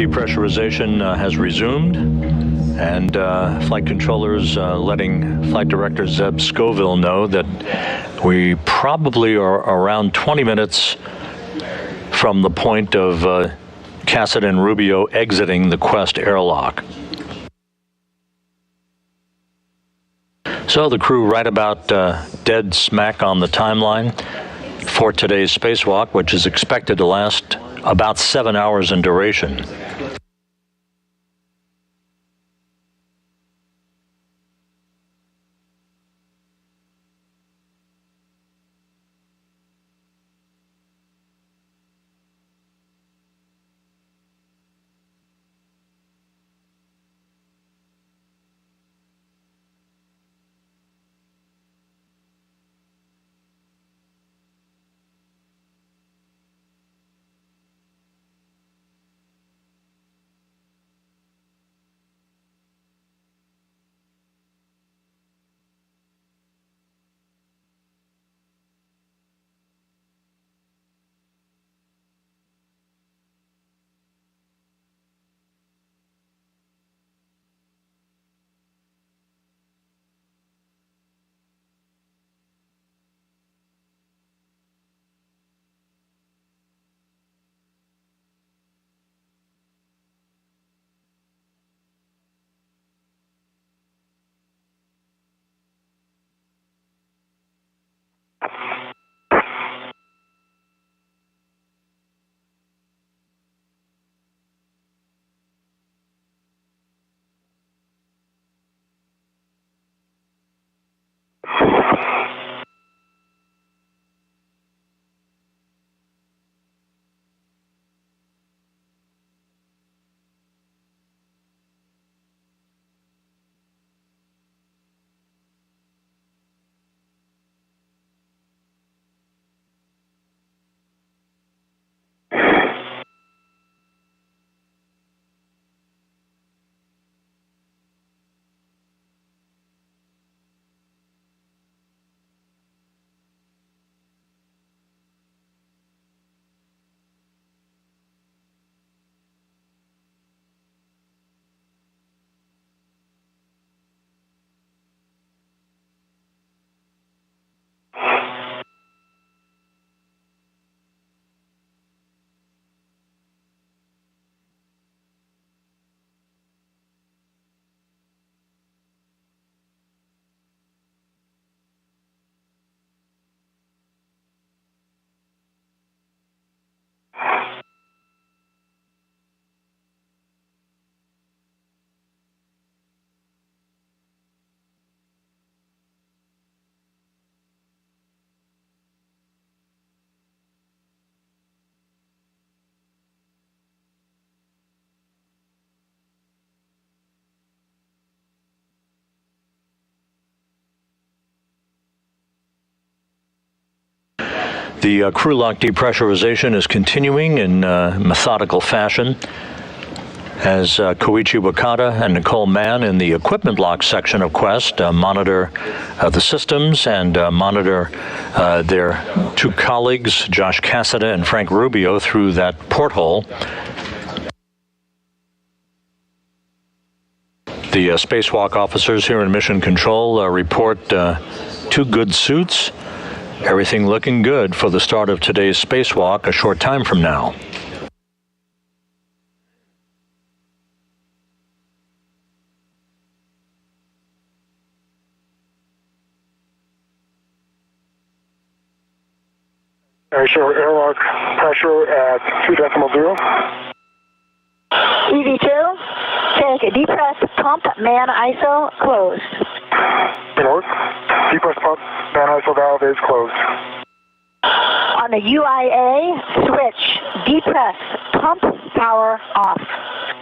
depressurization has resumed, and flight controllers letting Flight Director Zeb Scoville know that we probably are around 20 minutes from the point of Cassada and Rubio exiting the Quest airlock. So the crew right about dead smack on the timeline for today's spacewalk, which is expected to last about 7 hours in duration. The crew lock depressurization is continuing in methodical fashion as Koichi Wakata and Nicole Mann in the equipment lock section of Quest monitor the systems and monitor their two colleagues, Josh Cassada and Frank Rubio, through that porthole. The spacewalk officers here in Mission Control report 2 good suits. Everything looking good for the start of today's spacewalk a short time from now. Show airlock pressure at 2.0. EV2, take a depress pump, man ISO, closed. North, depress pump, man ISO valve is closed. On the UIA, switch, depress pump power off.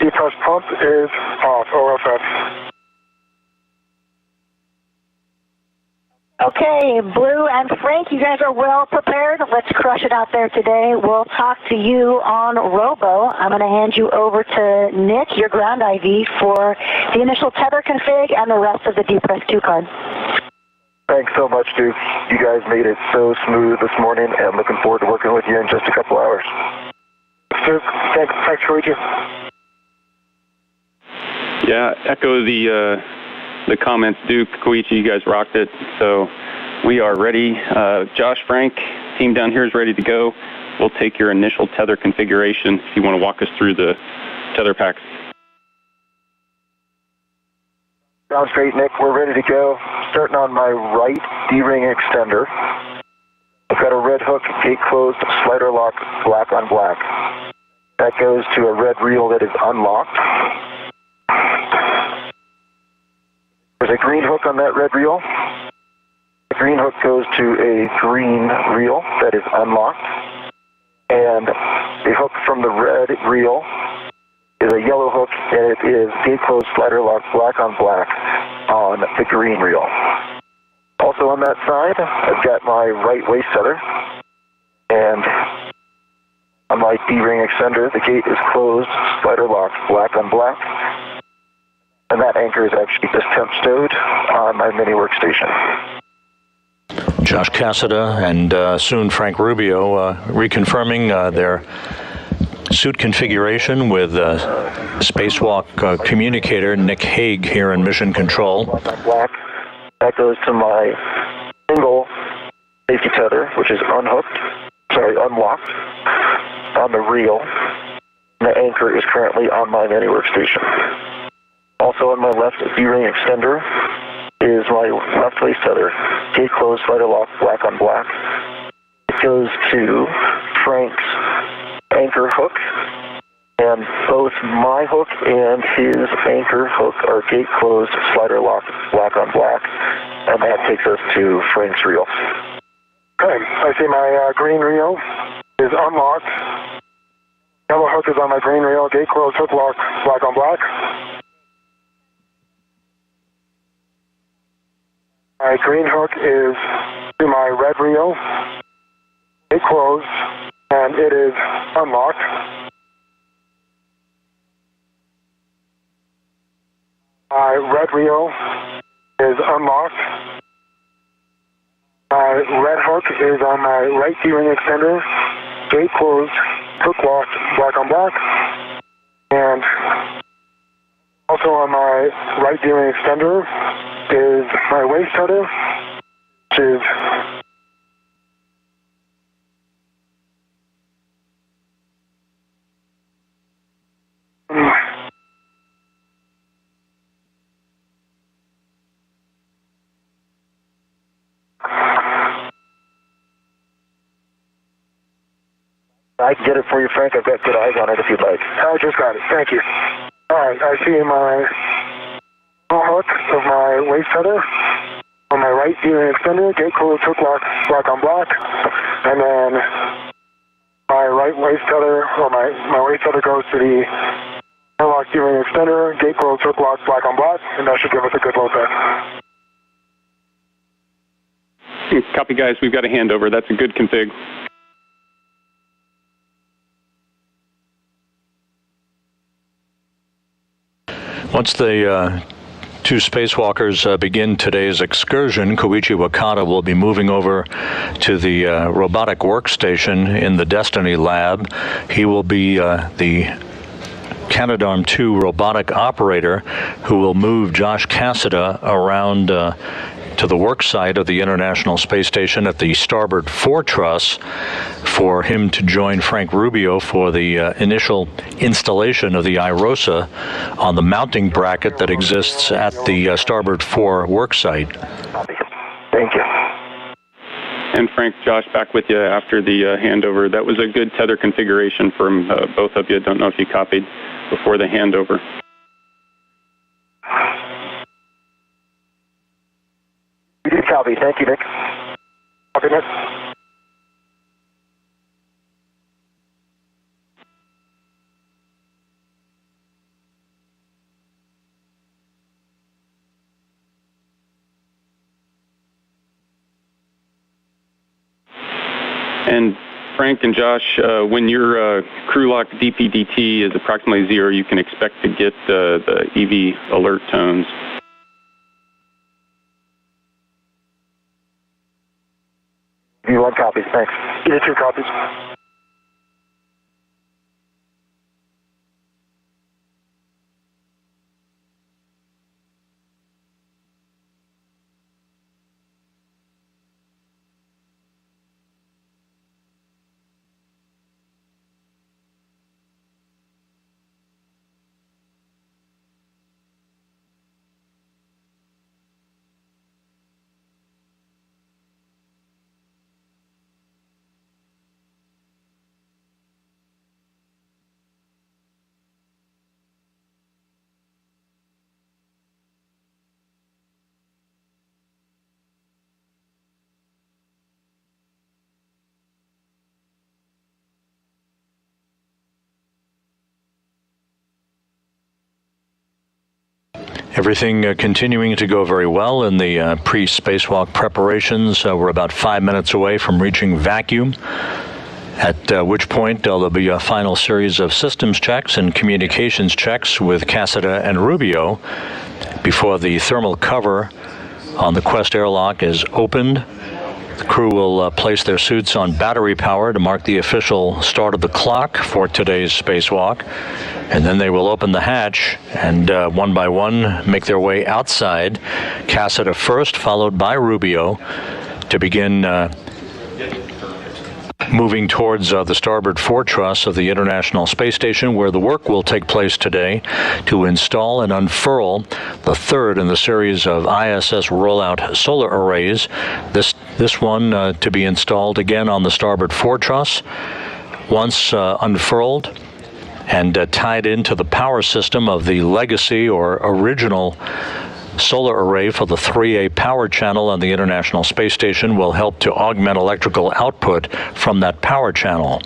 Depress pump is off, OFF. Okay, Blue and Frank, you guys are well prepared. Let's crush it out there today. We'll talk to you on Robo. I'm going to hand you over to Nick, your ground IV, for the initial tether config and the rest of the depress 2 card. Thanks so much, Duke. You guys made it so smooth this morning, and looking forward to working with you in just a couple hours. Duke, thanks for you. Yeah, echo the comments, Duke, Koichi, you guys rocked it. So we are ready. Josh, Frank, team down here is ready to go. We'll take your initial tether configuration if you want to walk us through the tether packs. Sounds great, Nick. We're ready to go. Starting on my right D-ring extender. I've got a red hook, gate closed, slider lock, black on black. That goes to a red reel that is unlocked. There's a green hook on that red reel. The green hook goes to a green reel that is unlocked. And the hook from the red reel is a yellow hook, and it is gate closed, slider lock, black on black on the green reel. Also on that side, I've got my right waist tether, and on my D-ring extender, the gate is closed, slider lock, black on black, and that anchor is actually just temp stowed on my mini workstation. Josh Cassada and soon Frank Rubio reconfirming their suit configuration with Spacewalk communicator Nick Hague here in Mission Control. Black. That goes to my single safety tether, which is unlocked on the reel. And the anchor is currently on my mini workstation. Also on my left D-ring extender is my left waist tether, gate closed, slider lock, black on black. It goes to Frank's anchor hook, and both my hook and his anchor hook are gate closed, slider lock, black on black, and that takes us to Frank's reel. Okay, I see my green reel is unlocked. Yellow hook is on my green reel, gate closed, hook lock, black on black. My green hook is to my red reel, gate closed, and it is unlocked. My red reel is unlocked. My red hook is on my right D-ring extender, gate closed, hook locked, black on black. And also on my right D-ring extender is my waist tether, which is I can get it for you, Frank. I've got good eyes on it if you'd like. I just got it. Thank you. All right, I see my hook of my waist tether on my right D-ring extender, gate closed, hook lock, black on black, and then my right waist tether, or my waist tether goes to the Airlock D-ring extender, gate closed, hook lock, black on black, and that should give us a good load test. Copy, guys. We've got a handover. That's a good config. Once the two spacewalkers begin today's excursion, Koichi Wakata will be moving over to the robotic workstation in the Destiny lab. He will be the Canadarm2 robotic operator who will move Josh Cassada around to the work site of the International Space Station at the Starboard Truss for him to join Frank Rubio for the initial installation of the iROSA on the mounting bracket that exists at the Starboard 4 work site. Thank you. And Frank, Josh, back with you after the handover. That was a good tether configuration from both of you. Don't know if you copied before the handover. You did copy. Thank you, Nick. Copy, Nick. And Frank and Josh, when your crew lock DPDT is approximately 0, you can expect to get the EV alert tones. You want copies? Thanks. You did 2 copies. Everything continuing to go very well in the pre-spacewalk preparations. We're about 5 minutes away from reaching vacuum, at which point there'll be a final series of systems checks and communications checks with Cassada and Rubio before the thermal cover on the Quest airlock is opened. The crew will place their suits on battery power to mark the official start of the clock for today's spacewalk. And then they will open the hatch and one by one make their way outside. Cassada first, followed by Rubio, to begin moving towards the Starboard Truss of the International Space Station, where the work will take place today to install and unfurl the third in the series of ISS Rollout Solar Arrays. This one to be installed again on the Starboard Truss. Once unfurled and tied into the power system of the legacy or original solar array for the 3A power channel on the International Space Station, will help to augment electrical output from that power channel.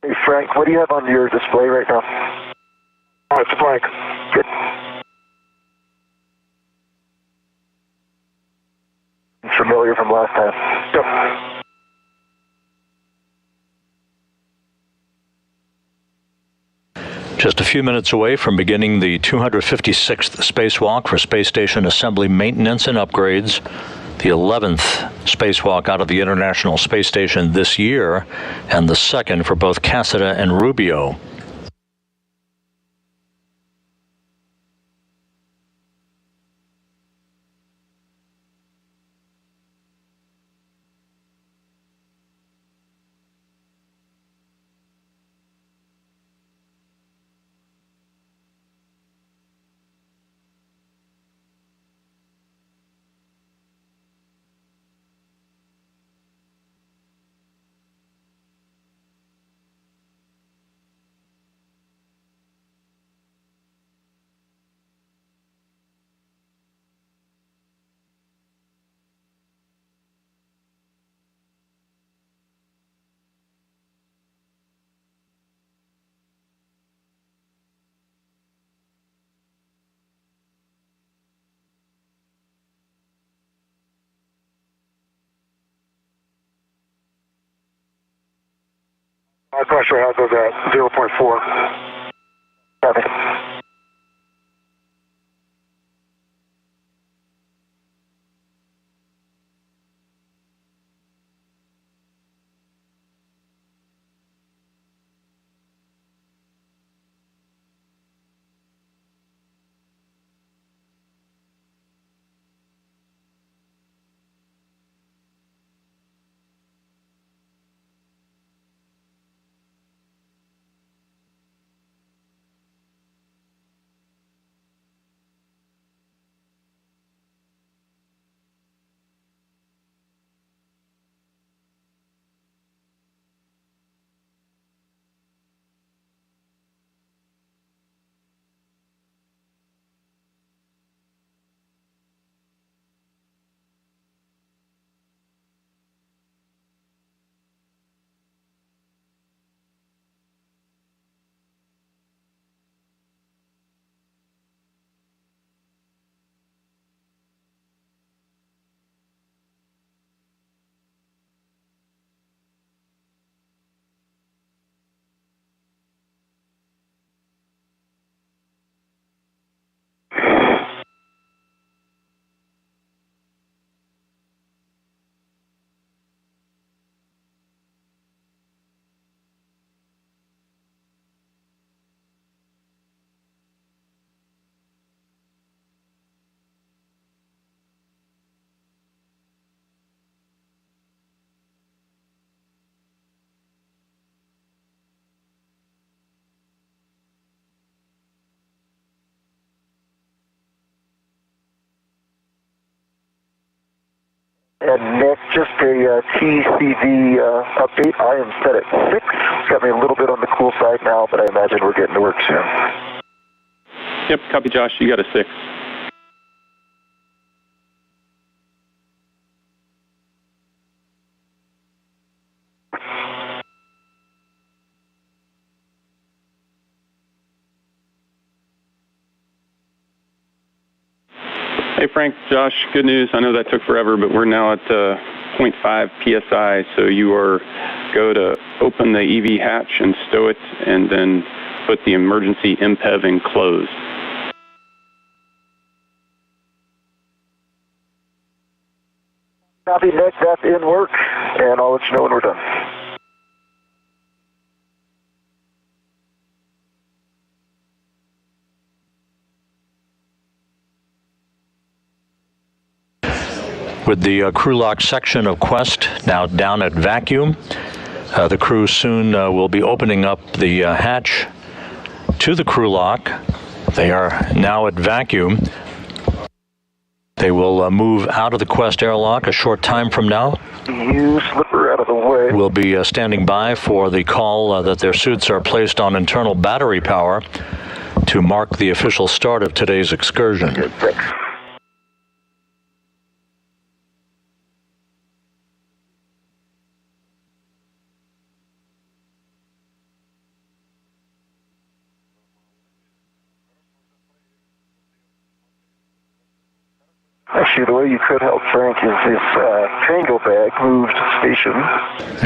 Hey, Frank, what do you have on your display right now? Oh, it's blank. Good. Familiar from last time. Yep. Just a few minutes away from beginning the 256th spacewalk for space station assembly maintenance and upgrades, the 11th spacewalk out of the International Space Station this year, and the second for both Cassada and Rubio. My pressure has us at 0.4. Copy. And Nick, just a TCV update. I am set at 6. Got me a little bit on the cool side now, but I imagine we're getting to work soon. Yep, copy, Josh. You got a 6. Hey, Frank, Josh, good news. I know that took forever, but we're now at 0.5 PSI, so you are go to open the EV hatch and stow it, and then put the emergency MPEV in closed. Copy, Nick. That's in work, and I'll let you know when we're done. With the crew lock section of Quest now down at vacuum, the crew soon will be opening up the hatch to the crew lock. They are now at vacuum. They will move out of the Quest airlock a short time from now. You slip her out of the way. We'll be standing by for the call that their suits are placed on internal battery power to mark the official start of today's excursion. Good, thanks. Actually, the way you could help Frank is if Tango Bag moved station.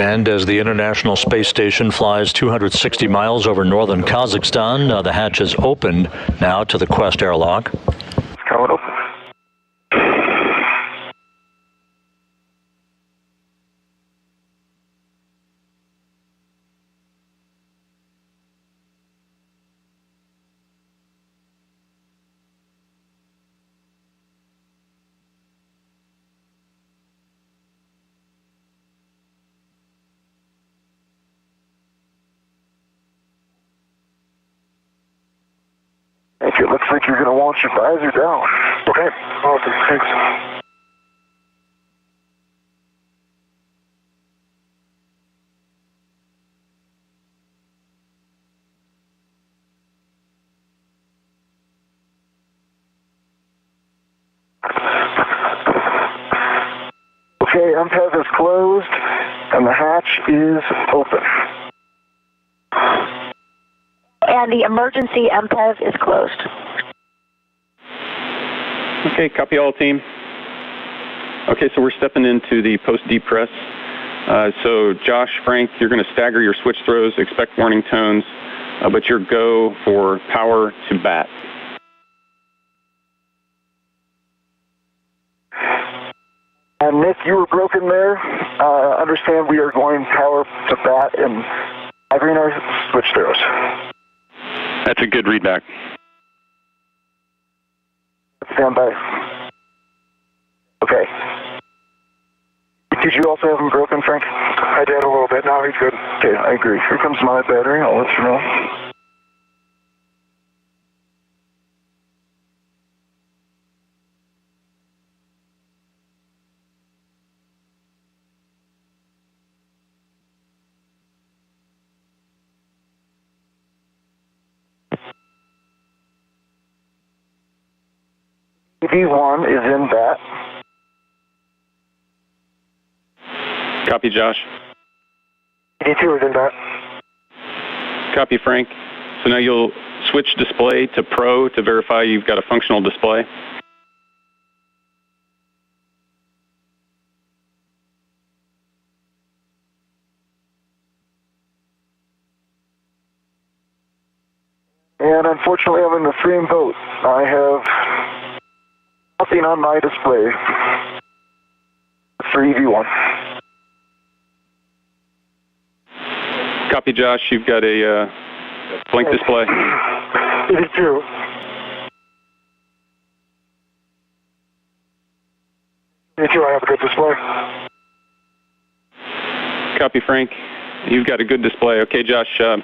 And as the International Space Station flies 260 miles over northern Kazakhstan, the hatch is opened now to the Quest airlock. It's coming open. It looks like you're going to launch your visor down. Okay, awesome, thanks. Okay, MPEV is closed, and the hatch is open. And the emergency MPEV is closed. Okay, copy all, team. Okay, so we're stepping into the post-depress So Josh, Frank, you're going to stagger your switch throws, expect warning tones, but your go for power to bat. And Nick, you were broken there. Understand we are going power to bat and staggering our switch throws. That's a good readback. Stand by. Okay. Did you also have him broken, Frank? I did a little bit. Now he's good. Okay, I agree. Here comes my battery. I'll let you know. EV1 is in bat. Copy, Josh. EV2 is in bat. Copy, Frank. So now you'll switch display to Pro to verify you've got a functional display. And unfortunately, I'm in the same boat. I have nothing on my display for EV1. Copy, Josh. You've got a blank display. EV2. EV2, I have a good display. Copy, Frank. You've got a good display. Okay, Josh, we're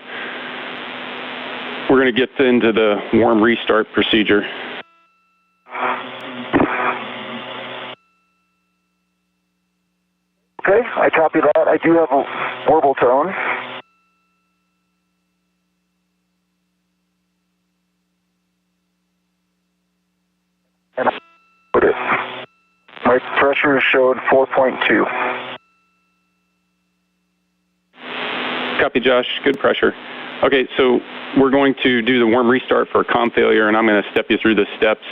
going to get into the warm restart procedure. Okay, I copy that. I do have a warble tone. And I put it. My pressure showed 4.2. Copy, Josh. Good pressure. Okay, so we're going to do the warm restart for a comm failure, and I'm going to step you through the steps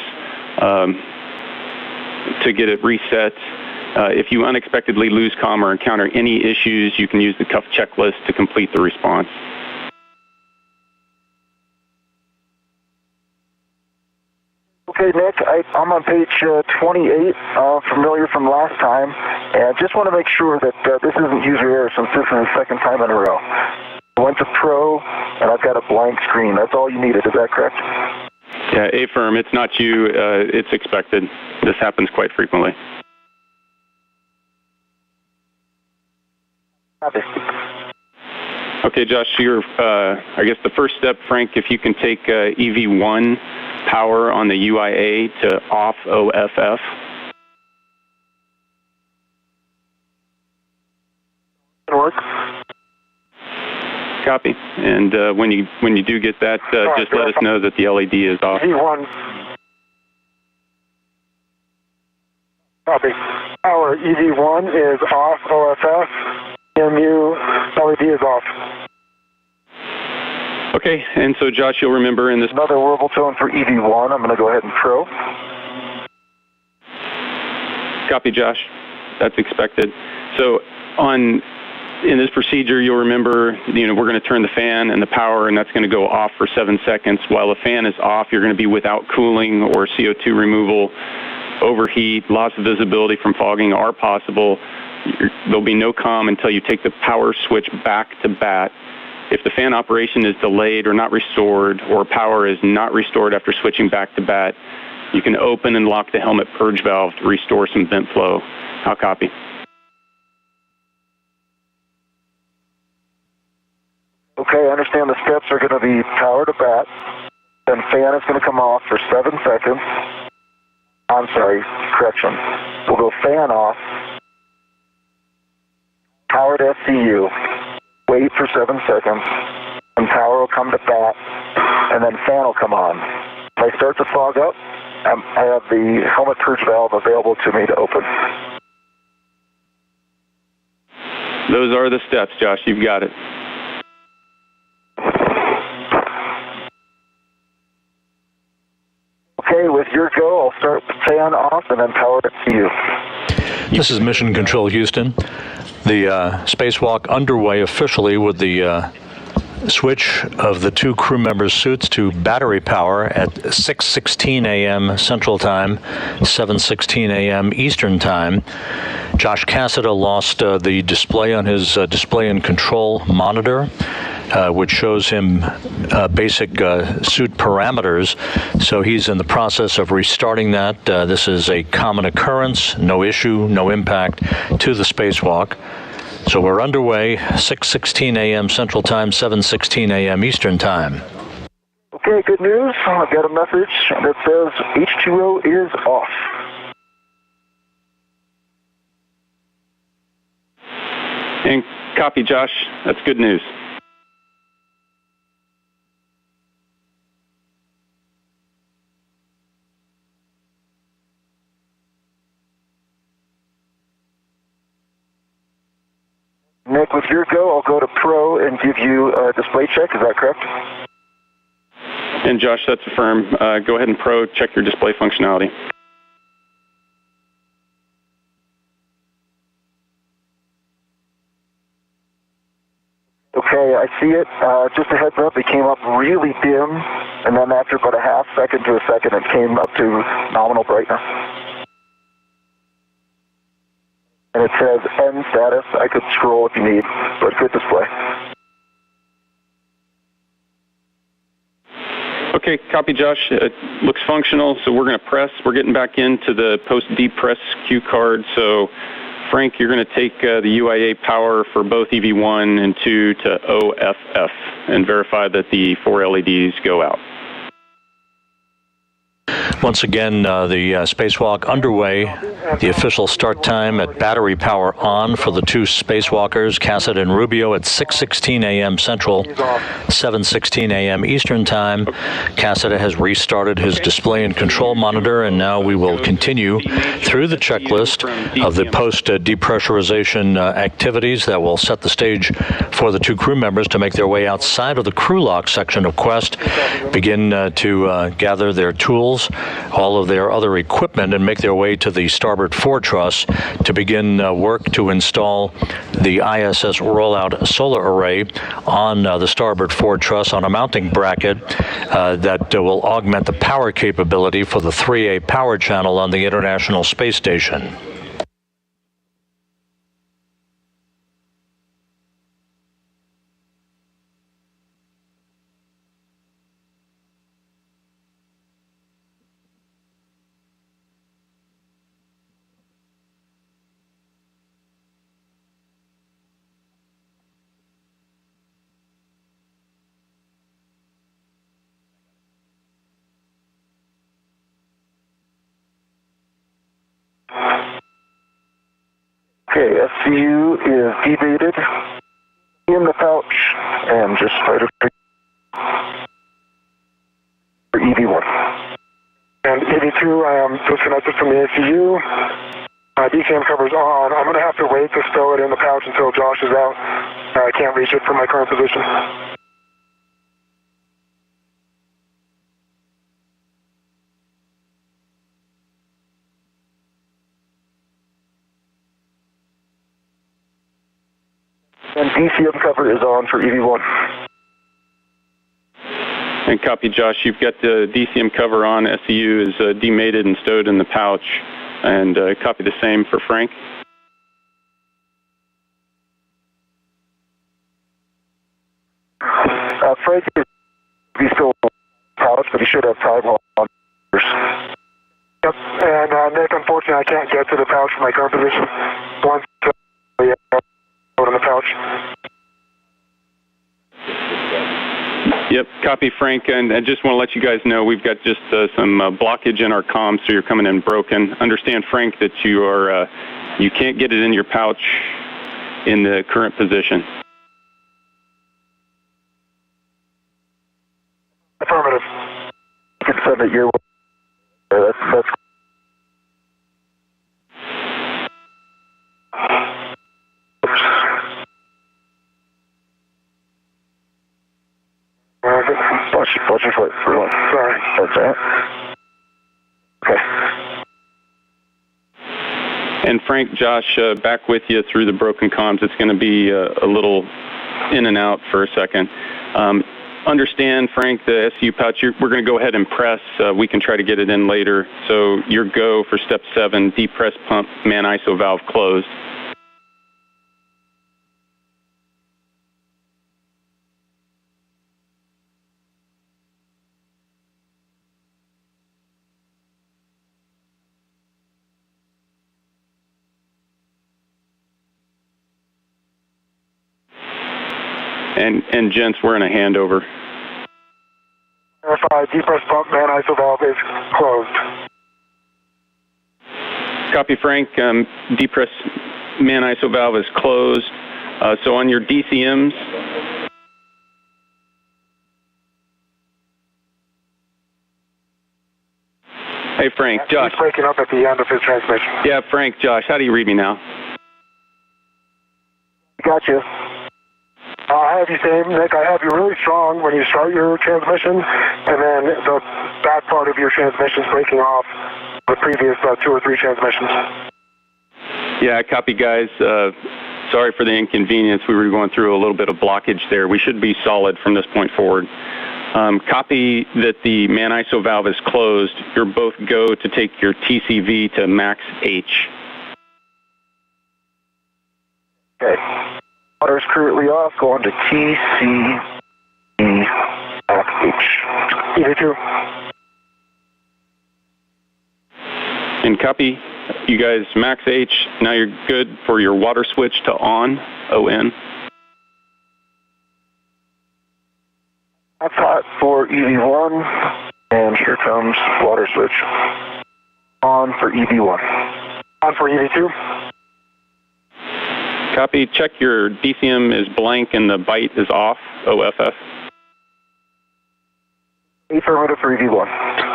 to get it reset. If you unexpectedly lose comm or encounter any issues, you can use the CUF checklist to complete the response. Okay, Nick, I'm on page 28, familiar from last time, and I just want to make sure that this isn't user error since this is the second time in a row. I went to Pro, and I've got a blank screen. That's all you needed, is that correct? Yeah, A-firm, it's not you. It's expected. This happens quite frequently. Copy. Okay, Josh, so I guess the first step, Frank, if you can take EV1 power on the UIA to off OFF. Work. Copy. And when you do get that, just let us know that the LED is off. EV1. Copy. Power EV1 is off OFF. EMU LED is off. Okay, and so Josh, you'll remember in this... Another warble tone for EV1. I'm going to go ahead and Pro. Copy, Josh. That's expected. So in this procedure, you'll remember, we're going to turn the fan and the power, and that's going to go off for 7 seconds. While the fan is off, you're going to be without cooling or CO2 removal. Overheat, loss of visibility from fogging are possible. There'll be no comm until you take the power switch back to bat. If the fan operation is delayed or not restored, or power is not restored after switching back to bat, you can open and lock the helmet purge valve to restore some vent flow. I'll copy. Okay, I understand the steps are going to be power to bat, then fan is going to come off for 7 seconds. I'm sorry, correction. We'll go fan off, power to SCU, wait for 7 seconds, and power will come to bat, and then fan will come on. If I start to fog up, I have the helmet purge valve available to me to open. Those are the steps, Josh. You've got it. Okay, with your go, I'll start fan off and then power to you. This is Mission Control Houston. The spacewalk underway officially with the switch of the two crew members' suits to battery power at 6:16 a.m. Central Time, 7:16 a.m. Eastern Time. Josh Cassada lost the display on his display and control monitor, which shows him basic suit parameters. So he's in the process of restarting that. This is a common occurrence, no issue, no impact to the spacewalk. So we're underway, 6:16 a.m. Central Time, 7:16 a.m. Eastern Time. Okay, good news. I've got a message that says H2O is off. And copy, Josh. That's good news. Nick, with your go, I'll go to Pro and give you a display check. Is that correct? And Josh, that's affirmed. Go ahead and Pro, check your display functionality. Okay, I see it. Just a heads up, it came up really dim, and then after about a half second to a second, it came up to nominal brightness. And it says N status. I could scroll if you need, but good display. Okay, copy, Josh. It looks functional, so we're going to press. We're getting back into the post-depress cue card. So, Frank, you're going to take the UIA power for both EV1 and 2 to OFF and verify that the 4 LEDs go out. Once again, the spacewalk underway. The official start time at battery power on for the two spacewalkers, Cassada and Rubio, at 6:16 a.m. Central, 7:16 a.m. Eastern Time. Cassada has restarted his display and control monitor, and now we will continue through the checklist of the post-depressurization activities that will set the stage for the two crew members to make their way outside of the crew lock section of Quest, begin to gather their tools, all of their other equipment, and make their way to the Starboard Truss to begin work to install the ISS Rollout Solar Array on the Starboard Truss on a mounting bracket that will augment the power capability for the 3A power channel on the International Space Station. Okay, SCU is debated in the pouch and just try to for EV1. And EV2, I am disconnected from the ACU. DCM cover's on. I'm going to have to wait to stow it in the pouch until Josh is out. I can't reach it from my current position. And DCM cover is on for EV1. And copy, Josh. You've got the DCM cover on. SCU is demated and stowed in the pouch. And copy the same for Frank. Frank is still pouch, but he should have time on. Yep. And Nick, unfortunately, I can't get to the pouch from my current position. Once in the pouch. Yep, copy, Frank. And I just want to let you guys know we've got just some blockage in our comms, so you're coming in broken. Understand, Frank, that you are you can't get it in your pouch in the current position. Affirmative. You can send it your way. That's Watch your foot for one. Sorry. That's it. Okay. And Frank, Josh, back with you through the broken comms. It's going to be a little in and out for a second. Understand, Frank, the SU pouch, we're going to go ahead and press. We can try to get it in later. So your go for step 7, depress pump, man ISO valve closed. And gents, we're in a handover. Verify, depress pump, man ISO valve is closed. Copy, Frank. Depress man ISO valve is closed. So on your DCMs, hey, Frank, Josh. He's breaking up at the end of his transmission. Yeah, Frank, Josh, how do you read me now? Gotcha. I have you saying, Nick, I have you really strong when you start your transmission, and then the back part of your transmission is breaking off the previous 2 or 3 transmissions. Yeah, copy, guys. Sorry for the inconvenience. We were going through a little bit of blockage there. We should be solid from this point forward. Copy that the man ISO valve is closed. You're both go to take your TCV to max H. Okay. Water is currently off, going to TCE max H. EV2. And copy, you guys, max H. Now you're good for your water switch to on, ON. That's hot for EV1, and here comes water switch on for EV1. On for EV2. Copy. Check your DCM is blank and the byte is off, OFF. Affirmative for EV1.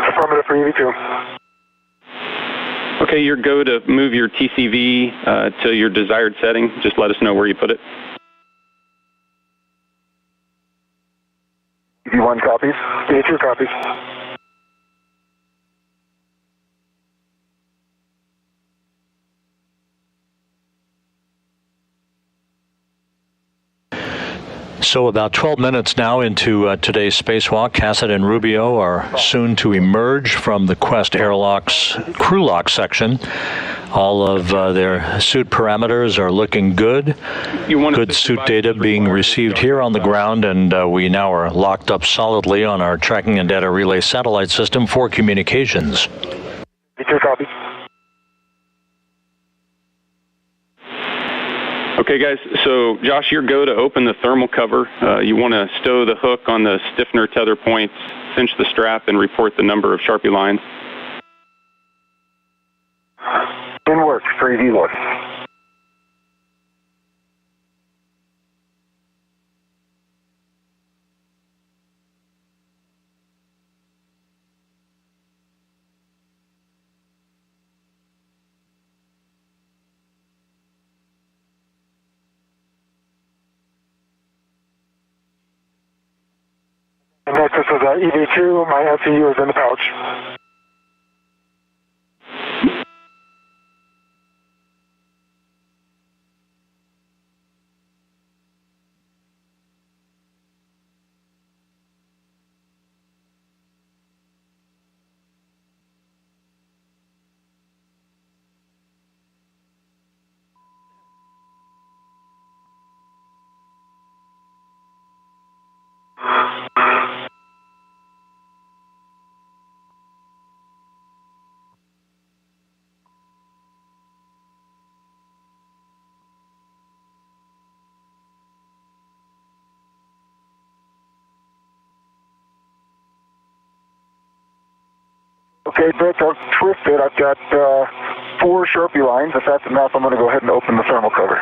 Affirmative for EV2. Okay, you're go to move your TCV to your desired setting. Just let us know where you put it. EV1 copies. EV2 copies. So about 12 minutes now into today's spacewalk, Cassada and Rubio are soon to emerge from the Quest Airlock's crew lock section. All of their suit parameters are looking good. Good suit data being received here on the ground, and we now are locked up solidly on our tracking and data relay satellite system for communications. EV2 copies. Okay, guys, so Josh, your go to open the thermal cover. You want to stow the hook on the stiffener tether points, cinch the strap, and report the number of Sharpie lines. In work for EV1. And next, this is EV2. My FCU is in the pouch. Okay, Brick, I've twisted. I've got 4 Sharpie lines. If that's enough, I'm going to go ahead and open the thermal cover.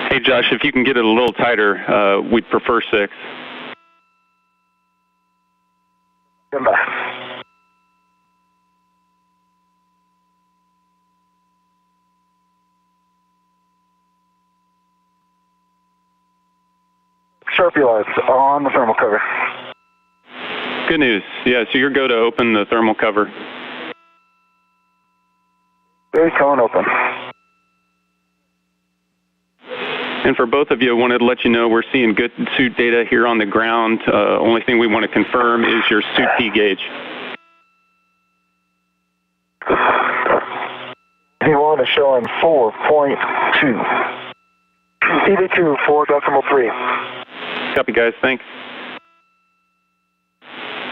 Hey, Josh, if you can get it a little tighter, we'd prefer 6. Stand by. Sharpie lines on the thermal cover. Good news. Yeah, so you're go to open the thermal cover. Very cone open. And for both of you, I wanted to let you know we're seeing good suit data here on the ground. Only thing we want to confirm is your suit P gauge. V1 is showing 4.2. EV2 4.3. Copy, guys. Thanks.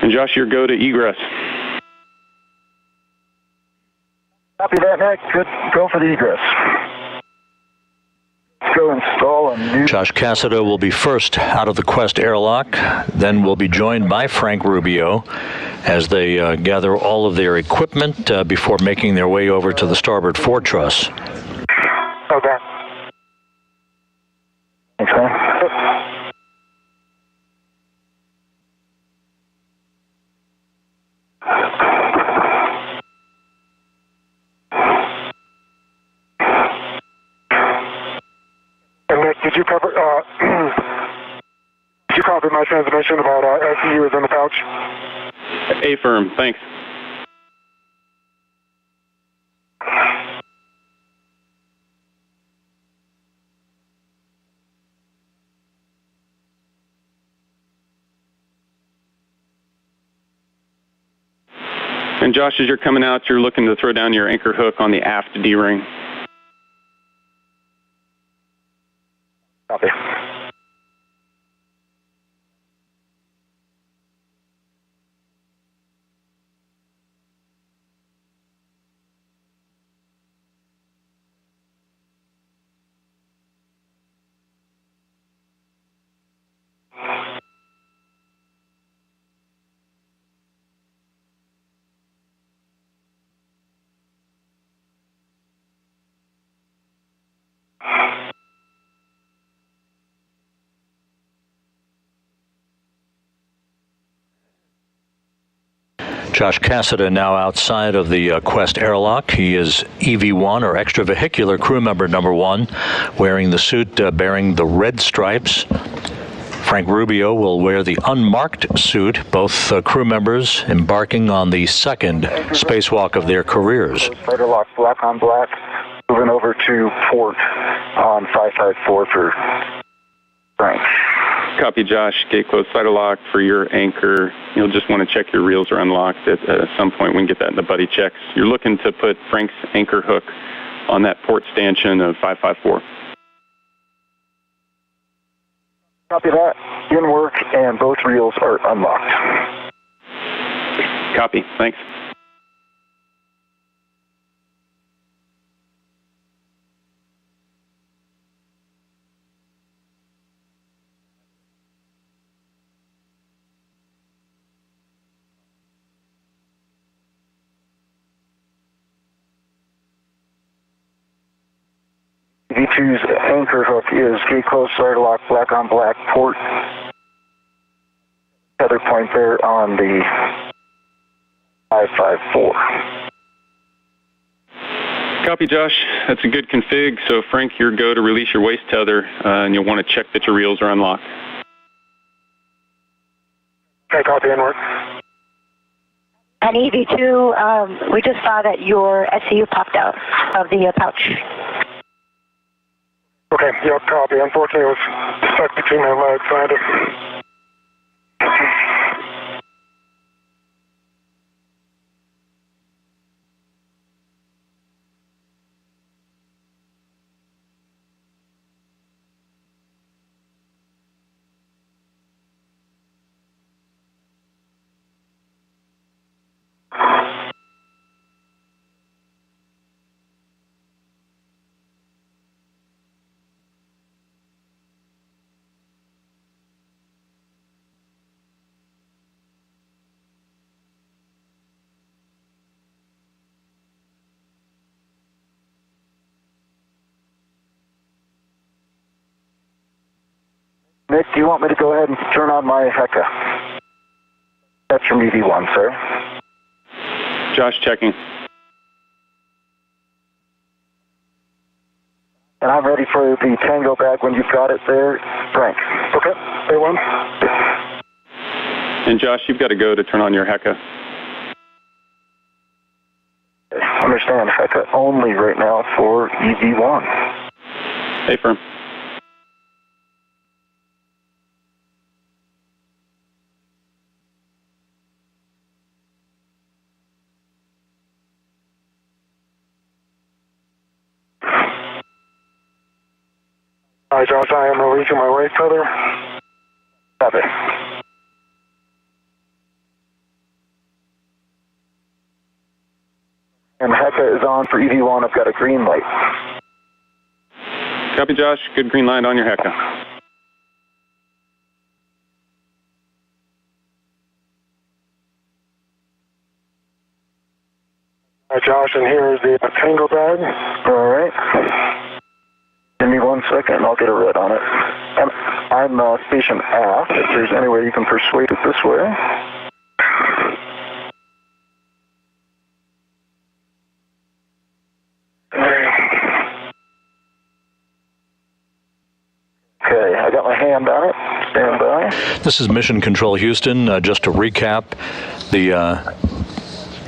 And Josh, your go to egress. Copy that, Nick. Good. Go for the egress. Let's go install a new... Josh Cassada will be first out of the Quest airlock, then will be joined by Frank Rubio as they gather all of their equipment before making their way over to the starboard truss. Okay. Thanks, man. And Nick, did you cover? Did you copy my transmission about SEU is in the pouch? A-firm. Thanks. And Josh, as you're coming out, you're looking to throw down your anchor hook on the aft D-ring. Copy. Josh Cassada now outside of the Quest airlock. He is EV1, or extravehicular crew member number 1, wearing the suit bearing the red stripes. Frank Rubio will wear the unmarked suit, both crew members embarking on the second spacewalk of their careers. Spider lock, black on black, moving over to port on 554 for Frank. Copy, Josh. Gate closed, spider lock for your anchor. You'll just want to check your reels are unlocked at some point. We can get that in the buddy checks. You're looking to put Frank's anchor hook on that port stanchion of 554. Copy that. In work, and both reels are unlocked. Copy. Thanks. V2's anchor hook is gate closed, starter lock, black on black, port. Tether point there on the 554. Copy, Josh. That's a good config. So, Frank, your go to release your waist tether, and you'll want to check that your reels are unlocked. Okay, copy, in work. And EV2, we just saw that your SCU popped out of the pouch. Okay, yep, copy. Unfortunately, it was stuck between my legs, so I had to... Nick, do you want me to go ahead and turn on my HECA? That's from EV1, sir. Josh, checking. And I'm ready for the tango bag when you've got it there, Frank. Okay, A1. And Josh, you've got to go to turn on your HECA. Understand, HECA only right now for EV1. Stay firm. All right, Josh, I am releasing my wave tether. Copy. And HECA is on for EV1. I've got a green light. Copy, Josh. Good green light on your HECA. All right, Josh, and here is the tango bag. All right. Give me 1 second and I'll get a red on it. And I'm station aft. If there's any way you can persuade it this way. Okay, I got my hand on it. Stand by. This is Mission Control Houston. Just to recap, the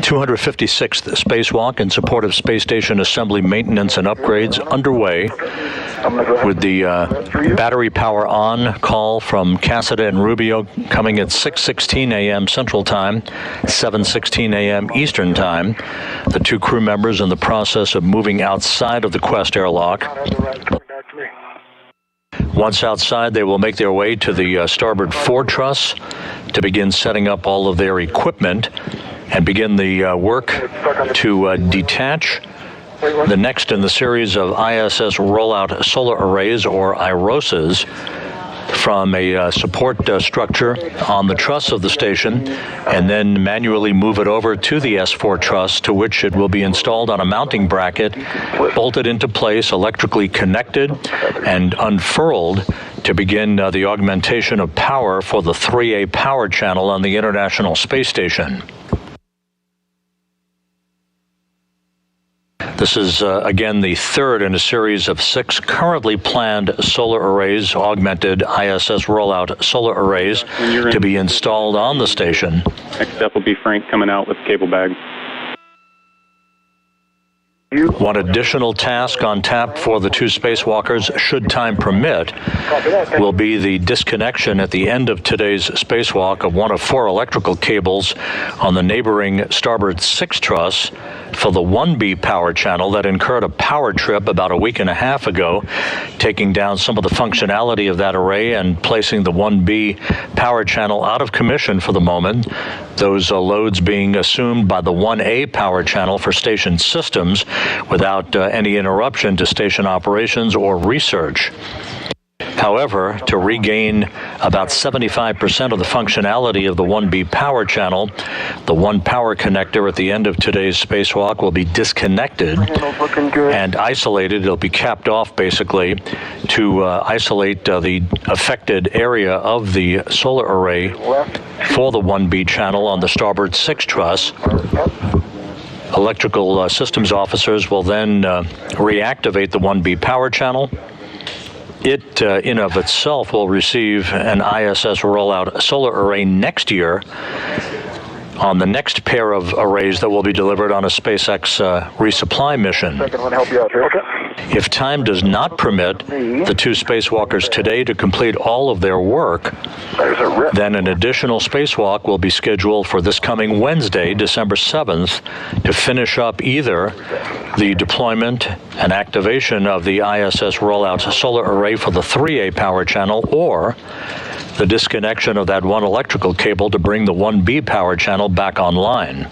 256th Spacewalk in support of space station assembly maintenance and upgrades underway, with the battery power on call from Cassada and Rubio coming at 6:16 a.m. Central Time, 7:16 a.m. Eastern Time. The two crew members in the process of moving outside of the Quest airlock. Once outside, they will make their way to the Starboard Truss to begin setting up all of their equipment and begin the work to detach the next in the series of ISS Rollout Solar Arrays, or iROSAs, from a support structure on the truss of the station, and then manually move it over to the S4 truss, to which it will be installed on a mounting bracket, bolted into place, electrically connected, and unfurled to begin the augmentation of power for the 3A power channel on the International Space Station. This is, again, the third in a series of 6 currently planned solar arrays, augmented ISS Rollout Solar Arrays, to be installed on the station. Next up will be Frank coming out with the cable bag. One additional task on tap for the two spacewalkers, should time permit, will be the disconnection at the end of today's spacewalk of one of 4 electrical cables on the neighboring Starboard 6 truss for the 1B power channel that incurred a power trip about a week and a half ago, taking down some of the functionality of that array and placing the 1B power channel out of commission for the moment. Those loads being assumed by the 1A power channel for station systems without any interruption to station operations or research. However, to regain about 75% of the functionality of the 1B power channel, the 1 power connector at the end of today's spacewalk will be disconnected and isolated. It'll be capped off, basically, to isolate the affected area of the solar array for the 1B channel on the Starboard 6 truss. Electrical systems officers will then reactivate the 1B power channel. It, in of itself, will receive an ISS Rollout Solar Array next year on the next pair of arrays that will be delivered on a SpaceX resupply mission. If time does not permit the two spacewalkers today to complete all of their work, then an additional spacewalk will be scheduled for this coming Wednesday, December 7th, to finish up either the deployment and activation of the ISS Rollout Solar Array for the 3A power channel, or the disconnection of that 1 electrical cable to bring the 1B power channel back online.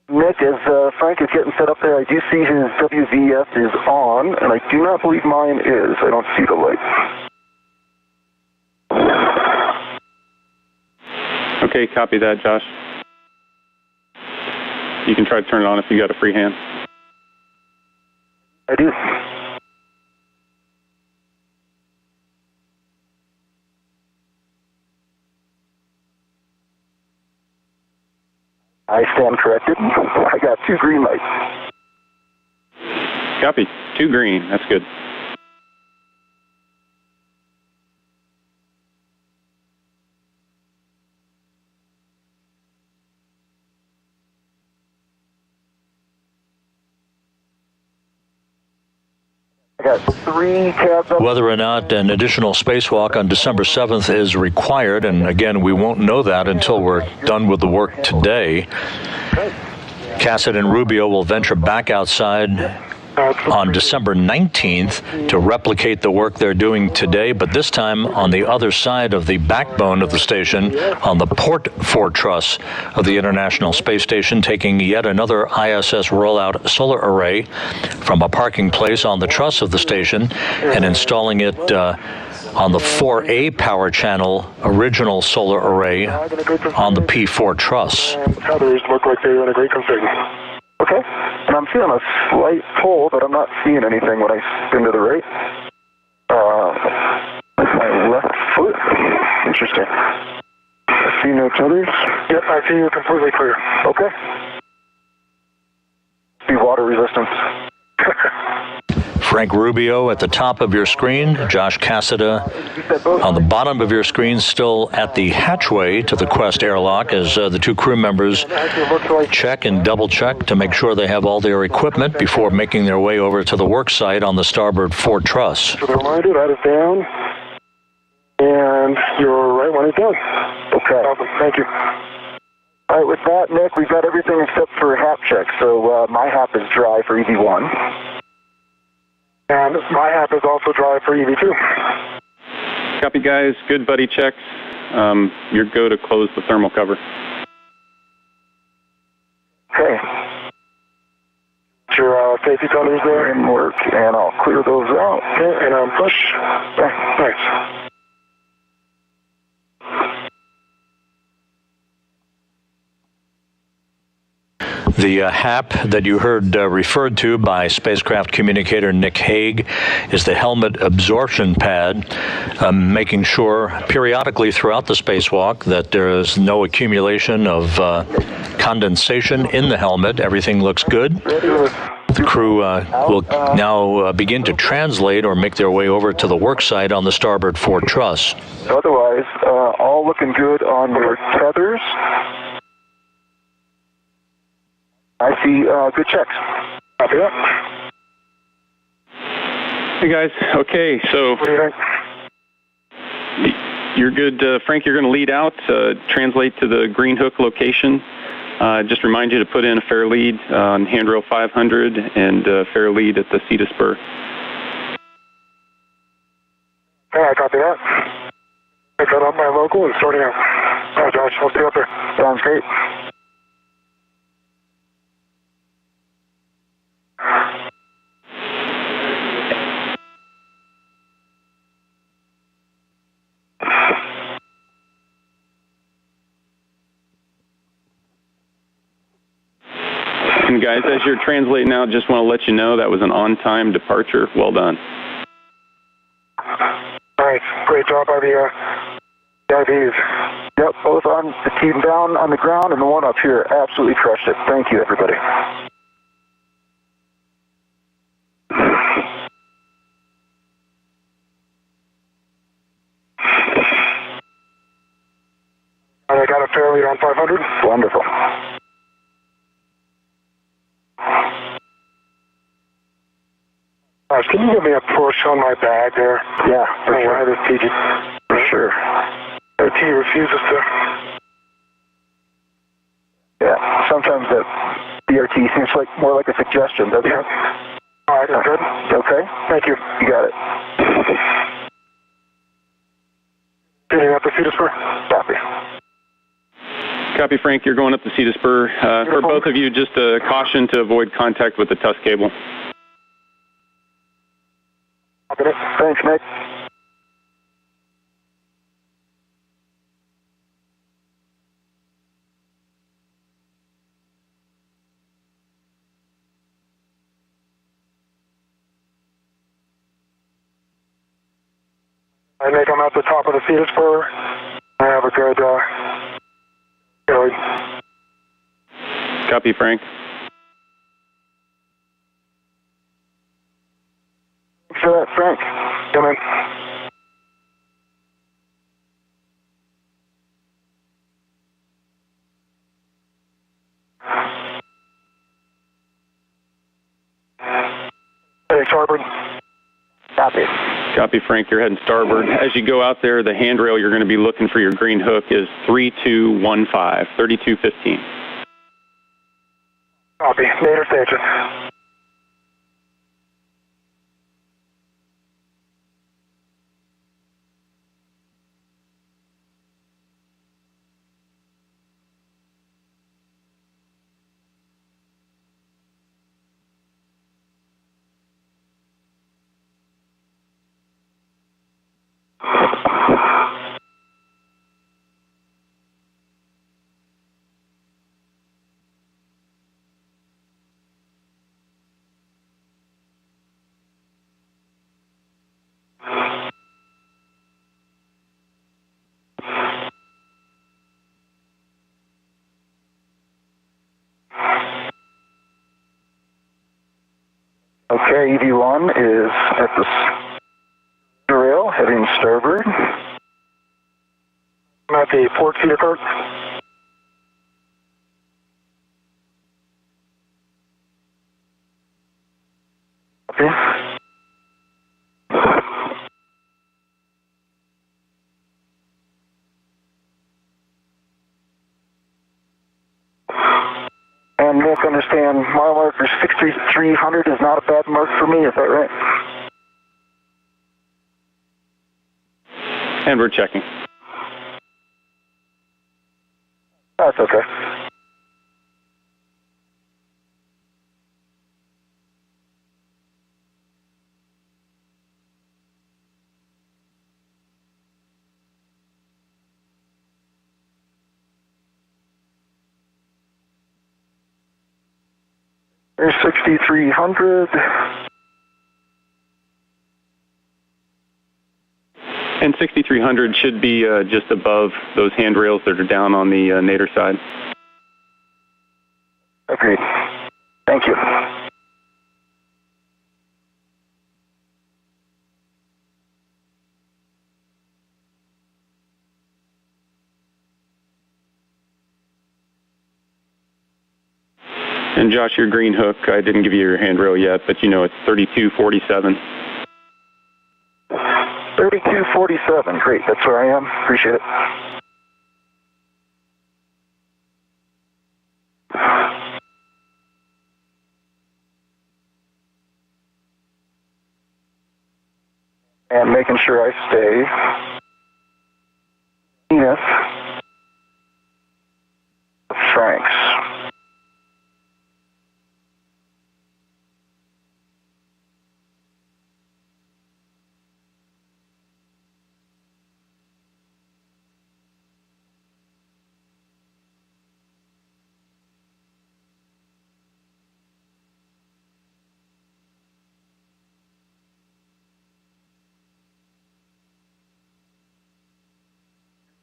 Nick, as Frank is getting set up there, I do see his WVS is on, and I do not believe mine is. I don't see the light. Okay, copy that, Josh. You can try to turn it on if you got a free hand. I do. I stand corrected. I got 2 green lights. Copy. 2 green. That's good. I got 3 tabs up. Whether or not an additional spacewalk on December 7th is required, and again, we won't know that until we're done with the work today. Cassada and Rubio will venture back outside on December 19th to replicate the work they're doing today, but this time on the other side of the backbone of the station, on the port for truss of the International Space Station, taking yet another ISS Rollout Solar Array from a parking place on the truss of the station and installing it on the 4A power channel original solar array on the P4 truss. Others look like they're in a great config. Okay, and I'm feeling a slight pull, but I'm not seeing anything when I spin to the right. With my left foot. Interesting. I see no tethers. Yep, I see you completely clear. Okay. See water resistance. Frank Rubio at the top of your screen, Josh Cassada on the bottom of your screen, still at the hatchway to the Quest airlock as the 2 crew members check and double check to make sure they have all their equipment before making their way over to the work site on the starboard 4 truss. So the reminder, that is down, and your right one is down. Okay. Awesome, thank you. All right, with that, Nick, we've got everything except for HAP check. So my HAP is dry for EV1. And my app is also dry for EV2. Copy, guys. Good buddy checks. You're go to close the thermal cover. Okay. Your safety tethers there. In work, and I'll clear those out. Okay, and push. Okay, nice. The HAP that you heard referred to by spacecraft communicator Nick Hague is the helmet absorption pad, making sure periodically throughout the spacewalk that there is no accumulation of condensation in the helmet. Everything looks good. The crew will now begin to translate or make their way over to the work site on the starboard 4 truss. Otherwise, all looking good on your tethers. I see good checks. Copy that. Hey, guys. Okay, so What do you think? you're good. Frank, you're going to lead out, translate to the green hook location. Just remind you to put in a fair lead on handrail 500 and fair lead at the CETA spur. Yeah, I copy that. I got up my local and starting out. All right, Josh, I'll stay up there. Sounds great. And guys, as you're translating out, just want to let you know that was an on-time departure. Well done. Nice. Great job by the IVs. Yep, both on the team down on the ground and the one up here. Absolutely crushed it. Thank you, everybody. And I got a fair lead on 500. Wonderful. Can you give me a push on my bag there? Yeah, for sure. This TG. For sure. The T refuses to. Yeah, sometimes that BRT seems like more like a suggestion, doesn't it? All right, good. Okay. Thank you. You got it. Getting up the CETA spur. Copy. Copy, Frank. You're going up the CETA spur. For both of you, just a caution to avoid contact with the TUS cable. Thanks, Nick. I think I'm at the top of the CETA spur. I have a good fairlead. Copy, Frank. starboard. Copy. Copy, Frank. You're heading starboard. As you go out there, the handrail you're going to be looking for your green hook is 3215, 3215. Copy. Nader station. Okay, EV1 is at the rail, heading starboard. I'm at the port feeder cart. Okay. And Nick, understand mile marker 6300 is not a bad mark for me, is that right? And we're checking. That's okay. There's 6300. And 6300 should be just above those handrails that are down on the nadir side. Agreed. Thank you. And Josh, your green hook, I didn't give you your handrail yet, but you know it's 3247. 3247, great, that's where I am, appreciate it. And making sure I stay zenith of Frank's.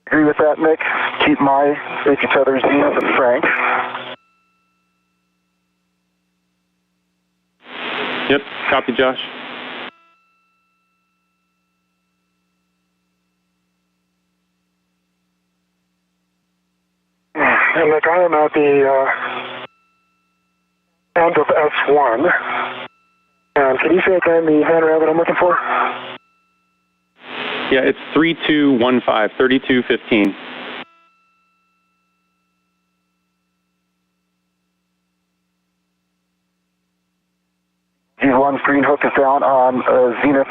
Agree with that, Nick. Keep my safety tether zenith of Frank. Yep, copy, Josh. And Nick, I am at the end of S1. And can you say again the handrail that I'm looking for? Yeah, it's 3215, 3215. G1's green hook is down on zenith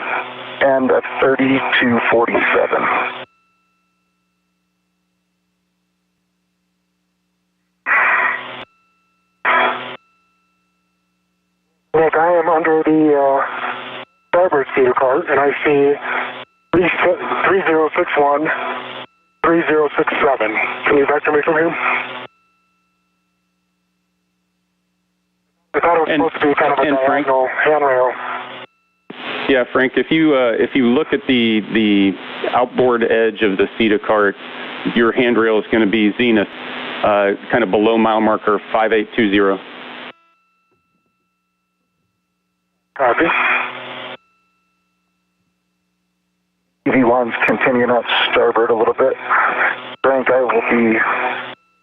end of 3247. Nick, I am under the starboard feeder cart, and I see 3061, 3067. Can you vector me from here? I thought it was supposed to be kind of a diagonal handrail. Yeah, Frank, if you look at the outboard edge of the CETA cart, your handrail is going to be zenith, kind of below mile marker 5820. Copy. EV1's continuing up starboard a little bit. Frank, I will be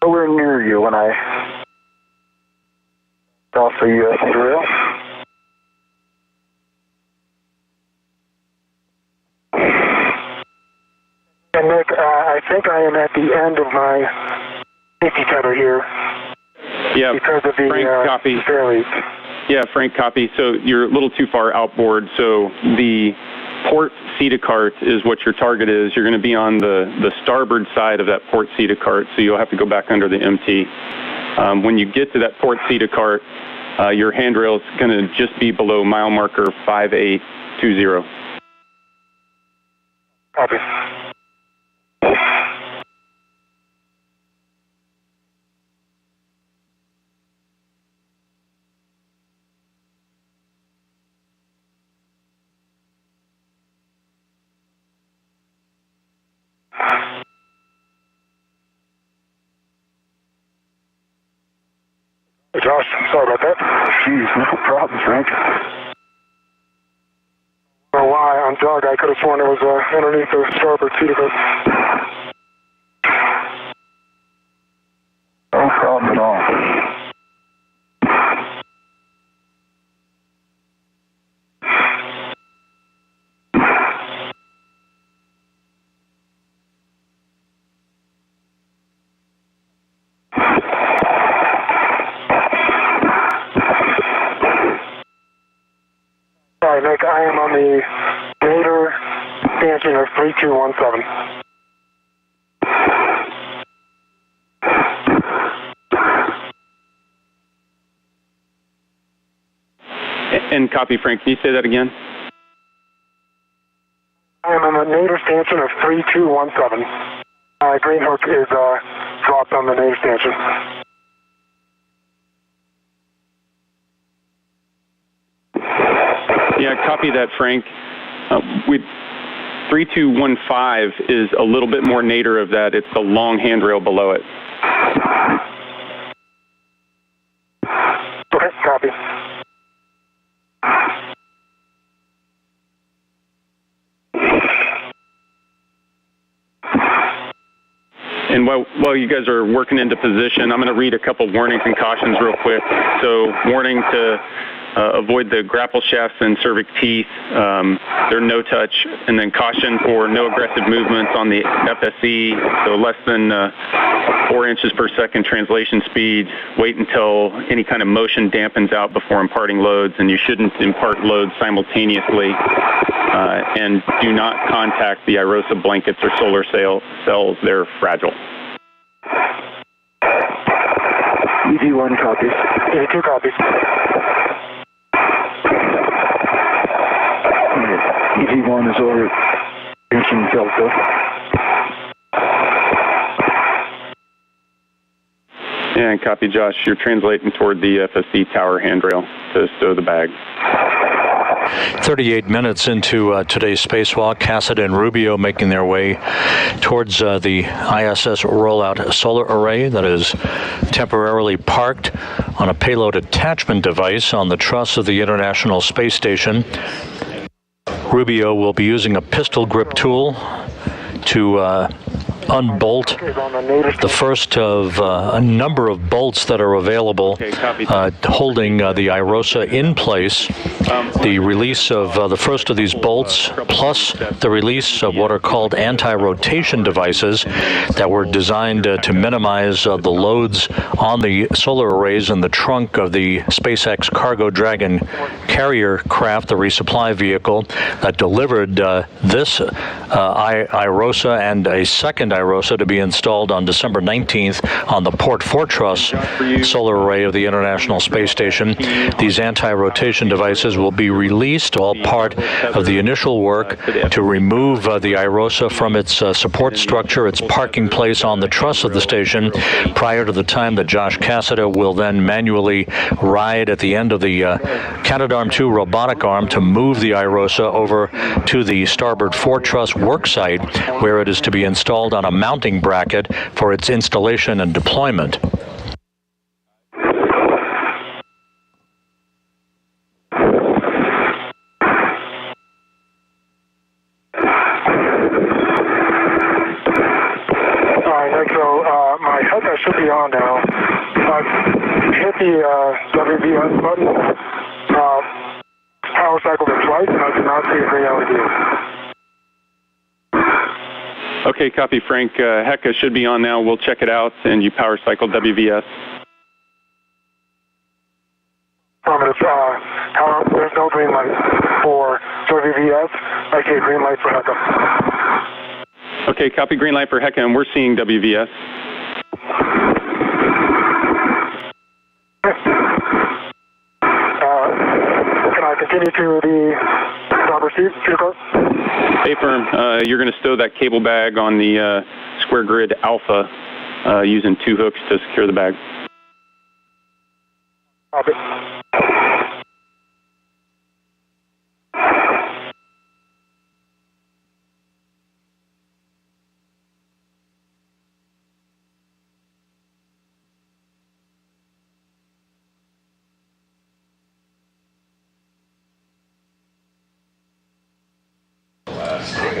nowhere near you when I off the rail. end of my safety tether here. Yeah, because of the Frank, copy. fair leak. Yeah, Frank, copy. So you're a little too far outboard. So the port CETA cart is what your target is. You're going to be on the starboard side of that port CETA cart, so you'll have to go back under the MT. When you get to that port CETA cart, your handrail is going to just be below mile marker 5820. Copy. Hey, Josh, sorry about that. Jeez, no problem, Frank. I don't know why on Doug, I could have sworn it was underneath the starboard seat of it. No problem at all. All right, Nick, I am on the Gator stanchion of 3217. And copy, Frank. Can you say that again? I am on the Nader stanchion of 3217. Green hook is dropped on the Nader stanchion. Yeah, copy that, Frank. 3215 is a little bit more nadir of that. It's the long handrail below it. Okay, copy. And while you guys are working into position, I'm going to read a couple warnings and cautions real quick. So, warning to avoid the grapple shafts and cervic teeth. They're no touch. And then caution for no aggressive movements on the FSE, so less than 4 inches per second translation speed. Wait until any kind of motion dampens out before imparting loads, and you shouldn't impart loads simultaneously. And do not contact the iROSA blankets or solar cells. They're fragile. EG1 copies. EG2 copies. EG1 is over reaching Delta. And copy, Josh. You're translating toward the FSC tower handrail to stow the bag. 38 minutes into today's spacewalk, Cassada and Rubio making their way towards the ISS Rollout Solar Array that is temporarily parked on a payload attachment device on the truss of the International Space Station. Rubio will be using a pistol grip tool to unbolt the first of a number of bolts that are available holding the iROSA in place. The release of the first of these bolts, plus the release of what are called anti-rotation devices that were designed to minimize the loads on the solar arrays in the trunk of the SpaceX Cargo Dragon carrier craft, the resupply vehicle that delivered this iROSA and a second iROSA to be installed on December 19th on the Port Fortress solar array of the International Space Station. These anti-rotation devices will be released, all part of the initial work to remove the iROSA from its support structure, its parking place on the truss of the station, prior to the time that Josh Cassada will then manually ride at the end of the Canadarm2 robotic arm to move the iROSA over to the Starboard Truss work site, where it is to be installed on a mounting bracket for its installation and deployment. My headset should be on now. I've hit the WBS button, power cycled it twice, and I did not see a green LED. Okay, copy, Frank. Hecka should be on now. We'll check it out, and you power cycle WVS. There's no green light for WVS. Okay, green light for Hecka. Okay, copy, green light for Hecka, and we're seeing WVS. Can I continue to the Starboard Truss? Hey, firm. You're going to stow that cable bag on the square grid alpha using 2 hooks to secure the bag. Copy.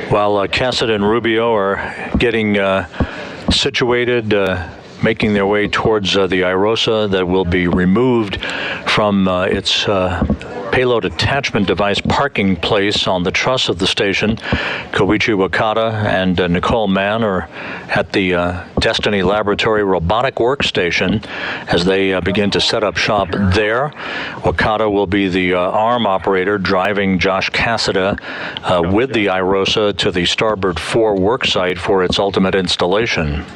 While Cassada and Rubio are getting situated, making their way towards the iROSA that will be removed from its payload attachment device parking place on the truss of the station, Koichi Wakata and Nicole Mann are at the Destiny Laboratory Robotic workstation as they begin to set up shop there. Wakata will be the arm operator driving Josh Cassada with the iROSA to the Starboard 4 worksite for its ultimate installation.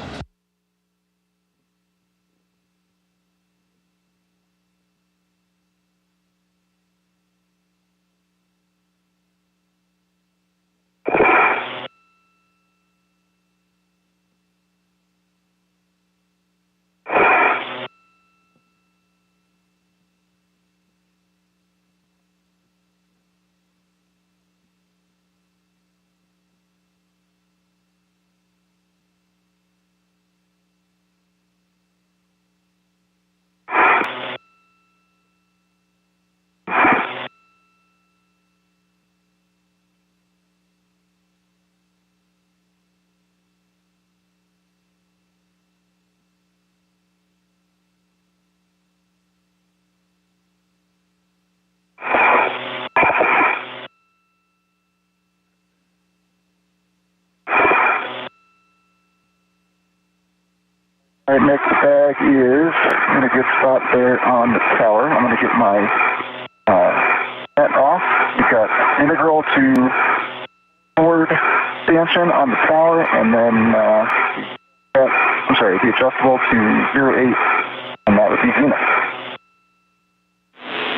All right, next bag is in a good spot there on the tower. I'm going to get my net off. We've got integral to forward stanchion on the tower, and then the adjustable to 08, and that would be Venus.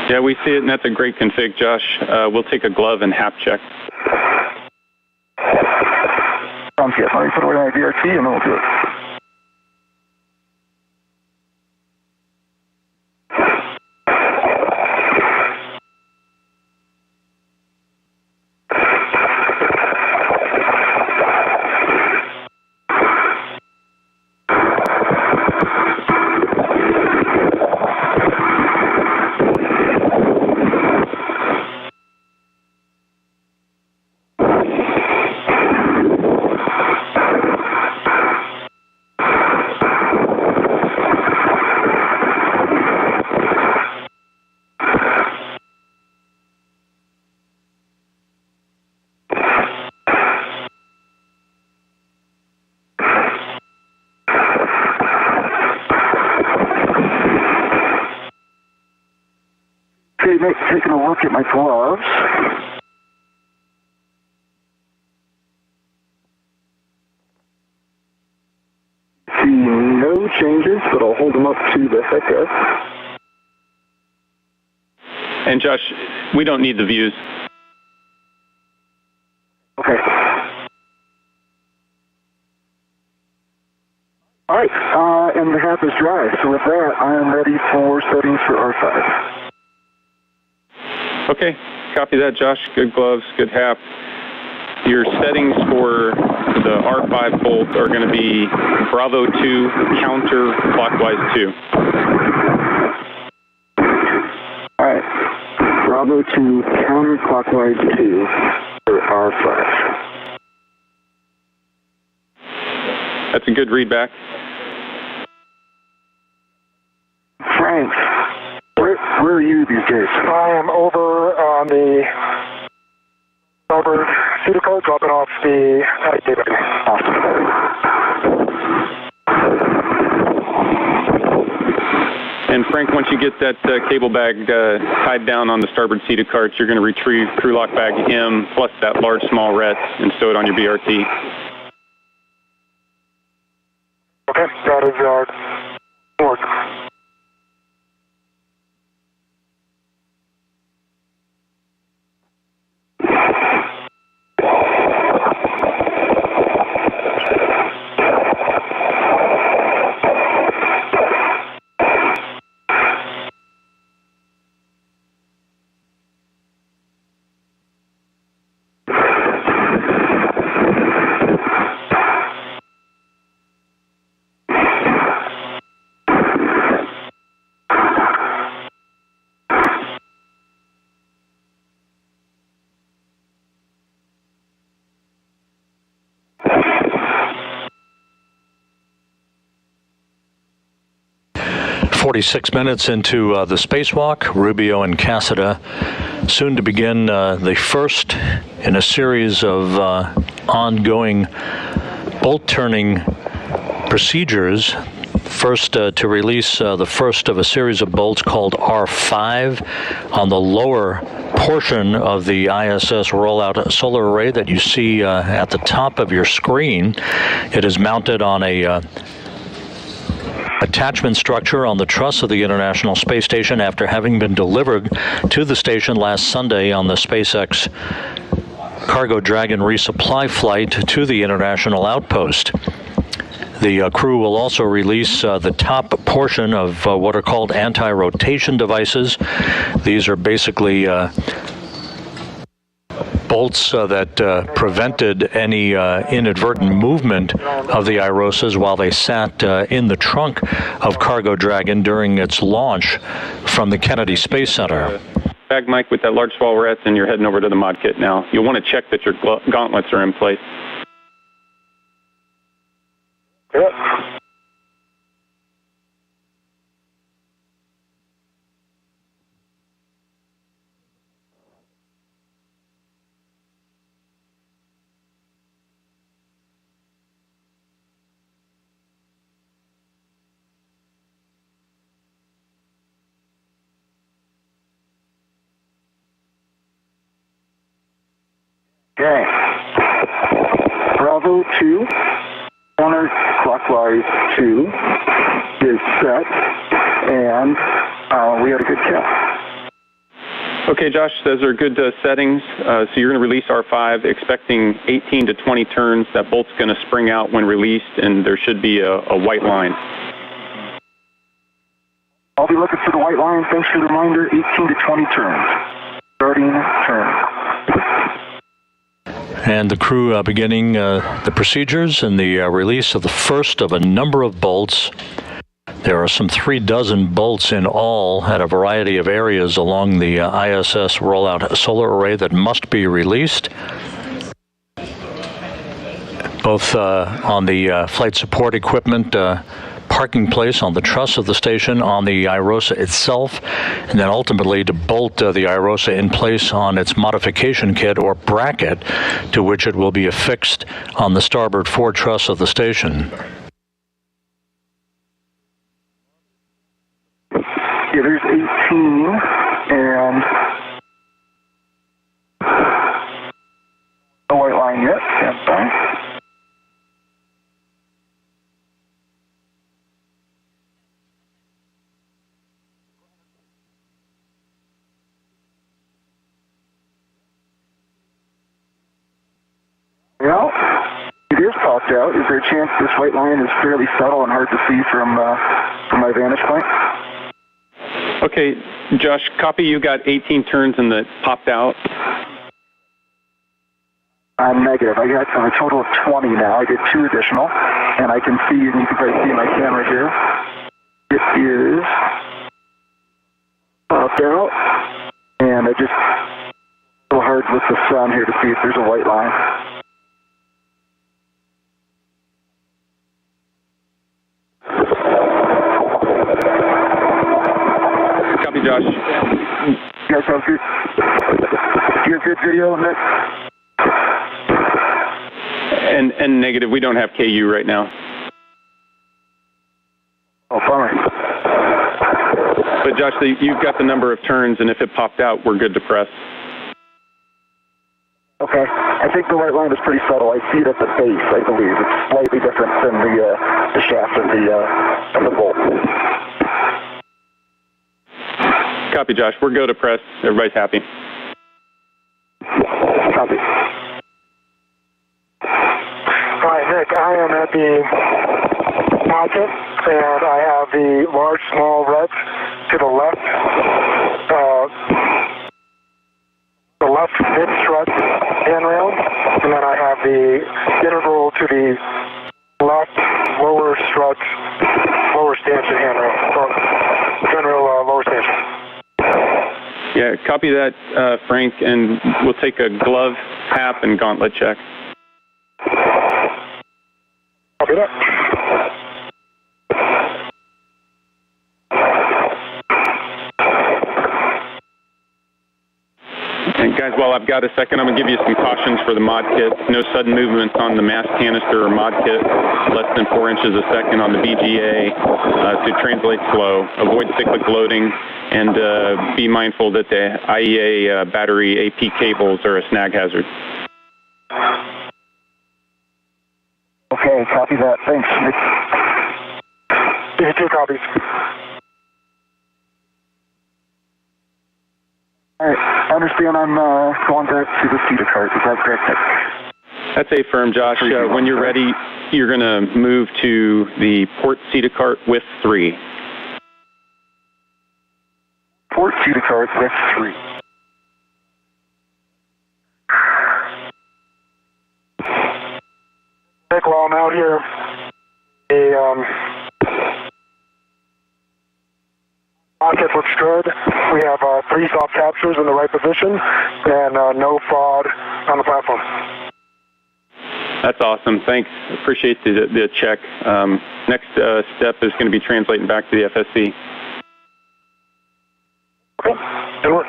Yeah, we see it, and that's a great config, Josh. We'll take a glove and hap check. Sounds good. Let me put away my VRT, and then we'll do it. Taking a look at my gloves. See no changes, but I'll hold them up to the Hecka. And Josh, we don't need the views. Okay. All right, and the hap is dry. So with that, I am ready for settings for R5. Okay, copy that, Josh. Good gloves, good hap. Your settings for the R5 bolt are going to be Bravo 2, counterclockwise 2. All right, Bravo 2, counterclockwise 2 for R5. That's a good readback. Frank, where are you these days? I am over on the Starboard Pseudoco, dropping off Awesome. And Frank, once you get that cable bag tied down on the starboard seated carts, you're going to retrieve crew lock bag M plus that large small ret and stow it on your BRT. Okay, that is work. 46 minutes into the spacewalk, Rubio and Cassada soon to begin the first in a series of ongoing bolt turning procedures. First, to release the first of a series of bolts called R5 on the lower portion of the ISS Rollout Solar Array that you see at the top of your screen. It is mounted on a attachment structure on the truss of the International Space Station after having been delivered to the station last Sunday on the SpaceX Cargo Dragon resupply flight to the International Outpost. The crew will also release the top portion of what are called anti-rotation devices. These are basically bolts that prevented any inadvertent movement of the iROSAs while they sat in the trunk of Cargo Dragon during its launch from the Kennedy Space Center. Bag Mike with that large small ret, and you're heading over to the mod kit now. You'll want to check that your gauntlets are in place. Yep. Okay. Bravo 2, counterclockwise 2 is set, and we had a good count. Okay, Josh, those are good settings. So you're going to release R5, expecting 18 to 20 turns. That bolt's going to spring out when released, and there should be a white line. I'll be looking for the white line. Thanks for the reminder. 18 to 20 turns. Starting turn. And the crew beginning the procedures and the release of the first of a number of bolts. There are some 36 bolts in all at a variety of areas along the ISS Rollout Solar Array that must be released, both on the flight support equipment parking place on the truss of the station, on the iROSA itself, and then ultimately to bolt the iROSA in place on its modification kit or bracket to which it will be affixed on the starboard fore truss of the station. Yeah, there's 18, and no white line yet. Stand by. Well, it is popped out. Is there a chance this white line is fairly subtle and hard to see from my vantage point? Okay, Josh, copy you got 18 turns and that popped out. I'm negative. I got a total of 20 now. I did 2 additional, and I can see, and you can probably see my camera here. It is popped out, and I just go hard with the sun here to see if there's a white line. Josh. You guys have good, you have good video, Nick? And negative, we don't have KU right now. Oh, bummer. But Josh, you've got the number of turns, and if it popped out, we're good to press. Okay. I think the white line is pretty subtle. I see it at the base, I believe. It's slightly different than the shaft of the bolt. Copy, Josh. We're go to press. Everybody's happy. Copy. All right, Nick, I am at the pocket, and I have the large, small reds to the left. The left mid-strut handrail, and then I have the integral to the left lower strut, lower stanchion handrail, or general lower stanchion. Yeah, copy that, Frank, and we'll take a glove, tap, and gauntlet check. Copy that. And guys, while I've got a second, I'm going to give you some cautions for the mod kit. No sudden movements on the mass canister or mod kit, less than 4 inches a second on the BGA to translate slow. Avoid cyclic loading, and be mindful that the IEA battery AP cables are a snag hazard. Okay, copy that. Thanks, Nick. Give you 2 copies. All right, I understand I'm going back to the cedar cart. Is that correct? That's a firm, Josh. When you're ready, you're going to move to the port cedar cart with 3. Port cedar cart with 3. Nick, while I'm out here, the pocket looks good. We have 3 soft captures in the right position, and no fraud on the platform. That's awesome. Thanks. Appreciate the check. Next step is going to be translating back to the FSC. Okay, good work.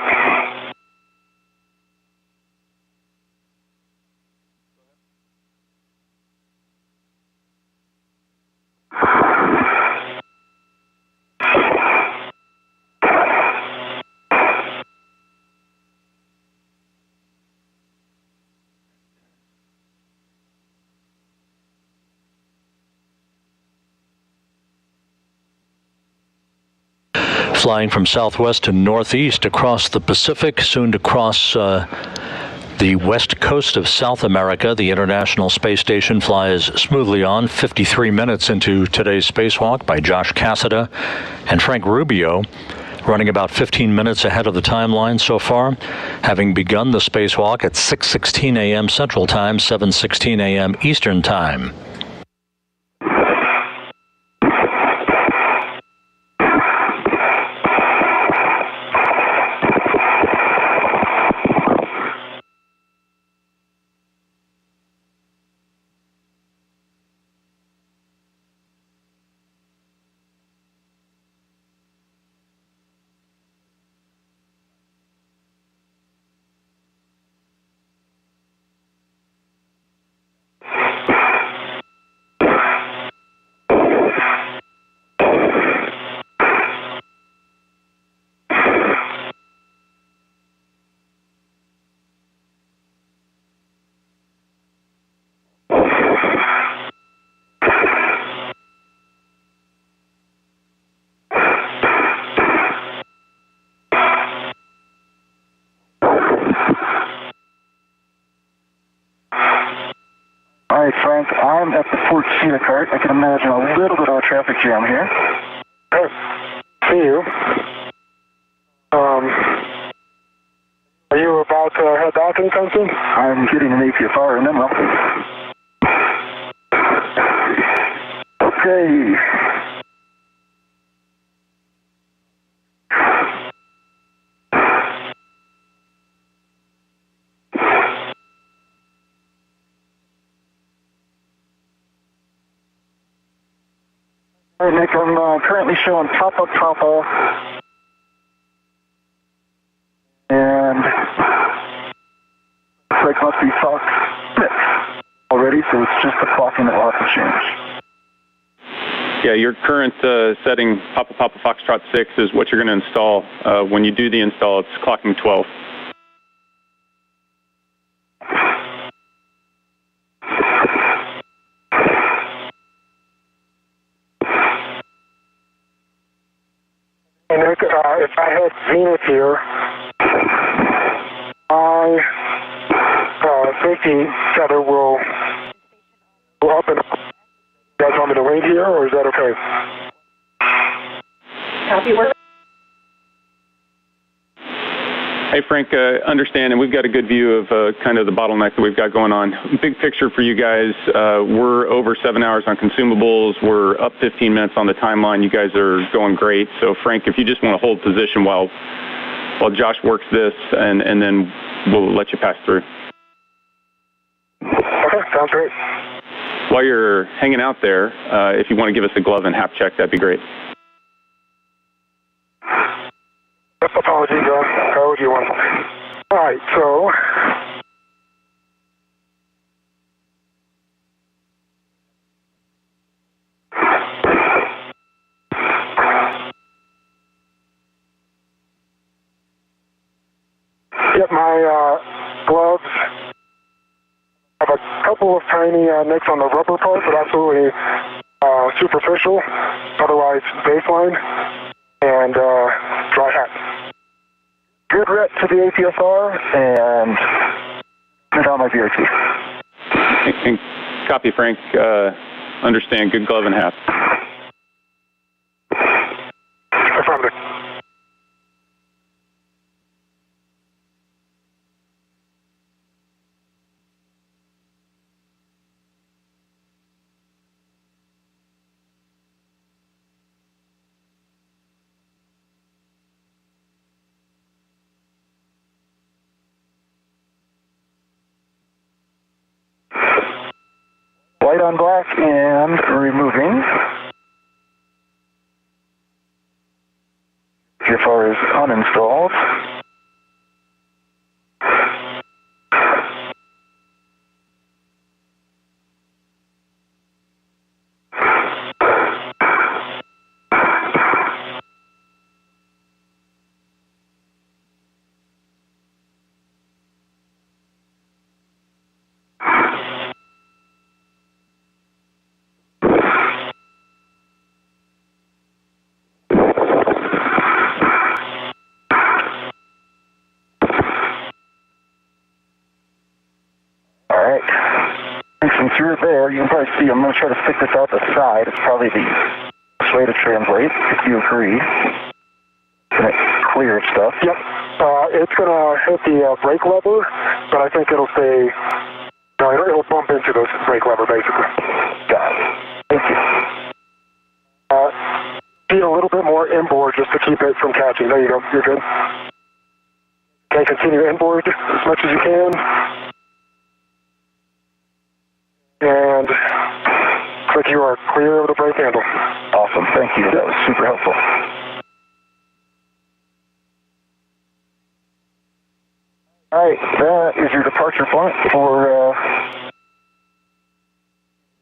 Flying from southwest to northeast across the Pacific, soon to cross the west coast of South America. The International Space Station flies smoothly on. 53 minutes into today's spacewalk by Josh Cassada and Frank Rubio, running about 15 minutes ahead of the timeline so far, having begun the spacewalk at 6:16 a.m. Central Time, 7:16 a.m. Eastern Time. All right, Frank, I'm at the Port Cedar cart. I can imagine a little bit of a traffic jam here. Hey, see you. Are you about to head back anytime soon? I'm getting an APFR and then well. Okay. All right, Nick, I'm currently showing Papa. And looks like must be soft mix already, so it's just the clocking that will have to change. Yeah, your current setting, Papa Papa Foxtrot 6, is what you're going to install. When you do the install, it's clocking 12. And Nick, if I had Zenith here, my safety tether will go up and up. You guys want me to wait here, or is that okay? Copy, work. Hey, Frank, understand, and we've got a good view of kind of the bottleneck that we've got going on. Big picture for you guys, we're over 7 hours on consumables. We're up 15 minutes on the timeline. You guys are going great. So, Frank, if you just want to hold position while Josh works this, and then we'll let you pass through. Okay, sounds great. While you're hanging out there, if you want to give us a glove and hap check, that'd be great. Apologies, how would you want? All right, so yep, my gloves have a couple of tiny nicks on the rubber part, but absolutely superficial, otherwise baseline, and dry hat. Good rep to the APSR, and put on my VRT. And copy, Frank. Understand. Good glove and hat. Affirmative. White on black and removing. GFR is uninstalled. Through there, you can probably see I'm going to try to stick this out the side. It's probably the best way to translate, if you agree. It's going to clear stuff. Yep. It's going to hit the brake lever, but I think it'll stay, no, it'll bump into the brake lever, basically. Got it. Thank you. Feed a little bit more inboard just to keep it from catching. There you go. You're good. Okay, continue inboard as much as you can. And click, you are clear of the brake handle. Awesome, thank you. That was super helpful. All right, that is your departure point for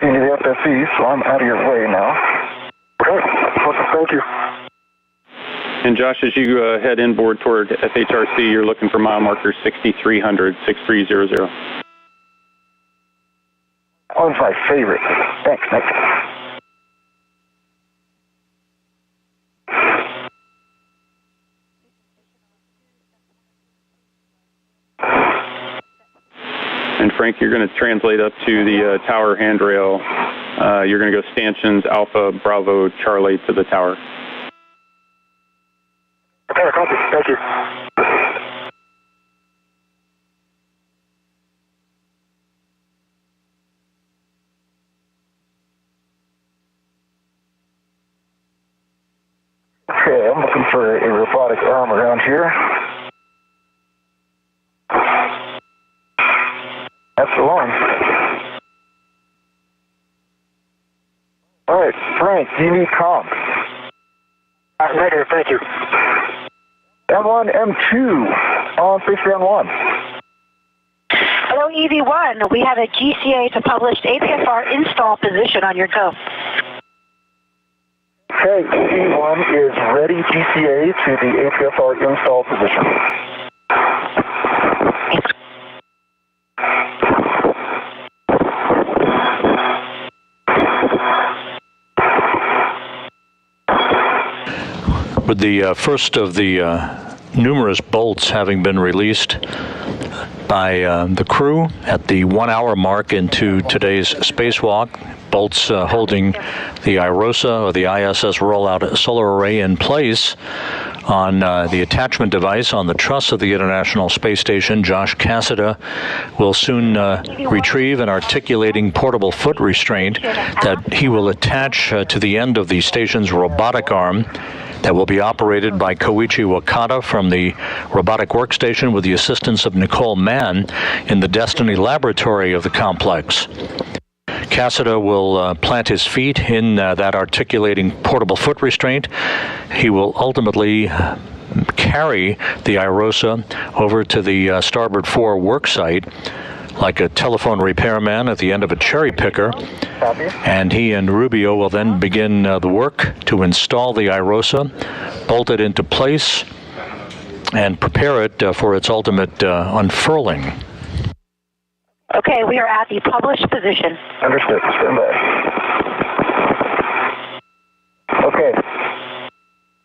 into the FSE, so I'm out of your way now. Okay, awesome, thank you. And Josh, as you head inboard toward FHRC, you're looking for mile marker 6300, 6300. One's my favorite. Thanks, Nick. And Frank, you're going to translate up to the tower handrail. You're going to go stanchions, Alpha, Bravo, Charlie to the tower. Okay, copy. Thank you. Okay, I'm looking for a robotic arm around here. That's the one. All right, Frank, do you need comms? Negative, thank you. M1, M2 on Space Ground 1. Hello, EV1, we have a GCA to published APFR install position on your go. Okay, EV1 is ready GCA to the APFR install position. With the first of the numerous bolts having been released by the crew at the 1 hour mark into today's spacewalk, bolts holding the iROSA or the ISS Rollout Solar Array in place on the attachment device on the truss of the International Space Station. Josh Cassada will soon retrieve an articulating portable foot restraint that he will attach to the end of the station's robotic arm that will be operated by Koichi Wakata from the robotic workstation with the assistance of Nicole Mann in the Destiny laboratory of the complex. Cassada will plant his feet in that articulating portable foot restraint. He will ultimately carry the iROSA over to the Starboard 4 work site like a telephone repairman at the end of a cherry picker, and he and Rubio will then begin the work to install the iROSA, bolt it into place, and prepare it for its ultimate unfurling. Okay, we are at the published position. Understood. Stand by. Okay.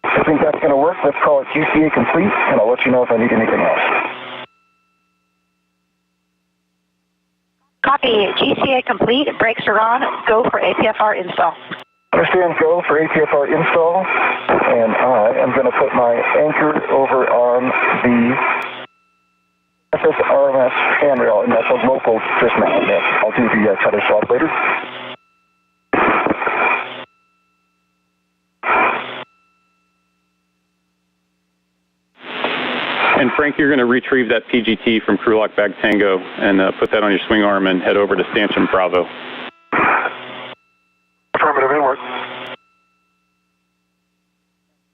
I think that's going to work. Let's call it GCA complete, and I'll let you know if I need anything else. Copy. GCA complete. Brakes are on. Go for APFR install. Understand, go for APFR install, and I am going to put my anchor over on the SSRMS handrail, and that's a local dismount. I'll do the tether swap later. And Frank, you're going to retrieve that PGT from crew lock bag Tango and put that on your swing arm and head over to stanchion Bravo. Affirmative, inward.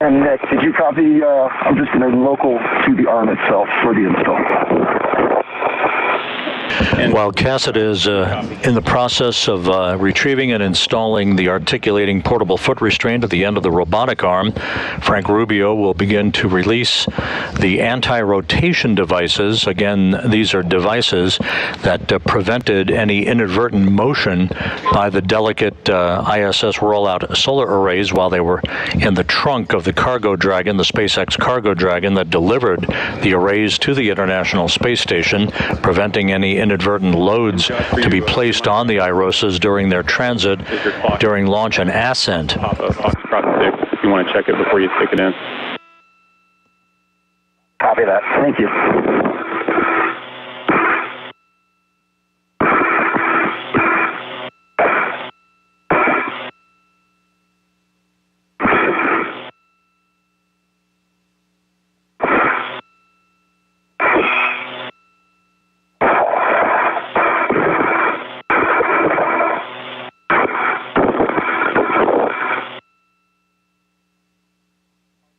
And Nick, did you copy? I'm just going to local to the arm itself for the install. And While Cassada is in the process of retrieving and installing the articulating portable foot restraint at the end of the robotic arm, Frank Rubio will begin to release the anti-rotation devices. Again, these are devices that prevented any inadvertent motion by the delicate ISS Rollout Solar Arrays while they were in the trunk of the Cargo Dragon, the SpaceX Cargo Dragon that delivered the arrays to the International Space Station, preventing any inadvertent loads to be placed on the iROSAs during their transit, during launch and ascent. Foxtrot 6, if you want to check it before you stick it in. Copy that. Thank you.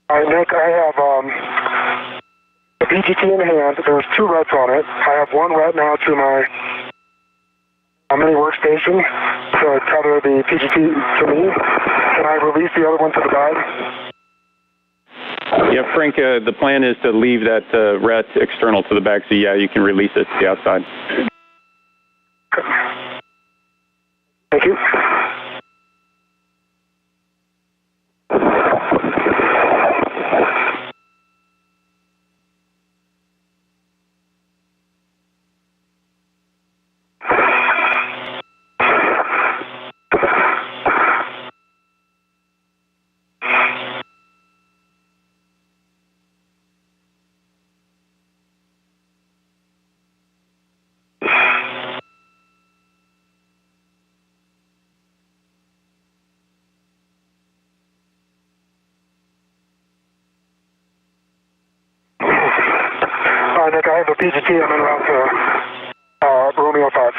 All right, Nick, I have the PGT in hand. There's 2 reds on it. I have 1 red now to my mini workstation to tether the PGT to me. Can I release the other one to the bag? Yeah, Frank, the plan is to leave that ret external to the bag, so yeah, you can release it to the outside. Thank you. All right, Nick, I have a PGT. I'm en route to Romeo 5.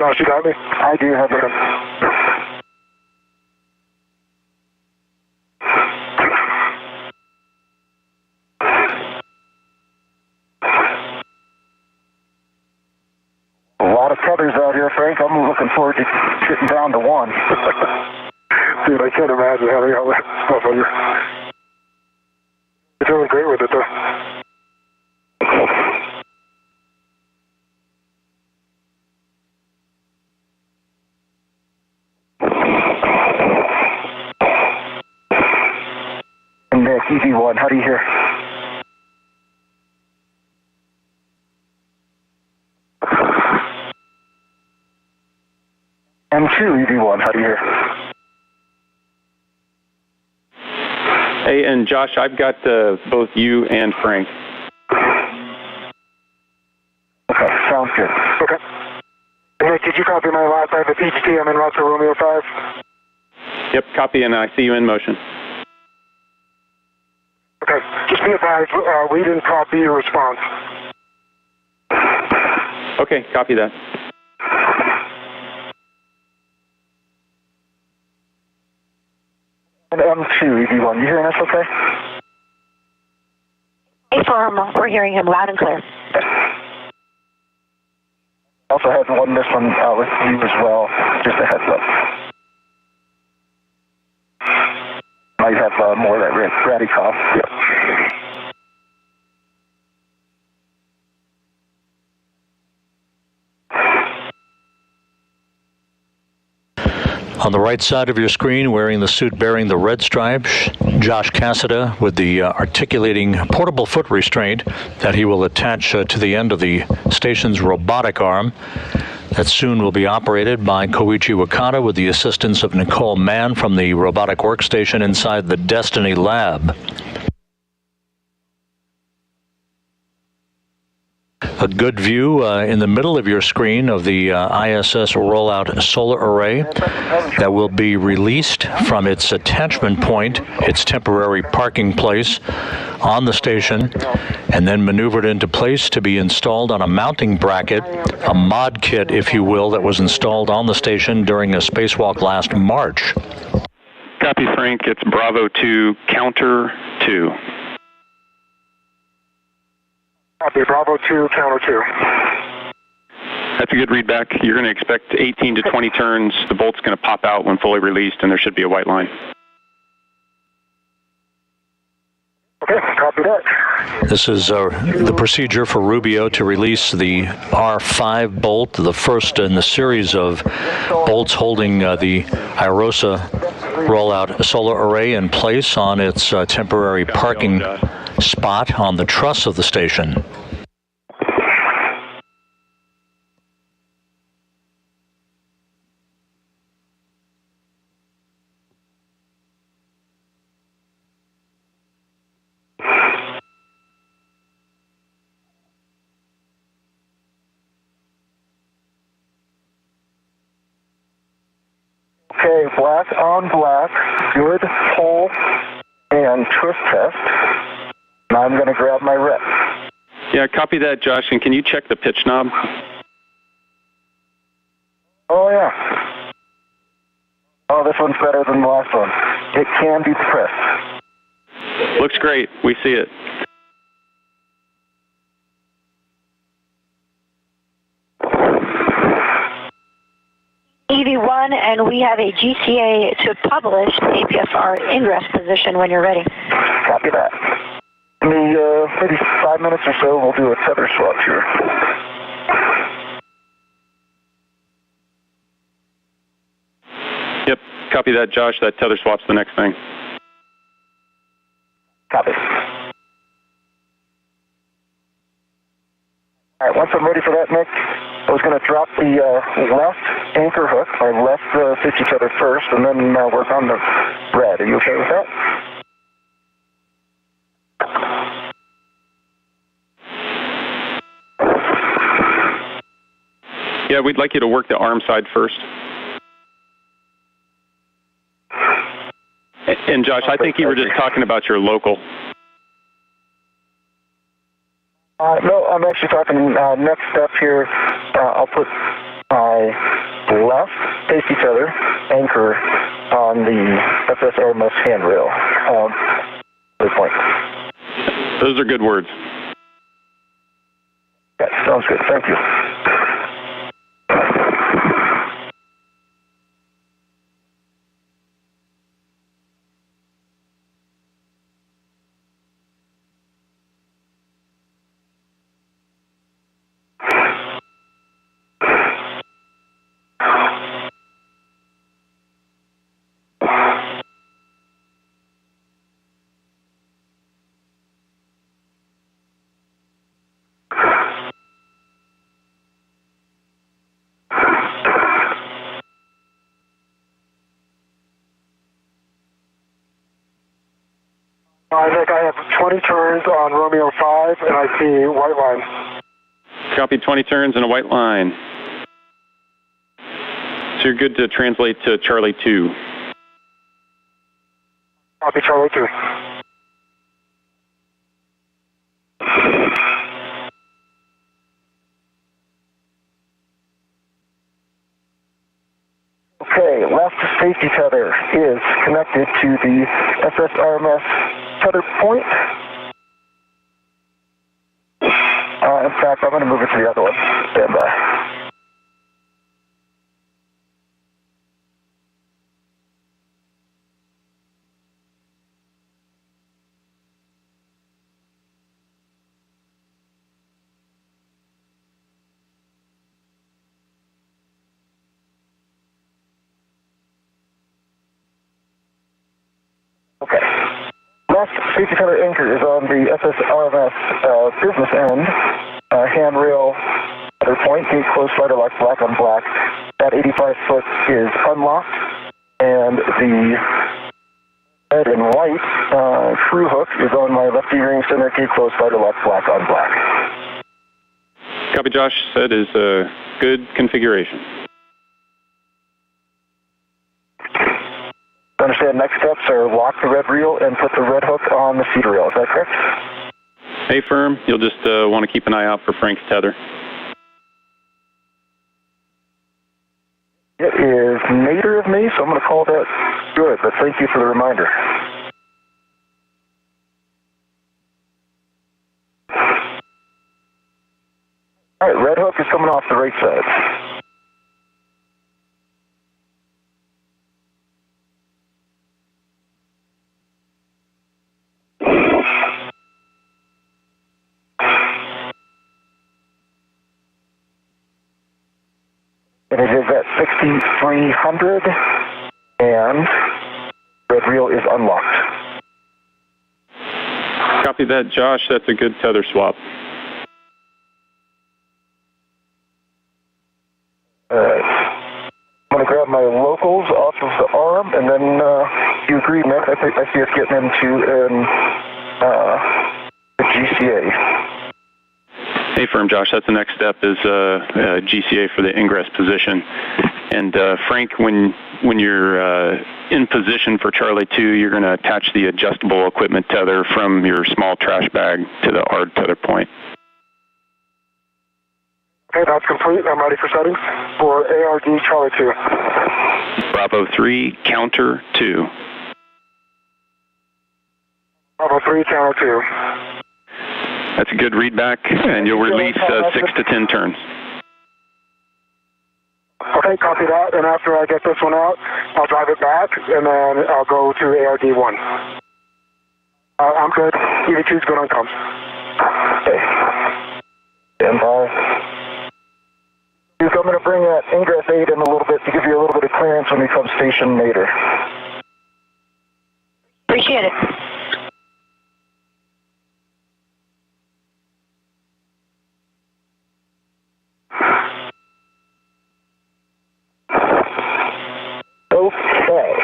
Josh, you got me? I do have it. A lot of tethers out here, Frank. I'm looking forward to getting down to one. Dude, I can't imagine having all that stuff on your... You're doing great with it, though. And Nick, EV1, how do you hear? M2, EV1, how do you hear? Hey, and Josh, I've got both you and Frank. Okay, sounds good. Okay. And Nick, did you copy my last? I have a PGT. I'm in route to Romeo 5. Yep, copy, and I see you in motion. Okay, just be advised, we didn't copy your response. Okay, copy that. And M2, EV1, you hearing us okay? Hey, firm. We're hearing him loud and clear. Also had this one with you as well, just a heads up. Might have more of that ratty cough. Yep. On the right side of your screen, wearing the suit bearing the red stripes, Josh Cassada with the articulating portable foot restraint that he will attach to the end of the station's robotic arm that soon will be operated by Koichi Wakata with the assistance of Nicole Mann from the robotic workstation inside the Destiny Lab. A good view in the middle of your screen of the ISS Rollout Solar Array that will be released from its attachment point, its temporary parking place on the station, and then maneuvered into place to be installed on a mounting bracket, a mod kit, if you will, that was installed on the station during a spacewalk last March. Copy, Frank. It's Bravo 2, counter 2. Copy, Bravo 2, counter 2. That's a good readback. You're going to expect 18 to 20 turns. The bolt's going to pop out when fully released, and there should be a white line. Okay, copy that. This is the procedure for Rubio to release the R5 bolt, the first in the series of bolts holding the iROSA Rollout Solar Array in place on its temporary parking spot on the truss of the station. Okay, black on black, good pull and twist test. And I'm going to grab my rep. Yeah, copy that, Josh. And can you check the pitch knob? Oh, yeah. Oh, this one's better than the last one. It can be pressed. Looks great. We see it. EV1, and we have a GCA to publish the APSR ingress position when you're ready. Copy that. In the, maybe 5 minutes or so, we'll do a tether swap here. Yep, copy that, Josh. That tether swap's the next thing. Copy. All right, once I'm ready for that, Nick, I was going to drop the left anchor hook, my left 50 tether first, and then work on the red. Are you okay with that? Yeah, we'd like you to work the arm side first. And Josh, I think you were just talking about your local. No, I'm actually talking next step here. I'll put my left safety tether anchor on the FS RMS handrail. Good point. Those are good words. Okay, sounds good. Thank you. Nick, I have 20 turns on Romeo 5, and I see white line. Copy, 20 turns and a white line. So you're good to translate to Charlie 2. Copy, Charlie 2. Okay, left safety tether is connected to the SS RMS tether point. In fact, I'm going to move it to the other one. Stand by. Okay. Left safety tether anchor is on the SS RMS business end. Handrail tether point, gate closed, spider lock, black on black. That 85 foot is unlocked, and the red and white crew hook is on my left D-ring center, gate closed, spider lock, black on black. Copy, Josh. That is a good configuration. Understand next steps are lock the red reel and put the red hook on the feeder rail. Is that correct? Hey, firm. You'll just want to keep an eye out for Frank's tether. It is nadir of me, so I'm going to call that good, but thank you for the reminder. All right, red hook is coming off the right side. And it is at 6,300, and red reel is unlocked. Copy that, Josh. That's a good tether swap. I'm going to grab my locals off of the arm, and then you agree, Nick? I see us getting into a GCA. Hey, firm, Josh. That's the next step is GCA for the ingress position. And Frank, when you're in position for Charlie 2, you're going to attach the adjustable equipment tether from your small trash bag to the ARD tether point. Okay, that's complete. I'm ready for settings for ARD Charlie 2. Bravo 3, counter 2. Bravo 3, counter 2. That's a good readback, and you'll release 6 to 10 turns. Okay, copy that, and after I get this one out, I'll drive it back, and then I'll go to ARD1. I'm good. EV2 is good on comms. Okay. Stand by. I'm going to bring that ingress 8 in a little bit to give you a little bit of clearance when we come station nadir. Appreciate it. Okay.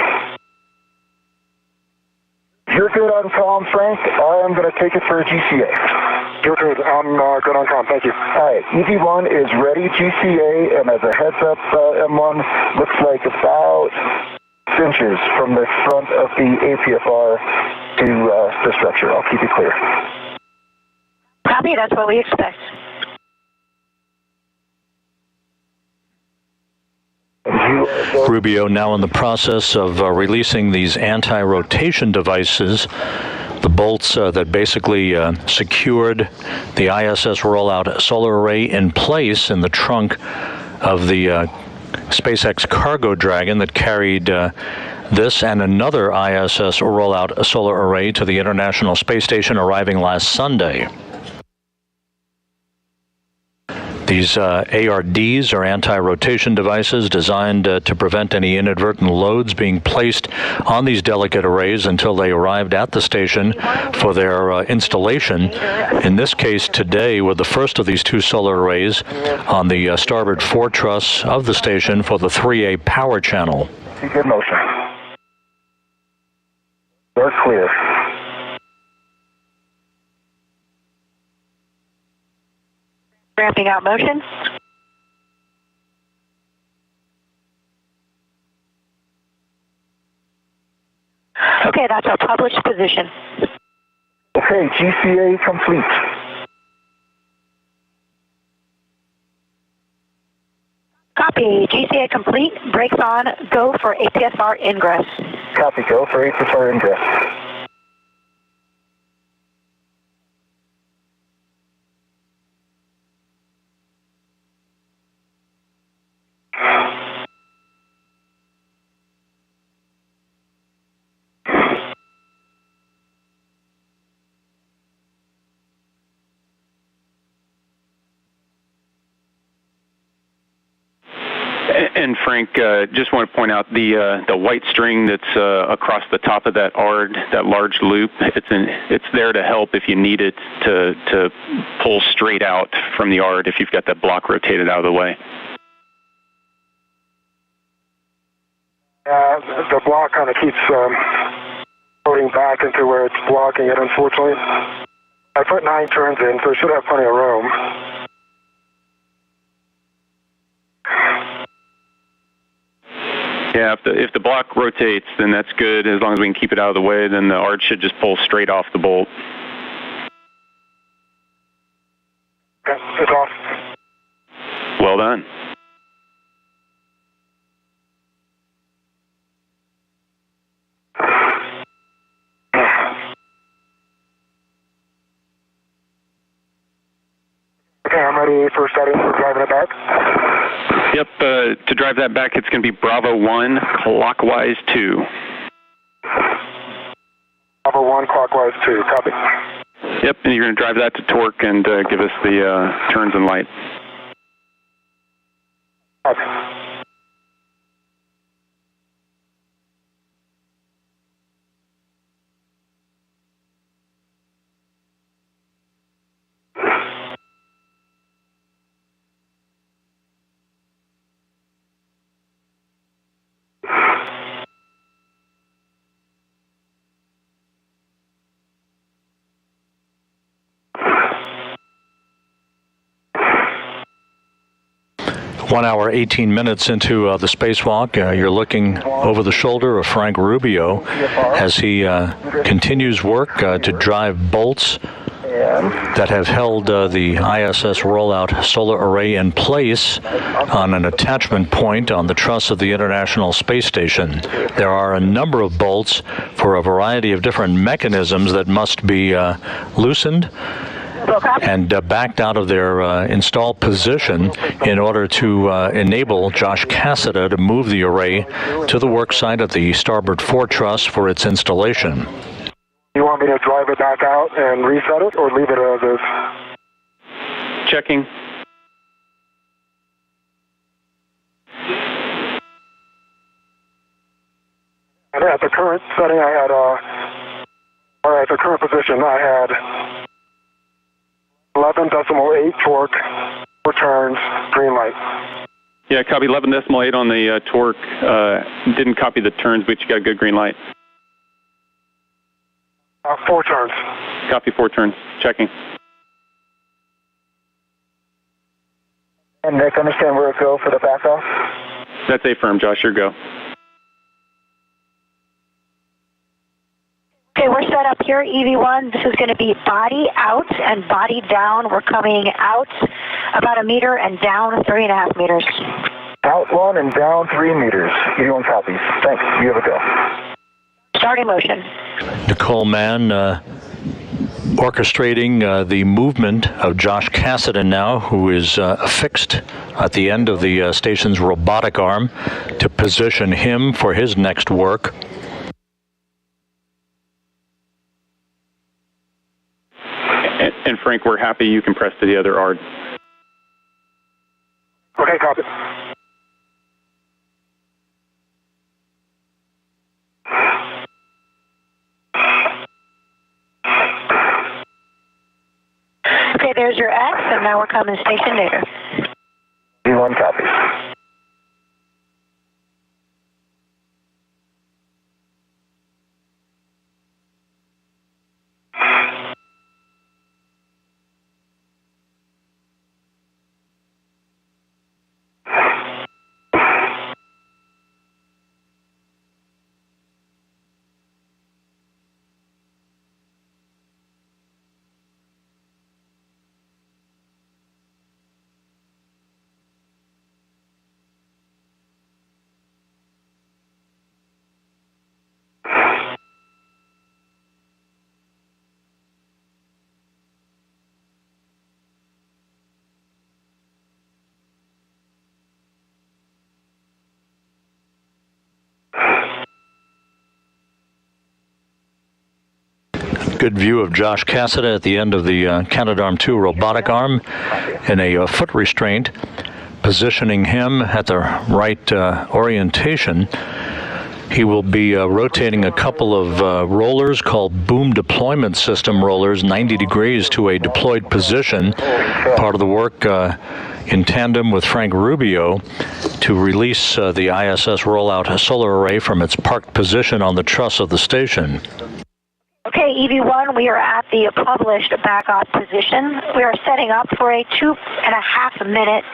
You're good on comm, Frank. I am going to take it for a GCA. You're good. I'm good on comm. Thank you. All right. EV1 is ready GCA, and as a heads up, M1 looks like about 6 inches from the front of the APFR to the structure. I'll keep you clear. Copy. That's what we expect. Rubio now in the process of releasing these anti-rotation devices, the bolts that basically secured the ISS Rollout Solar Array in place in the trunk of the SpaceX Cargo Dragon that carried this and another ISS Rollout Solar Array to the International Space Station, arriving last Sunday. These ARDs are anti-rotation devices designed to prevent any inadvertent loads being placed on these delicate arrays until they arrived at the station for their installation. In this case today, with the first of these two solar arrays on the starboard truss of the station for the 3A power channel. Good motion. Doors clear. Ramping out motion. Okay, that's our published position. Okay, GCA complete. Copy. GCA complete. Brakes on. Go for APSR ingress. Copy, go for APSR ingress. And Frank, just want to point out the white string that's across the top of that ARD, that large loop. It's there to help if you need it to pull straight out from the ARD if you've got that block rotated out of the way. The block kind of keeps floating back into where it's blocking it, unfortunately. I put 9 turns in, so it should have plenty of room. Yeah, if the block rotates, then that's good. As long as we can keep it out of the way, then the ARD should just pull straight off the bolt. Okay, it's off. Well done. Okay, I'm ready for starting for driving it back. Yep, to drive that back, it's going to be Bravo 1, clockwise 2. Bravo 1, clockwise 2, copy. Yep, and you're going to drive that to torque and give us the turns and light. Copy. One hour, 18 minutes into the spacewalk, you're looking over the shoulder of Frank Rubio as he continues work to drive bolts that have held the ISS Rollout Solar Array in place on an attachment point on the truss of the International Space Station. There are a number of bolts for a variety of different mechanisms that must be loosened and backed out of their installed position in order to enable Josh Cassada to move the array to the work site at the Starboard Truss for its installation. You want me to drive it back out and reset it, or leave it as is? Checking. And at the current setting, I had, or at the current position, I had 11.8 torque, 4 turns, green light. Yeah, copy 11.8 on the torque. Didn't copy the turns, but you got a good green light. 4 turns. Copy 4 turns. Checking. And Nick, understand where it go for the back off? That's affirm, Josh. Your go. Okay, we're set up here, EV1. This is going to be body out and body down. We're coming out about 1 meter and down 3.5 meters. Out 1 and down 3 meters. 81 copies. Thanks. You have a go. Starting motion. Nicole Mann orchestrating the movement of Josh Cassada now, who is affixed at the end of the station's robotic arm to position him for his next work. And Frank, we're happy you can press to the other ARD. Okay, copy. Okay, there's your X, and now we're coming station data. 81 copies. Good view of Josh Cassada at the end of the Canadarm2 robotic arm in a foot restraint, positioning him at the right orientation. He will be rotating a couple of rollers called boom deployment system rollers 90 degrees to a deployed position, part of the work in tandem with Frank Rubio to release the ISS Rollout Solar Array from its parked position on the truss of the station. Okay, EV1, we are at the published back-off position. We are setting up for a 2.5-minute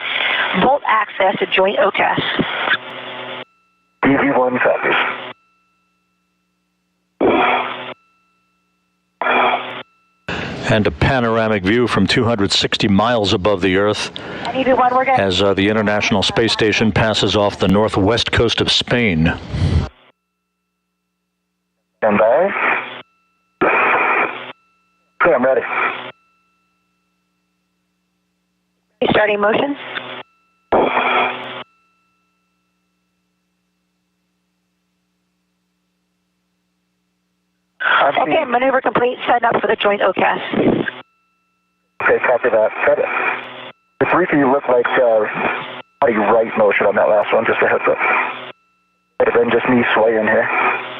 bolt access to joint OCAS. EV1 copies. And a panoramic view from 260 miles above the Earth EV1, we're going as the International Space Station passes off the northwest coast of Spain. Stand by. Okay, I'm ready. Starting motion. Okay, maneuver complete. Setting up for the joint OCAS. Okay, copy that. Got it. The briefing you look like body right motion on that last one, just a heads up. Might have been just me swaying here.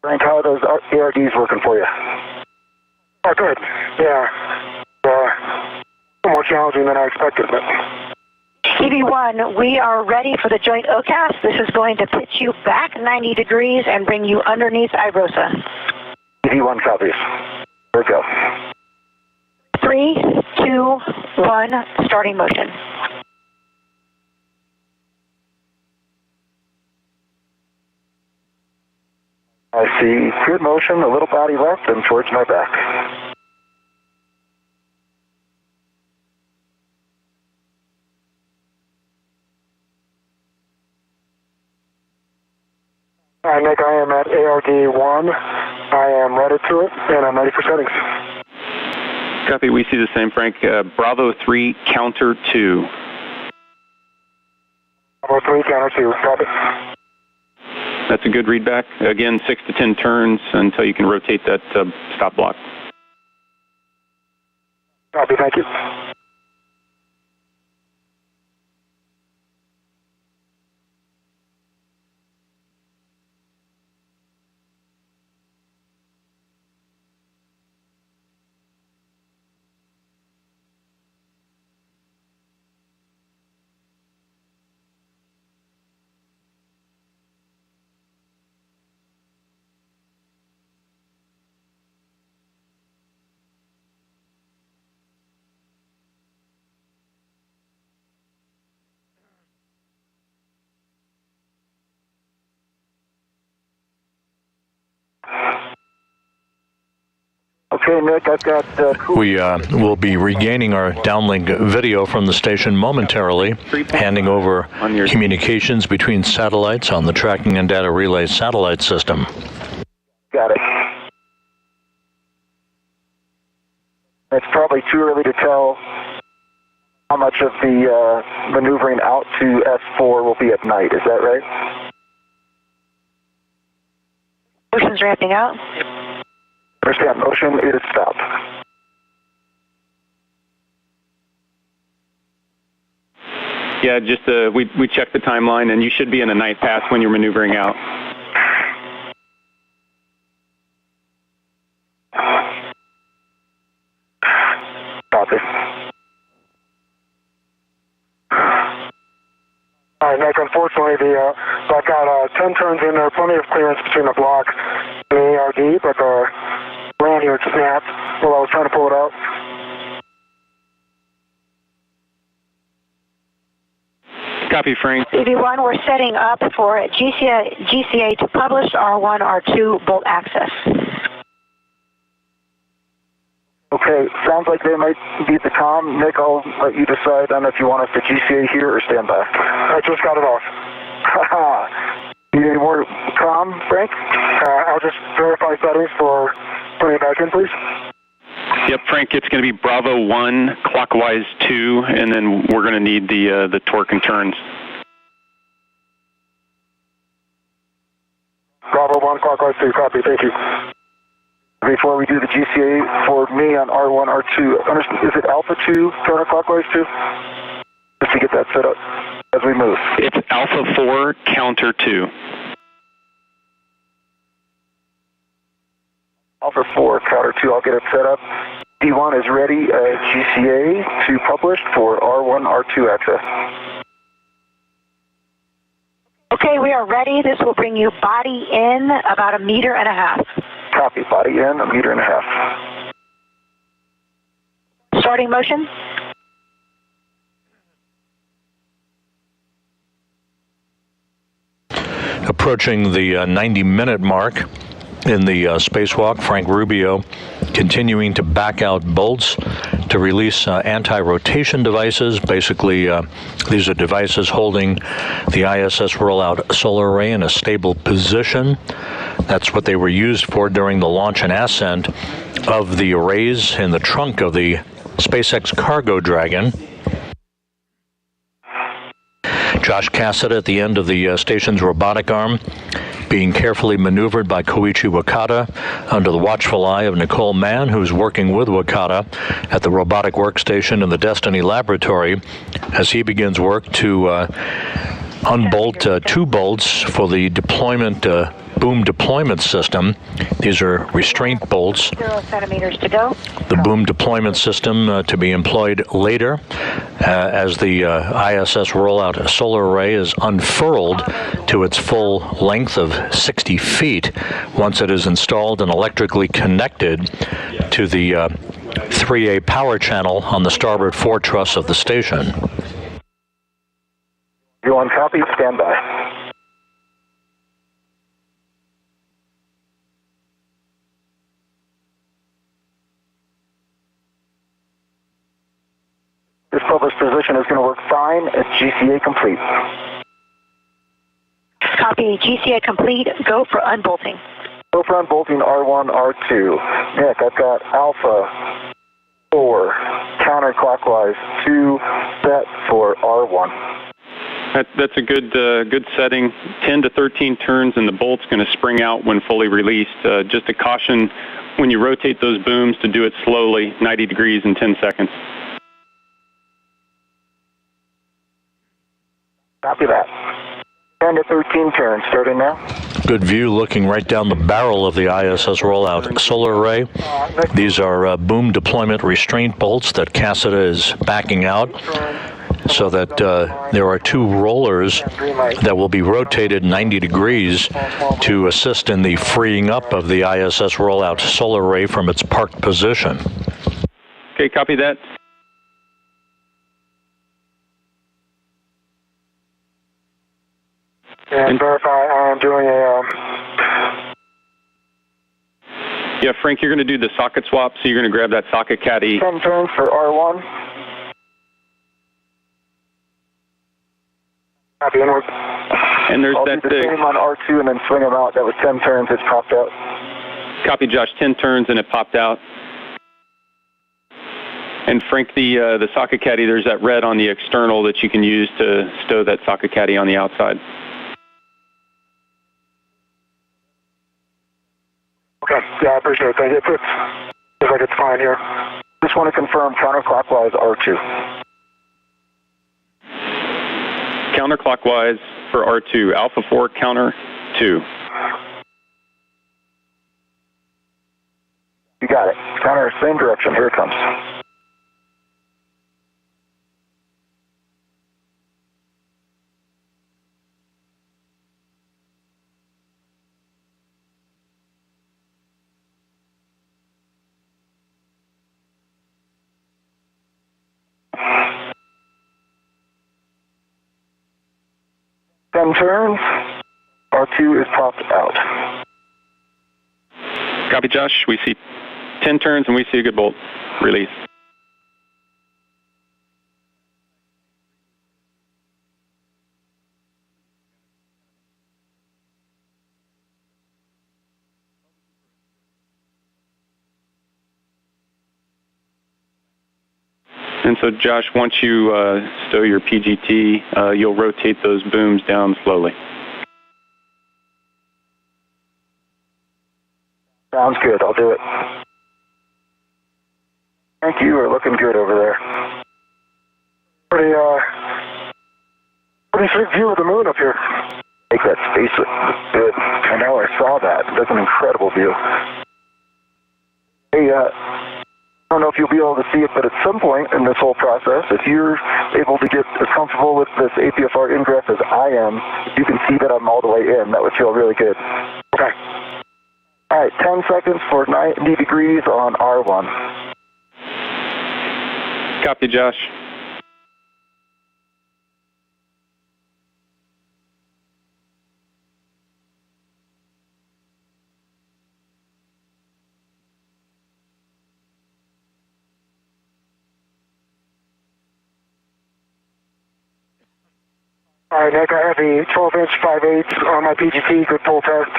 Frank, how are those ARDs working for you? Oh, good. Yeah. More challenging than I expected, but... EV1, we are ready for the joint OCAS. This is going to pitch you back 90 degrees and bring you underneath iROSA. EV1 copies. Here we go. 3, 2, 1, starting motion. I see good motion, a little body left, and towards my back. All right, Nick, I am at ARD 1. I am ready to it, and I'm ready for settings. Copy, we see the same, Frank. Bravo 3, counter 2. Bravo 3, counter 2. Copy. That's a good readback. Again, 6 to 10 turns until you can rotate that stop block. Copy, thank you. Okay, Nick, I've got... We will be regaining our downlink video from the station momentarily, handing over communications between satellites on the tracking and data relay satellite system. Got it. It's probably too early to tell how much of the maneuvering out to S4 will be at night. Is that right? Ocean's ramping out. Understand, motion is stopped. Yeah, just we checked the timeline, and you should be in a night path when you're maneuvering out. Copy. All right, Nick, unfortunately, I've got 10 turns in there, plenty of clearance between the block and the ARD, but the lanyard snapped while I was trying to pull it out. Copy, Frank. CV1, we're setting up for GCA to publish R1, R2 bolt access. Okay, sounds like they might beat the comm. Nick, I'll let you decide on if you want us to GCA here or stand by. I just got it off. Need any more comm, Frank? I'll just verify settings for putting it back in, please. Yep, Frank, it's going to be Bravo 1, clockwise 2, and then we're going to need the torque and turns. Bravo 1, clockwise 2, copy, thank you. Before we do the GCA for me on R1, R2, is it Alpha 2, counterclockwise 2? Just to get that set up as we move. It's Alpha 4, counter 2. Alpha 4, counter 2, I'll get it set up. D1 is ready, GCA to publish for R1, R2 access. Okay, we are ready. This will bring you body in about 1.5 meters. Copy, body in 1.5 meters. Starting motion. Approaching the 90-minute mark in the spacewalk, Frank Rubio continuing to back out bolts to release anti-rotation devices. Basically, these are devices holding the ISS Rollout Solar Array in a stable position. That's what they were used for during the launch and ascent of the arrays in the trunk of the SpaceX Cargo Dragon. Josh Cassada at the end of the station's robotic arm, being carefully maneuvered by Koichi Wakata under the watchful eye of Nicole Mann, who's working with Wakata at the robotic workstation in the Destiny laboratory as he begins work to unbolt 2 bolts for the deployment boom deployment system. These are restraint bolts. 0 centimeters to go. The boom deployment system to be employed later as the ISS Rollout Solar Array is unfurled to its full length of 60 feet once it is installed and electrically connected to the 3A power channel on the starboard truss of the station. You on copy? Stand by. This published position is going to work fine. It's GCA complete. Copy. GCA complete. Go for unbolting. Go for unbolting R1, R2. Nick, I've got Alpha 4, counterclockwise 2, set for R1. That's a good setting. 10 to 13 turns, and the bolt's going to spring out when fully released. Just a caution when you rotate those booms to do it slowly, 90 degrees in 10 seconds. Copy that. 10 to 13 turns, starting now. Good view looking right down the barrel of the ISS Rollout Solar Array. These are boom deployment restraint bolts that Cassada is backing out, so that there are 2 rollers that will be rotated 90 degrees to assist in the freeing up of the ISS Rollout Solar Array from its parked position. Okay, copy that. And verify I'm doing a... Yeah, Frank, you're going to do the socket swap, so you're going to grab that socket caddy. 10 turns for R1. Copy inward. And there's I'll that do the same on R2 and then swing them out. That was 10 turns, it's popped out. Copy, Josh, 10 turns and it popped out. And Frank, the socket caddy, there's that red on the external that you can use to stow that socket caddy on the outside. Okay, yeah, I appreciate it. Thank you. It looks like it's fine here. Just want to confirm counterclockwise R2. Counterclockwise for R2, Alpha 4 counter 2. You got it. Counter, same direction. Here it comes. Turns. R2 is popped out. Copy, Josh. We see 10 turns and we see a good bolt. Release. And so, Josh, once you stow your PGT, you'll rotate those booms down slowly. Sounds good. I'll do it. Thank you. You are looking good over there. Pretty sweet view of the moon up here. Take that space good. I know, I saw that. That's an incredible view. Hey, I don't know if you'll be able to see it, but at some point in this whole process, if you're able to get as comfortable with this APFR ingress as I am, you can see that I'm all the way in. That would feel really good. Okay. All right, 10 seconds for 90 degrees on R1. Copy, Josh. All right, Nick, I have the 12-inch 5/8 on my PGT, good pull test.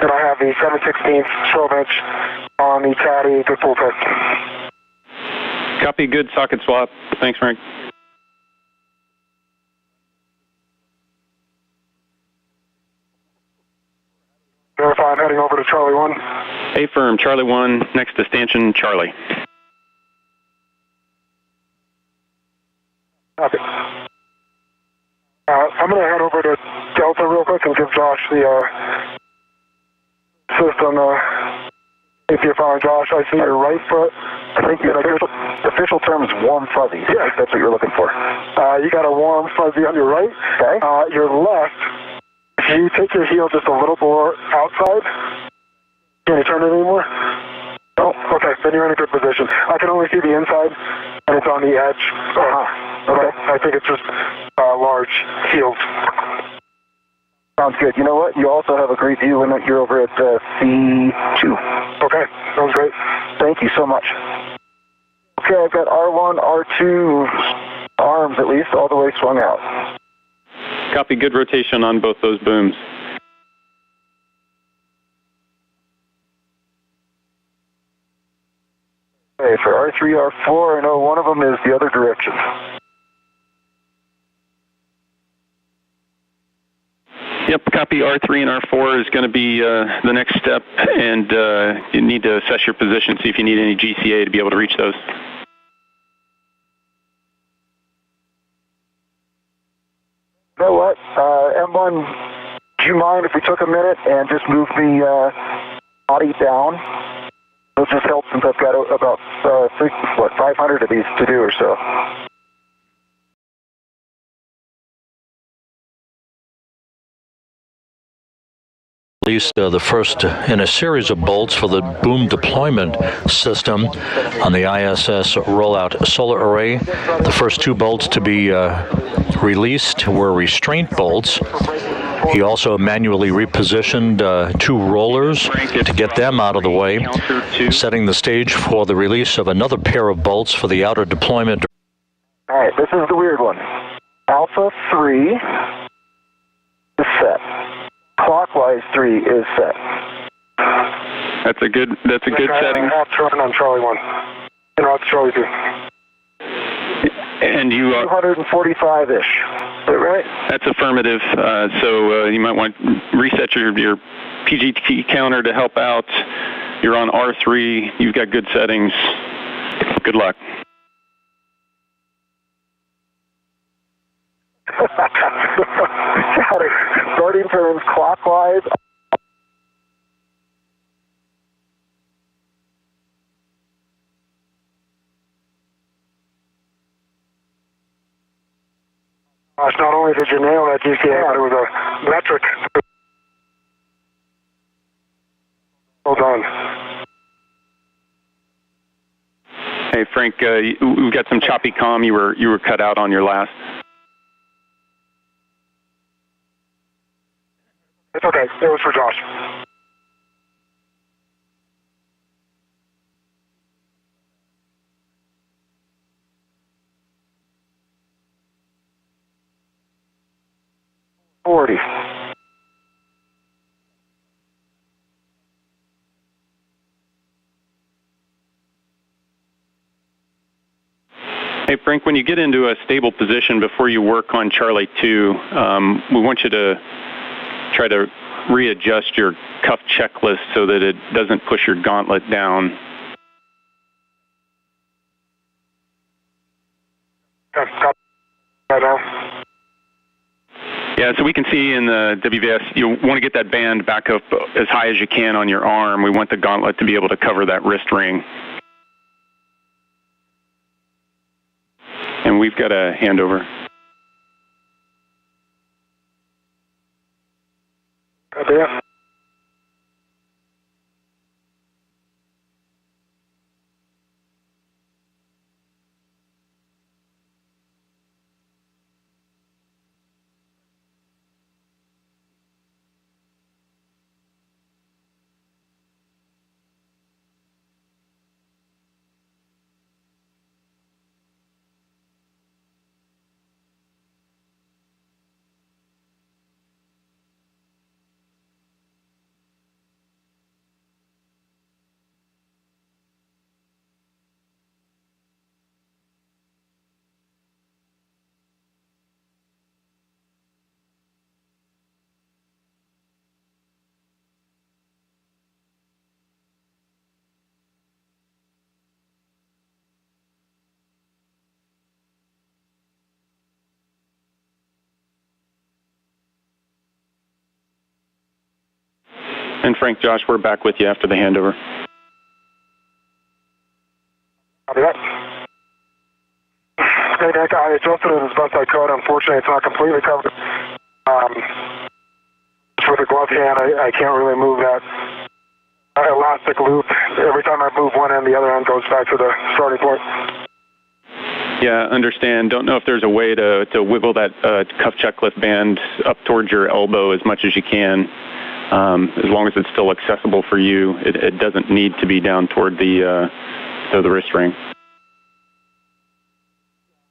Then I have the 7/16 12-inch on the caddy, good pull test. Copy, good socket swap. Thanks, Frank. Verify I'm heading over to Charlie 1. A-firm, Charlie 1, next to stanchion Charlie. Copy. I'm going to head over to Delta real quick and give Josh the system APFR. Josh, I see your right foot. I think the official term is warm fuzzy. Yeah. I think that's what you're looking for. You got a warm fuzzy on your right. Okay. Your left, if you take your heel just a little more outside, can you turn it anymore? Oh, okay, then you're in a good position. I can only see the inside, and it's on the edge. Okay, I think it's just large heels. Sounds good. You know what? You also have a great view when you're over at C2. Okay, sounds great. Thank you so much. Okay, I've got R1, R2 arms at least all the way swung out. Copy, good rotation on both those booms. Okay, for R3, R4, I know one of them is the other direction. Yep, copy. R3 and R4 is going to be the next step, and you need to assess your position, see if you need any GCA to be able to reach those. You know what, M1, do you mind if we took a minute and just move the body down? It'll just help since I've got about 500 of these to do or so. Released the first in a series of bolts for the boom deployment system on the ISS Rollout Solar Array. The first two bolts to be released were restraint bolts. He also manually repositioned two rollers to get them out of the way, setting the stage for the release of another pair of bolts for the outer deployment. All right, this is the weird one. Alpha 3 is set. Clockwise 3 is set. That's a good setting. Half turn on Charlie 1. And on Charlie 2. And you 245-ish. Is that right? That's affirmative. So you might want to reset your PGT counter to help out. You're on R3. You've got good settings. Good luck. Got it. Starting turns clockwise. Gosh, not only did you nail that GCA, but it was a metric. Well done. Hey Frank, we've got some choppy comm. You were cut out on your last. It's okay. It was for Josh. $40. Hey Frank, when you get into a stable position before you work on Charlie 2, we want you to try to readjust your cuff checklist so that it doesn't push your gauntlet down. Yeah, so we can see in the WVS, you want to get that band back up as high as you can on your arm. We want the gauntlet to be able to cover that wrist ring. And we've got a handover. Yeah. And Frank, Josh, we're back with you after the handover. Copy that. Hey, Nick, I adjusted it as best I could. Unfortunately, it's not completely covered. With a glove hand, I can't really move that elastic loop. Every time I move one end, the other end goes back to the starting point. Yeah, understand. Don't know if there's a way to wiggle that cuff checklist band up towards your elbow as much as you can. As long as it's still accessible for you, it doesn't need to be down toward the wrist ring.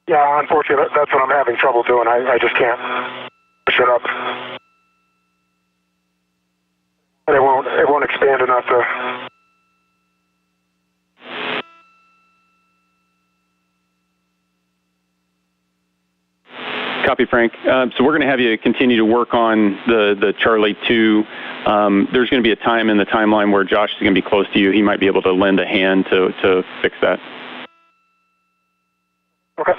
Yeah, unfortunately, that's what I'm having trouble doing. I just can't push it up. And it won't expand enough to... Copy, Frank. So we're going to have you continue to work on the Charlie 2. There's going to be a time in the timeline where Josh is going to be close to you. He might be able to lend a hand to fix that. Okay.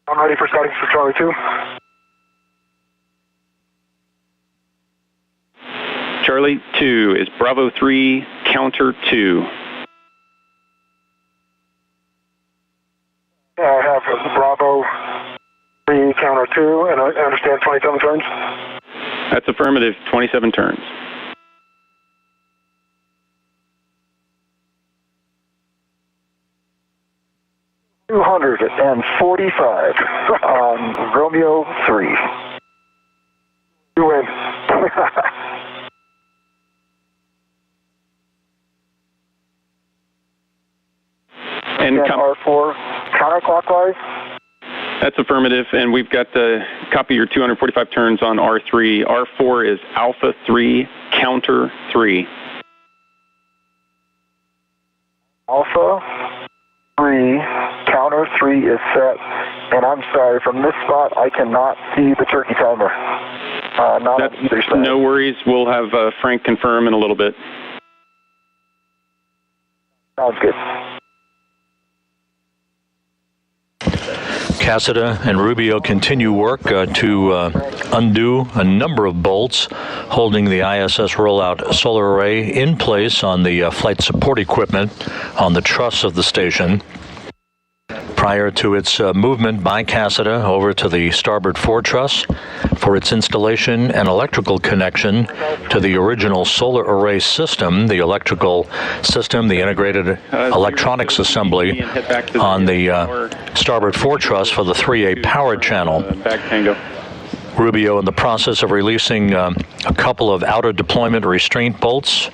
I'm ready for sightings for Charlie 2. Charlie 2 is Bravo 3, counter 2. I have Bravo 3, counter 2, and I understand 27 turns. That's affirmative, 27 turns. $245 on Romeo 3. You win. And R4 counterclockwise. That's affirmative, and we've got the copy your 245 turns on R3. R4 is Alpha 3, counter 3. Alpha 3, counter 3 is set, and I'm sorry, from this spot I cannot see the turkey timer. Not That's on either side. No worries. We'll have Frank confirm in a little bit. Sounds good. Cassada and Rubio continue work to undo a number of bolts holding the ISS Rollout Solar Array in place on the flight support equipment on the truss of the station. Prior to its movement by Cassada over to the Starboard Truss for its installation and electrical connection to the original solar array system, the electrical system, the integrated electronics assembly on the Starboard Truss for the 3A power channel. Rubio in the process of releasing a couple of outer deployment restraint bolts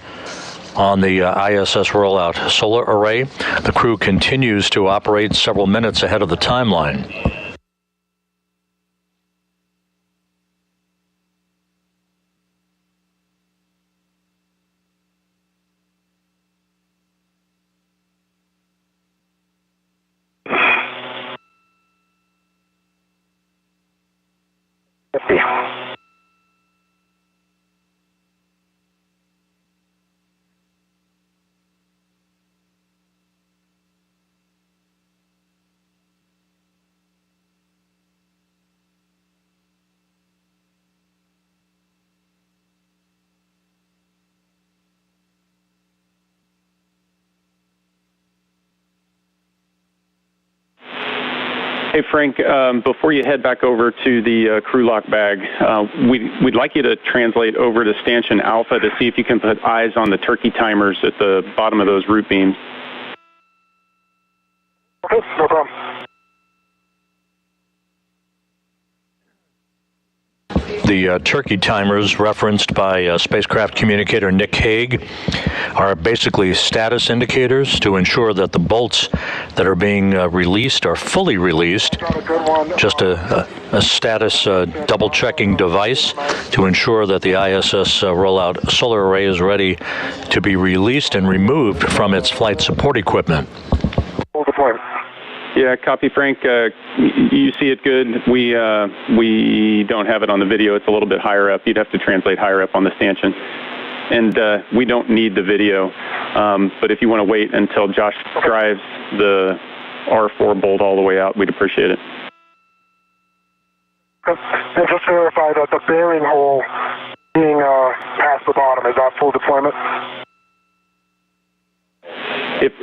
on the ISS Rollout Solar Array. The crew continues to operate several minutes ahead of the timeline. Hey, Frank, before you head back over to the crew lock bag, we'd like you to translate over to stanchion Alpha to see if you can put eyes on the turkey timers at the bottom of those root beams. Okay, no problem. The turkey timers referenced by spacecraft communicator Nick Hague are basically status indicators to ensure that the bolts that are being released are fully released. Just a status double-checking device to ensure that the ISS Rollout Solar Array is ready to be released and removed from its flight support equipment. Full deployment. Yeah, copy, Frank. You see it good. We don't have it on the video. It's a little bit higher up. You'd have to translate higher up on the stanchion. And we don't need the video. But if you want to wait until Josh drives the R4 bolt all the way out, we'd appreciate it. And just to verify that the bearing hole being past the bottom is that full deployment?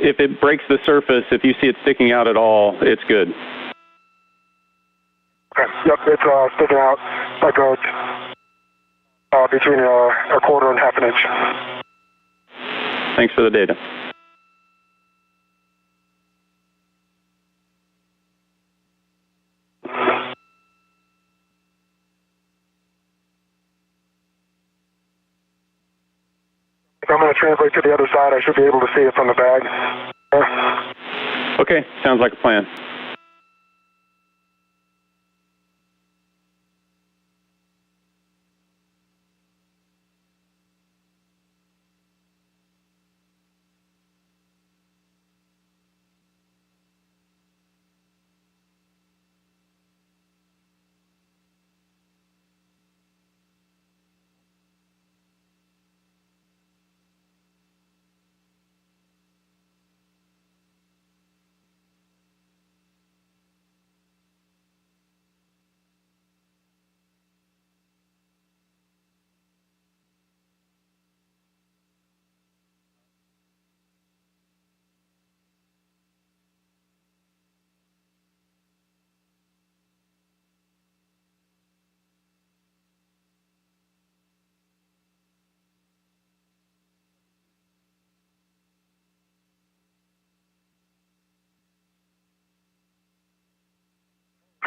If it breaks the surface, if you see it sticking out at all, it's good. Okay. Yep, it's sticking out like between a quarter and half an inch. Thanks for the data. If I'm going to translate to the other side, I should be able to see it from the bag. Okay, sounds like a plan.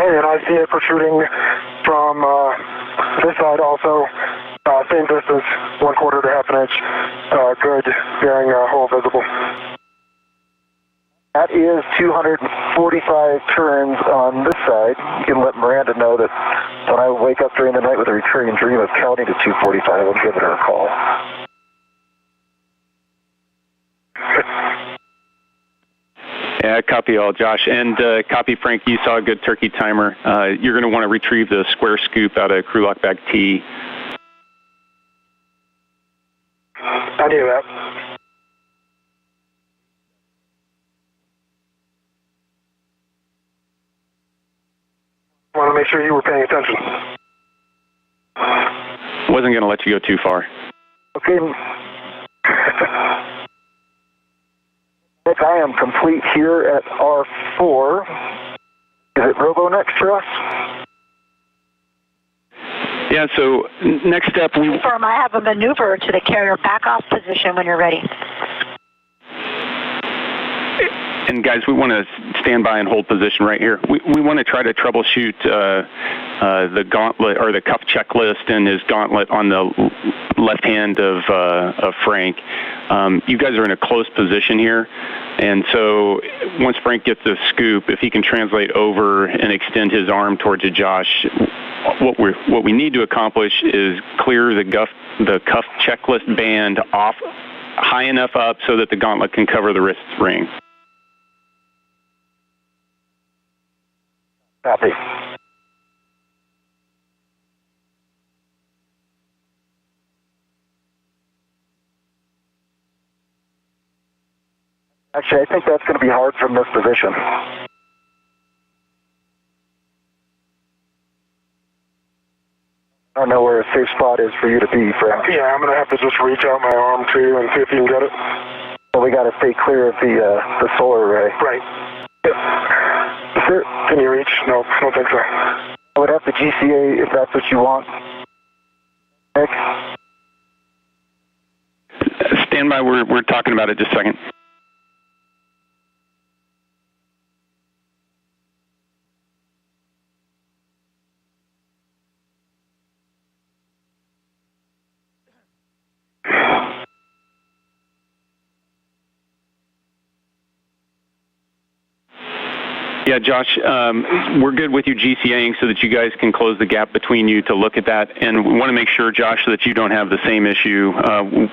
And I see it protruding from this side also. Same distance, 1/4 to 1/2 inch. Good bearing hole visible. That is 245 turns on this side. You can let Miranda know that when I wake up during the night with a recurring dream of counting to 245, I'm giving her a call. Yeah, copy all, Josh. And copy, Frank, you saw a good turkey timer. You're going to want to retrieve the square scoop out of crew lock bag T. I knew that. Want to make sure you were paying attention. Wasn't going to let you go too far. Okay. Nick, I am complete here at R4. Is it Robo next for us? Yeah, so next step... Confirm, I have a maneuver to the carrier back off position when you're ready. And guys, we want to stand by and hold position right here. We want to try to troubleshoot the gauntlet or the cuff checklist and his gauntlet on the left hand of Frank. You guys are in a close position here, and so once Frank gets the scoop, if he can translate over and extend his arm towards Josh, what we need to accomplish is clear the cuff checklist band off high enough up so that the gauntlet can cover the wrist ring. Copy. Actually, I think that's going to be hard from this position. I don't know where a safe spot is for you to be, Frank. Yeah, I'm going to have to just reach out my arm too and see if you can get it. Well, we got to stay clear of the solar array. Right. Yep. Sir, can you reach? No, I don't think so. I would have to GCA if that's what you want. Nick? Stand by, we're talking about it just a second. Yeah, Josh, we're good with you GCAing so that you guys can close the gap between you to look at that. And we want to make sure, Josh, that you don't have the same issue.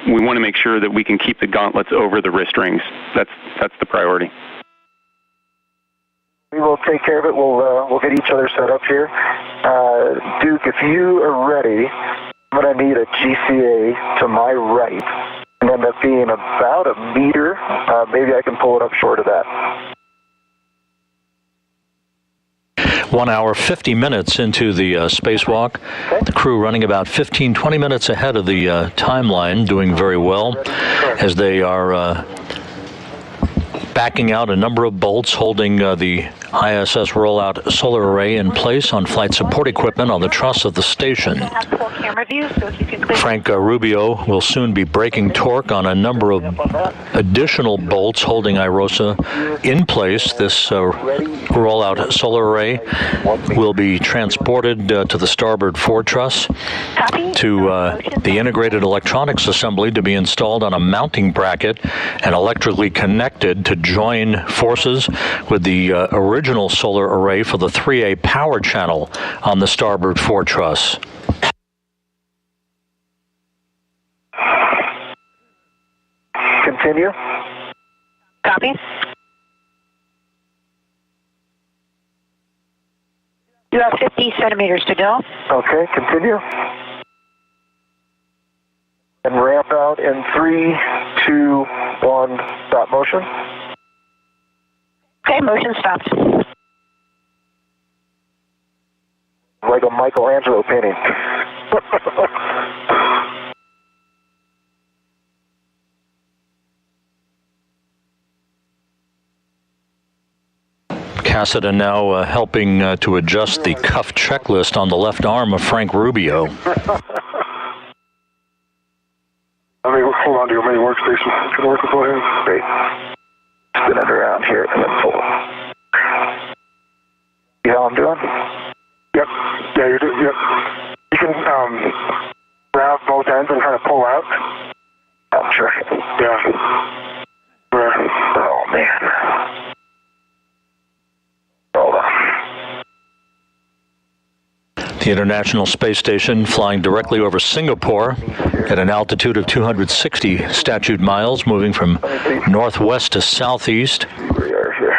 We want to make sure that we can keep the gauntlets over the wrist rings. That's the priority. We will take care of it. We'll get each other set up here. Duke, if you are ready, I'm going to need a GCA to my right and end up being about a meter. Maybe I can pull it up short of that. 1 hour, 50 minutes into the spacewalk. The crew running about 15-20 minutes ahead of the timeline, doing very well as they are backing out a number of bolts holding the ISS Rollout Solar Array in place on flight support equipment on the truss of the station. Frank Rubio will soon be breaking torque on a number of additional bolts holding iROSA in place. This Rollout Solar Array will be transported to the Starboard Truss to the integrated electronics assembly to be installed on a mounting bracket and electrically connected to join forces with the original solar array for the 3A power channel on the Starboard Truss. Continue. Copy. You have 50 centimeters to go. Okay, continue. And ramp out in 3, 2, 1, stop motion. Okay, motion stopped. Like a Michelangelo painting. Cassada now helping to adjust the cuff checklist on the left arm of Frank Rubio. Hold on to your main workstation. Can work with both hands? Great. Spin it around here and then pull it. You know how I'm doing? Yep. Yeah, you're doing. Yep. You can grab both ends and kind of pull out. I'm sure. Yeah. Oh man. Hold on. The International Space Station flying directly over Singapore at an altitude of 260 statute miles, moving from northwest to southeast. We are here.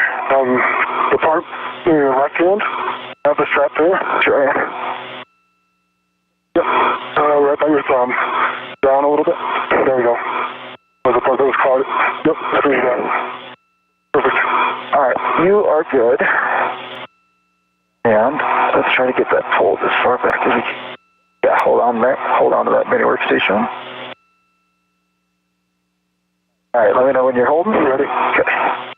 The part in your left hand, have the strap there. Sure. Yep. Right by your thumb. Down a little bit. There we go. Was the part that was caught? Yep. That's what you got. Perfect. All right. You are good. And let's try to get that pulled as far back as we can. Yeah, hold on there. Hold on to that mini workstation. All right, let me know when you're holding. You ready? Okay.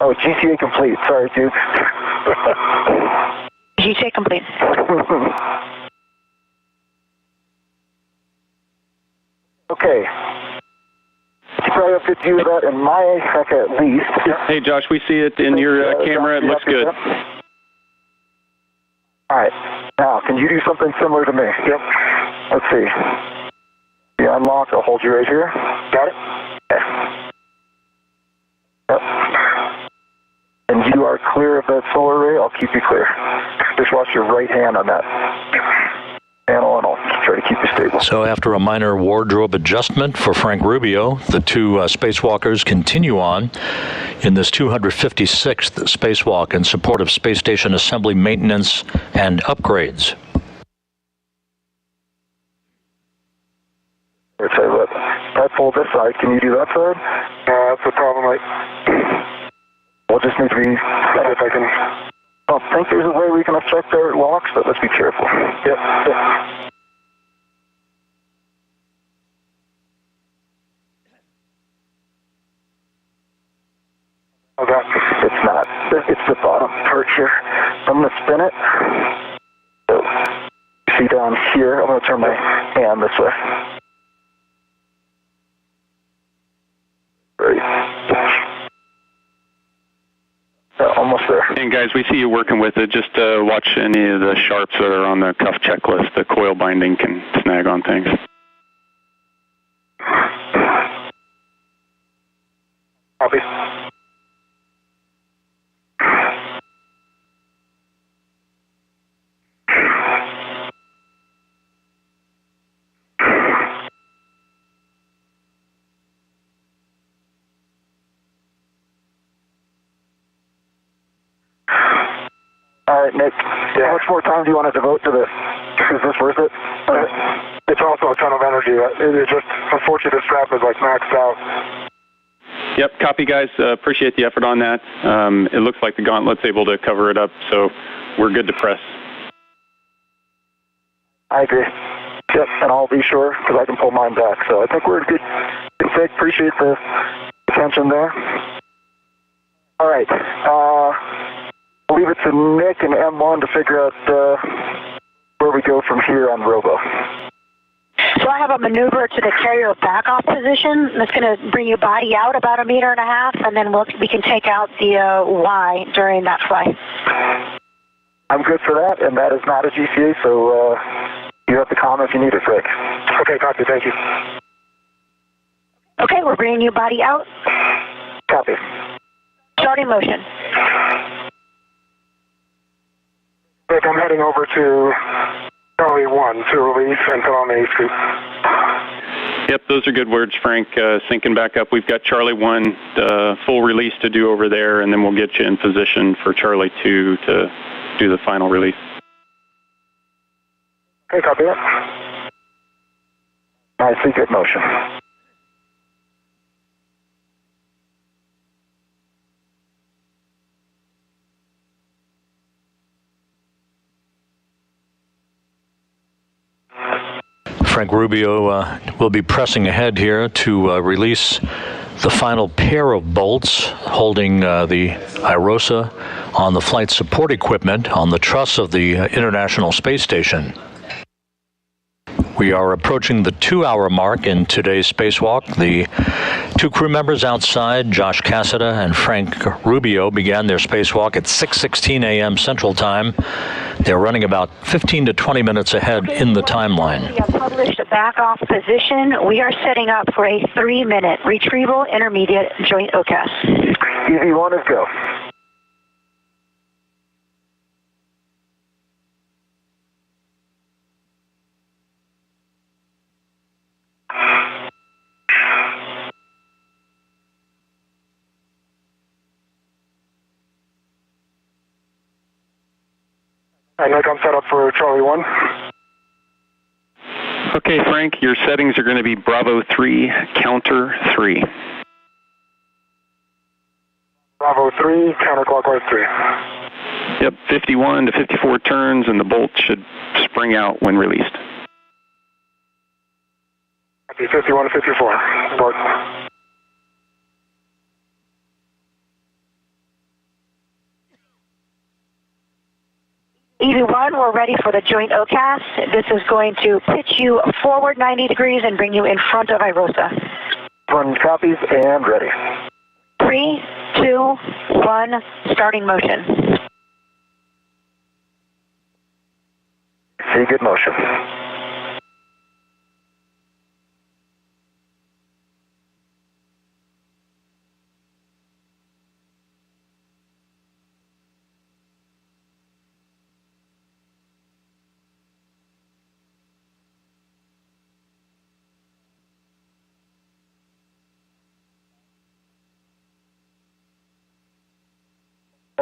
Oh, GCA complete. Sorry, dude. GCA complete. Okay. You probably have a good view of that in my heck at least. Hey, Josh, we see it in your camera. It looks good. All right. Now, can you do something similar to me? Yep. Let's see. You unlock. I'll hold you right here. Got it? Okay. Yep. And you are clear of that solar array. I'll keep you clear. Just watch your right hand on that panel, and I'll try to keep you stable. So after a minor wardrobe adjustment for Frank Rubio, the two spacewalkers continue on in this 256th spacewalk in support of space station assembly maintenance and upgrades. Let's say that. I pulled this side. Can you do that side? That's the problem. We'll just need to be. If I can. I don't think there's a way we can affect our locks, but let's be careful. Yep. Okay. It's not. It's the bottom part here. I'm going to spin it. So, see down here, I'm going to turn my hand this way. Right. Almost there. And guys, we see you working with it. Just watch any of the sharps that are on the cuff checklist. The coil binding can snag on things. Copy. All right, Nick, how much more time do you want to devote to this? Is this worth it? It's also a ton of energy. It's just, unfortunately, the strap is maxed out. Yep, copy, guys. Appreciate the effort on that. It looks like the gauntlet's able to cover it up, so we're good to press. I agree. Yep, and I'll be sure, because I can pull mine back. So I think we're in good shape. Appreciate the attention there. All right. I'll leave it to Nick and M1 to figure out where we go from here on Robo. So I have a maneuver to the carrier back-off position that's going to bring your body out about 1.5 meters, and then we can take out the Y during that flight. I'm good for that, and that is not a GCA, so you have the comm if you need it, Rick. Okay, copy. Thank you. Okay, we're bringing your body out. Copy. Starting motion. Rick, I'm heading over to Charlie 1 to release and put on the A-scoop. Yep, those are good words, Frank. Syncing back up. We've got Charlie 1 full release to do over there, and then we'll get you in position for Charlie 2 to do the final release. Okay, copy that. Nicely good motion. Frank Rubio will be pressing ahead here to release the final pair of bolts holding the iROSA on the flight support equipment on the truss of the International Space Station. We are approaching the 2-hour mark in today's spacewalk. The Two crew members outside, Josh Cassada and Frank Rubio, began their spacewalk at 6:16 a.m. Central Time. They're running about 15 to 20 minutes ahead in the timeline. We have published a back-off position. We are setting up for a 3-minute retrieval intermediate joint OCAS. EV1 is go. I think I'm set up for Charlie 1. Okay, Frank, your settings are going to be Bravo 3, counter 3. Bravo 3, counterclockwise 3. Yep, 51 to 54 turns, and the bolt should spring out when released. Copy, 51 to 54. Bolt. EV1, we're ready for the joint OCAS. This is going to pitch you forward 90 degrees and bring you in front of iROSA. 1 copies and ready. 3, 2, 1, starting motion. See good motion.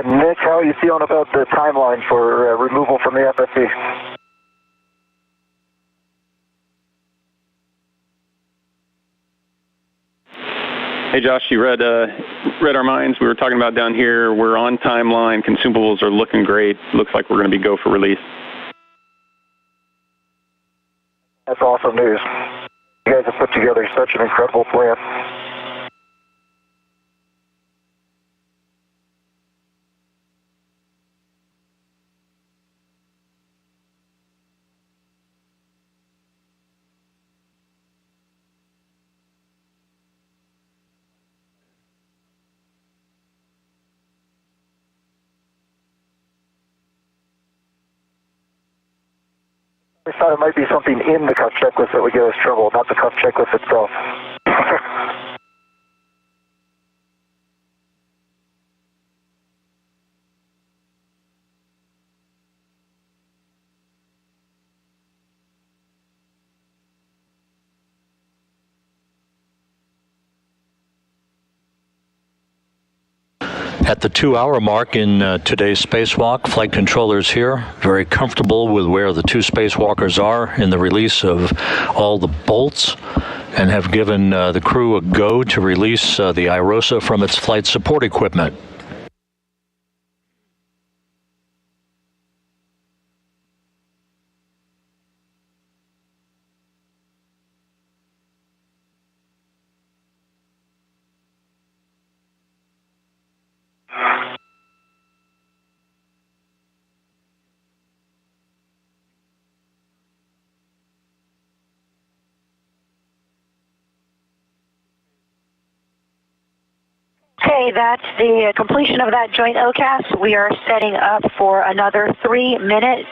Nick, how are you feeling about the timeline for removal from the FSC? Hey, Josh, you read our minds. We were talking about down here. We're on timeline. Consumables are looking great. Looks like we're going to be go for release. That's awesome news. You guys have put together such an incredible plan. I thought it might be something in the cuff checklist that would give us trouble, not the cuff checklist itself. At the 2-hour mark in today's spacewalk, flight controllers here, very comfortable with where the two spacewalkers are in the release of all the bolts, and have given the crew a go to release the iROSA from its flight support equipment. Okay, that's the completion of that joint OCAS. We are setting up for another 3-minute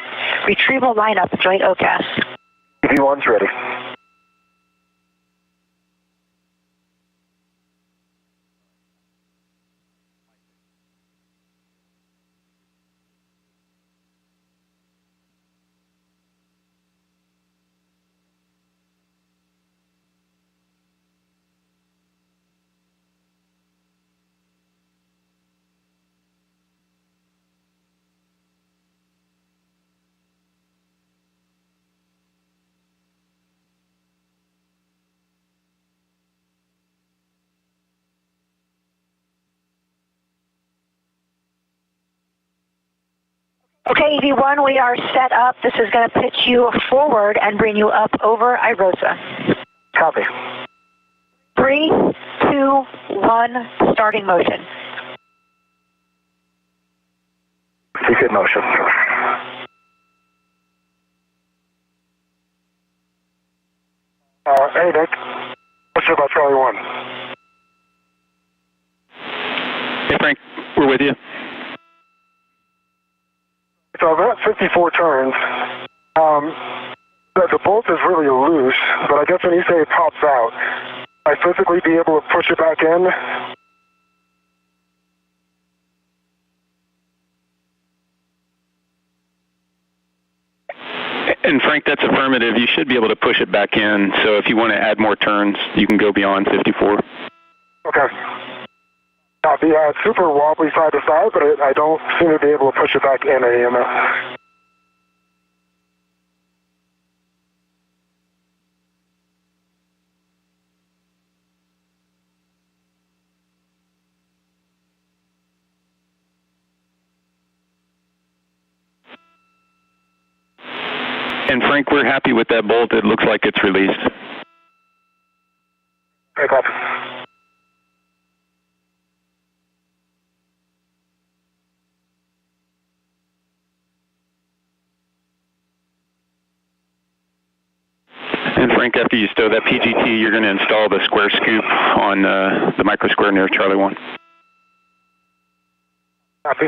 retrieval lineup joint OCAS. EV1's ready. Okay, EV1, we are set up. This is going to pitch you forward and bring you up over iROSA. Copy. 3, 2, 1, starting motion. See good motion. Hey, Nick. What's about Charlie 1? with you. So I've got 54 turns. The bolt is really loose, but I guess when you say it pops out, I physically be able to push it back in? And Frank, that's affirmative. You should be able to push it back in. So if you want to add more turns, you can go beyond 54. Okay. Copy. It's super wobbly side to side, but I don't seem to be able to push it back in AMS. And Frank, we're happy with that bolt. It looks like it's released. Okay, copy. And Frank, after you stow that PGT, you're going to install the square scoop on the micro square near Charlie 1. Copy.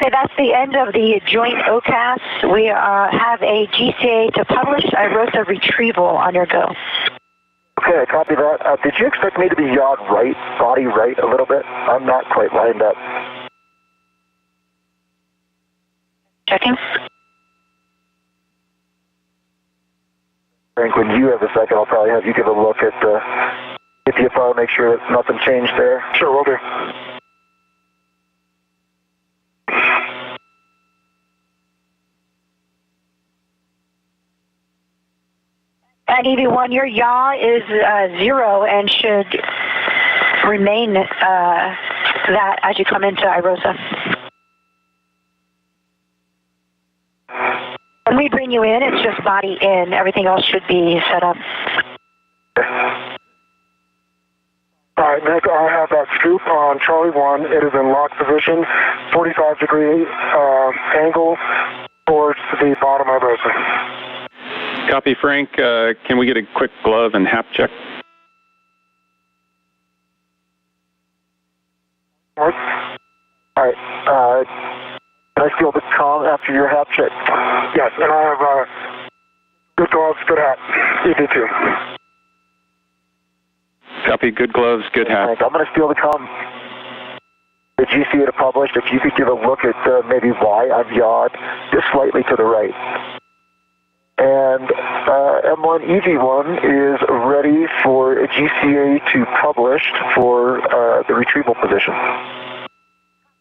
Okay, that's the end of the joint OCAS. We have a GCA to publish iROSA retrieval on your go. Okay, copy that. Did you expect me to be yawed right, body right a little bit? I'm not quite lined up. Checking. Frank, when you have a second, I'll probably have you give a look at the APFR, make sure that nothing changed there. Sure, will do. And EV1, your yaw is 0 and should remain that as you come into iROSA. When we bring you in, it's just body in. Everything else should be set up. All right, Nick, I have that scoop on Charlie 1. It is in lock position, 45-degree angle towards the bottom of iROSA. Copy, Frank. Can we get a quick glove and hap check? All right. Can I steal the comm after your hap check? Yes, and I have good gloves, good hat, EV2. Copy, good gloves, good hat. Frank, I'm going to steal the comm. The GCA to publish, if you could give a look at maybe why I've yawed just slightly to the right. And M1 EV1 is ready for a GCA to published for the retrieval position.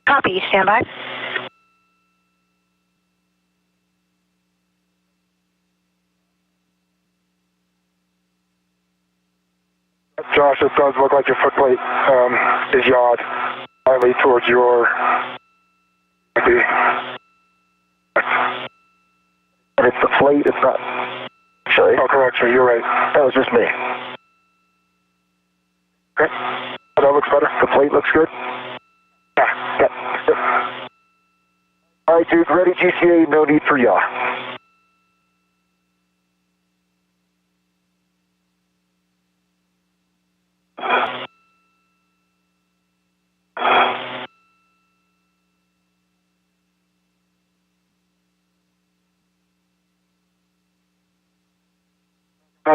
Copy, stand by. Josh, it does look like your footplate is yawed slightly towards your... It's the plate, it's not... Actually. Oh, correct, sir, you're right. That was just me. Okay, that looks better. The plate looks good? Yeah. All right, dude, ready GCA, no need for yaw.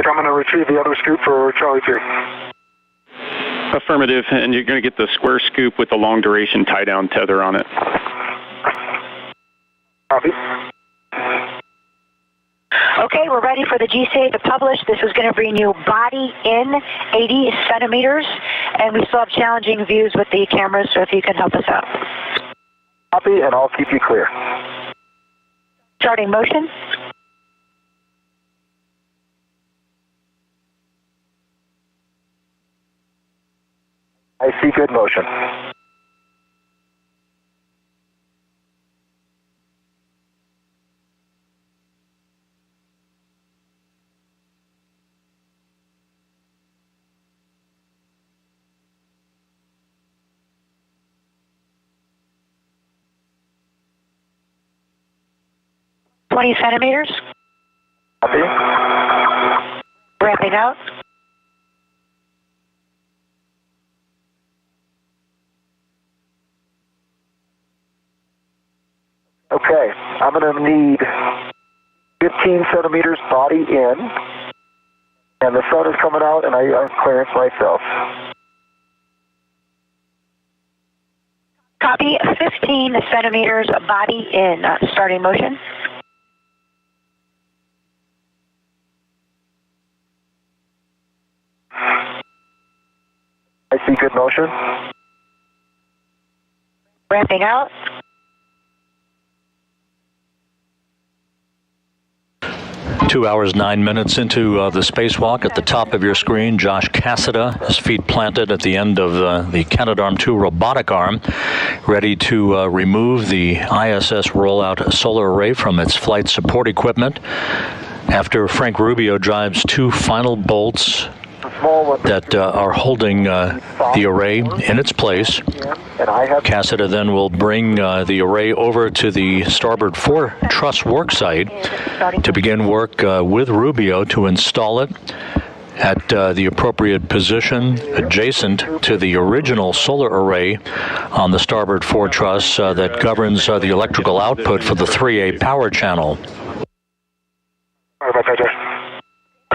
I'm going to retrieve the other scoop for Charlie 2. Affirmative, and you're going to get the square scoop with the long duration tie-down tether on it. Copy. Okay, we're ready for the GCA to publish. This is going to bring you body in 80 centimeters, and we still have challenging views with the cameras, so if you can help us out. Copy, and I'll keep you clear. Starting motion. I see good motion. Twenty centimeters. Copy. Ramping out. Okay, I'm going to need 15 centimeters body in, and the sun is coming out, and I have clearance myself. Copy, 15 centimeters body in. Starting motion. I see good motion. Ramping out. Two hours, 9 minutes into the spacewalk. At the top of your screen, Josh Cassada, his feet planted at the end of the Canadarm2 robotic arm, ready to remove the ISS Rollout Solar Array from its flight support equipment. After Frank Rubio drives two final bolts that are holding the array in its place, Cassada then will bring the array over to the Starboard Truss work site to begin work with Rubio to install it at the appropriate position adjacent to the original solar array on the Starboard Truss that governs the electrical output for the 3A power channel. Sorry about that, Jeff.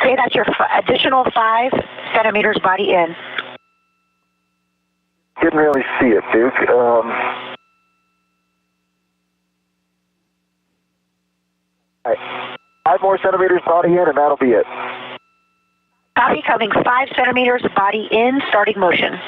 Okay, that's your additional 5 centimeters body in. Didn't really see it, Duke. 5 more centimeters body in, and that'll be it. Copy, coming 5 centimeters body in, starting motion.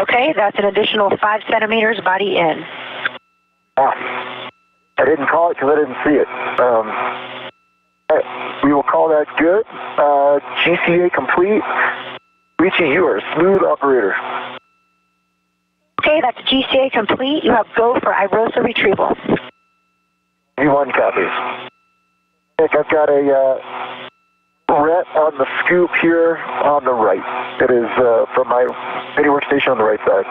Okay, that's an additional 5 centimeters body in. I didn't call it because I didn't see it. We will call that good. GCA complete. Richie, you are a smooth operator. Okay, that's GCA complete. You have go for iROSA retrieval. V1 copies. Nick, I've got a ret on the scoop here on the right. It is from my video workstation on the right side.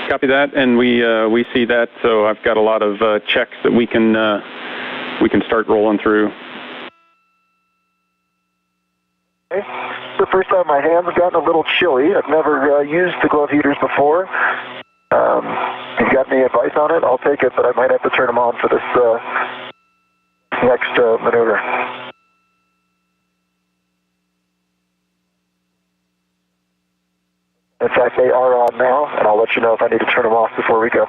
Copy that, and we see that. So I've got a lot of checks that we can start rolling through. Okay. It's the first time my hands have gotten a little chilly. I've never used the glove heaters before. If you've got any advice on it, I'll take it, but I might have to turn them on for this next maneuver. In fact, they are on now, and I'll let you know if I need to turn them off before we go.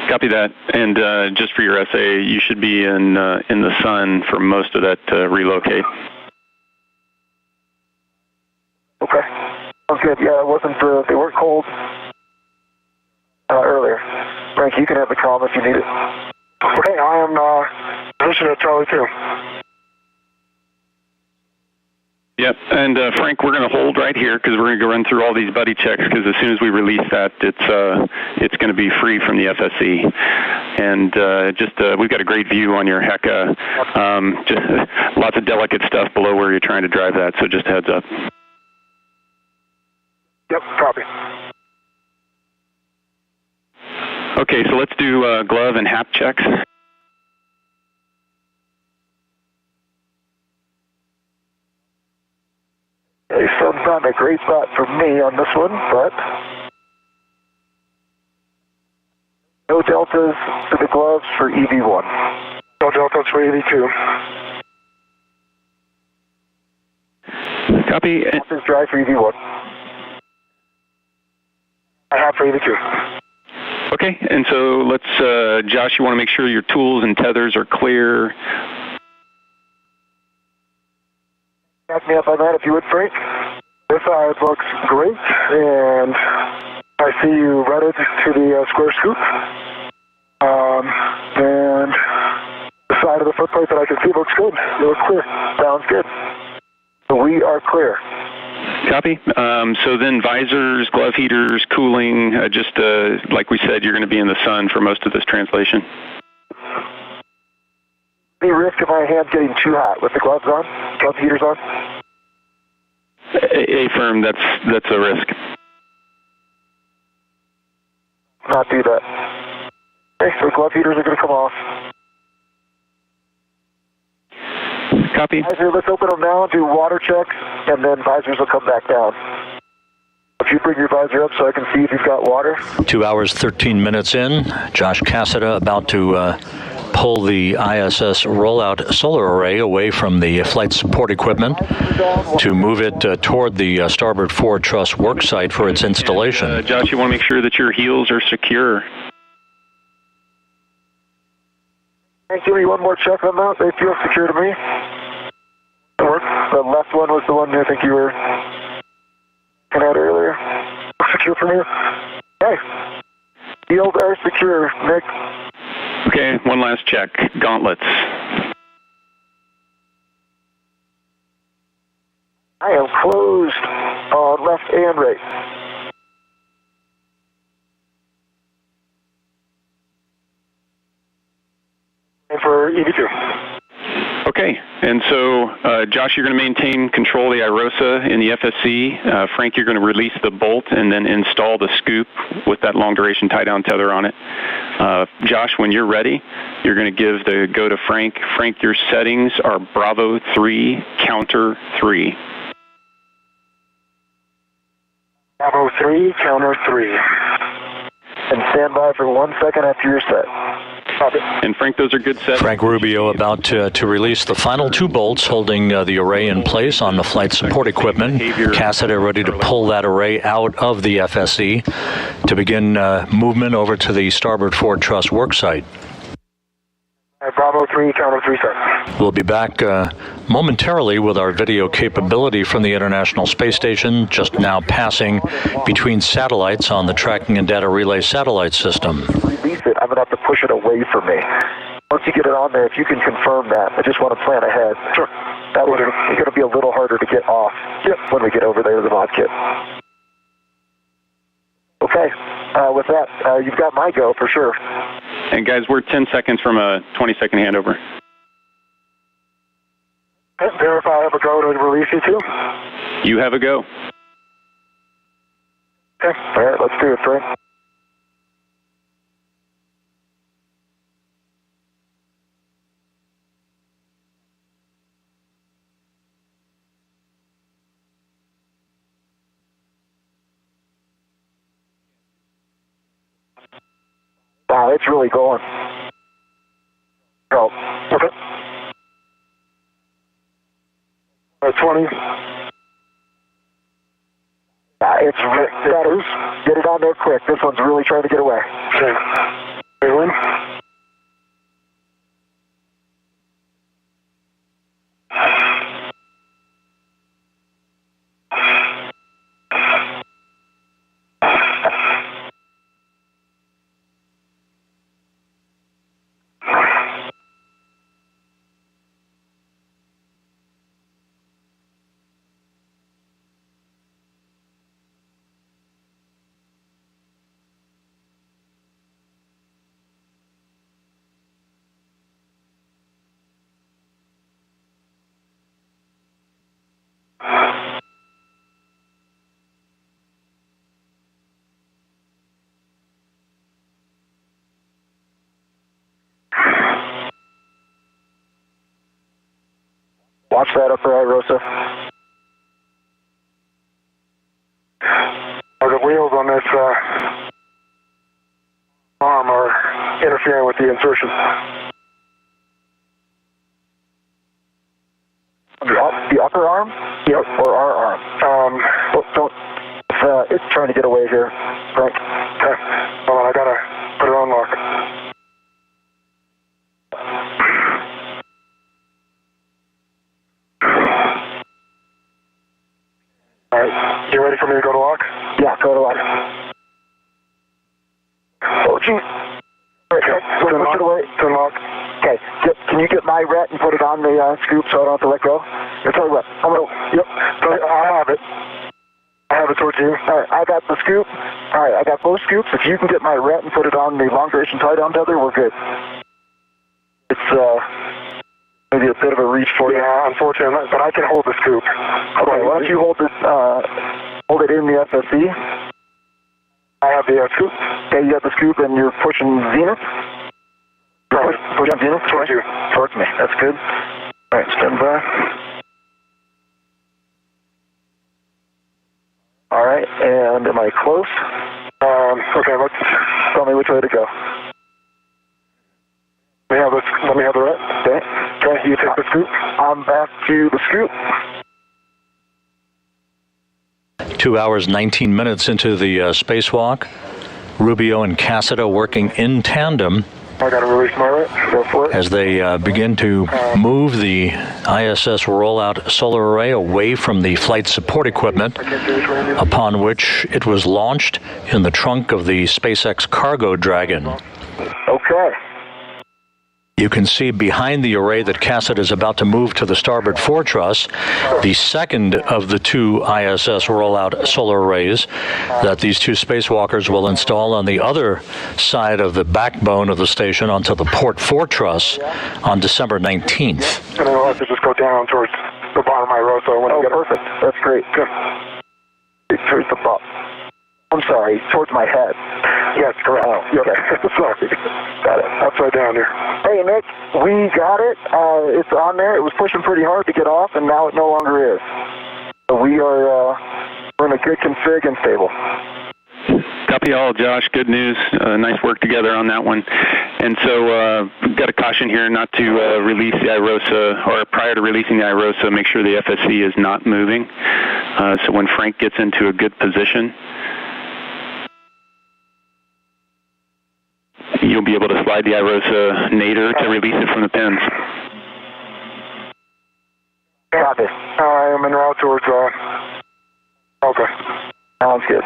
Copy that. And just for your essay, you should be in the sun for most of that relocate. Okay. Sounds good. Yeah, it wasn't. They weren't cold earlier. Frank, you can have the comm if you need it. Okay, I am positioned at Charlie 2. Yep, and Frank, we're going to hold right here because we're going to go run through all these buddy checks because as soon as we release that, it's going to be free from the FSC. And we've got a great view on your HECA. Just lots of delicate stuff below where you're trying to drive that, so just a heads up. Yep, copy. Okay, so let's do glove and HAP checks. The sun's not in a great spot for me on this one, but no deltas to the gloves for EV1. No deltas for EV2. Copy. Deltas dry for EV1. I have for EV2. Okay, and so let's, Josh, you want to make sure your tools and tethers are clear. Back me up on that if you would, Frank. This side looks great, and I see you routed to the square scoop. And the side of the footplate that I can see looks good. It looks clear. Sounds good. So we are clear. Copy. So then visors, glove heaters, cooling, just like we said, you're going to be in the sun for most of this translation. Any risk of my hands getting too hot with the gloves on, glove heaters on? Affirm, that's a risk. Not do that. Okay, so glove heaters are going to come off. Copy. Visor, let's open them now, do water checks, and then visors will come back down. If you bring your visor up so I can see if you've got water. 2 hours, 13 minutes in. Josh Cassada about to pull the ISS Rollout Solar Array away from the flight support equipment to move it toward the Starboard Truss worksite for its installation. Josh, you want to make sure that your heels are secure. Hey, give me one more check on that. They feel secure to me. The left one was the one I think you were looking at earlier. Secure for me. Hey, heels are secure, Nick. Okay, one last check. Gauntlets. I am closed on left and right. And for EV2. Okay, and so Josh, you're going to maintain control of the iROSA in the FSC. Frank, you're going to release the bolt and then install the scoop with that long duration tie down tether on it. Josh, when you're ready, you're going to give the go to Frank. Frank, your settings are Bravo 3, counter 3. Bravo 3, counter 3. And stand by for 1 second after you're set. And Frank, those are good sets. Frank Rubio about to release the final 2 bolts holding the array in place on the flight support equipment. Cassada ready to pull that array out of the FSE to begin movement over to the Starboard Truss worksite. Bravo 3, counter 3 set. We'll be back momentarily with our video capability from the International Space Station, just now passing between satellites on the Tracking and Data Relay satellite system. Release it, I'm going to have to push it away from me. Once you get it on there, if you can confirm that, I just want to plan ahead. Sure. That was going to be a little harder to get off when we get over there to the mod kit. Okay, with that, you've got my go for sure. And guys, we're 10 seconds from a 20-second handover. Verify I have a go to release EV2. You have a go. Okay, all right, let's do it, Frank. Wow, it's really going. Oh, okay. 20. It's better. Get it on there quick. This one's really trying to get away. Okay. Everyone? Watch that upper iROSA. insertion. The upper arm? Yep. Or our arm? Don't. It's trying to get away here, Frank. Okay. Hold on, I gotta put it on lock. All right, you ready for me to go to lock? Yeah, go to lock. Oh, geez. Okay, Push it away. To lock. Okay, can you get my ret and put it on the scoop so I don't have to let go? I'll tell you what, I'm going to... Yep, I have it. I have it towards you. All right, I got the scoop. All right, I got both scoops. If you can get my ret and put it on the long duration tie down tether, we're good. It's maybe a bit of a reach for you. Yeah, unfortunately, but I can hold the scoop. Okay, why don't you hold it in the FSC? I have the scoop. Okay, you got the scoop and you're pushing zenith? Pushing zenith? Towards you. Towards me. That's good. All right, stand by. All right, and am I close? Okay, let's Tell me which way to go. let me have the ret. Okay. Okay, you take the scoop. I'm back to the scoop. 2 hours, 19 minutes into the spacewalk. Rubio and Cassada working in tandem I gotta release my ret. Go for it. as they begin to move the ISS Rollout Solar Array away from the flight support equipment, upon which it was launched in the trunk of the SpaceX Cargo Dragon. Okay. You can see behind the array that Cassada is about to move to the Starboard Truss, the second of the two ISS Rollout Solar Arrays that these two spacewalkers will install on the other side of the backbone of the station onto the Port 4 truss on December 19th. And then I'll have to just go down towards the bottom of my iROSA when I get perfect. That's great. Good. Towards the bottom. I'm sorry, towards my head. Yes, correct. Oh, okay. Sorry. Got it. Upside down here. Hey, Nick, we got it. It's on there. It was pushing pretty hard to get off, and now it no longer is. So we're in a good config and stable. Copy all, Josh. Good news. Nice work together on that one. And so got a caution here not to release the iROSA, or prior to releasing the iROSA, make sure the FSC is not moving. So when Frank gets into a good position, you'll be able to slide the iROSA nadir to release it from the pins. Copy. I am en route towards, okay. Sounds good.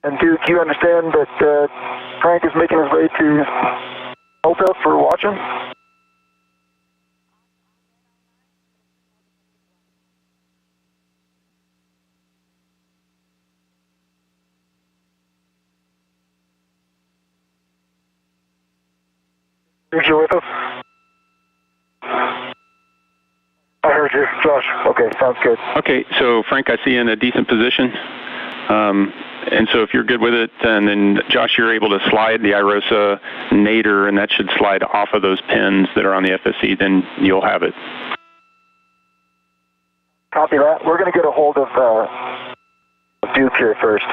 And Duke, you understand that Frank is making his way to Delta for watching? Duke, you with us? I heard you, Josh. Okay, sounds good. Okay, so Frank, I see you in a decent position. And so if you're good with it, and then Josh, you're able to slide the iROSA nadir, and that should slide off of those pins that are on the FSC, then you'll have it. Copy that. We're going to get a hold of Duke here first.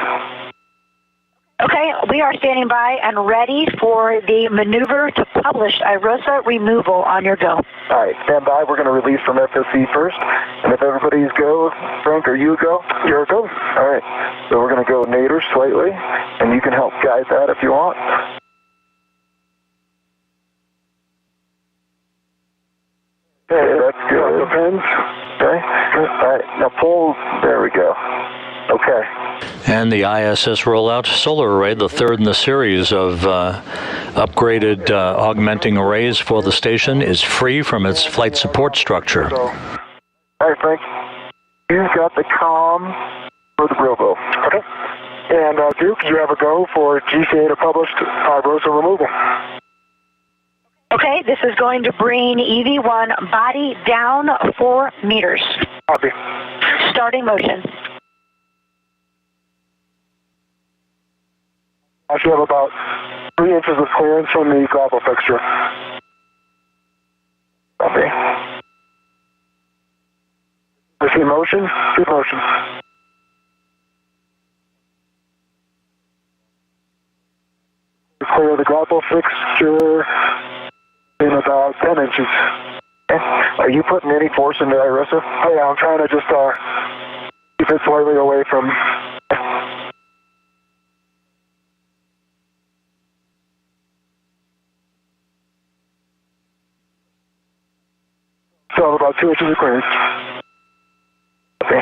Okay, we are standing by and ready for the maneuver to publish iROSA removal on your go. All right, stand by. We're going to release from FSC first. And if everybody's go, Frank, are you go? You're go. All right. So we're going to go nadir slightly, and you can help guide that if you want. Okay, that's good. The pins. Okay. All right, now pull. There we go. Okay. And the ISS Rollout Solar Array, the third in the series of upgraded augmenting arrays for the station, is free from its flight support structure. All right, Frank. You've got the comm for the Robo. Okay. And Duke, you have a go for GCA to publish iROSA removal. Okay, this is going to bring EV1 body down 4 meters. Copy. Starting motion. I should have about 3 inches of clearance from the grapple fixture. Copy. I see motion. Good motion. Clear the grapple fixture in about 10 inches. Okay. Are you putting any force into iROSA? Oh yeah, I'm trying to just keep it slightly away from. So about 2 inches of clearance. Okay.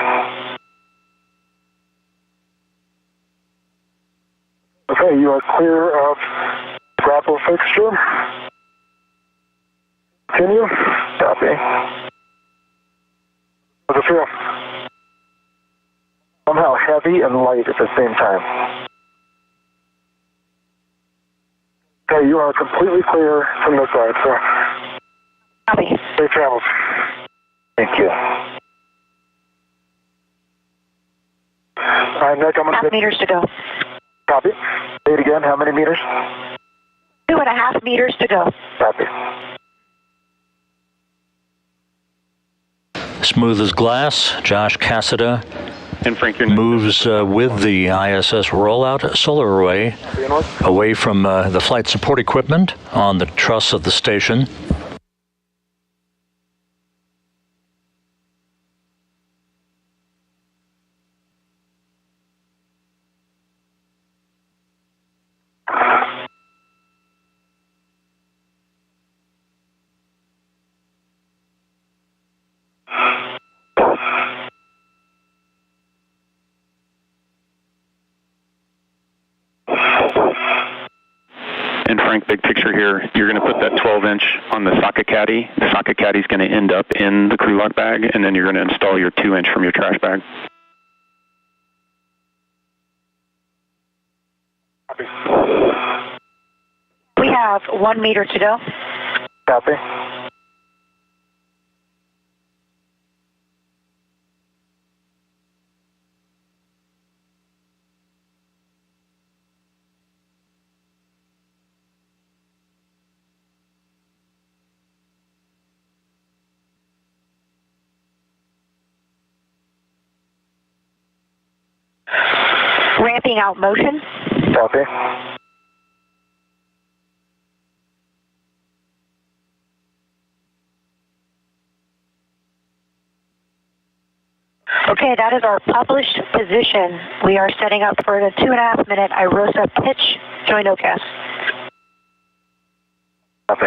Okay, you are clear of grapple fixture. Continue. Copy. How's it feel? Somehow heavy and light at the same time. Okay, you are completely clear from this side, so Copy. safe travels. Thank you. All right, Nick, I'm going Half to meters to go. copy. Say it again, how many meters? 2.5 meters to go. Copy. Smooth as glass, Josh Cassada And Frank, you're moves with the ISS Rollout Solar Array away from the flight support equipment on the truss of the station. And Frank, big picture here, you're going to put that 12-inch on the socket caddy. The socket caddy is going to end up in the crew lock bag, and then you're going to install your 2-inch from your trash bag. Copy. We have 1 meter to go. Copy. Ramping out motion. Copy. Okay, that is our published position. We are setting up for the 2.5 minute iROSA pitch joint OCAS. Copy.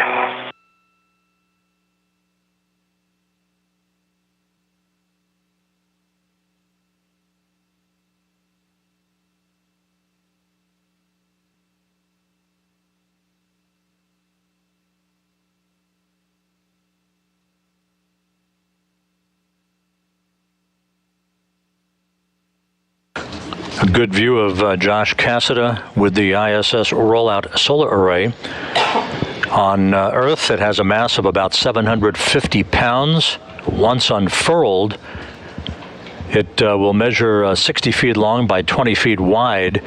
A good view of Josh Cassada with the ISS Rollout Solar Array. On Earth, it has a mass of about 750 pounds. Once unfurled, it will measure 60 feet long by 20 feet wide,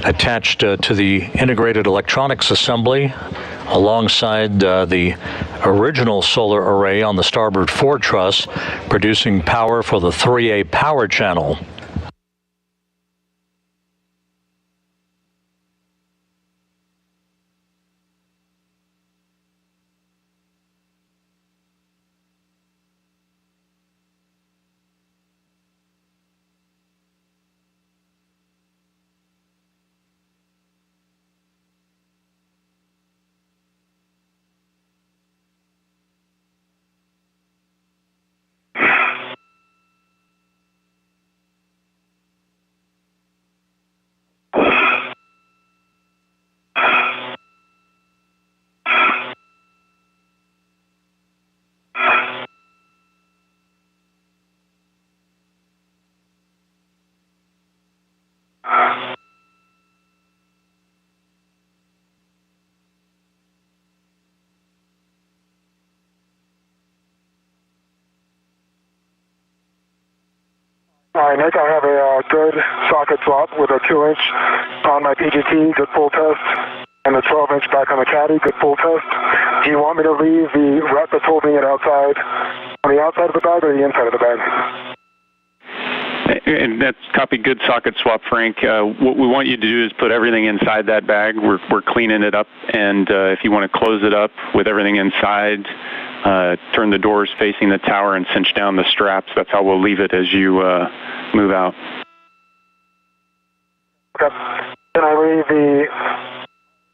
attached to the integrated electronics assembly alongside the original solar array on the starboard forward truss, producing power for the 3A power channel. Hi, Nick. I have a good socket swap with a 2-inch on my PGT, good pull test, and a 12-inch back on the caddy, good pull test. Do you want me to leave the rep that's holding it outside, on the outside of the bag or the inside of the bag? And that's copy good socket swap, Frank. What we want you to do is put everything inside that bag. We're cleaning it up, and if you want to close it up with everything inside, turn the doors facing the tower and cinch down the straps. That's how we'll leave it as you move out. Okay. Can I leave the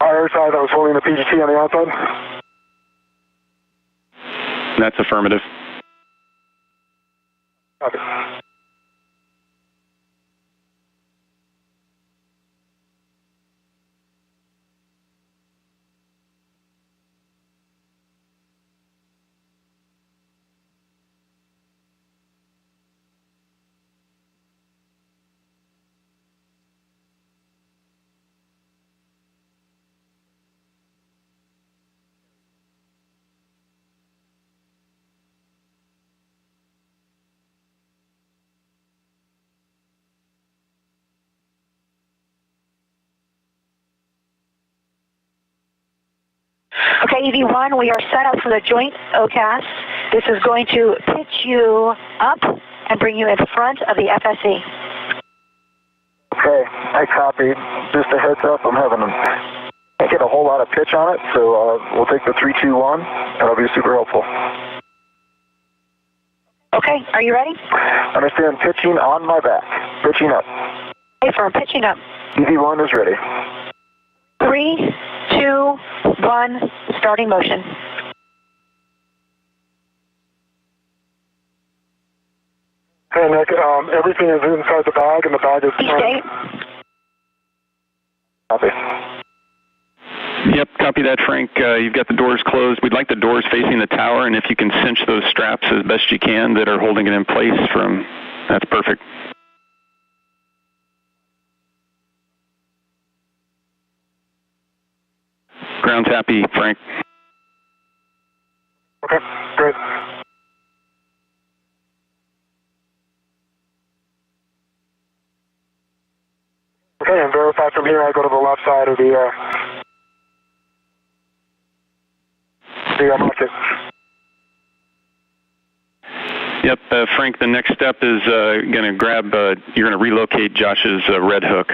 iROSA side that was holding the PGT on the outside? That's affirmative. Okay. Okay, EV1, we are set up for the joint OCAS. This is going to pitch you up and bring you in front of the FSE. Okay, I copy. Just a heads up, can't get a whole lot of pitch on it, so we'll take the 3, 2, 1. That'll be super helpful. Okay, are you ready? Understand pitching on my back. Pitching up. Hey, firm, pitching up. EV1 is ready. 3, 2, 1, starting motion. Hey, Nick, everything is inside the bag, and the bag is... State. Copy. Yep, copy that, Frank. You've got the doors closed. We'd like the doors facing the tower, and if you can cinch those straps as best you can that are holding it in place that's perfect. Ground's happy, Frank. Okay, great. Okay, and verify from here I go to the left side of the market. Yep, Frank, the next step is going to you're going to relocate Josh's red hook.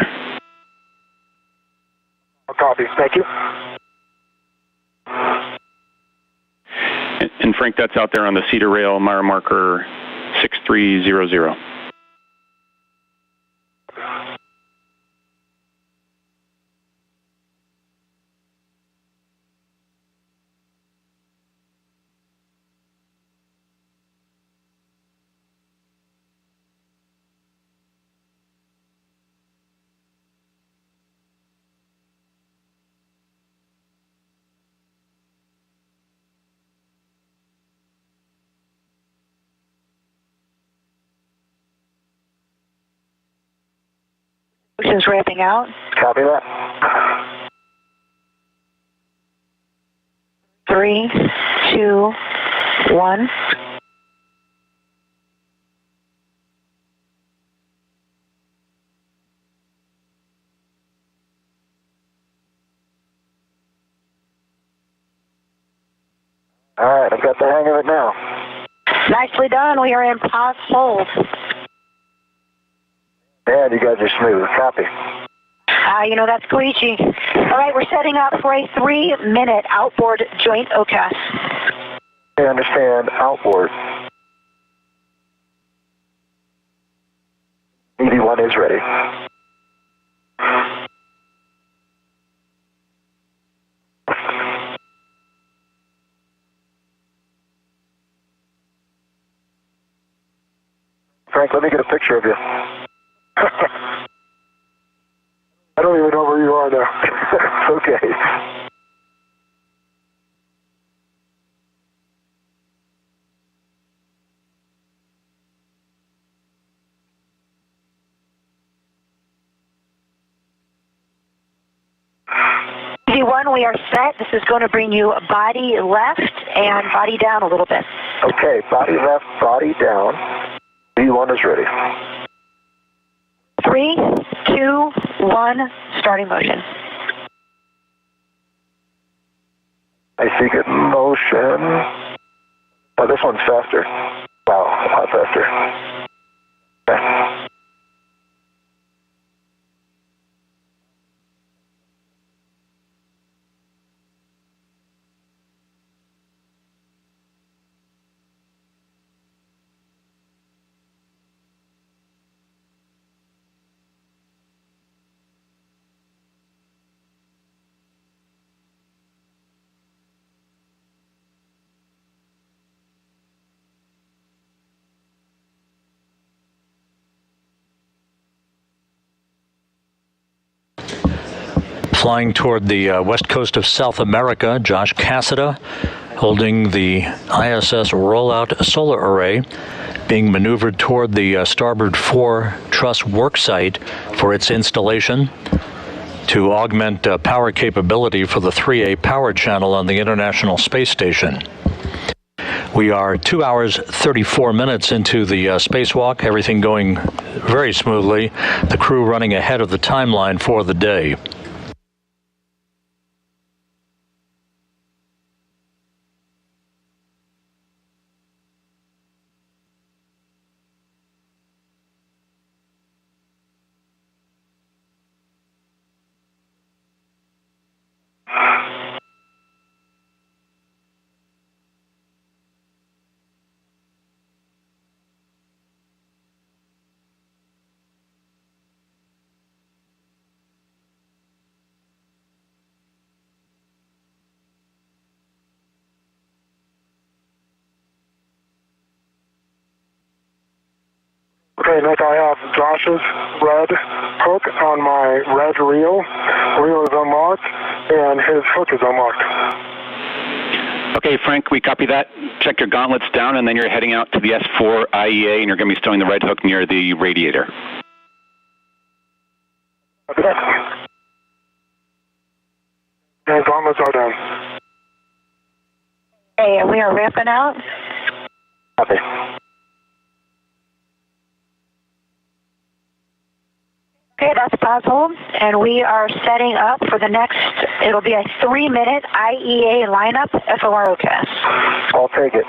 I'll copy, thank you. And Frank, that's out there on the cedar rail, mile marker 6300. Motion's ramping out. Copy that. 3, 2, 1. All right, I've got the hang of it now. Nicely done. We are in pause hold. And you guys are smooth. Copy. You know, that's Koichi. All right, we're setting up for a 3-minute outboard joint OCAS. I understand. Outboard. EV1 is ready. Frank, let me get a picture of you. I don't even know where you are now. Okay. EV1, we are set. This is going to bring you body left and body down a little bit. Okay, body left, body down. EV1 is ready. 3, 2, 1, starting motion. I see good motion. Oh, this one's faster. Wow, a lot faster. Okay. Flying toward the west coast of South America, Josh Cassada, holding the ISS Rollout Solar Array, being maneuvered toward the Starboard Truss worksite for its installation to augment power capability for the 3A power channel on the International Space Station. We are 2 hours, 34 minutes into the spacewalk, everything going very smoothly, the crew running ahead of the timeline for the day. Okay, Nick, I have Josh's red hook on my red reel. Reel is unlocked, and his hook is unlocked. Okay, Frank, we copy that. Check your gauntlets down, and then you're heading out to the S4 IEA, and you're going to be stowing the red hook near the radiator. Copy that. And gauntlets are down. Hey, we are ramping out. Copy. Okay, that's pause hold, and we are setting up for the next, it'll be a 3-minute IEA lineup FORO cast. I'll take it.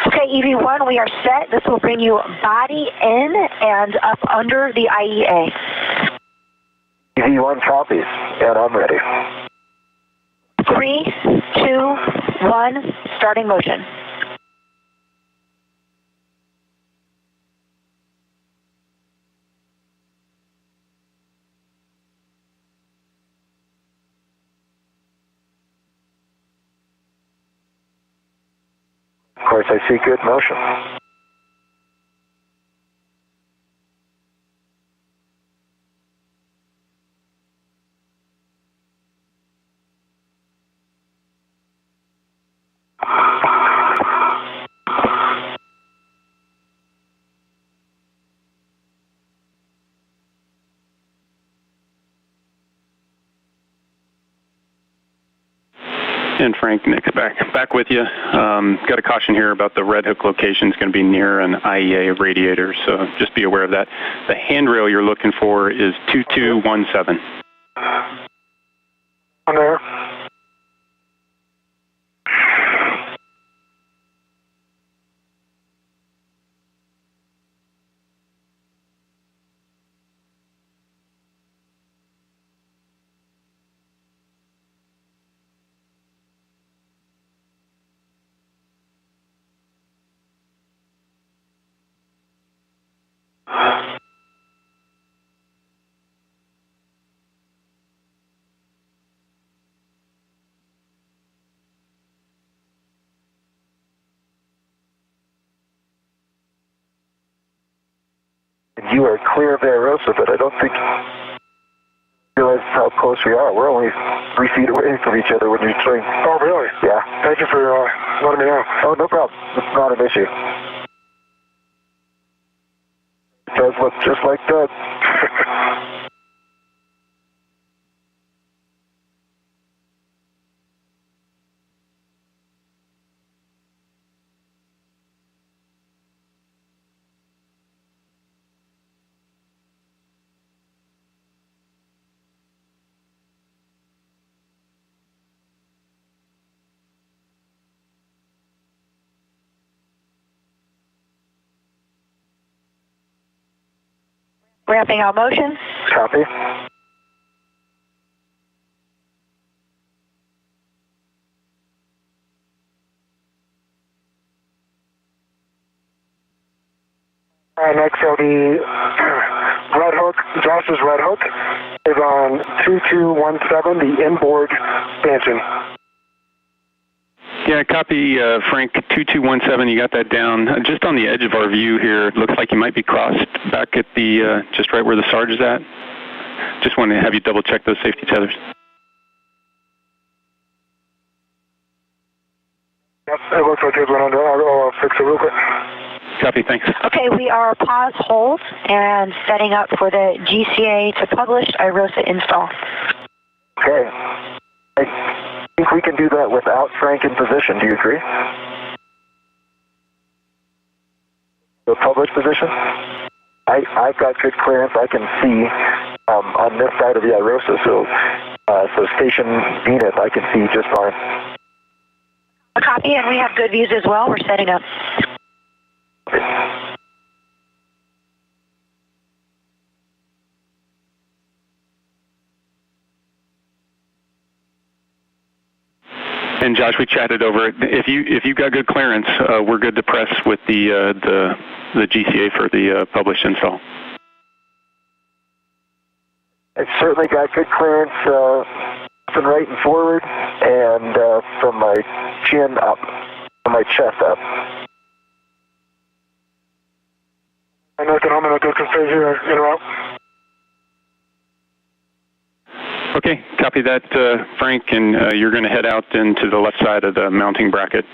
Okay, EV1, we are set. This will bring you body in and up under the IEA. EV1 copies, and I'm ready. 3, 2, 1, starting motion. Of course, I see good motion. And Frank, Nick's back with you. Got a caution here about the red hook location is going to be near an IEA radiator, so just be aware of that. The handrail you're looking for is 2217. On there. you are clear of the iROSA, but I don't think you realize how close we are. We're only 3 feet away from each other when you're swing. Oh, really? Yeah. Thank you for letting me know. Oh, no problem. It's not an issue. It does look just like Doug. Ramping out motion. Copy. Next will be red hook. Josh's red hook is on 2217, the inboard stanchion. Yeah, copy, Frank, 2217, you got that down. Just on the edge of our view here, it looks like you might be crossed back at the, just right where the Sarge is at. Just want to have you double check those safety tethers. Yep, it looks like it went under. I'll fix it real quick. Copy, thanks. Okay, we are pause, hold, and setting up for the GCA to publish iROSA install. Okay. I think we can do that without Frank in position. Do you agree? The published position? I've got good clearance. I can see on this side of the iROSA, so station Zenith, I can see just fine. A copy, and we have good views as well. We're setting up. And Josh, we chatted over it. If you got good clearance, we're good to press with the GCA for the published install. I've certainly got good clearance from right and forward, and from my chin up, from my chest up. I'm going to go configure here, interrupt. Okay, copy that, Frank, and you're going to head out into the left side of the mounting bracket.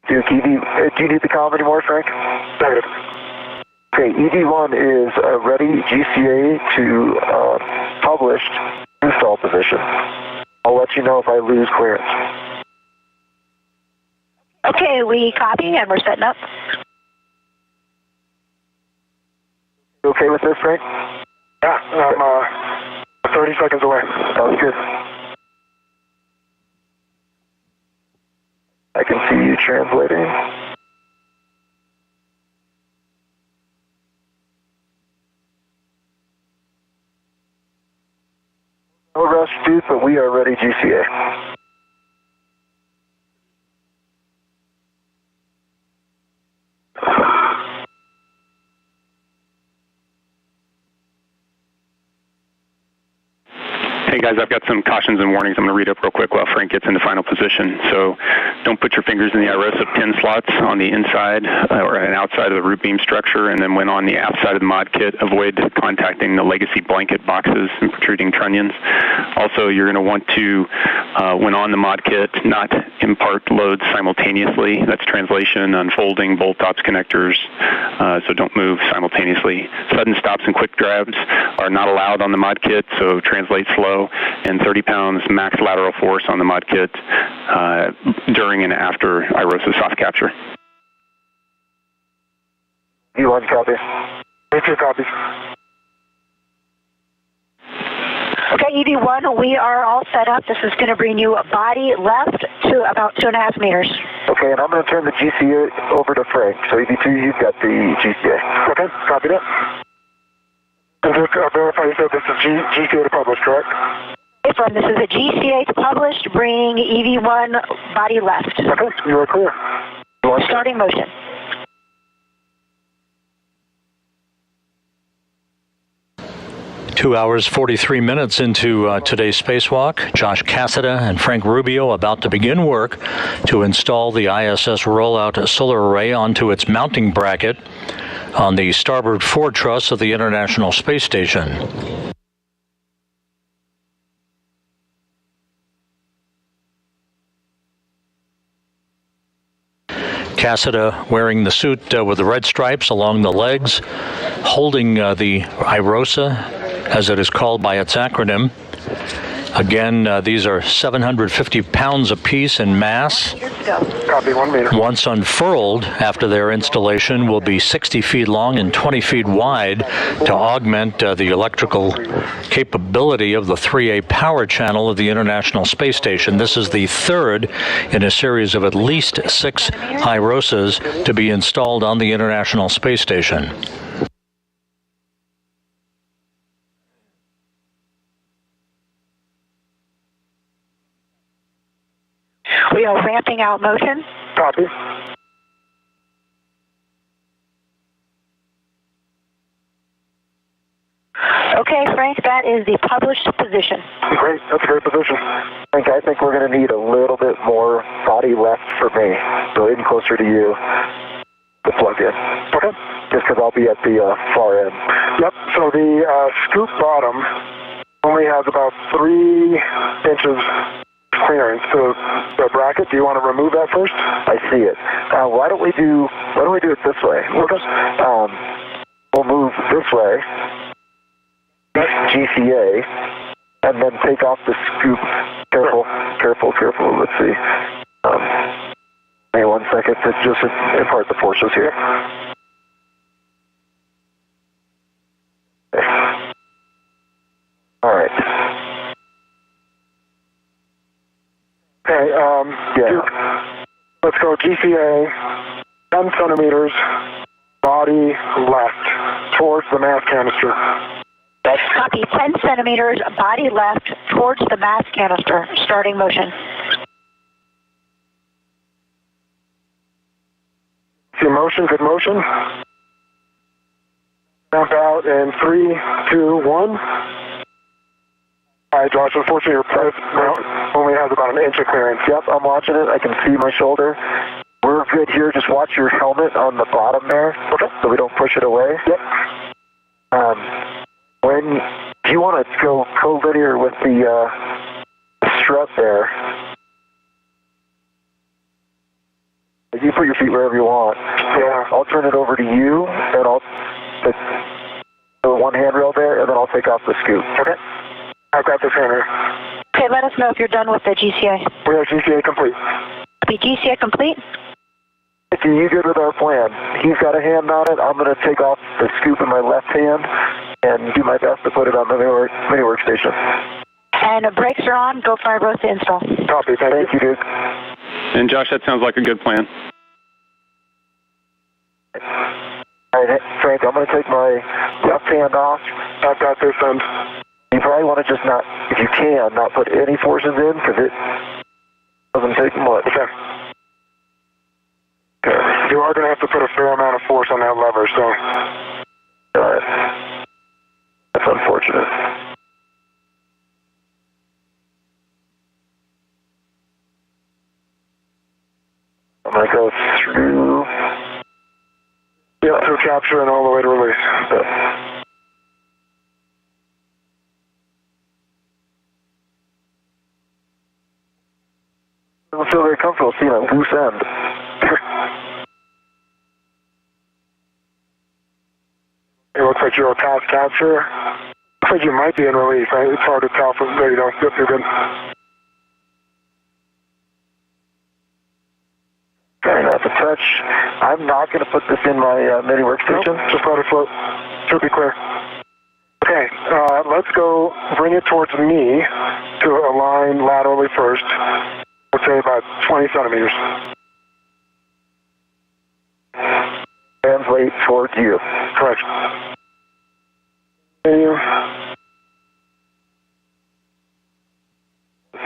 Duke, do you need the comm anymore, Frank? Negative. Okay, EV1 is ready, GCA to published install position. I'll let you know if I lose clearance. Okay, we copy, and we're setting up. You okay with this, Frank? Yeah, I'm 30 seconds away. Sounds good. I can see you translating. No rush, Duke, but we are ready, GCA. Hey guys, I've got some cautions and warnings I'm going to read up real quick while Frank gets into final position. So don't put your fingers in the iROSA pin slots on the inside or outside of the root beam structure, and then when on the aft side of the mod kit, avoid contacting the legacy blanket boxes and protruding trunnions. Also, you're going to want to, when on the mod kit, not impart loads simultaneously. That's translation, unfolding, bolt tops, connectors, so don't move simultaneously. Sudden stops and quick grabs are not allowed on the mod kit, so translate slow, and 30 pounds max lateral force on the mod kit during and after iROSA soft capture. You want copies? Make your copies. Okay, EV1, we are all set up. This is going to bring you body left to about 2.5 meters. Okay, and I'm going to turn the GCA over to Frank. So EV2, you've got the GCA. Okay, copy that. And just verify you said this is GCA to publish, correct? Affirm, this is a GCA to publish. Bring EV1 body left. Okay, you are clear. Starting motion. 2 hours, 43 minutes into today's spacewalk. Josh Cassada and Frank Rubio about to begin work to install the ISS Rollout Solar Array onto its mounting bracket on the Starboard Truss of the International Space Station. Cassada wearing the suit with the red stripes along the legs, holding the iROSA, as it is called by its acronym. Again, these are 750 pounds apiece in mass. Copy, 1 meter. Once unfurled after their installation, will be 60 feet long and 20 feet wide to augment the electrical capability of the 3A power channel of the International Space Station. This is the third in a series of at least 6 iROSAs to be installed on the International Space Station. We are ramping out motion. Copy. Okay, Frank, that is the published position. Great, that's a great position. Frank, I think we're going to need a little bit more body left for me, so in closer to you to plug in. Okay. Just because I'll be at the far end. Yep, so the scoop bottom only has about 3 inches clearance to the bracket. Do you want to remove that first? I see it. Why don't we do it this way? We'll move this way, GCA, and then take off the scoop. Careful. Let's see. Hang on 1 second to just impart the forces here. Okay. All right. Okay, Yeah. let's go GCA, 10 centimeters, body left, towards the mass canister. Copy, 10 centimeters, body left, towards the mass canister. Starting motion. See motion, good motion. Jump out in 3, 2, 1. All right, Josh, unfortunately your press only has about 1 inch of clearance. Yep, I'm watching it. I can see my shoulder. We're good here. Just watch your helmet on the bottom there, so we don't push it away. Yep. Do you want to go co-linear with the strut there? You put your feet wherever you want. Yeah. I'll turn it over to you, and I'll put the one handrail there, and then I'll take off the scoop. Okay. I've got this handrail. Okay, let us know if you're done with the GCA. We are GCA complete. Be GCA complete? Are you good with our plan? He's got a hand on it. I'm going to take off the scoop in my left hand and do my best to put it on the mini workstation. And the brakes are on. Go for iROSA install. Copy. Thank you, Duke. And Josh, that sounds like a good plan. All right, Frank, I'm going to take my left hand off. I've got this end. You probably want to just not, if you can, not put any forces in because it doesn't take much. Okay. You are going to have to put a fair amount of force on that lever, so. That's unfortunate. I'm going to go through. Yep, through capture and all the way to release. I don't feel very comfortable seeing a loose end. It looks like you're past capture. Looks like you might be in release. It's hard to tell from there. You don't. Yep, you're good. Okay, that's a touch. I'm not going to put this in my mini workstation. Nope, just let it float. Should be clear. Okay, let's go bring it towards me to align laterally first. Let's say about 20 centimeters. Translate towards you. Correct. Continue.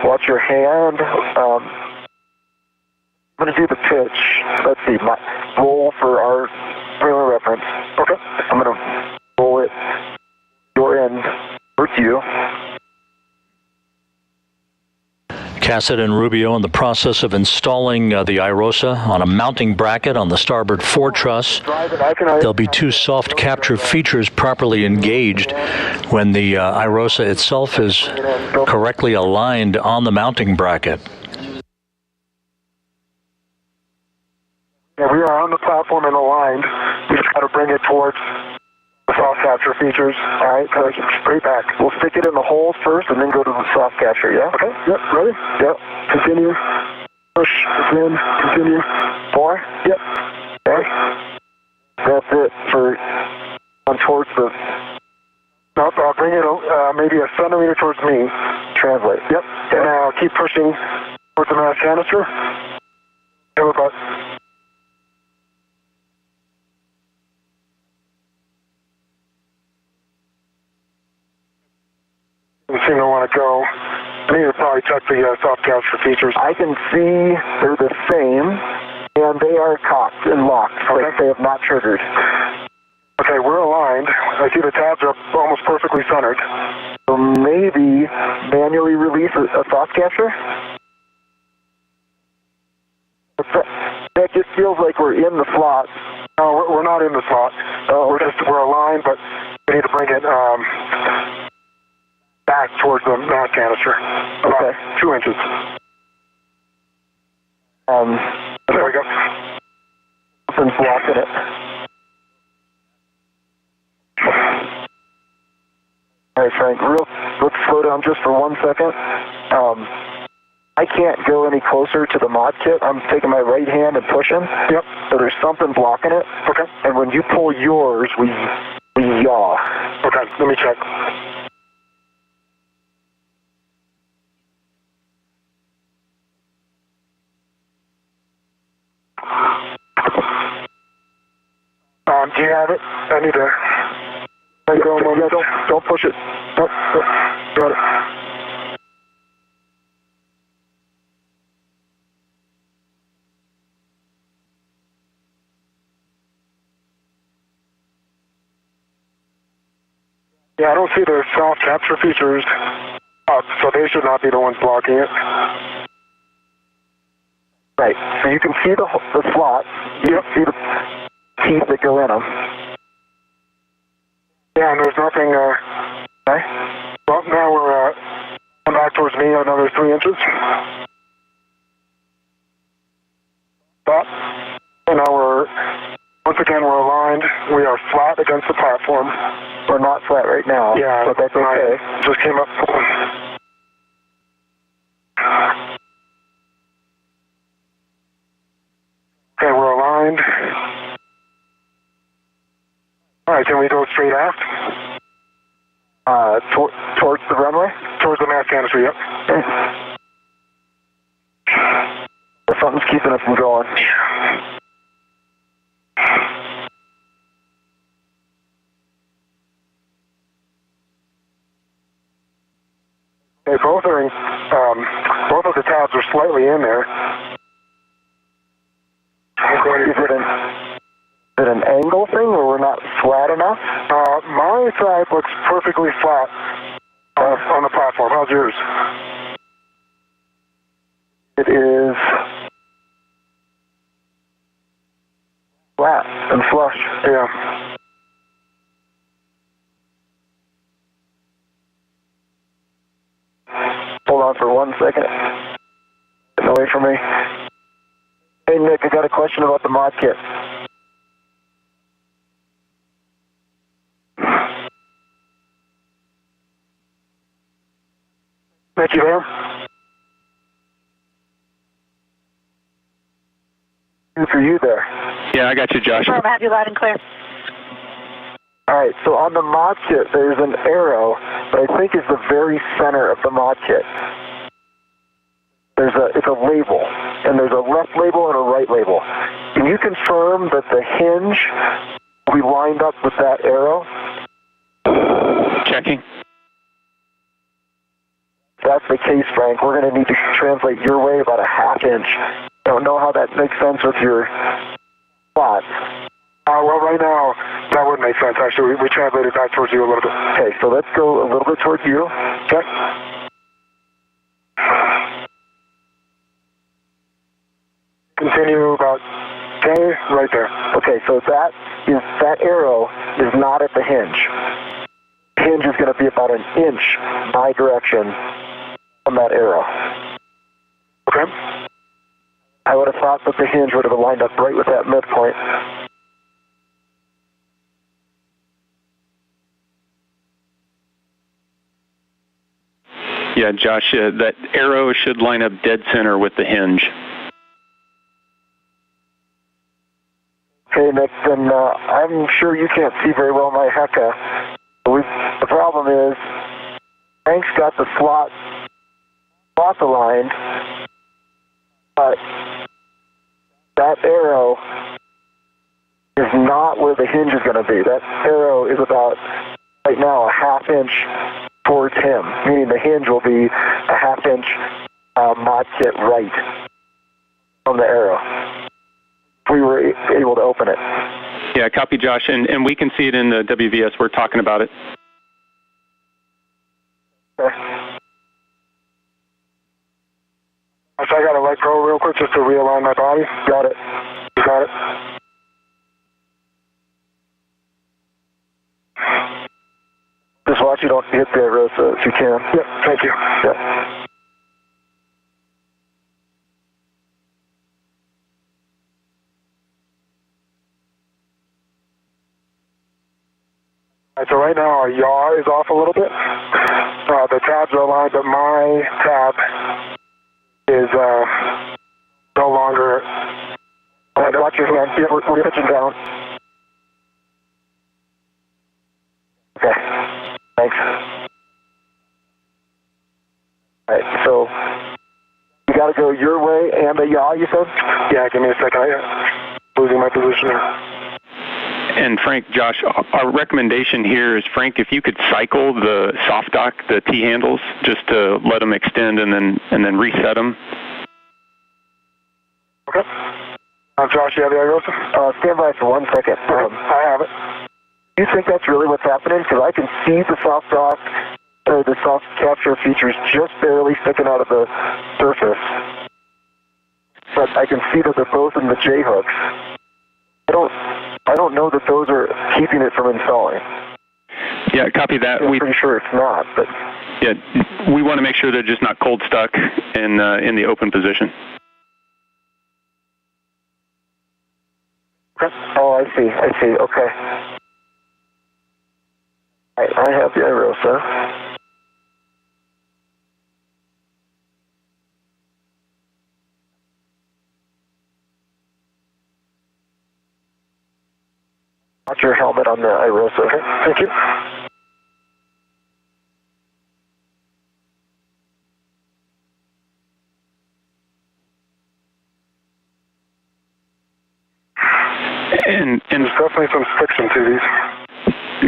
Watch your hand. I'm going to do the pitch. Let's see, my roll for our frame of reference. Okay. I'm going to roll it your end you. Cassada and Rubio in the process of installing the iROSA on a mounting bracket on the starboard foretruss. There'll be two soft capture features properly engaged when the iROSA itself is correctly aligned on the mounting bracket. Yeah, we are on the platform and aligned. We just got to bring it towards the soft capture features. All right, straight back. We'll stick it in the holes first and then go to the soft capture, yeah? Okay, yep, ready? Yep. Continue. Push, again, continue. 4? Yep. Okay. That's it for on towards the... Nope, I'll bring it maybe a centimeter towards me. Translate. Yep. Okay. And now keep pushing towards the mass canister. Go about... Doesn't seem to want to go. I need to probably check the soft capture features. I can see they're the same, and they are cocked and locked, okay. Like they have not triggered. Okay, we're aligned. I see the tabs are almost perfectly centered. So maybe manually release a soft capture? That just feels like we're in the slot. No, we're not in the slot. We're aligned, but we need to bring it back towards the mass canister. About 2 inches. There we go. Something's blocking it. All right, Frank, let's slow down just for 1 second. I can't go any closer to the mod kit. I'm taking my right hand and pushing. Yep. So there's something blocking it. Okay. And when you pull yours, we yaw. Okay, let me check. Do you have it? I need to... Don't push it. Nope. Got it. Yeah, I don't see the soft capture features up, so they should not be the ones blocking it. Right. So you can see the slots. You can see the teeth that go in them. Yeah, and there's nothing, Okay. Well, now we're back towards me another 3 inches. Stop. And now once again, we're aligned. We are flat against the platform. We're not flat right now. Yeah, but that's okay. Just came up. Okay, we're aligned. All right, can we go straight aft? Towards the runway? Towards the mass canister, yep. Okay. Something's keeping us from going. Okay, both are in, both of the tabs are slightly in there. Is it an angle thing, or we're not flat enough? My side looks perfectly flat on the platform. How's yours? It is flat and flush. Yeah. Hold on for 1 second. Get away from me. Hey, Nick, I got a question about the mod kit. Nick, you there? For you there. Yeah, I got you, Josh. I have you loud and clear. All right, so on the mod kit, there's an arrow that I think is the very center of the mod kit. It's a label, and there's a left label and a right label. Can you confirm that the hinge will be lined up with that arrow? Checking. If that's the case, Frank, we're going to need to translate your way about a ½ inch. Don't know how that makes sense with your spot. Well, right now, That would make sense, actually. We translated back towards you a little bit. Okay, so let's go a little bit towards you. Okay. Continue about, okay, right there. Okay, so that arrow is not at the hinge. The hinge is going to be about an inch my direction from that arrow. Okay. I would have thought that the hinge would have lined up right with that midpoint. Yeah, Josh, that arrow should line up dead center with the hinge. Okay, Nick, then I'm sure you can't see very well my Heka. The problem is, Frank's got the slots aligned, but that arrow is not where the hinge is going to be. That arrow is about, right now, a half inch towards him, meaning the hinge will be a half inch mod kit right from the arrow. We were able to open it. Yeah, copy, Josh, and we can see it in the WVS. We're talking about it. Okay. So I got to let go real quick just to realign my body. Got it. You got it? Just watch you don't hit the iROSA if you can. Yep, thank you. Yeah. All right, so right now our yaw is off a little bit. The tabs are aligned, but my tab is no longer. Watch your hand. Yeah, we're pitching down. Okay. Thanks. All right, so you got to go your way and a yaw, you said? Yeah, give me a second. I'm losing my position here. And Frank, Josh, our recommendation here is, Frank, if you could cycle the soft dock, the T-handles, just to let them extend and then reset them. Okay. Josh, you have the iROSA? Stand by for 1 second. I have it. Do you think that's really what's happening? Because I can see the soft dock, or the soft capture features just barely sticking out of the surface. But I can see that they're both in the J-hooks. I don't know that those are keeping it from installing. Yeah, copy that. I'm pretty sure it's not, but yeah, we want to make sure they're just not cold stuck in the open position. Okay. Oh, I see. Okay. I have the iROSA. Watch your helmet on the iROSA. Okay. Thank you. And there's definitely some friction to these.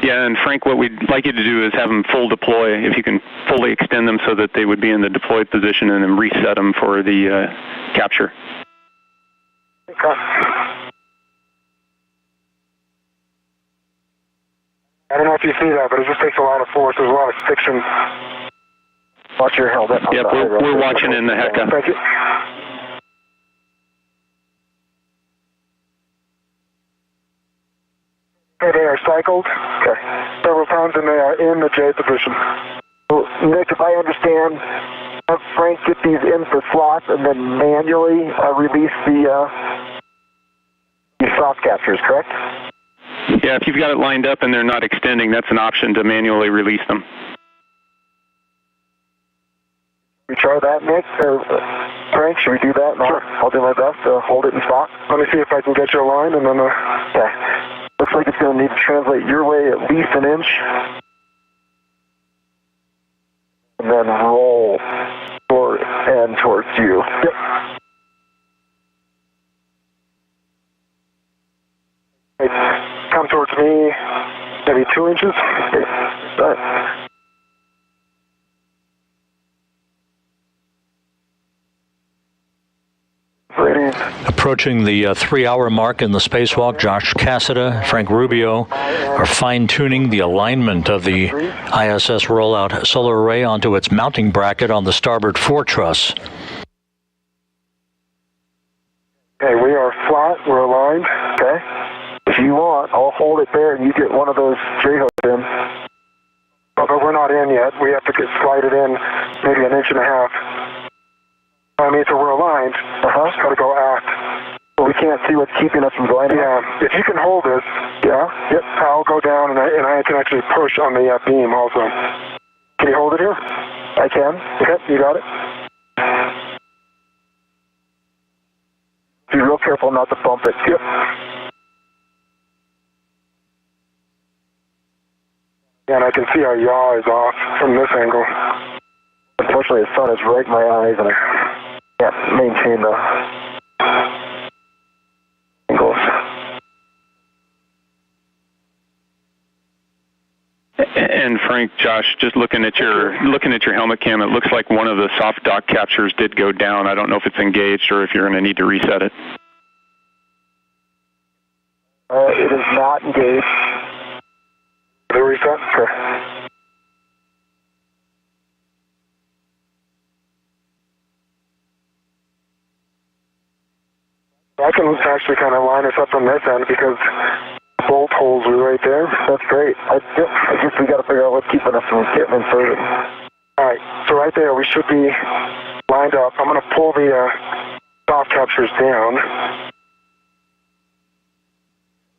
Yeah, and Frank, what we'd like you to do is have them full deploy, if you can fully extend them so that they would be in the deployed position, and then reset them for the capture. Okay. I don't know if you see that, but it just takes a lot of force. There's a lot of friction. Watch your helmet. Yep, we're watching in the Heka. Thank you. Okay, they are cycled several times, and they are in the J position. So, Nick, if I understand, have Frank get these in for slots and then manually release the soft captures, correct? Yeah, if you've got it lined up and they're not extending, that's an option to manually release them. We try that, Nick, or Frank, should we do that? Sure. I'll do my best to hold it in stock. Let me see if I can get you aligned, and then... Okay. Looks like it's going to need to translate your way at least an inch. And then roll towards you. Yep. Come towards me, maybe 2 inches. Okay. Ready. Approaching the 3-hour mark in the spacewalk, Josh Cassada, Frank Rubio are fine-tuning the alignment of the ISS Rollout Solar Array onto its mounting bracket on the starboard truss. Okay, we are flat, we're aligned. Okay. If you want, I'll hold it there and you get one of those J-hooks in. But we're not in yet. We have to slide it in maybe 1.5 inches. I mean, so we're aligned. Just got to go aft. Well, we can't see what's keeping us from going. Yeah, if you can hold this, yep, I'll go down and I can actually push on the beam also. Can you hold it here? I can. Okay, you got it. Be real careful not to bump it. Yep. And I can see our yaw is off from this angle. Unfortunately, the sun is right in my eyes and I can't maintain the angles. And Frank, Josh, just looking at your helmet cam, it looks like one of the soft dock captures did go down. I don't know if it's engaged or if you're going to need to reset it. It is not engaged. The reset? Okay. I can actually kind of line us up on this end because bolt holes are right there. That's great. I guess we got to figure out what's keeping us from getting in further. All right, so right there we should be lined up. I'm going to pull the soft captures down.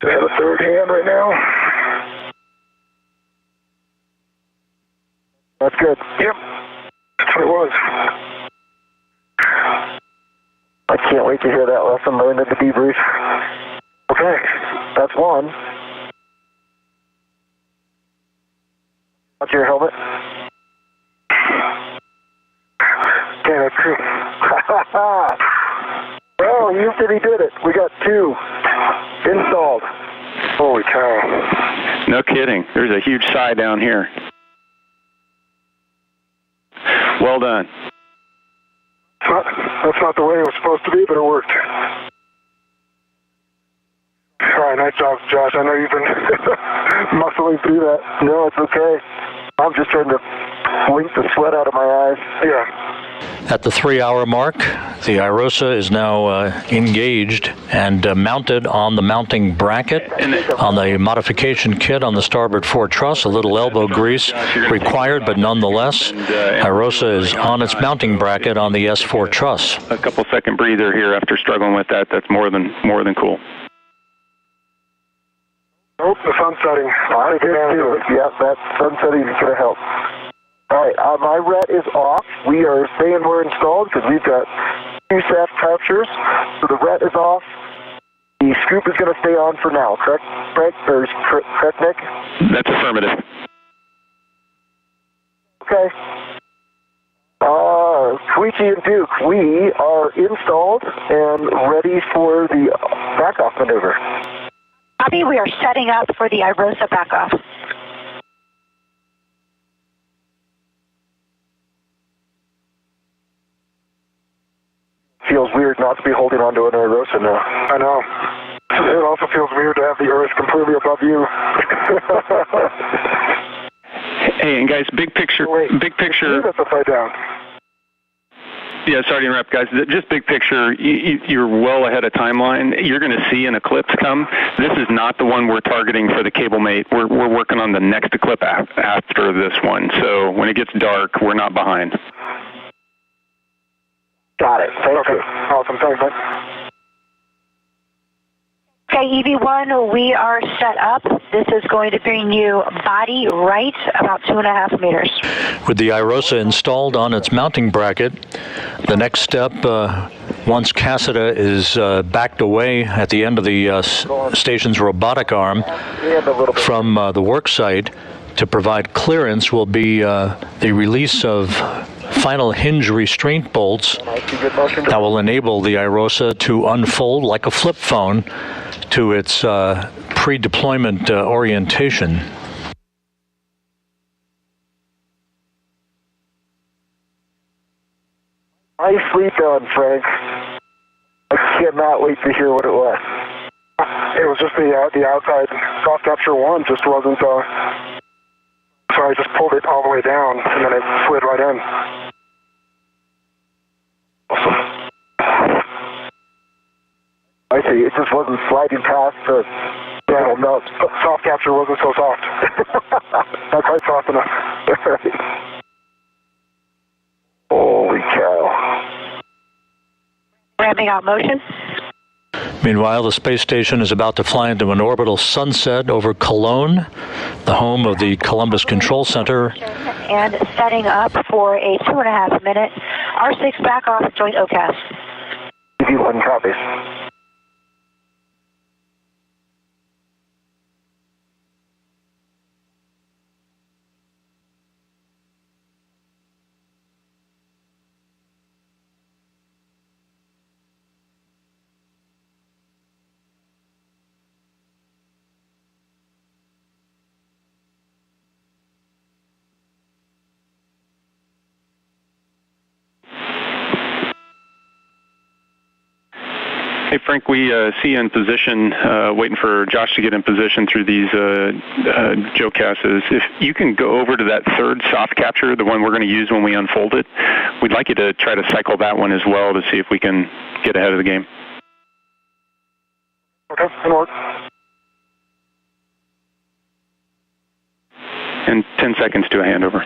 Do I have a third hand right now? That's good. Yep, that's what it was. I can't wait to hear that lesson learned in the debrief. Okay. That's one. What's your helmet? Okay, that's two. Well, you said he did it. We got 2 installed. Holy cow. No kidding. There's a huge sigh down here. Well done. That's not the way it was supposed to be, but it worked. All right, nice job, Josh. I know you've been muscling through that. No, it's okay. I'm just trying to blink the sweat out of my eyes. Yeah. At the 3-hour mark, the iROSA is now engaged and mounted on the mounting bracket on the modification kit on the starboard truss. A little elbow grease required, but nonetheless, iROSA is on its mounting bracket on the S4 truss. A couple second breather here after struggling with that. That's more than cool. Nope, the sun's setting. I did too. Yeah, that sun setting is going to help. All right, my ret is off. We are saying we're installed because we've got 2 shaft captures. So the ret is off. The scoop is going to stay on for now, correct, Frank? Or correct, Nick? That's affirmative. Okay. Koichi and Duke, we are installed and ready for the back-off maneuver. Copy, we are setting up for the iROSA back-off. Feels weird not to be holding onto an iROSA now. I know. It also feels weird to have the Earth completely above you. Hey, and guys, big picture. Big picture. That's upside down. Yeah, sorry to interrupt, guys. Just big picture, you're well ahead of timeline. You're going to see an eclipse come. This is not the one we're targeting for the cable mate. We're working on the next eclipse after this one. So when it gets dark, we're not behind. Got it. Thank you. Awesome. Thanks, man. Okay, EV1, we are set up. This is going to bring you body right about 2.5 meters. With the iROSA installed on its mounting bracket, the next step, once Cassada is backed away at the end of the station's robotic arm from the work site to provide clearance, will be the release of final hinge restraint bolts that will enable the iROSA to unfold like a flip phone to its pre-deployment orientation. Nicely done, Frank. I cannot wait to hear what it was. It was just the outside soft capture one just wasn't, so I just pulled it all the way down, and then it slid right in. Awesome. I see, it just wasn't sliding past the little nubs. Soft capture wasn't so soft. Not quite soft enough. Holy cow. Ramping out motion. Meanwhile, the space station is about to fly into an orbital sunset over Cologne, the home of the Columbus Control Center. And setting up for a 2.5 minute R6 back off joint OCAS. EV1 copies. Hey, Frank, we see you in position, waiting for Josh to get in position through these JOCASs. If you can go over to that third soft capture, the one we're going to use when we unfold it, we'd like you to try to cycle that one as well to see if we can get ahead of the game. Okay, can work. And 10 seconds to a handover.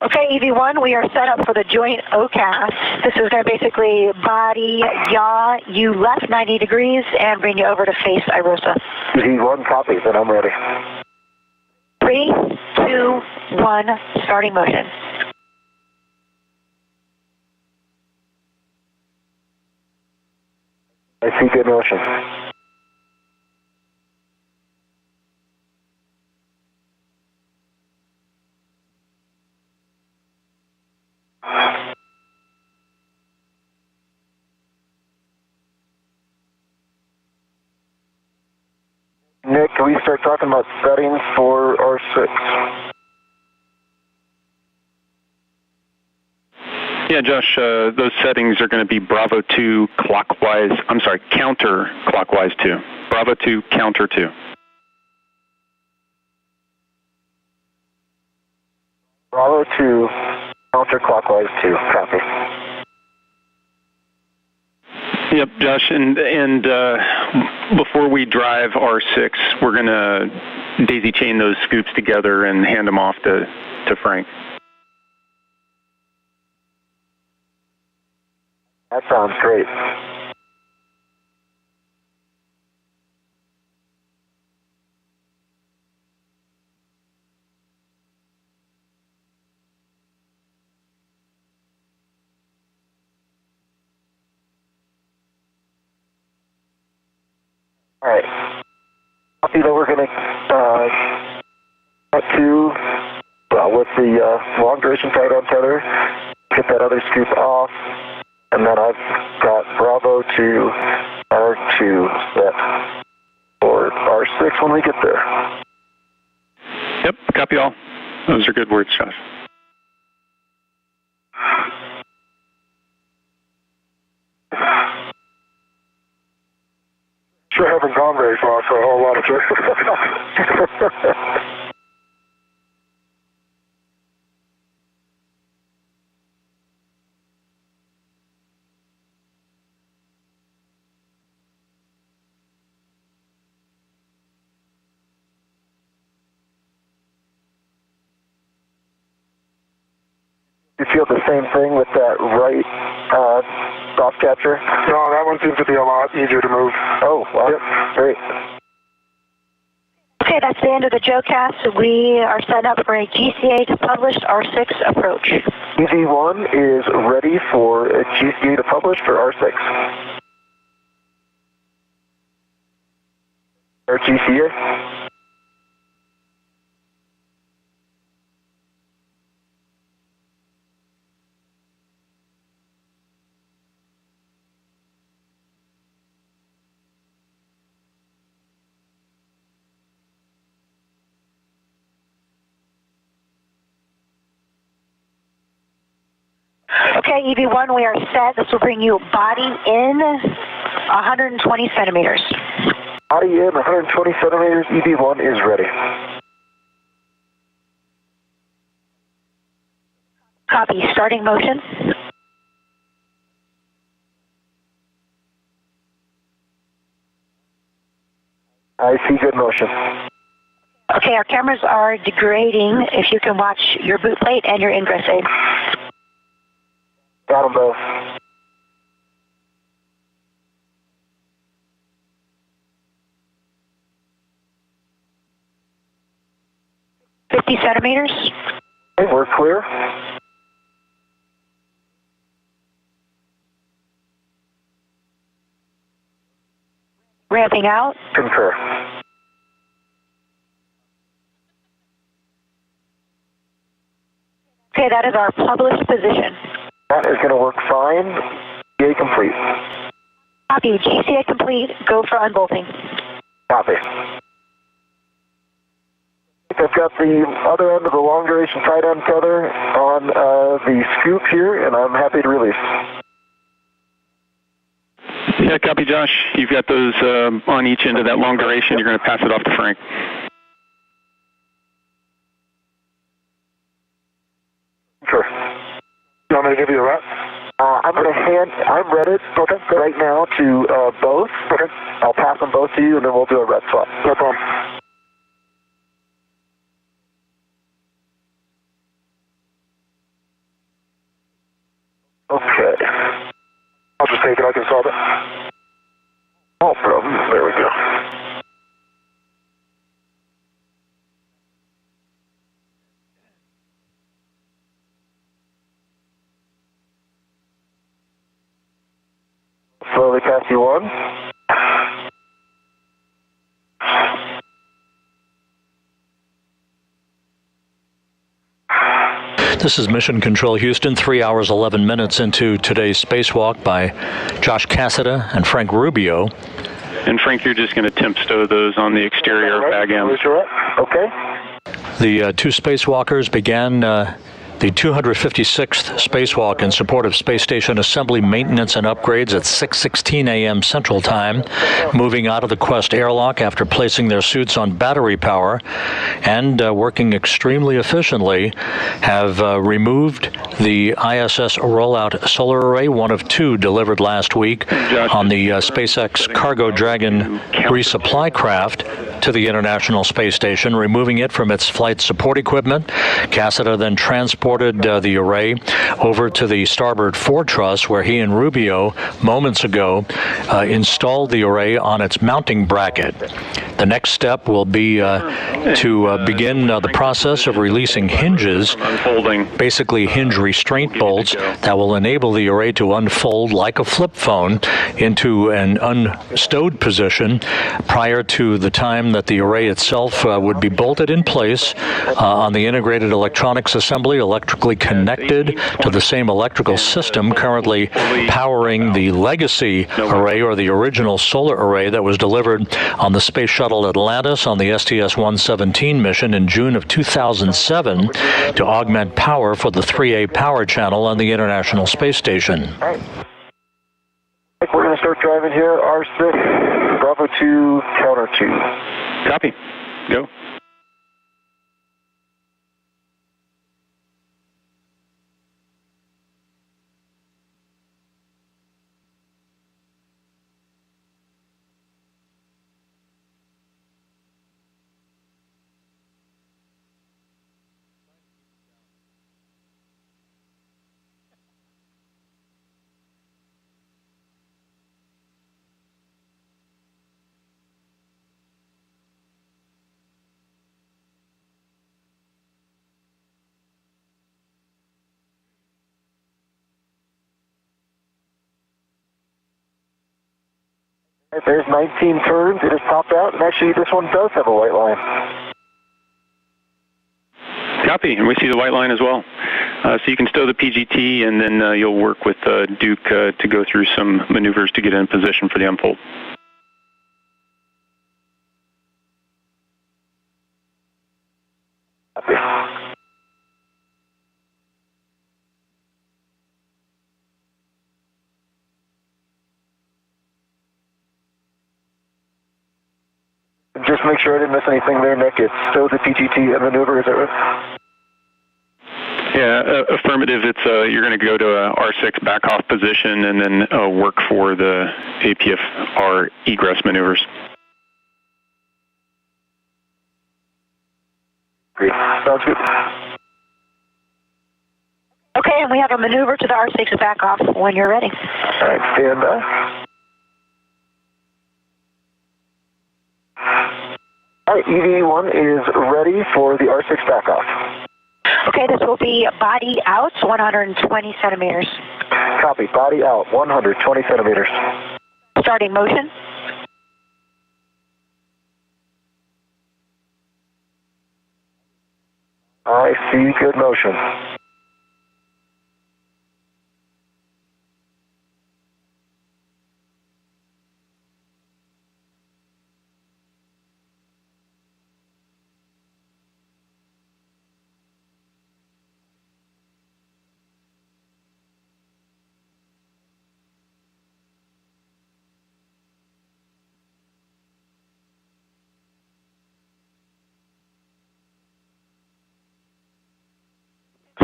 Okay, EV1, we are set up for the joint OCAS. This is going to basically body yaw you left 90 degrees and bring you over to face iROSA. EV1 copies, and I'm ready. 3, 2, 1, starting motion. I see good motion. Nick, can we start talking about settings for R6? Yeah, Josh, those settings are going to be Bravo 2 clockwise, I'm sorry, counter clockwise 2. Bravo 2, counter 2. Bravo 2, counterclockwise 2, copy. Yep, Josh, and before we drive R6, we're going to daisy chain those scoops together and hand them off to Frank. That sounds great. All right. Copy that we're going to cut to, with the long duration tight on tether, get that other scoop off, and then I've got Bravo to R2 set for R6 when we get there. Yep, copy all. Those are good words, Josh. Sure haven't gone very far for a whole lot of trips. feel the same thing with that right soft catcher? No, that one seems to be a lot easier to move. Oh, wow. Yep. Great. Okay, that's the end of the JoeCast. We are set up for a GCA to published R6 approach. EV1 is ready for a GCA to publish for R6. Or GCA? Okay, EV1, we are set. This will bring you body in 120 centimeters. Body in 120 centimeters, EV1 is ready. Copy, starting motion. I see good motion. Okay, our cameras are degrading. If you can watch your boot plate and your ingress aid. Got them both. $50 centimeters. Okay, we're clear. Ramping out. Concur. Okay, that is our published position. That is going to work fine. GCA complete. Copy, GCA complete. Go for unbolting. Copy. I've got the other end of the long duration tight end tether on the scoop here, and I'm happy to release. Yeah, copy, Josh. You've got those on each end of that long duration. You're going to pass it off to Frank. Sure. You want me to give you a rep? I'm going to I'm ready right now to both. Okay. I'll pass them both to you, and then we'll do a red swap. No problem. Okay. I'll just take it. I can solve it. No problem. There we go. Slowly pass you on. This is Mission Control Houston, 3 hours, 11 minutes into today's spacewalk by Josh Cassada and Frank Rubio. And Frank, you're just going to temp stow those on the exterior bag ends. Okay. The two spacewalkers began the 256th spacewalk in support of space station assembly, maintenance, and upgrades at 6:16 a.m. Central Time, moving out of the Quest airlock after placing their suits on battery power and working extremely efficiently, have removed the ISS Rollout Solar Array, one of two delivered last week on the SpaceX Cargo Dragon resupply craft to the International Space Station, removing it from its flight support equipment. Cassada then transported the array over to the Starboard Truss, where he and Rubio moments ago installed the array on its mounting bracket. The next step will be to begin the process of releasing hinges, basically hinge restraint bolts, that will enable the array to unfold like a flip phone into an unstowed position prior to the time that the array itself would be bolted in place on the integrated electronics assembly, electrically connected to the same electrical system currently powering the legacy array, or the original solar array that was delivered on the Space Shuttle Atlantis on the STS-117 mission in June of 2007 to augment power for the 3A power channel on the International Space Station. All right. We're going to start driving here, R6, Bravo 2, counter 2. Copy. Go. There's 19 turns. It has popped out, and actually this one does have a white line. Copy, and we see the white line as well. So you can stow the PGT, and then you'll work with Duke to go through some maneuvers to get in position for the unfold. Copy. Just make sure I didn't miss anything there, Nick. It's stow the PGT and maneuver, is that right? Yeah, affirmative. It's you're going to go to a R6 back off position and then work for the APFR egress maneuvers. Great. Sounds good. Okay, and we have a maneuver to the R6 back off when you're ready. All right, stand by. All right, EV1 is ready for the R6 back off. Okay, this will be body out, 120 centimeters. Copy, body out, 120 centimeters. Starting motion. I see good motion.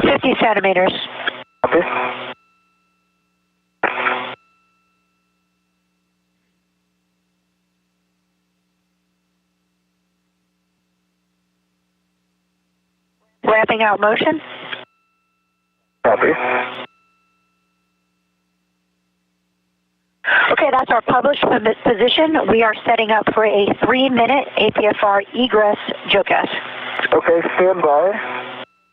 Fifty centimeters. Copy. Ramping out motion. Copy. Okay, that's our published position. We are setting up for a 3-minute APFR egress JOCAS. Okay, stand by.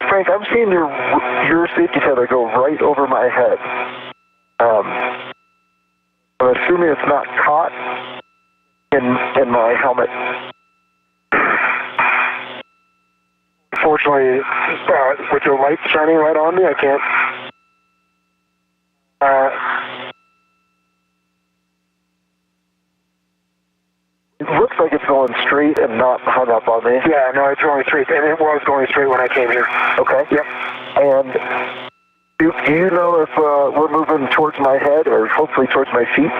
Frank, I'm seeing your safety tether go right over my head. I'm assuming it's not caught in my helmet. Unfortunately, with your light shining right on me, I can't. It looks like it's going straight and not hung up on me. Yeah, no, it's going straight, and it was going straight when I came here. Okay. Yep. And do you know if we're moving towards my head or hopefully towards my feet?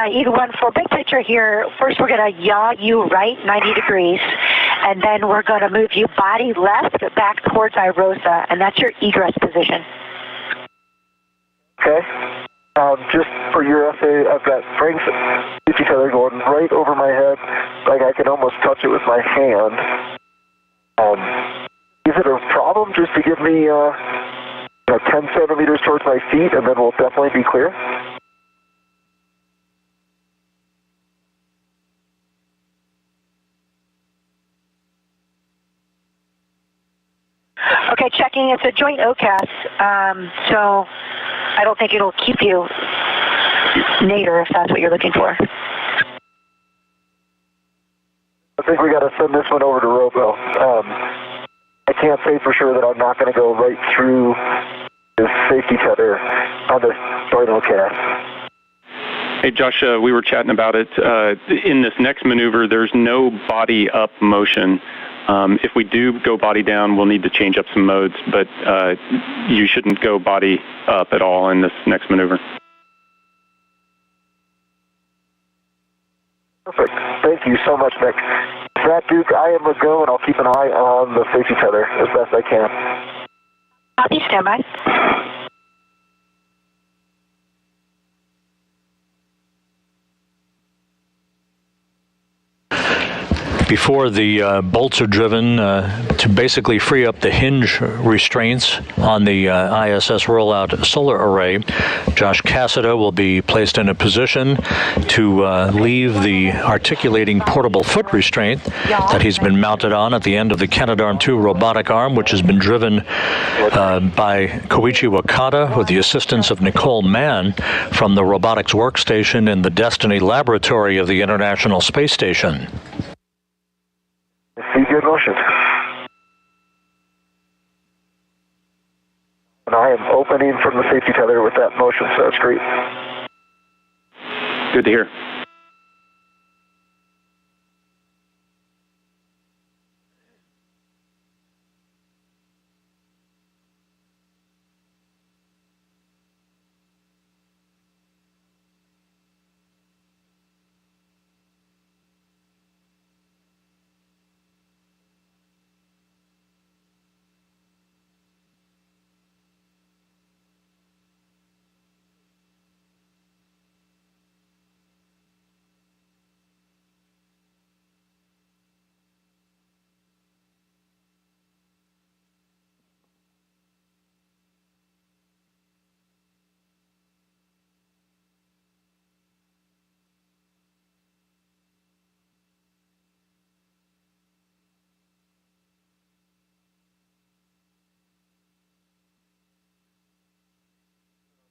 Either one for big picture here. First, we're going to yaw you right 90 degrees, and then we're going to move you body left back towards iROSA, and that's your egress position. Okay. Just for your essay, I've got Frank's safety tether going right over my head, like I can almost touch it with my hand. Is it a problem just to give me 10 centimeters towards my feet, and then we'll definitely be clear? Okay, checking. It's a joint OCAS, so I don't think it'll keep you nadir if that's what you're looking for. I think we got to send this one over to Robo. I can't say for sure that I'm not going to go right through this safety tether on this joint OCAS. Hey, Josh, we were chatting about it. In this next maneuver, there's no body up motion. If we do go body down, we'll need to change up some modes, but you shouldn't go body up at all in this next maneuver. Perfect. Thank you so much, Nick. That Duke, I am a go, and I'll keep an eye on the safety tether as best I can. Copy, standby. before the bolts are driven to basically free up the hinge restraints on the ISS Rollout Solar Array. Josh Cassada will be placed in a position to leave the articulating portable foot restraint that he's been mounted on at the end of the Canadarm2 robotic arm, which has been driven by Koichi Wakata with the assistance of Nicole Mann from the robotics workstation in the Destiny Laboratory of the International Space Station. See good motion. And I am opening from the safety tether with that motion, so that's great. Good to hear.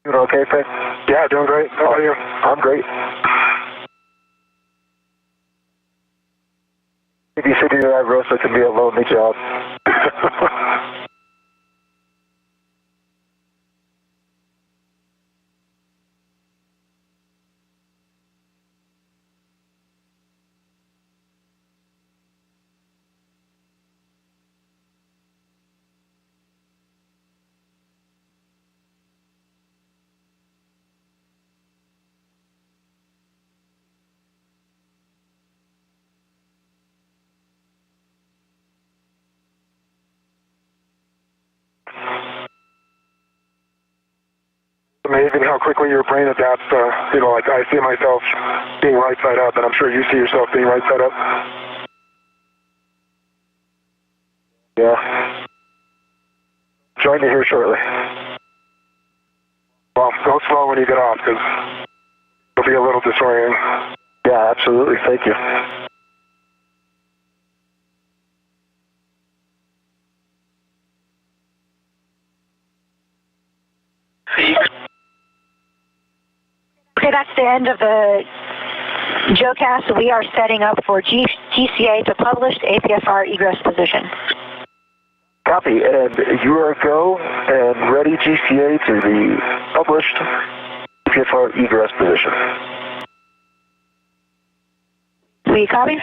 Doing okay, Frank? Yeah, doing great. How are you? I'm great. Babysitting at iROSA can be a lonely job. Amazing how quickly your brain adapts. Like I see myself being right side up, and I'm sure you see yourself being right side up. Yeah. Join you here shortly. Well, go slow when you get off, because it'll be a little disorienting. Yeah, absolutely. Thank you. Okay, that's the end of the JoeCast. We are setting up for GCA to publish the APFR egress position. Copy, and you are go and ready GCA to the published APFR egress position. We copy?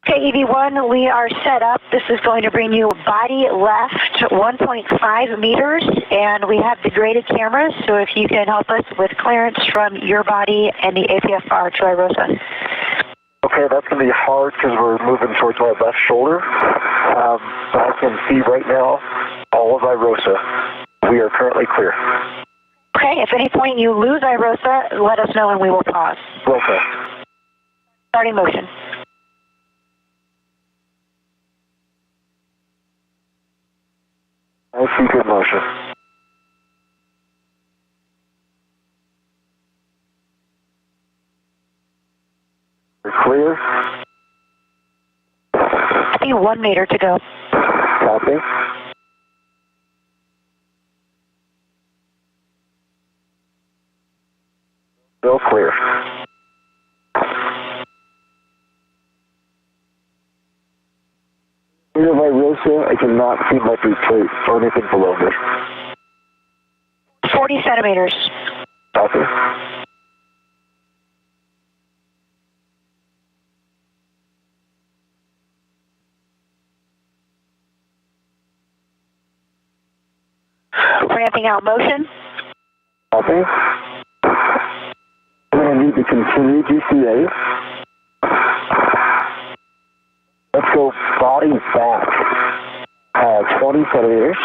Okay, EV1, we are set up. This is going to bring you body left 1.5 meters, and we have degraded cameras, so if you can help us with clearance from your body and the APFR to iROSA. Okay, that's going to be hard because we're moving towards my left shoulder. But I can see right now all of iROSA. We are currently clear. Okay, if at any point you lose iROSA, let us know and we will pause. Okay. Starting motion. I see good motion. We're clear. Copy, 1 meter to go. Copy. Still clear. Near iROSA, I cannot see my boot plate or anything below me. 40 centimeters. Copy. Ramping out motion. Copy. I'm going to need to continue GCA. Let's go body back. 20 centimeters.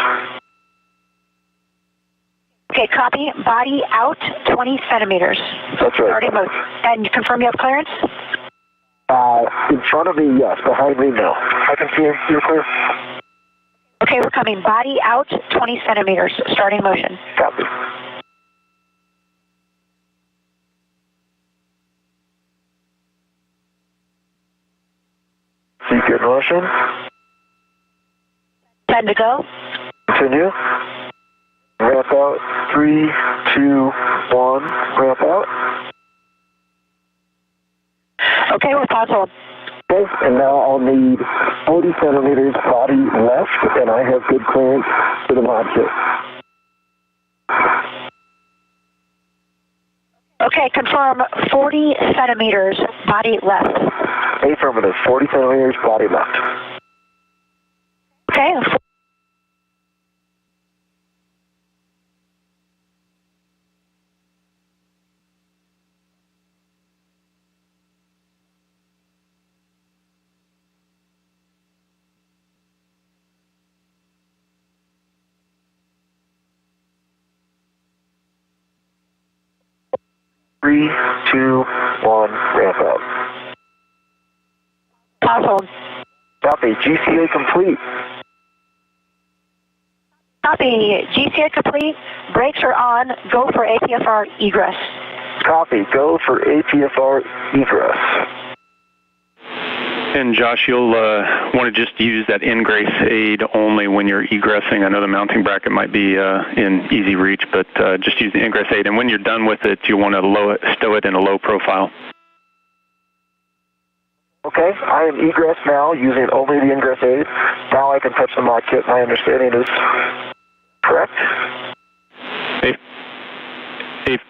Okay, copy. Body out 20 centimeters. That's right. Starting motion. And you confirm you have clearance? In front of me, yes. Behind me, no. I can see you're clear. Okay, we're coming. Body out 20 centimeters. Starting motion. Copy. Seek your motion. 10 to go. Continue. Ramp out. 3, 2, 1. Ramp out. Okay, we're pause hold. Okay, and now I'll need 40 centimeters body left, and I have good clearance for the mod kit. Okay, confirm 40 centimeters body left. Affirmative, 40 centimeters body left. Okay. Three, 2, 1, ramp out. Pause hold. Copy, GCA complete. Copy. GCA complete. Brakes are on. Go for APFR egress. Copy, go for APFR egress. And Josh, you'll want to just use that ingress aid only when you're egressing. I know the mounting bracket might be in easy reach, but just use the ingress aid. And when you're done with it, you want to stow it in a low profile. Okay, I am egress now using only the ingress aid. Now I can touch the mod kit. My understanding is correct.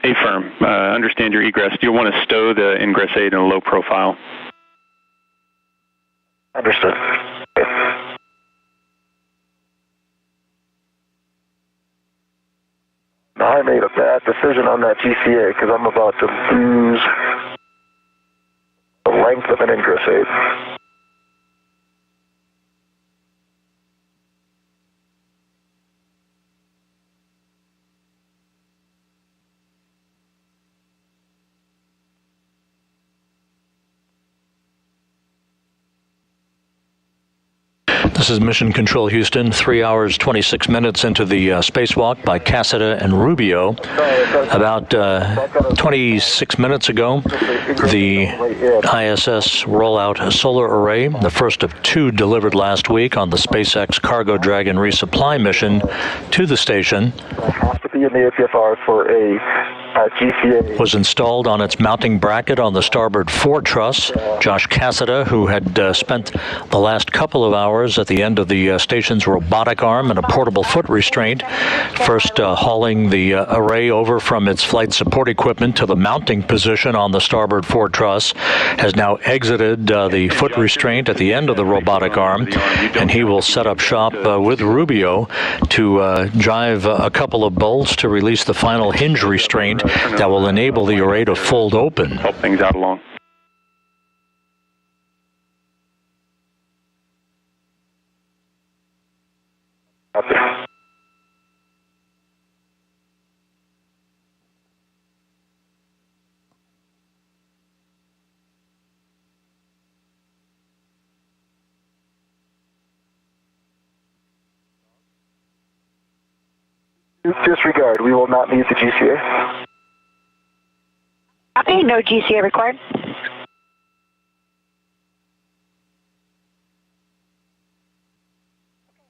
Affirm. Understand your egress. You'll want to stow the ingress aid in a low profile. Understood. Now I made a bad decision on that GCA because I'm about to lose the length of an ingress aid. This is Mission Control Houston, 3 hours, 26 minutes into the spacewalk by Cassada and Rubio. About 26 minutes ago, the ISS Rollout Solar Array, the first of 2 delivered last week on the SpaceX Cargo Dragon resupply mission to the station, Has to be in the APFR for a GCA. Was installed on its mounting bracket on the starboard truss. Josh Cassada, who had spent the last couple of hours at the end of the station's robotic arm and a portable foot restraint, first hauling the array over from its flight support equipment to the mounting position on the starboard truss, has now exited the foot restraint at the end of the robotic arm, and he will set up shop with Rubio to drive a couple of bolts to release the final hinge restraint that will enable the array to fold open. Help things out along. Disregard, we will not need the GCA. Copy, no GCA required.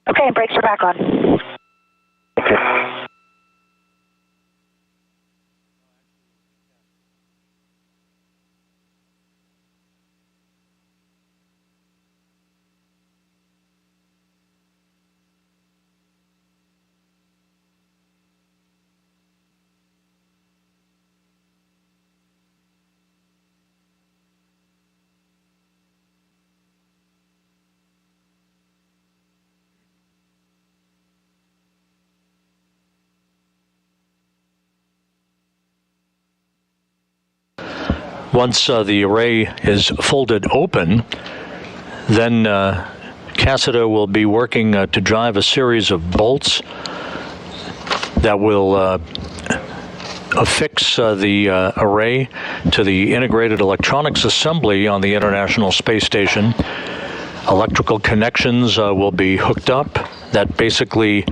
Okay, brakes are back on. Okay. Once the array is folded open, then Cassada will be working to drive a series of bolts that will affix the array to the integrated electronics assembly on the International Space Station. Electrical connections will be hooked up that basically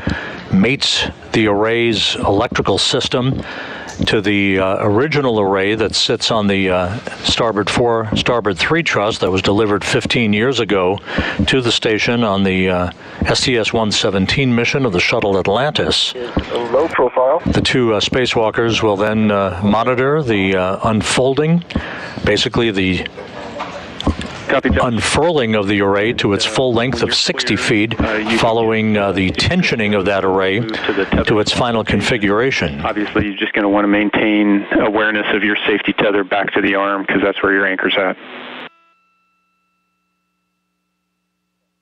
mates the array's electrical system to the original array that sits on the Starboard 4, Starboard 3 truss that was delivered 15 years ago to the station on the STS-117 mission of the shuttle Atlantis. Low profile. The two spacewalkers will then monitor the unfolding, basically the unfurling of the array to its full length of 60 feet, following the tensioning of that array to its final configuration. Obviously, you're just going to want to maintain awareness of your safety tether back to the arm because that's where your anchor's at.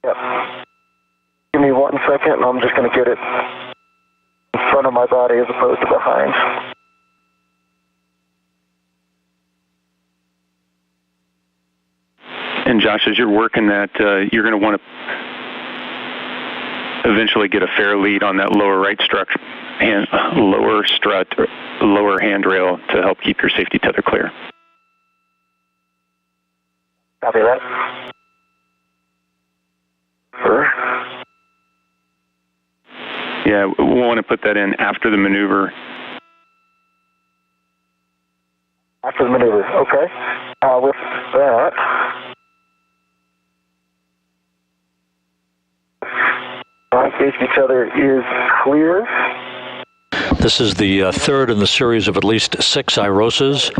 Yep. Give me 1 second and I'm just going to get it in front of my body as opposed to behind. And Josh, as you're working that, you're going to want to eventually get a fair lead on that lower right structure, and lower strut, or lower handrail to help keep your safety tether clear. Copy that. Sure. Yeah, we'll want to put that in after the maneuver. After the maneuver, okay. With that, my safety tether is clear. This is the third in the series of at least 6 iROSAs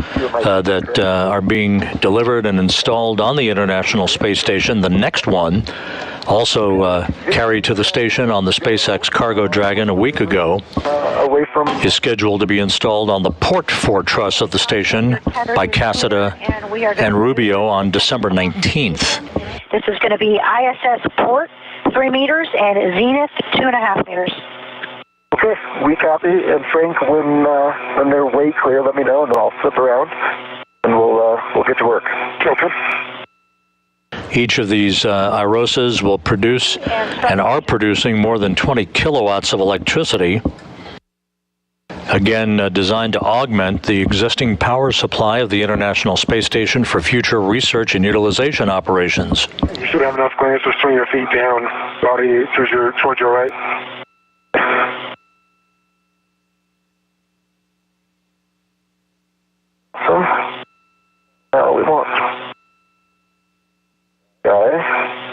that are being delivered and installed on the International Space Station. The next one, also carried to the station on the SpaceX Cargo Dragon a week ago, is scheduled to be installed on the port 4 truss of the station by Cassada and Rubio on December 19th. This is going to be ISS port 3 meters and zenith 2.5 meters. Okay, we copy. And Frank, when they're way clear, let me know, and then I'll flip around, and we'll get to work. Okay. Each of these iROSAs will produce and are producing more than 20 kilowatts of electricity. Again, designed to augment the existing power supply of the International Space Station for future research and utilization operations. You should have enough clearance to swing your feet down, body towards your right. Now we want. Okay.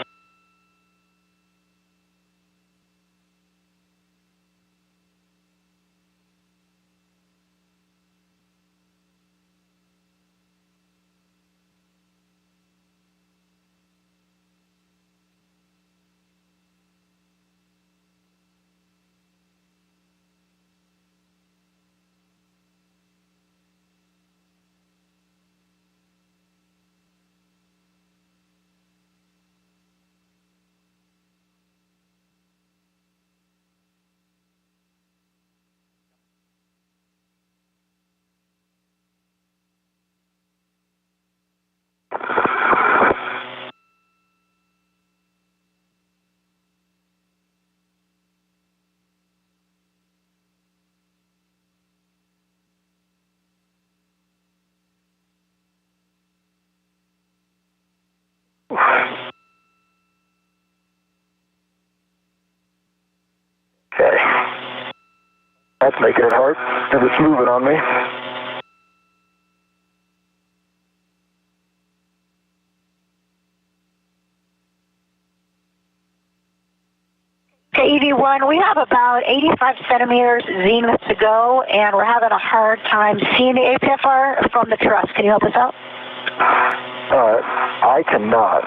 Okay. That's making it hard, because it's moving on me. Okay, EV1, we have about 85 centimeters zenith to go, and we're having a hard time seeing the APFR from the truss. Can you help us out? I cannot.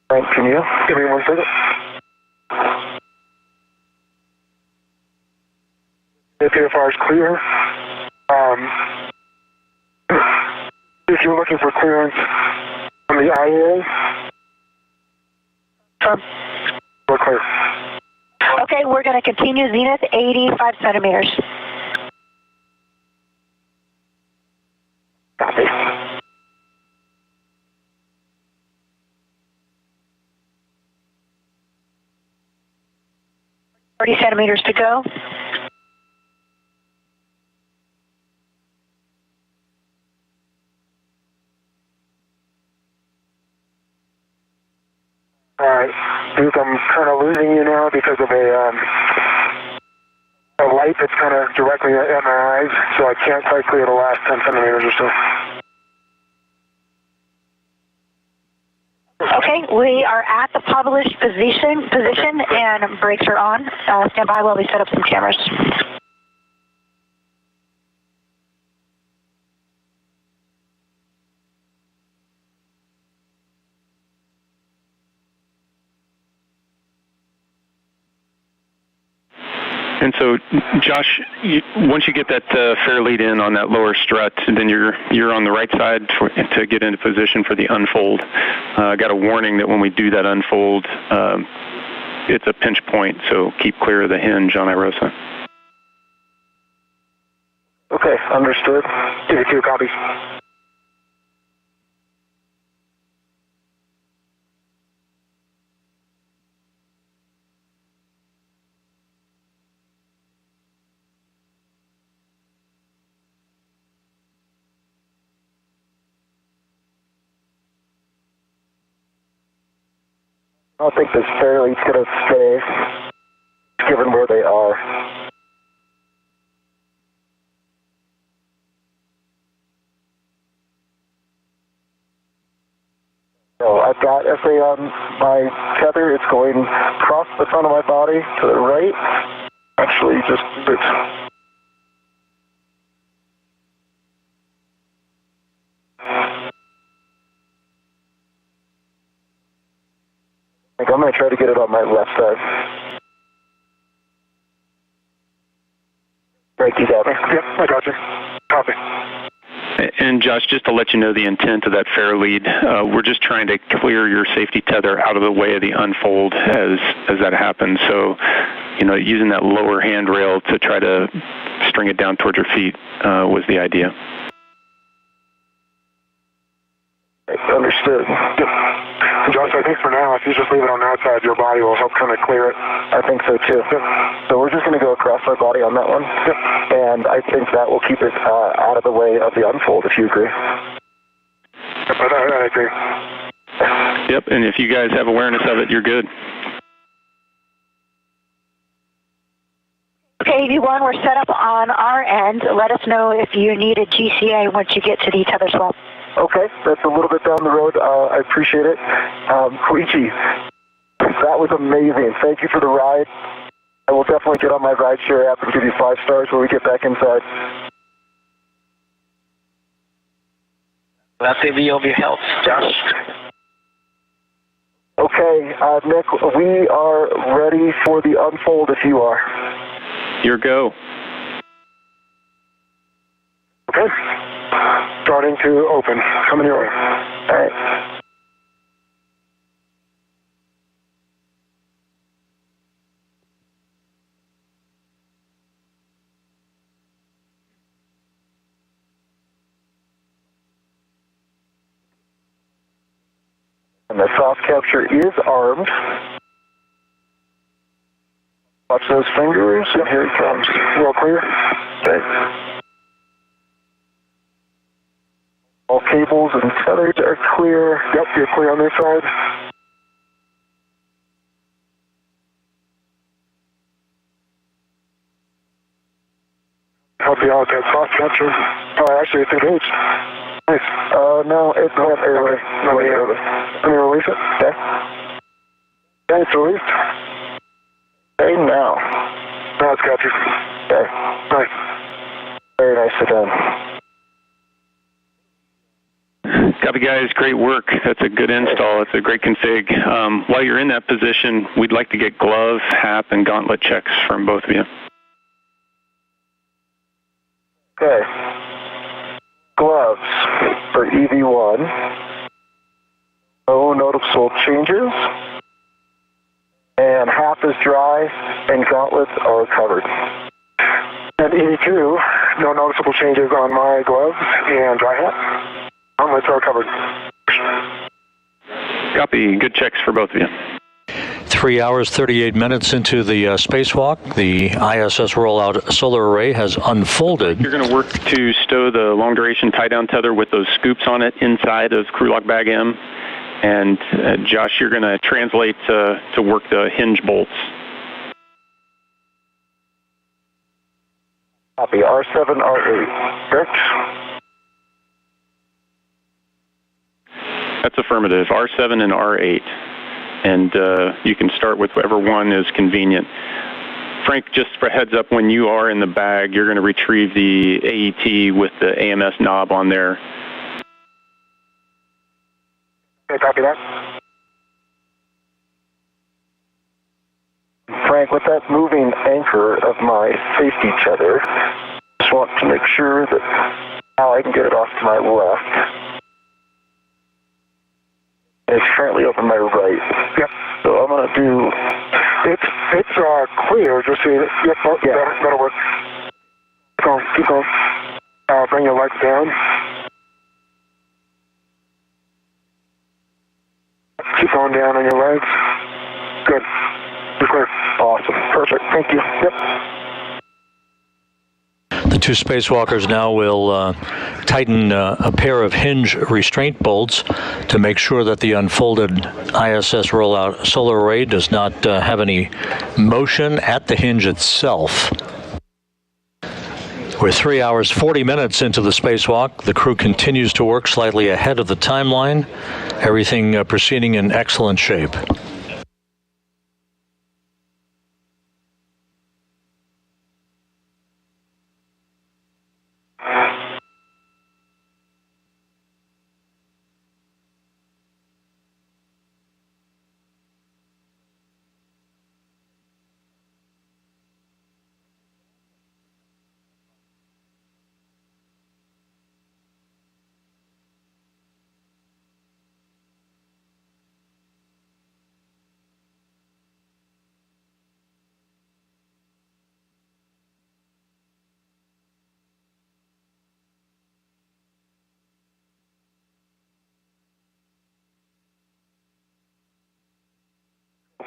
Frank, can you? Give me 1 second. APFR is clear. If you're looking for clearance from the IA, we're clear. Okay, we're going to continue zenith 85 centimeters. Copy. Thirty centimeters to go. All right, Duke, I'm kind of losing you now because of a light that's kind of directly at my eyes, so I can't quite clear the last 10 centimeters or so. Okay, we are at the published position and brakes are on. Stand by while we set up some cameras. And so, Josh, once you get that fair lead in on that lower strut, then you're on the right side to get into position for the unfold. I got a warning that when we do that unfold, it's a pinch point, so keep clear of the hinge on iROSA. Okay, understood. DQ, copy. I don't think this fair lead's going to stay, given where they are. So I've got SA on my tether. It's going across the front of my body to the right. Actually, just oops. I think I'm going to try to get it on my left side. Break you down. Yep, I got you. Copy. And Josh, just to let you know the intent of that fair lead, we're just trying to clear your safety tether out of the way of the unfold as that happens. So, using that lower handrail to try to string it down towards your feet was the idea. Understood. Yep. Josh, I think for now, if you just leave it on the outside, your body will help kind of clear it. I think so too. Yep. So we're just going to go across our body on that one. Yep. And I think that will keep it out of the way of the unfold, if you agree. Yep, I agree. Yep, and if you guys have awareness of it, you're good. Okay, EV1, we're set up on our end. Let us know if you need a GCA once you get to the tether swell. Okay, that's a little bit down the road. I appreciate it. Koichi, that was amazing. Thank you for the ride. I will definitely get on my rideshare app and give you 5 stars when we get back inside. That's the view of your health, Josh. Okay, Nick, we are ready for the unfold if you are. Your go. Okay. Starting to open. Coming your way. All right. And the soft capture is armed. Watch those fingers, and here it comes. Real clear. Okay. All cables and tethers are clear. Yep, you're clear on this side. Help you out with that soft capture. Oh, actually, it's engaged. Nice. No, it's not airway. No, wait, let me release it. Okay. Okay, it's released. Okay, now. Now it's got you. Okay. Nice. Very nice to done. Copy, guys. Great work. That's a good install. It's a great config. While you're in that position, we'd like to get glove, HAP, and gauntlet checks from both of you. Okay. Gloves for EV1. No noticeable changes. And HAP is dry, and gauntlets are covered. And EV2, no noticeable changes on my gloves and dry hat. Gauntlets are covered. Copy. Good checks for both of you. 3 hours, 38 minutes into the spacewalk, the ISS Rollout Solar Array has unfolded. You're going to work to stow the long-duration tie-down tether with those scoops on it inside of crew lock bag M. And Josh, you're going to translate to work the hinge bolts. Copy. R7, R8. Correct? That's affirmative. R7 and R8. And you can start with whatever one is convenient. Frank, just for a heads up, when you are in the bag, you're going to retrieve the AET with the AMS knob on there. Okay, copy that. Frank, with that moving anchor of my safety tether, just want to make sure that now I can get it off to my left. It's currently over my right. Yep. So I'm going to do... It's clear, just see it. Yep, oh, yeah. That'll work. Keep going. Bring your legs down. Keep going down on your legs. Good. You're clear. Awesome. Perfect. Thank you. Yep. The two spacewalkers now will tighten a pair of hinge restraint bolts to make sure that the unfolded ISS Rollout Solar Array does not have any motion at the hinge itself. We're 3 hours, 40 minutes into the spacewalk. The crew continues to work slightly ahead of the timeline. Everything proceeding in excellent shape.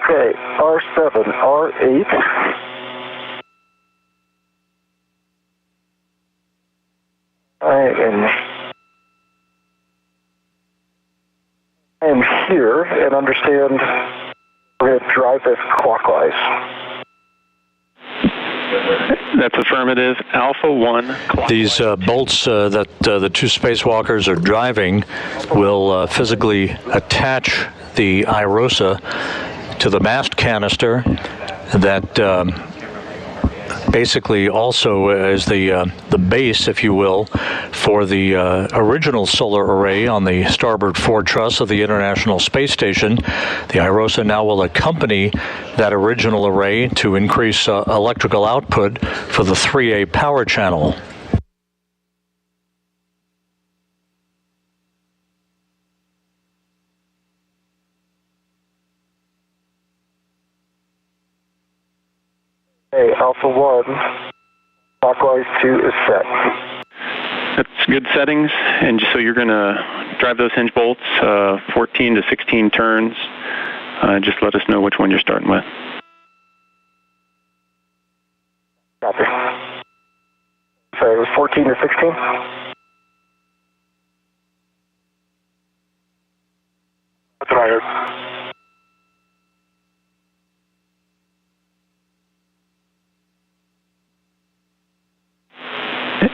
Okay, R7, R8. I am here and understand we're going to drive this clockwise. That's affirmative. Alpha 1. Clockwise. These bolts that the two spacewalkers are driving will physically attach the iROSA to the mast canister that basically also is the base, if you will, for the original solar array on the Starboard Truss of the International Space Station. The iROSA now will accompany that original array to increase electrical output for the 3A power channel. Okay, Alpha 1, clockwise 2 is set. That's good settings, and so you're going to drive those hinge bolts 14 to 16 turns. Just let us know which one you're starting with. Copy. So it was 14 to 16? That's what I heard.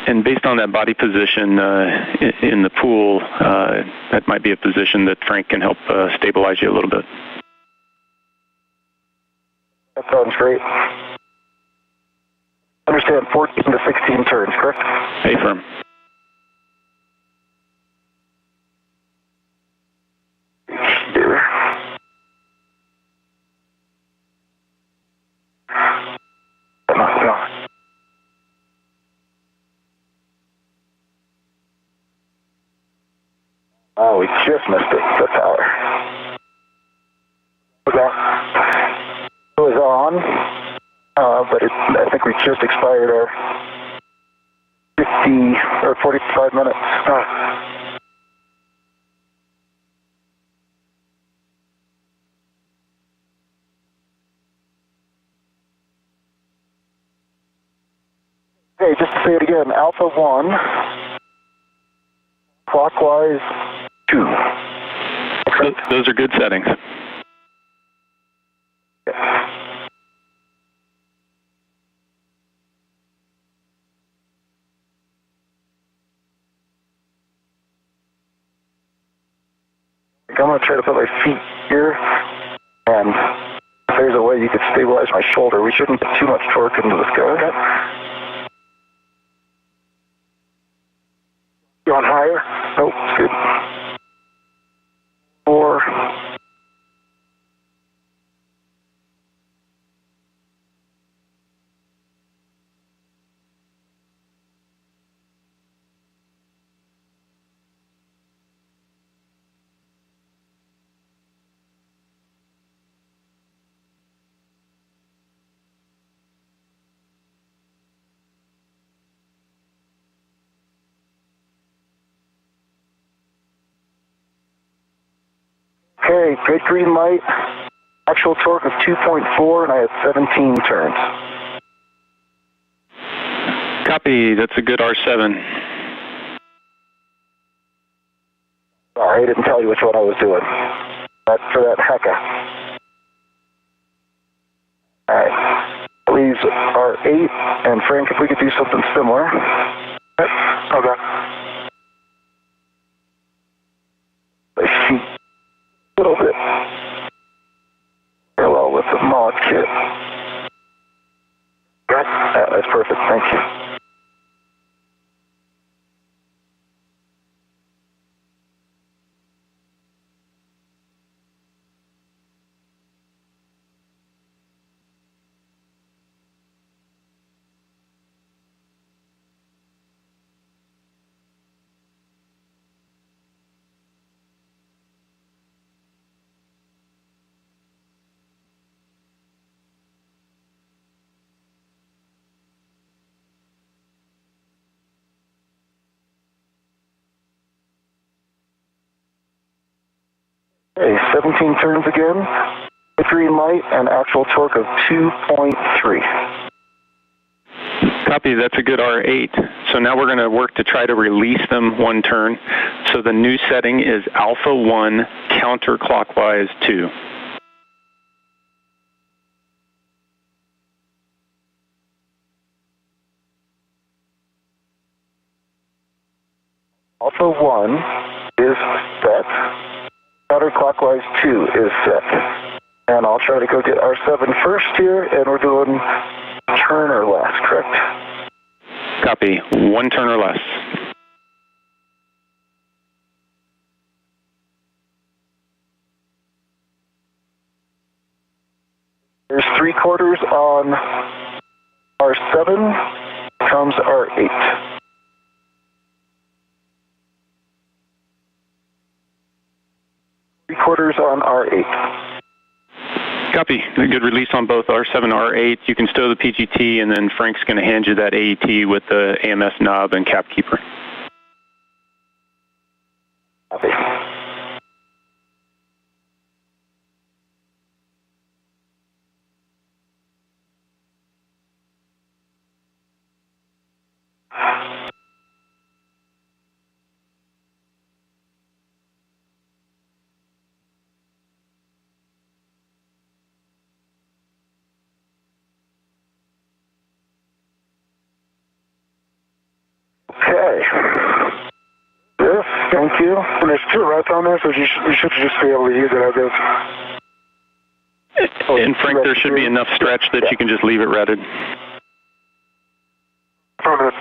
And based on that body position in the pool, that might be a position that Frank can help stabilize you a little bit. That sounds great. Understand 14 to 16 turns, correct? Affirm. Here. Oh, we just missed it, the tower. It was on, but I think we just expired our 50 or 45 minutes. Okay, just to say it again, Alpha 1, clockwise 2. Okay. Those are good settings. I'm going to try to put my feet here, and if there's a way you could stabilize my shoulder, we shouldn't put too much torque into this guy. Okay. Going higher? Nope, it's good. 4. Okay, good green light. Actual torque of 2.4, and I had 17 turns. Copy, that's a good R7. Sorry, I didn't tell you which one I was doing. That's for that Hecka. Alright, leaves R8, and Frank, if we could do something similar. Okay. My feet a little bit parallel with the mod kit. That's perfect, thank you. Okay, 17 turns again, with green light, and actual torque of 2.3. Copy, that's a good R8. So now we're going to work to try to release them one turn. So the new setting is Alpha 1 counterclockwise 2. Alpha 1 is set. Counterclockwise 2 is set. And I'll try to go get R7 first here, and we're doing turn or less, correct? Copy, one turn or less. There's 3/4 on R7, comes R8. Three-quarters on R8. Copy. A good release on both R7 and R8. You can stow the PGT, and then Frank's going to hand you that AET with the AMS knob and cap keeper. Copy. Okay. Yes, thank you. And there's 2 rats on there, so you should just be able to use it as is. And Frank, there should be enough stretch that you can just leave it redded. Affirmative.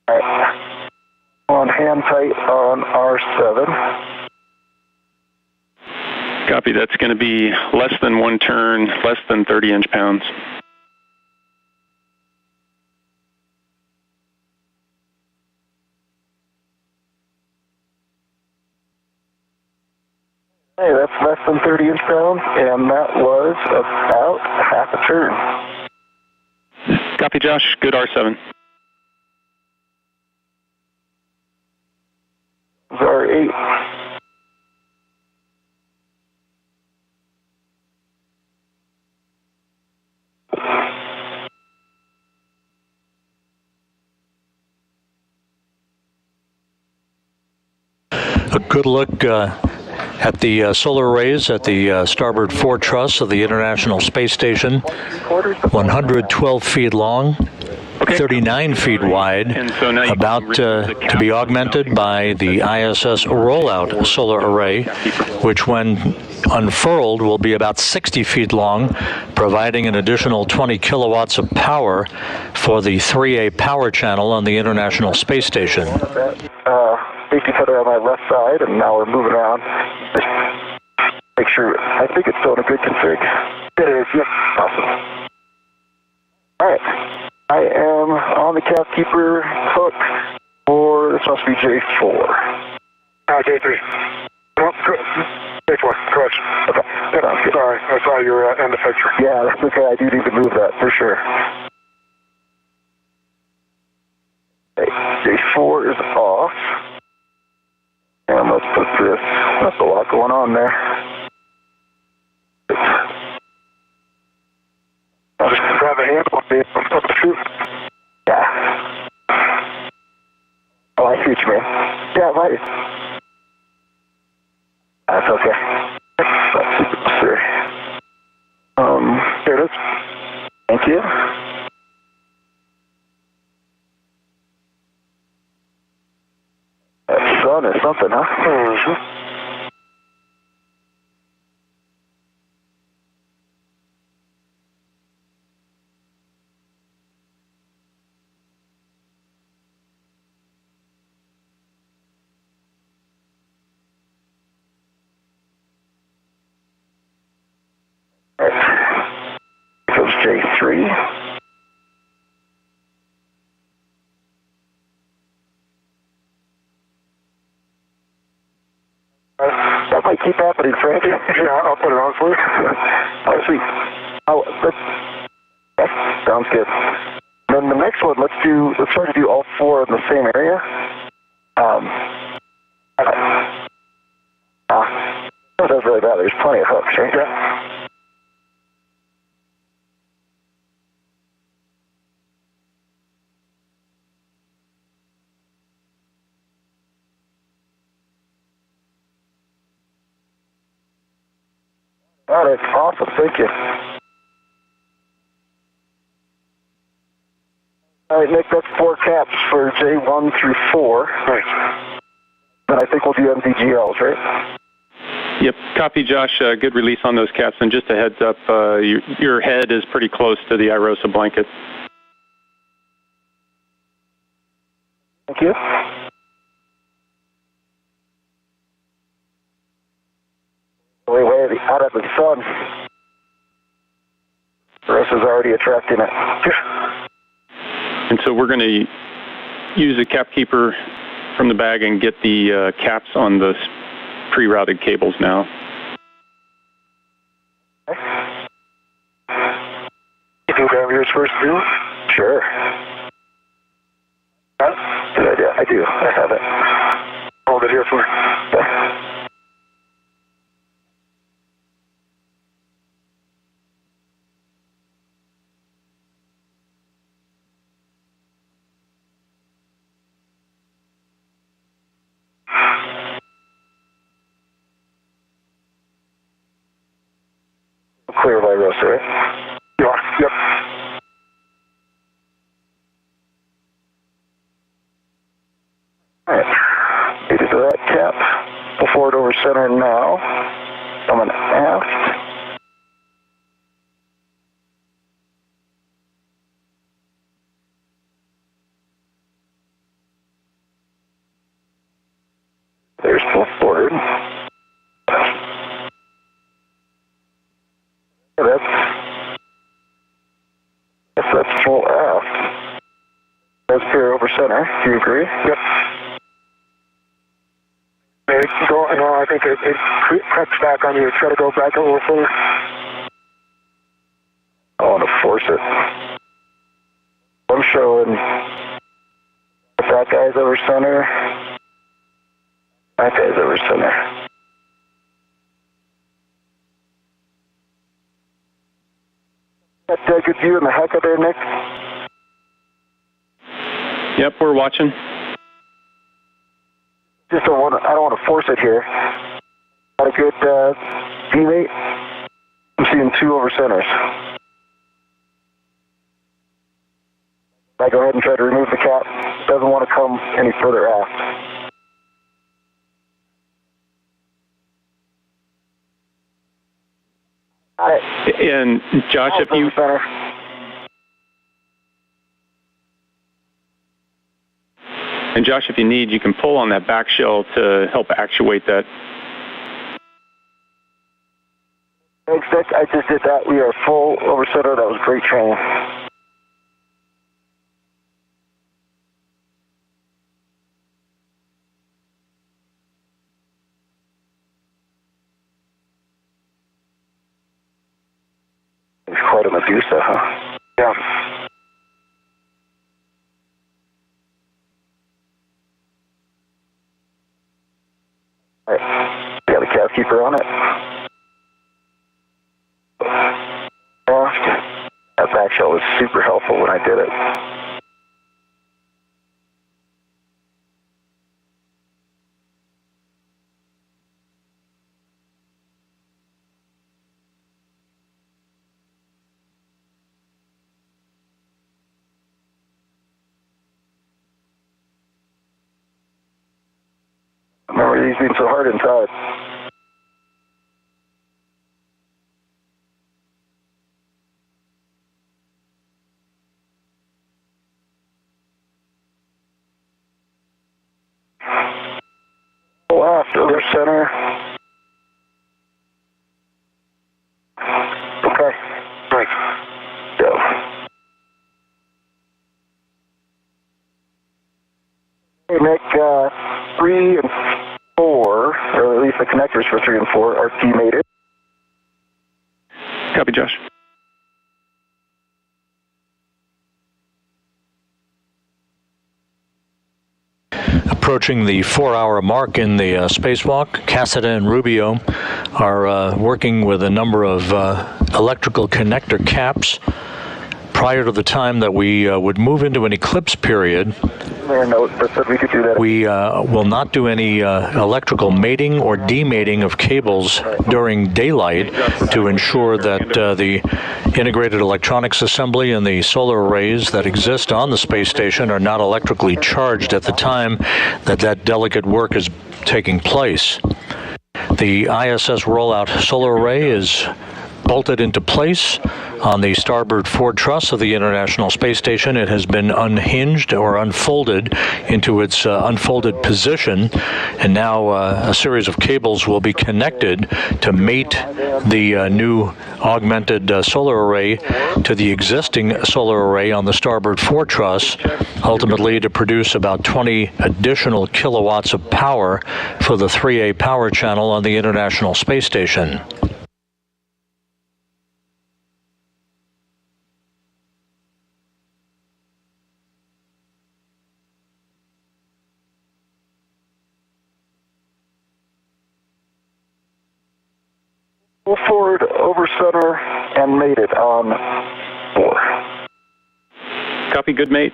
All right. On hand tight on R7. Copy, that's going to be less than one turn, less than 30 inch-pounds. Hey, that's less than 30 inch-pounds, and that was about half a turn. Copy, Josh. Good R7. R8. A good look at the solar arrays at the Starboard Truss of the International Space Station. 112 feet long, 39 feet wide, about to be augmented by the ISS Rollout Solar Array, which when unfurled will be about 60 feet long, providing an additional 20 kilowatts of power for the 3A power channel on the International Space Station. Safety cutter on my left side, and now we're moving around. Just make sure, I think it's still in a good config. It is, yep. Awesome. All right. I am on the capkeeper hook for, this must be J4. J3. No, J4, correct. Okay. Sorry, I saw your end effector. Yeah, that's okay. I do need to move that for sure. Okay. J4 is off. And let's put this, that's a lot going on there. I'll just grab a hand on the shoot. Yeah. Oh, I see what you mean. Yeah, right. That's okay. That's super there it is. Thank you. That sun is something, huh? Mm-hmm. Right. Here goes J3. That might keep happening, Frank. Yeah, I'll put it on for you. Oh, sweet. Oh, that sounds good. Then the next one, let's try to do all four in the same area. That doesn't really matter. There's plenty of hooks, right? Yeah. Oh, that's awesome. Thank you. All right, Nick, that's 4 caps for J1 through 4. Nice. And I think we'll do MDGLs, right? Yep, copy, Josh. Good release on those caps. And just a heads up, your head is pretty close to the iROSA blanket. Thank you. Way out of the sun. Rosa's already attracting it. And so we're going to use a cap keeper from the bag and get the caps on the pre-routed cables now. You can grab yours first, too? Sure. Good idea. I do. I have it. Hold it here for me. Okay. Clear of iROSA, right? You are, yep. All right. Get into that cap. Pull forward over center now. Coming aft. There's full forward. That's full aft. That's clear over center. Do you agree? Yep. No, I think it creeps back on you. Try to go back a little further. I want to force it. I'm showing that guy's over center. That guy's over center. Got a good view in the heck of there, Nick? Yep, we're watching. I don't want to force it here. Got a good demate. I'm seeing 2 over centers. I go ahead and try to remove the cap. Doesn't want to come any further aft. Got it. And Josh, if you... Center. And Josh, if you need, you can pull on that back shell to help actuate that. Thanks, Nick. I just did that. We are full over center. That was great training. It's quite a Medusa, huh? Yeah. All right. We got a cap keeper on it. That back shell was super helpful when I did it. I remember these being so hard inside. Left over center. Okay. Right. Go. Hey, Nick, 3 and 4, or at least the connectors for 3 and 4 are demated. Copy, Josh. Approaching the 4-hour mark in the spacewalk, Cassada and Rubio are working with a number of electrical connector caps prior to the time that we would move into an eclipse period. We will not do any electrical mating or demating of cables during daylight to ensure that the integrated electronics assembly and the solar arrays that exist on the space station are not electrically charged at the time that that delicate work is taking place. The ISS Rollout Solar Array is bolted into place on the starboard truss of the International Space Station. It has been unhinged or unfolded into its unfolded position, and now a series of cables will be connected to mate the new augmented solar array to the existing solar array on the starboard truss, ultimately to produce about 20 additional kilowatts of power for the 3A power channel on the International Space Station. Pull forward, over center, and mate it on 4. Copy, good mate.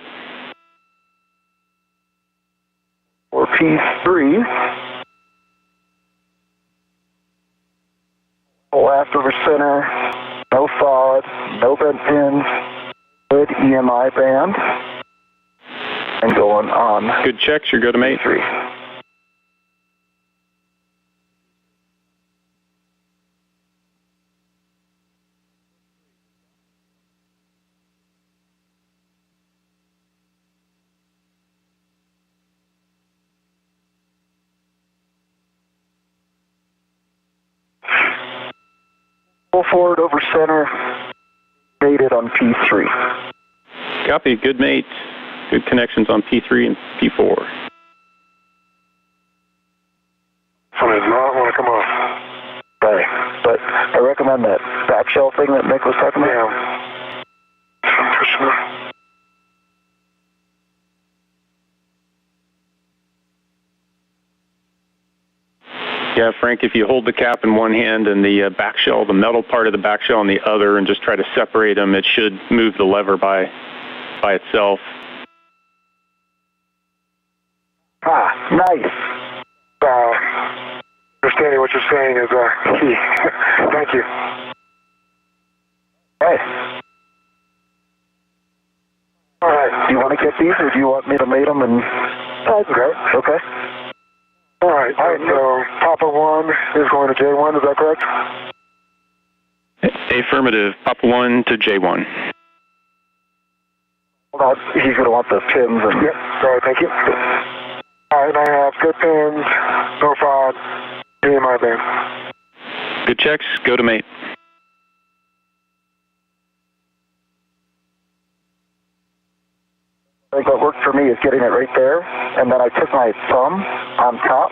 For P3, pull aft over center, no FOD, no bent pins, good EMI band, and going on. Good checks, you're good, mate. 3. Pull forward over center, mated on P3. Copy, good mate. Good connections on P3 and P4. Somebody does not want to come off. Right, but I recommend that back shell thing that Nick was talking about. Yeah, Frank, if you hold the cap in one hand and the back shell, the metal part of the back shell in the other, and just try to separate them, it should move the lever by itself. Ah, nice. Understanding what you're saying is key. Thank you. Hey. All right. Do you want to get these, or do you want me to mate them? And Okay. Okay. All right. So Papa 1 is going to J1. Is that correct? Affirmative. Papa 1 to J1. Well, he's going to want the pins. And Yep. All right. Thank you. All right. And I have good pins, no fog, in my band. Good checks. Go to mate. I think what worked for me is getting it right there, and then I took my thumb on top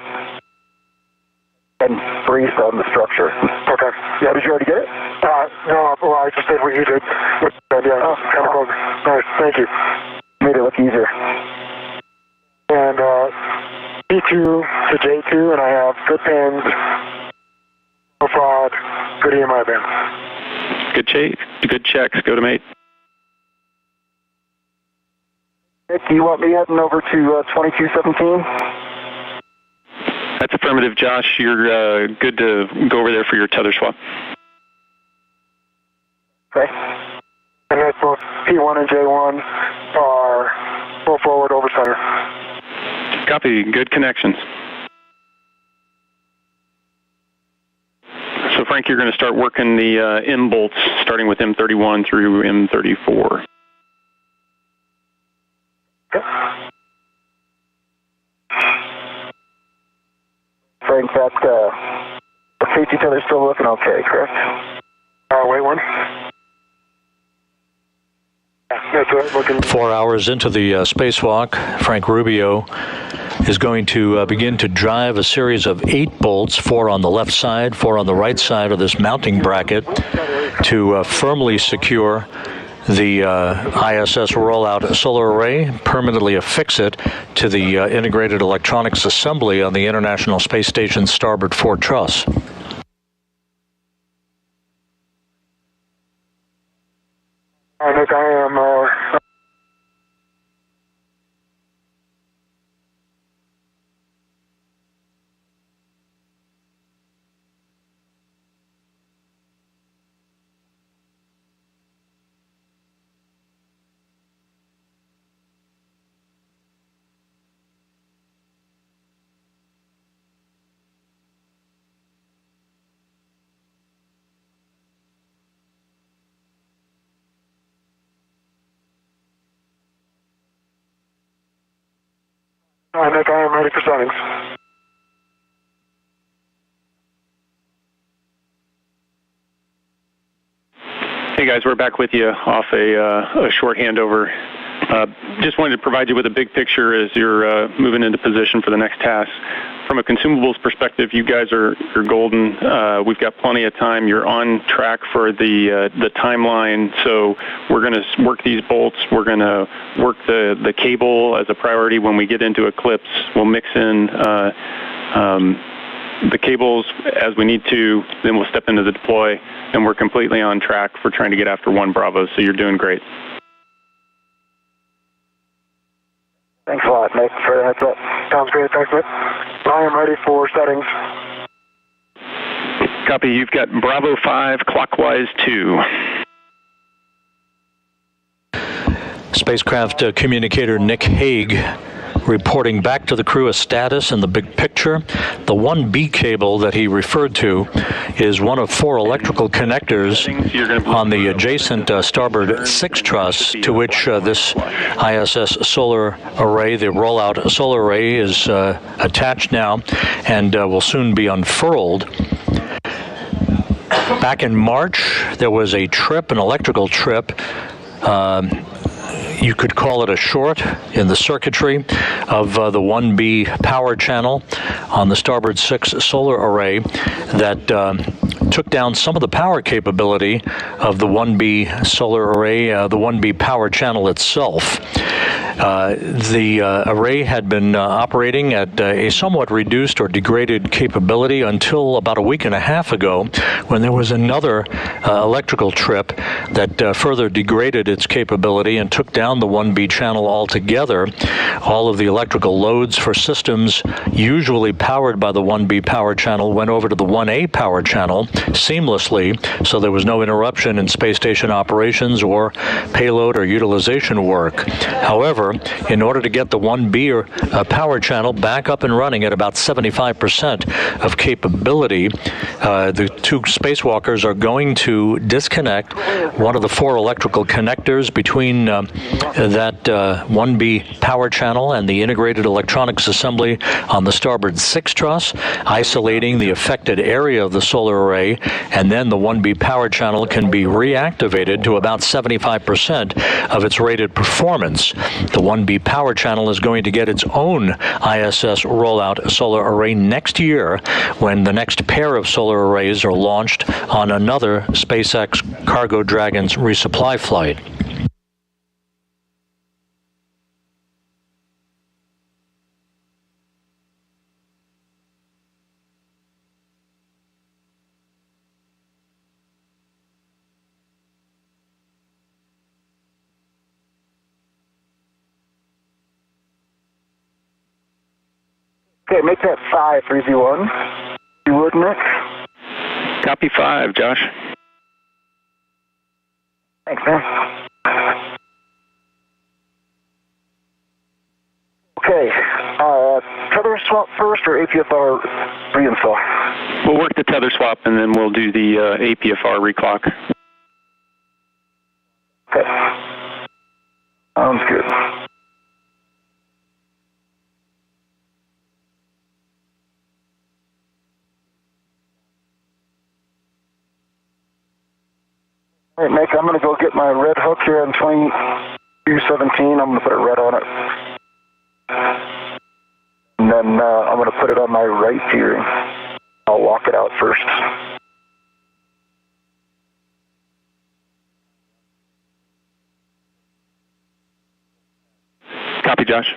and breathed on the structure. Okay. Yeah, did you already get it? No, well, I just did what you did. Yeah, kind of close. Nice. Thank you. Made it look easier. And P2 to J2, and I have good pins, no fraud, good EMI band. Good checks. Go to mate. Nick, do you want me heading over to 2217? That's affirmative, Josh. You're good to go over there for your tether swap. Okay. And that's both P1 and J1 are full forward over center. Copy. Good connections. So, Frank, you're going to start working the M bolts, starting with M31 through M34. Frank, that the safety tether's still looking okay, correct? Wait one. That's it, looking. 4 hours into the spacewalk, Frank Rubio is going to begin to drive a series of 8 bolts, 4 on the left side, 4 on the right side of this mounting bracket, to firmly secure the ISS Rollout Solar Array, permanently affix it to the integrated electronics assembly on the International Space Station's Starboard Truss. Nick, I am Nick, I am ready for settings. Hey guys, we're back with you off a short handover. Just wanted to provide you with a big picture as you're moving into position for the next task. From a consumables perspective, you guys are golden. We've got plenty of time. You're on track for the timeline. So we're going to work these bolts. We're going to work the cable as a priority when we get into Eclipse. We'll mix in the cables as we need to. Then we'll step into the deploy, and we're completely on track for trying to get after 1 Bravo. So you're doing great. Thanks a lot, Nick, for the heads up. Sounds great. Thanks, Nick. I am ready for settings. Copy. You've got Bravo 5, clockwise 2. Spacecraft communicator Nick Hague reporting back to the crew a status and the big picture. The 1B cable that he referred to is one of 4 electrical connectors on the adjacent Starboard 6 truss, to which this ISS Solar Array, the Rollout Solar Array, is attached now and will soon be unfurled. Back in March, there was a trip, an electrical trip. You could call it a short in the circuitry of the 1B power channel on the Starboard 6 solar array that took down some of the power capability of the 1B solar array, the 1B power channel itself. The array had been operating at a somewhat reduced or degraded capability until about a week and a half ago, when there was another electrical trip that further degraded its capability and took down the 1B channel altogether. All of the electrical loads for systems usually powered by the 1B power channel went over to the 1A power channel seamlessly, so there was no interruption in space station operations or payload or utilization work. However, in order to get the 1B power channel back up and running at about 75% of capability, the two spacewalkers are going to disconnect one of the 4 electrical connectors between that 1B power channel and the integrated electronics assembly on the Starboard 6 truss, isolating the affected area of the solar array, and then the 1B power channel can be reactivated to about 75% of its rated performance. The 1B power channel is going to get its own ISS Rollout Solar Array next year, when the next pair of solar arrays are launched on another SpaceX Cargo Dragon's resupply flight. Okay, make that 5, 3Z1. You would, Nick? Copy 5, Josh. Thanks, man. Okay, tether swap first or APFR reinstall? We'll work the tether swap and then we'll do the APFR reclock. Okay. Sounds good. All right, Nick, I'm going to go get my red hook here on 2217. I'm going to put a red on it. And then I'm going to put it on my right gearing. I'll walk it out first. Copy, Josh.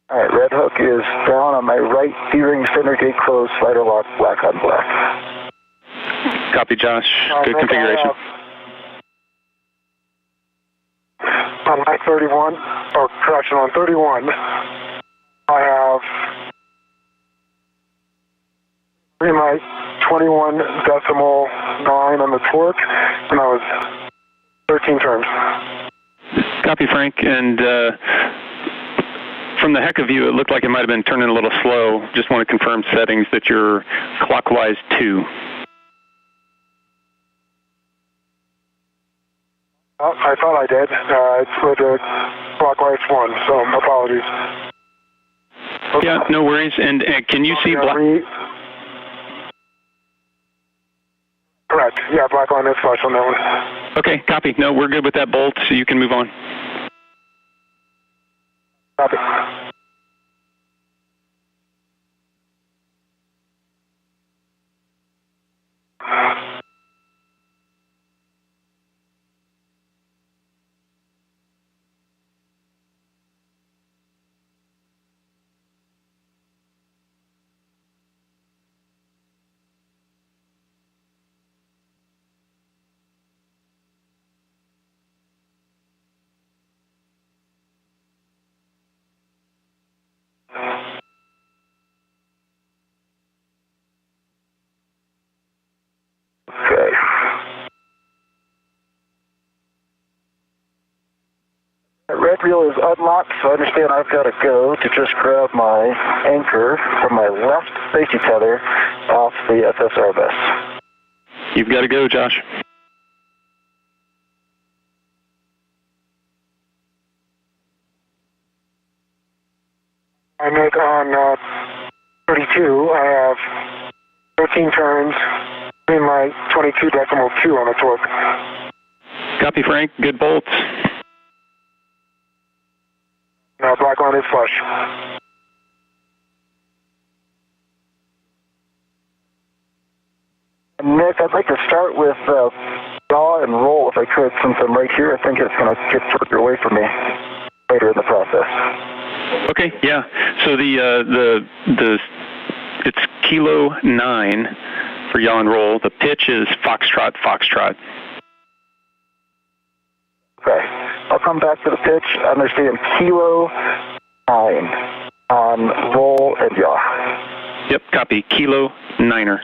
All right, red hook is down on my right steering, center gate closed, slider lock, black on black. Copy, Josh. Good configuration. On my 31, or correction, on 31, I have my 21.9 on the torque, and I was 13 turns. Copy, Frank. And from the heck of you, it looked like it might have been turning a little slow. Just want to confirm settings that you're clockwise 2. I thought I did. It's with a clockwise 1, so apologies. Okay. Yeah, no worries. And can you see black? Correct. Yeah, black line is flush on that one. Okay, copy. No, we're good with that bolt, so you can move on. Copy. red reel is unlocked, so I understand I've got to go to just grab my anchor from my left safety tether off the SSRBS. You've got to go, Josh. I make on 32, I have 13 turns, green light, 22.2 on the torque. Copy, Frank. Good bolts. Now black line is flush. Nick, I'd like to start with yaw and roll if I could, since I'm right here. I think it's going to get further away from me later in the process. Okay, yeah. So it's kilo 9 for yaw and roll. The pitch is foxtrot, foxtrot. Okay. I'll come back to the pitch. I understand kilo 9 on roll and yaw. Yep, copy. Kilo 9er.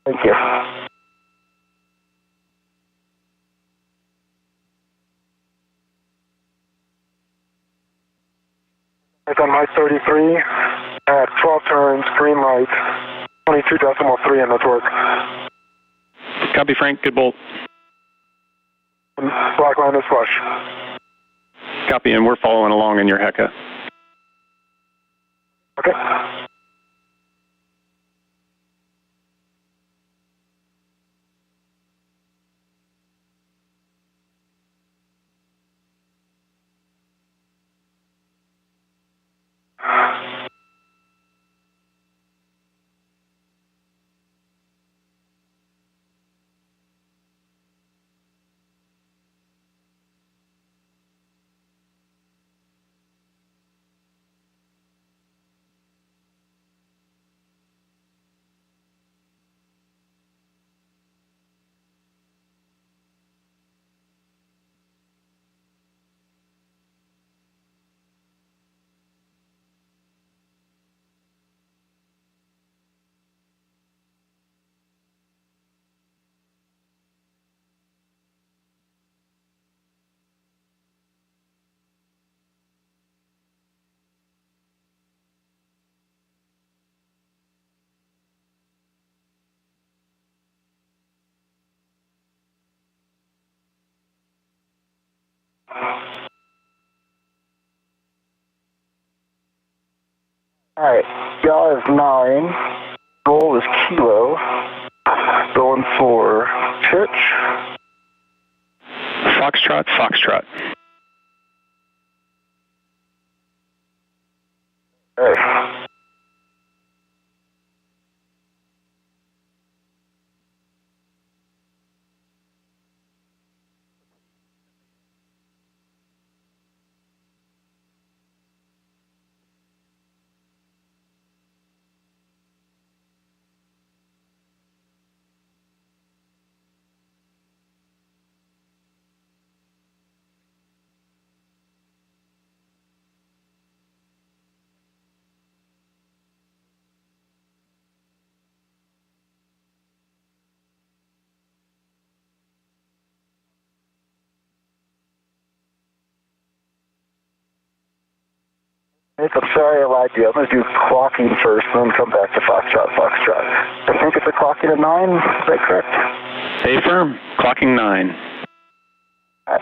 Thank you. It's on my 33, at 12 turns, green light, 22.3 on the torque. Copy, Frank. Good bolt. Black line is flush. Copy, and we're following along in your Hecka. Okay. All right, yaw is 9, roll is kilo, going for pitch. Foxtrot, foxtrot. Okay. Nick, I'm sorry I lied to you. I'm going to do clocking first and then come back to foxtrot, foxtrot. I think it's a clocking at 9. Is that correct? Stay firm. Clocking 9. All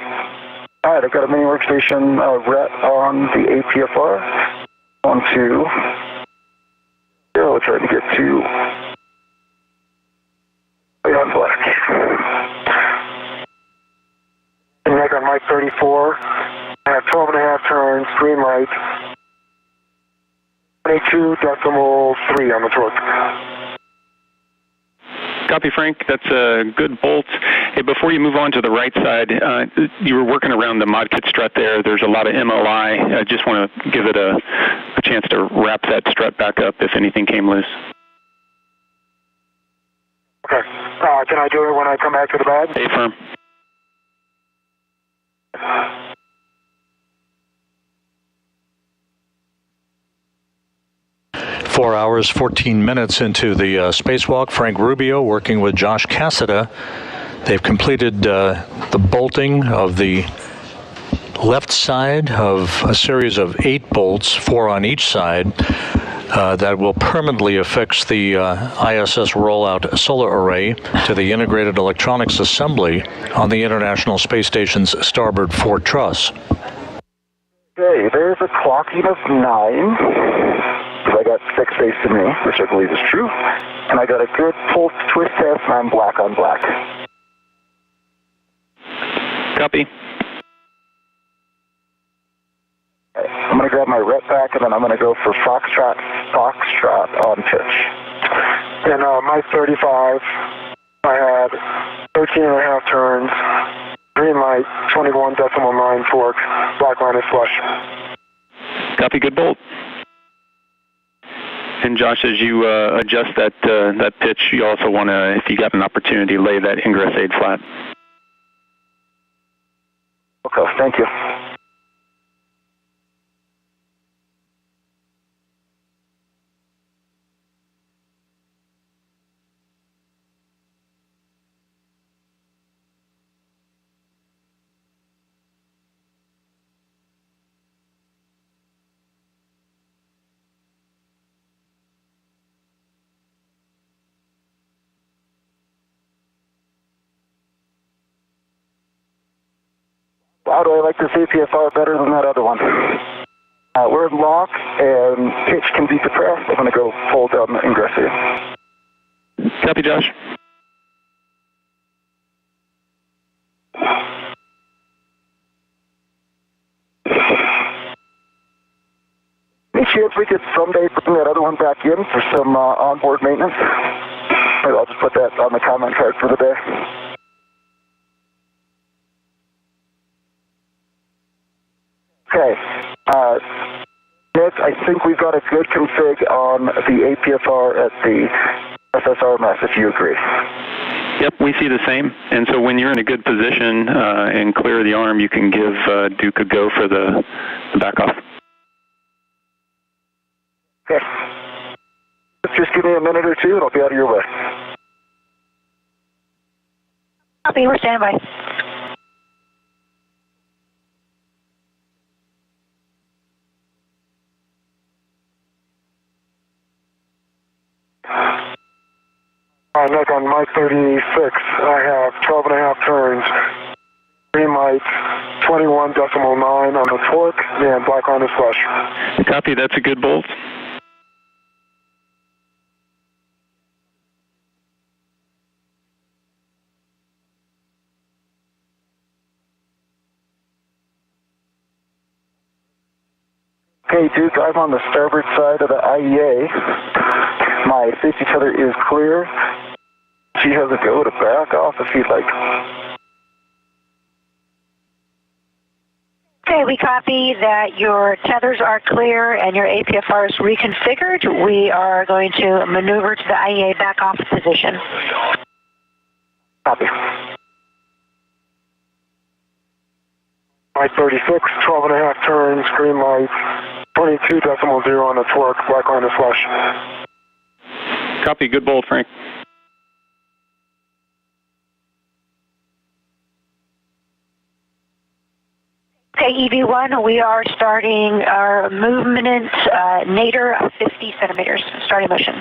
right, I've got a mini workstation ret on the APFR. 1, 2, 0, trying to get to beyond black. And Nick on Mike 34, at 12.5 turns, green light, 22.3 on the torque. Copy, Frank. That's a good bolt. Hey, before you move on to the right side, you were working around the mod kit strut there. There's a lot of MLI. I just want to give it a chance to wrap that strut back up if anything came loose. Okay. Can I do it when I come back to the bag? Stay firm. 4 hours, 14 minutes into the spacewalk. Frank Rubio working with Josh Cassada. They've completed the bolting of the left side of a series of 8 bolts, 4 on each side, that will permanently affix the ISS Rollout Solar Array to the integrated electronics assembly on the International Space Station's Starboard Truss. Okay, there's a clocking of 9, because I got 6 face to me, which I believe is true, and I got a good pulse twist test, and I'm black on black. Copy. Okay, I'm going to grab my rep back, and then I'm going to go for Foxtrot on pitch. And my 35, I had 13 and a half turns, green light, 21.9 torque, black line is flush. Copy, good bolt. And Josh, as you adjust that pitch, you also want to, if you got an opportunity, lay that ingress aid flat. Okay, thank you. How do I like this APFR better than that other one? We're in lock, and pitch can be depressed. I'm going to go full down the ingress here. Copy, Josh. Any chance we could someday bring that other one back in for some onboard maintenance? Maybe I'll just put that on the comment card for the day. Okay. Nick, I think we've got a good config on the APFR at the SSRMS, if you agree. Yep, we see the same. And so when you're in a good position and clear the arm, you can give Duke a go for the back off. Okay. Just give me a minute or two, and I'll be out of your way. Copy, we're standing by. Nick, on my 36, I have 12 and a half turns, green light, 21.9 on the torque, and black line is flush. Copy, that's a good bolt. Okay, Duke, I'm on the starboard side of the IEA. My safety tether is clear. She has a go to back off if you'd like. Okay, we copy that your tethers are clear and your APFR is reconfigured. We are going to maneuver to the IEA back off position. Copy. My 36, 12 and a half turns, green light, 22.0 on the torque, black line is flush. Copy, good bolt, Frank. Okay, EV1, we are starting our movement nadir of 50 centimeters, starting motion.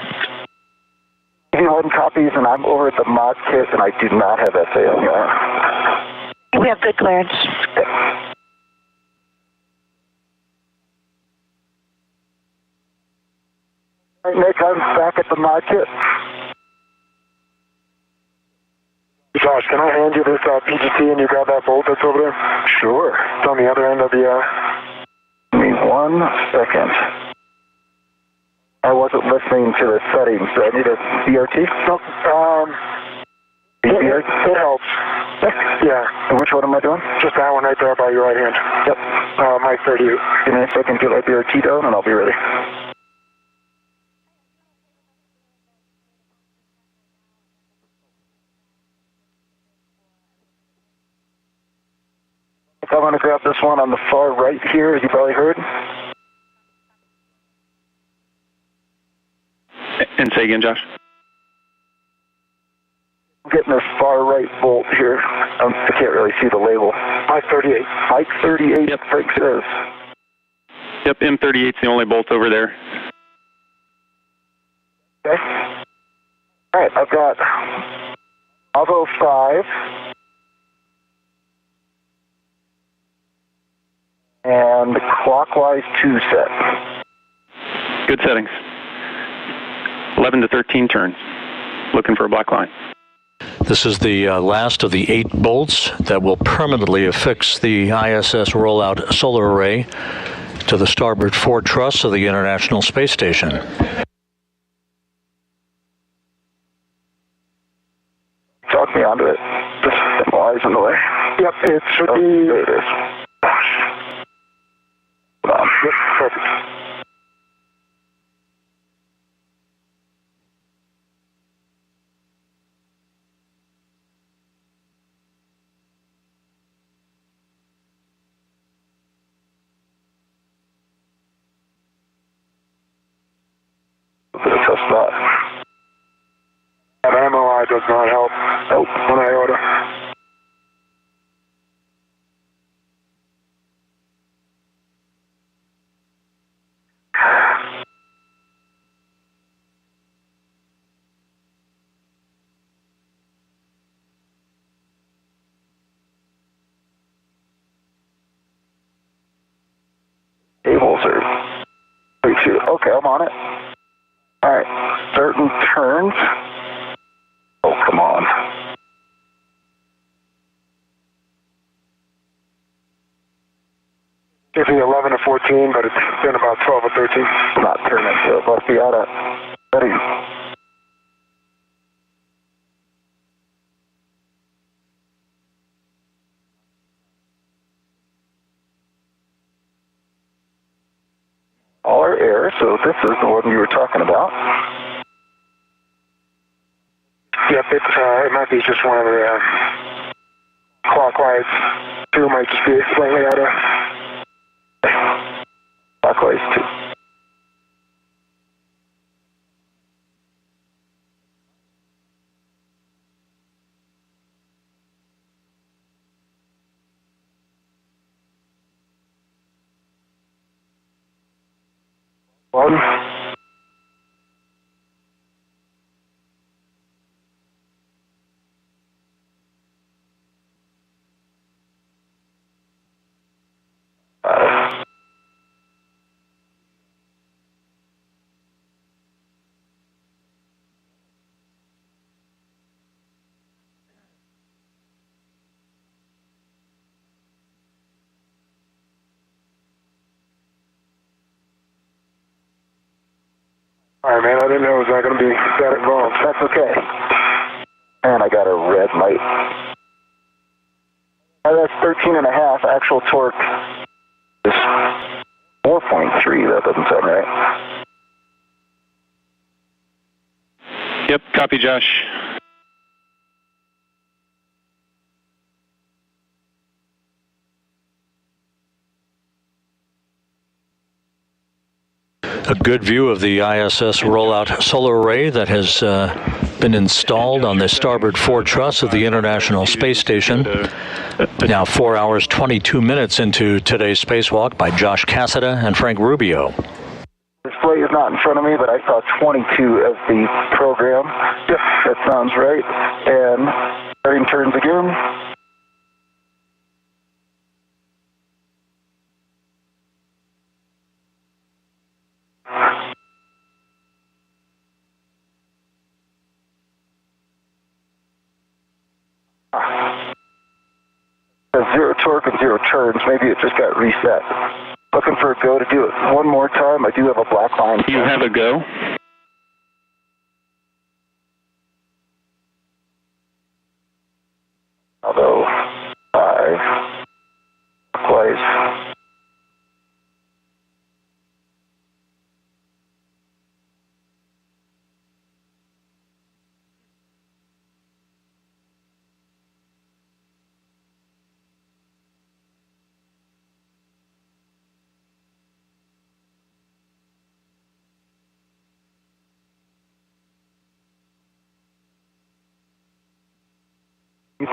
EV1 copies, and I'm over at the mod kit, and I do not have SA on that. We have good clearance. Okay. All right, Nick, I'm back at the mod kit. Josh, can I hand you this PGT and you grab that bolt that's over there? Sure. It's on the other end of the... Give me 1 second. I wasn't listening to the settings. Do I need a BRT? Nope. It helps. Yeah. And which one am I doing? Just that one right there by your right hand. Yep. My 38. Give me a second to get my BRT down, and I'll be ready. I'm going to grab this one on the far right here, as you probably heard. And say again, Josh. getting this far right bolt here. I can't really see the label. Mike 38. Mike 38, Yep. Frank says. Yep, M38's the only bolt over there. Okay. All right, I've got Bravo 5 and clockwise 2 set. Good settings. 11 to 13 turns. Looking for a black line. This is the last of the 8 bolts that will permanently affix the ISS Rollout Solar Array to the starboard fore truss of the International Space Station. Talk me onto it. Just wires in the way. Yep, it should be. There it is. Hold on. Yep, perfect. It's a tough spot. That MOI does not help. Nope. When I order. Cables are 32. Okay, I'm on it. All right, certain turns. Oh, come on. Should be 11 or 14, but it's been about 12 or 13. Not turning, so it must be out of setting. All our air, so this is the one you were talking about. Yep, it might be just one of the clockwise. 2 might just be slightly out of. Clockwise 2. One. All right, man, I didn't know it was not going to be that involved. That's okay. And I got a red light. That's 13.5. Actual torque is 4.3. That doesn't sound right. Yep, copy, Josh. A good view of the ISS Rollout Solar Array that has been installed on the starboard fore truss of the International Space Station. Now 4 hours, 22 minutes into today's spacewalk by Josh Cassada and Frank Rubio. Display is not in front of me, but I saw 22 as the program. Yep, that sounds right. And starting turns again. Zero torque and 0 turns. Maybe it just got reset. Looking for a go to do it one more time. I do have a black line. You have a go? Although, 5, place. Is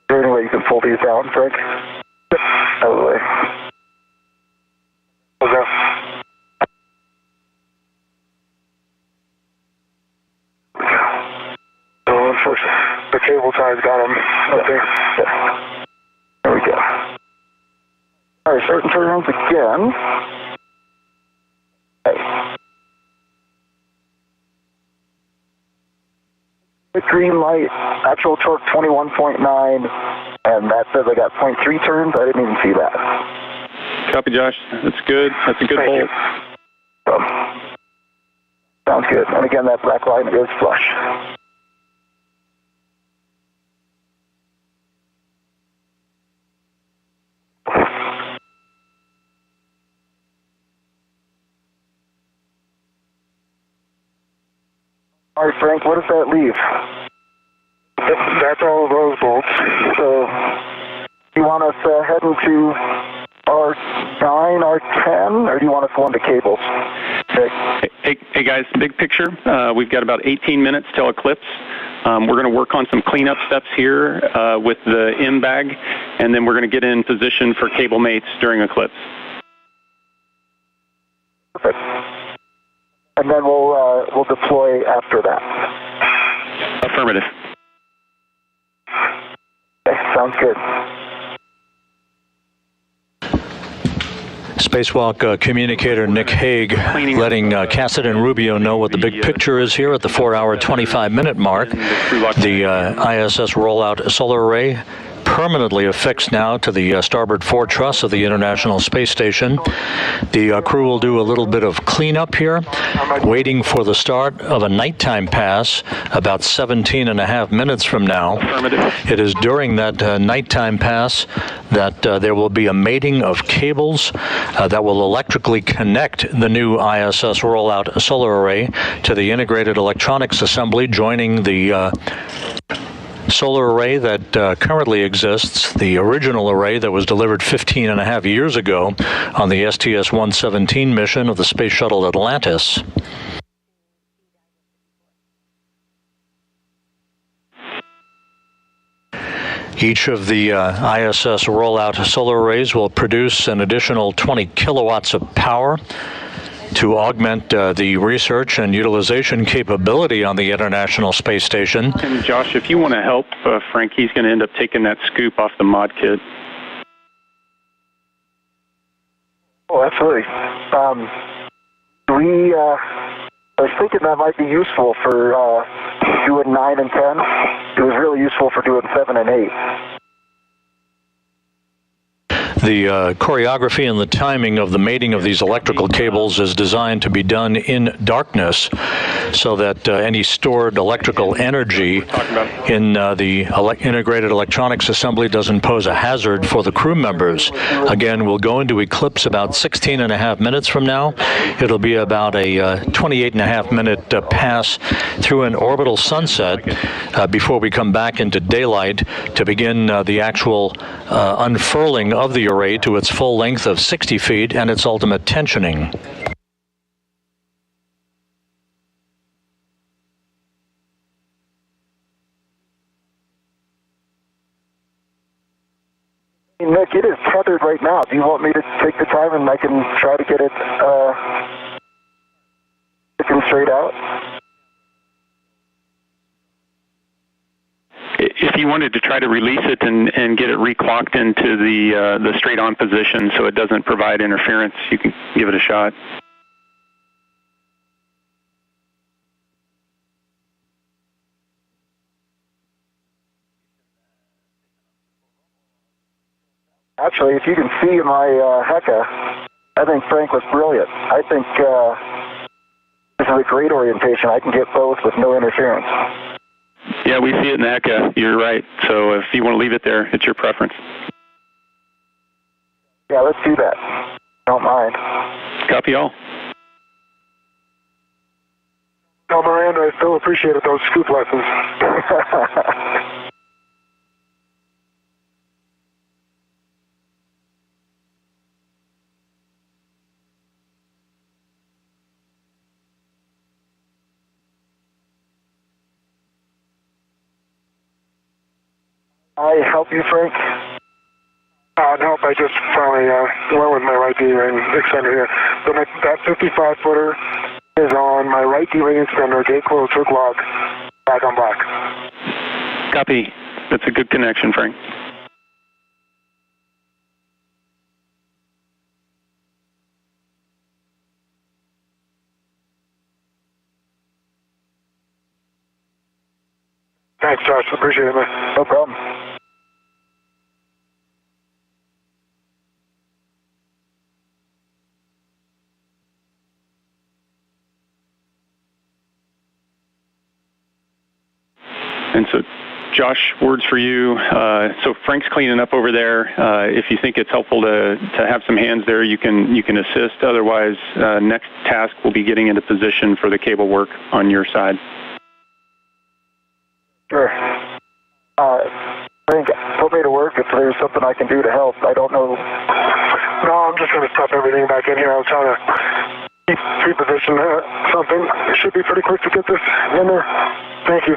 there any way you can pull these down, Frank? Out of the way. Okay. So unfortunately, the cable ties got him up there. Yeah. There we go. All right, starting turns again. Okay. The green light, actual torque 21.9, and that says I got 0.3 turns. I didn't even see that. Copy, Josh. That's good. That's a good Thank bolt. Sounds good. And again, that black line is flush. All right, Frank, what does that leave? That's all of those bolts. So, you want us heading to R9, R10, or do you want us going to cables? Okay. Hey guys, big picture. We've got about 18 minutes till eclipse. We're going to work on some cleanup steps here with the M bag, and then we're going to get in position for cable mates during eclipse. Perfect. And then we'll deploy after that. Affirmative. Okay, sounds good. Spacewalk communicator Nick Hague letting Cassada and Rubio know what the big picture is here at the 4-hour, 25-minute mark. The ISS Rollout Solar Array permanently affixed now to the Starboard Truss of the International Space Station. The crew will do a little bit of cleanup here, waiting for the start of a nighttime pass about 17.5 minutes from now. It is during that nighttime pass that there will be a mating of cables that will electrically connect the new ISS Rollout Solar Array to the integrated electronics assembly joining the solar array that currently exists, the original array that was delivered 15.5 years ago on the STS-117 mission of the Space Shuttle Atlantis. Each of the ISS Rollout Solar Arrays will produce an additional 20 kilowatts of power to augment the research and utilization capability on the International Space Station. And Josh, if you want to help Frank, he's going to end up taking that scoop off the mod kit. Oh, absolutely. I was thinking that might be useful for doing 9 and 10. It was really useful for doing 7 and 8. The choreography and the timing of the mating of these electrical cables is designed to be done in darkness so that any stored electrical energy in the integrated electronics assembly doesn't pose a hazard for the crew members. Again, we'll go into eclipse about 16.5 minutes from now. It'll be about a 28.5 minute pass through an orbital sunset before we come back into daylight to begin the actual unfurling of the array to its full length of 60 feet and its ultimate tensioning. Nick, it is tethered right now. Do you want me to take the time and I can try to get it straight out? If you wanted to try to release it and get it reclocked into the straight-on position so it doesn't provide interference, you can give it a shot. Actually, if you can see my Hecka, I think Frank was brilliant. I think this is a great orientation. I can get both with no interference. Yeah, we see it in the Hecka. You're right. So if you want to leave it there, it's your preference. Yeah, let's do that. Don't mind. Copy all. No, Miranda, I still appreciated those scoop lessons. I help you, Frank? Nope, I just finally went with my right D-ring extender here. So that 55-footer is on my right D-ring extender, gate closed, hook lock, black on black. Copy. That's a good connection, Frank. Thanks, Josh. Appreciate it, man. No problem. And so, Josh, words for you. So Frank's cleaning up over there. If you think it's helpful to have some hands there, you can assist. Otherwise, next task will be getting into position for the cable work on your side. Sure. Frank, put me to work if there's something I can do to help. I don't know. No, I'm just going to stuff everything back in here. I'm trying to keep pre-position something. It should be pretty quick to get this in there. Thank you.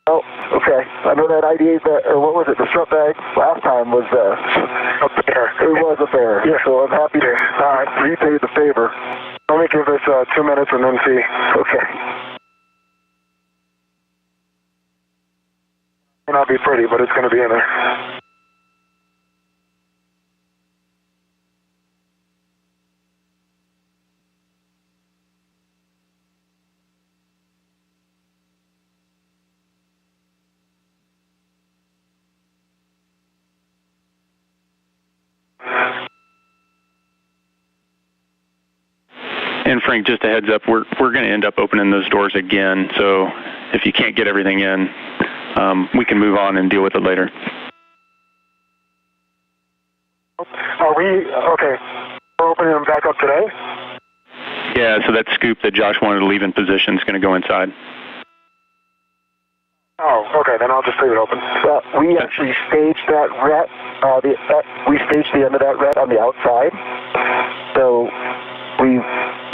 Oh, okay. I know that ID, or what was it, the strut bag last time was a bear. It was a bear. Yeah. So I'm happy to repay the favor. Let me give this 2 minutes and then see. Okay. May not be pretty, but it's going to be in there. And Frank, just a heads up, we're going to end up opening those doors again. So if you can't get everything in, we can move on and deal with it later. Are we, okay, we're opening them back up today? Yeah, so that scoop that Josh wanted to leave in position is going to go inside. Oh, okay, then I'll just leave it open. We actually staged that ret, we staged the end of that ret on the outside. So we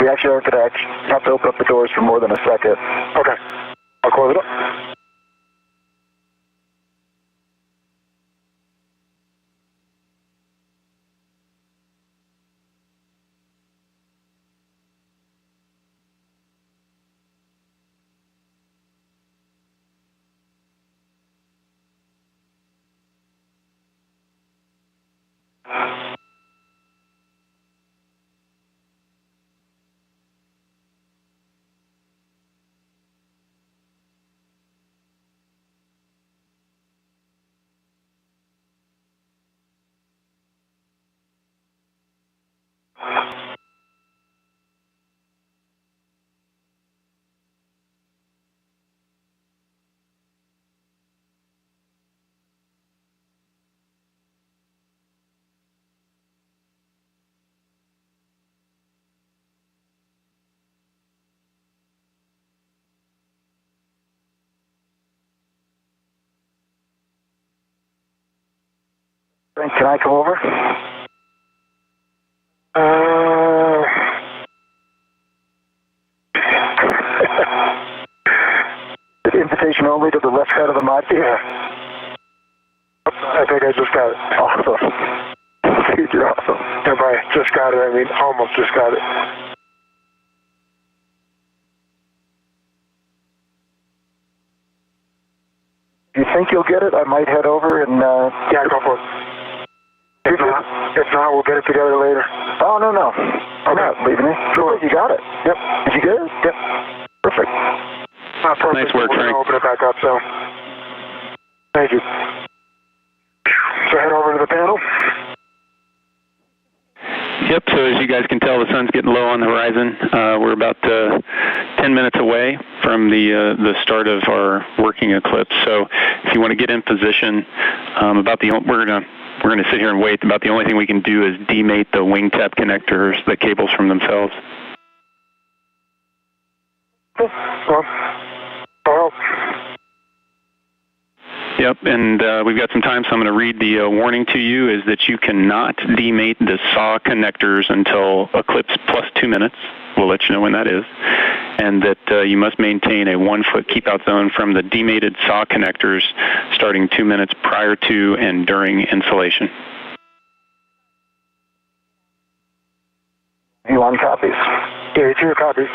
actually aren't going to have to open up the doors for more than a second. Okay, I'll close it up. Frank, can I come over? Invitation only to the left side of the mod? Yeah. I think I just got it. Awesome. Dude, you're awesome. If I just got it, I mean almost just got it. If you think you'll get it, I might head over and... Yeah, go for it. If not, we'll get it together later. Oh, no. I'm not leaving it. Sure. You got it. Yep. Did you get it? Yep. Perfect. Not perfect. Nice work, Frank. We'll open it back up, so... Thank you. So head over to the panel. Yep, so as you guys can tell, the sun's getting low on the horizon. We're about 10 minutes away from the start of our working eclipse. So if you want to get in position, we're going to sit here and wait. About the only thing we can do is demate the wingtip connectors, the cables from themselves. Well, Yep, and we've got some time, so I'm going to read the warning to you, is that you cannot demate the SAW connectors until eclipse plus 2 minutes. We'll let you know when that is. and that you must maintain a 1-foot keep-out zone from the demated saw connectors starting 2 minutes prior to and during installation. You on copies? Yeah, 2 copies.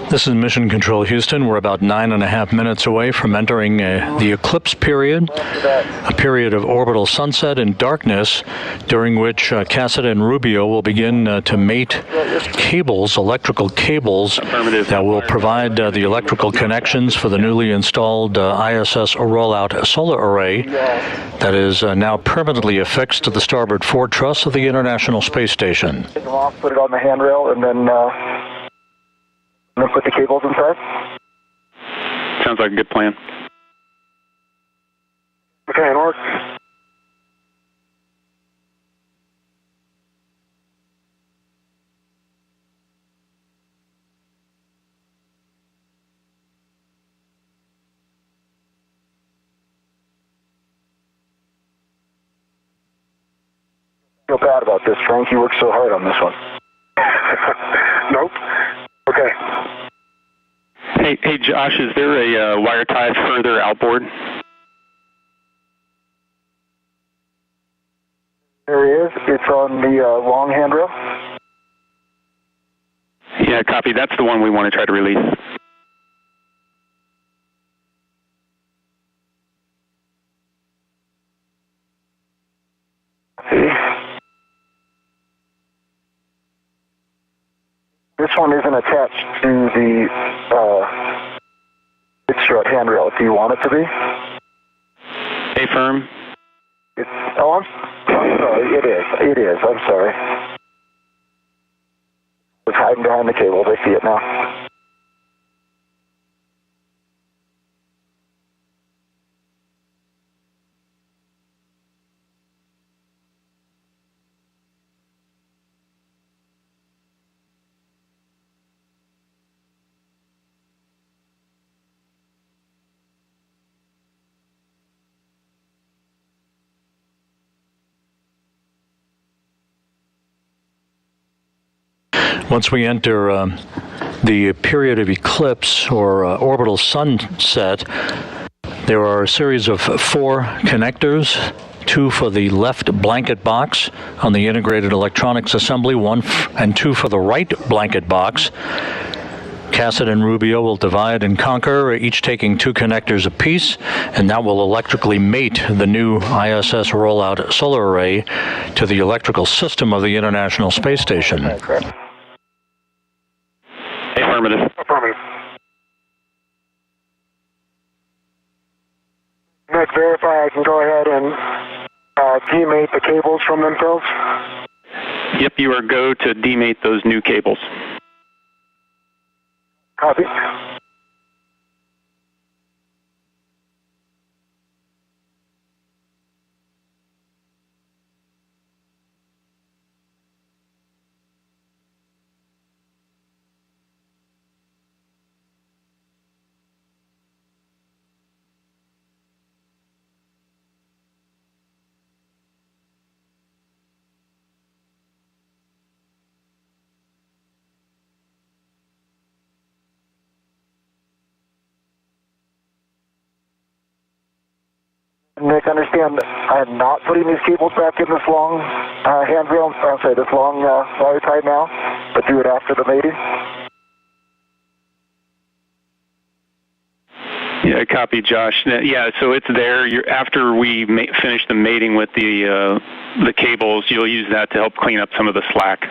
This is Mission Control Houston. We're about 9.5 minutes away from entering the eclipse period, a period of orbital sunset and darkness, during which Cassada and Rubio will begin to mate cables, electrical cables, that will provide the electrical connections for the newly installed ISS Rollout Solar Array that is now permanently affixed to the starboard truss of the International Space Station. Take them off, put it on the handrail, and then put the cables inside? Sounds like a good plan. Okay, and work. Feel bad about this, Frank. You worked so hard on this one. Nope. Okay. Hey, Josh, is there a wire tie further outboard? There is. It's on the long handrail. Yeah, copy. That's the one we want to try to release. This one isn't attached to the strut handrail. Do you want it to be? Hey, firm. I'm sorry. It is. It is. I'm sorry. It's hiding behind the cables. I see it now. Once we enter the period of eclipse or orbital sunset, there are a series of 4 connectors, 2 for the left blanket box on the integrated electronics assembly, 1 and 2 for the right blanket box. Cassada and Rubio will divide and conquer, each taking 2 connectors apiece, and that will electrically mate the new ISS Rollout Solar Array to the electrical system of the International Space Station. Affirmative. Affirmative. Nick, verify I can go ahead and demate the cables from themselves? Yep, you are go to demate those new cables. Copy. Nick, understand I'm not putting these cables back in this long handrail, this long wire tie now, but do it after the mating. Yeah, copy, Josh. Yeah, so it's there. After we finish the mating with the cables, you'll use that to help clean up some of the slack.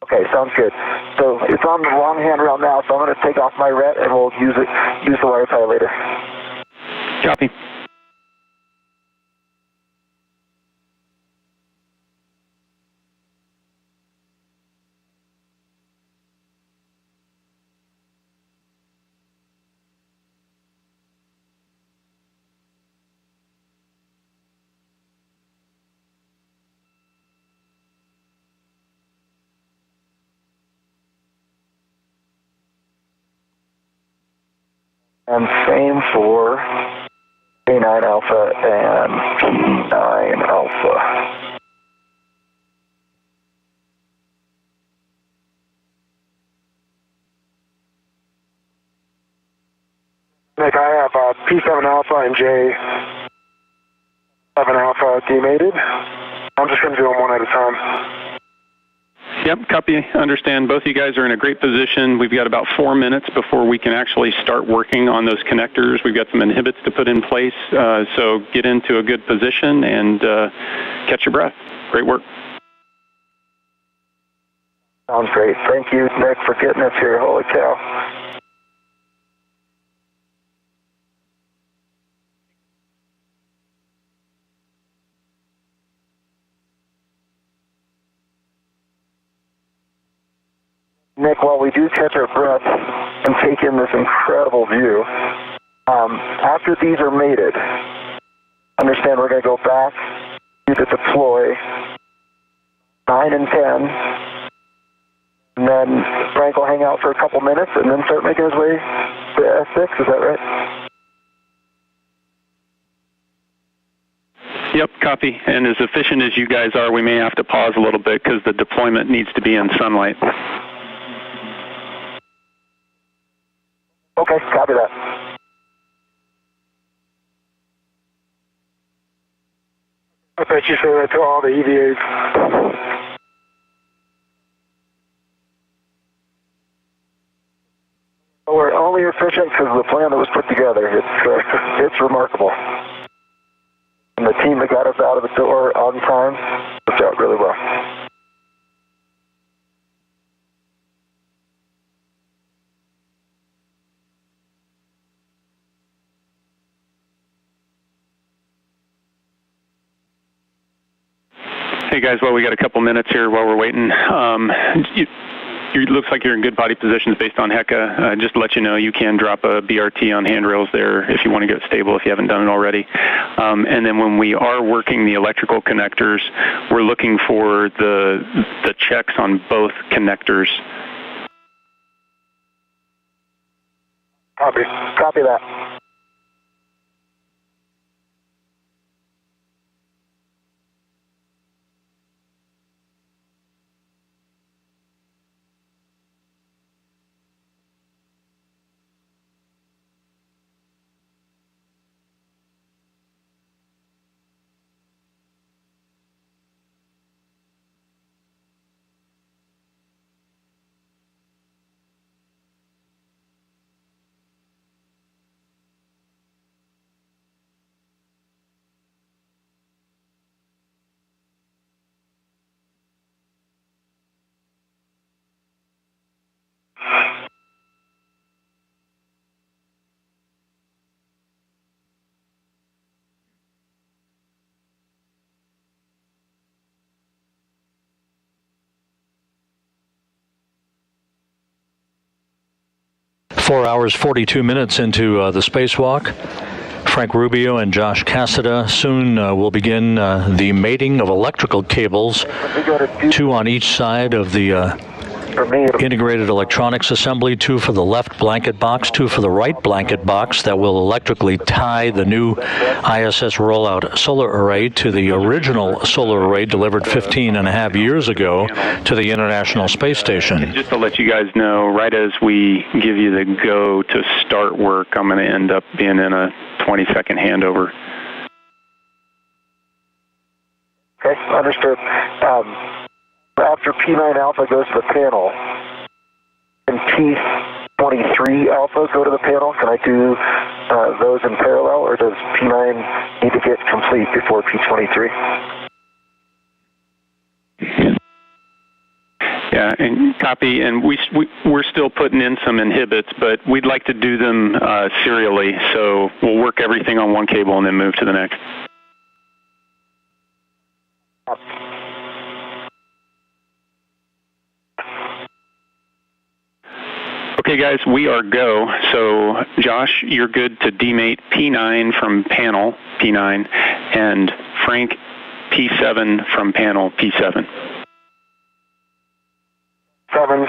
Okay, sounds good. So it's on the long handrail now, so I'm going to take off my ret and we'll use the wire tie later. Copy. And same for A9 Alpha and P9 Alpha. Nick, I have P7 Alpha and J7 Alpha demated. I'm just going to do them one at a time. Yep, copy, understand. Both of you guys are in a great position. We've got about 4 minutes before we can actually start working on those connectors. We've got some inhibits to put in place, so get into a good position and catch your breath. Great work. Sounds great. Thank you, Nick, for getting us here. Holy cow. Nick, while we do catch our breath and take in this incredible view, after these are mated, understand we're going to go back to the deploy 9 and 10, and then Frank will hang out for a couple minutes and then start making his way to S6, is that right? Yep, copy. And as efficient as you guys are, we may have to pause a little bit because the deployment needs to be in sunlight. Okay, copy that. I bet you say that to all the EVAs. We're only efficient because of the plan that was put together. It's remarkable. And the team that got us out of the door on time worked out really well. Hey guys, well, we got a couple minutes here while we're waiting. It looks like you're in good body positions based on HECA. Just to let you know, you can drop a BRT on handrails there if you want to get stable if you haven't done it already. And then when we are working the electrical connectors, we're looking for the checks on both connectors. Copy that. Four hours, 42 minutes into the spacewalk. Frank Rubio and Josh Cassada soon will begin the mating of electrical cables, 2 on each side of the integrated electronics assembly, 2 for the left blanket box, 2 for the right blanket box that will electrically tie the new ISS Rollout Solar Array to the original solar array delivered 15 and a half years ago to the International Space Station. And just to let you guys know, right as we give you the go to start work, I'm going to end up being in a 20-second handover. Okay, understood. After P9 Alpha goes to the panel, and P23 Alpha go to the panel, can I do those in parallel, or does P9 need to get complete before P23? Yeah, and copy, and we're still putting in some inhibits, but we'd like to do them serially, so we'll work everything on one cable and then move to the next. Okay, guys, we are go. So, Josh, you're good to demate P9 from panel P9, and Frank, P7 from panel P7. 7.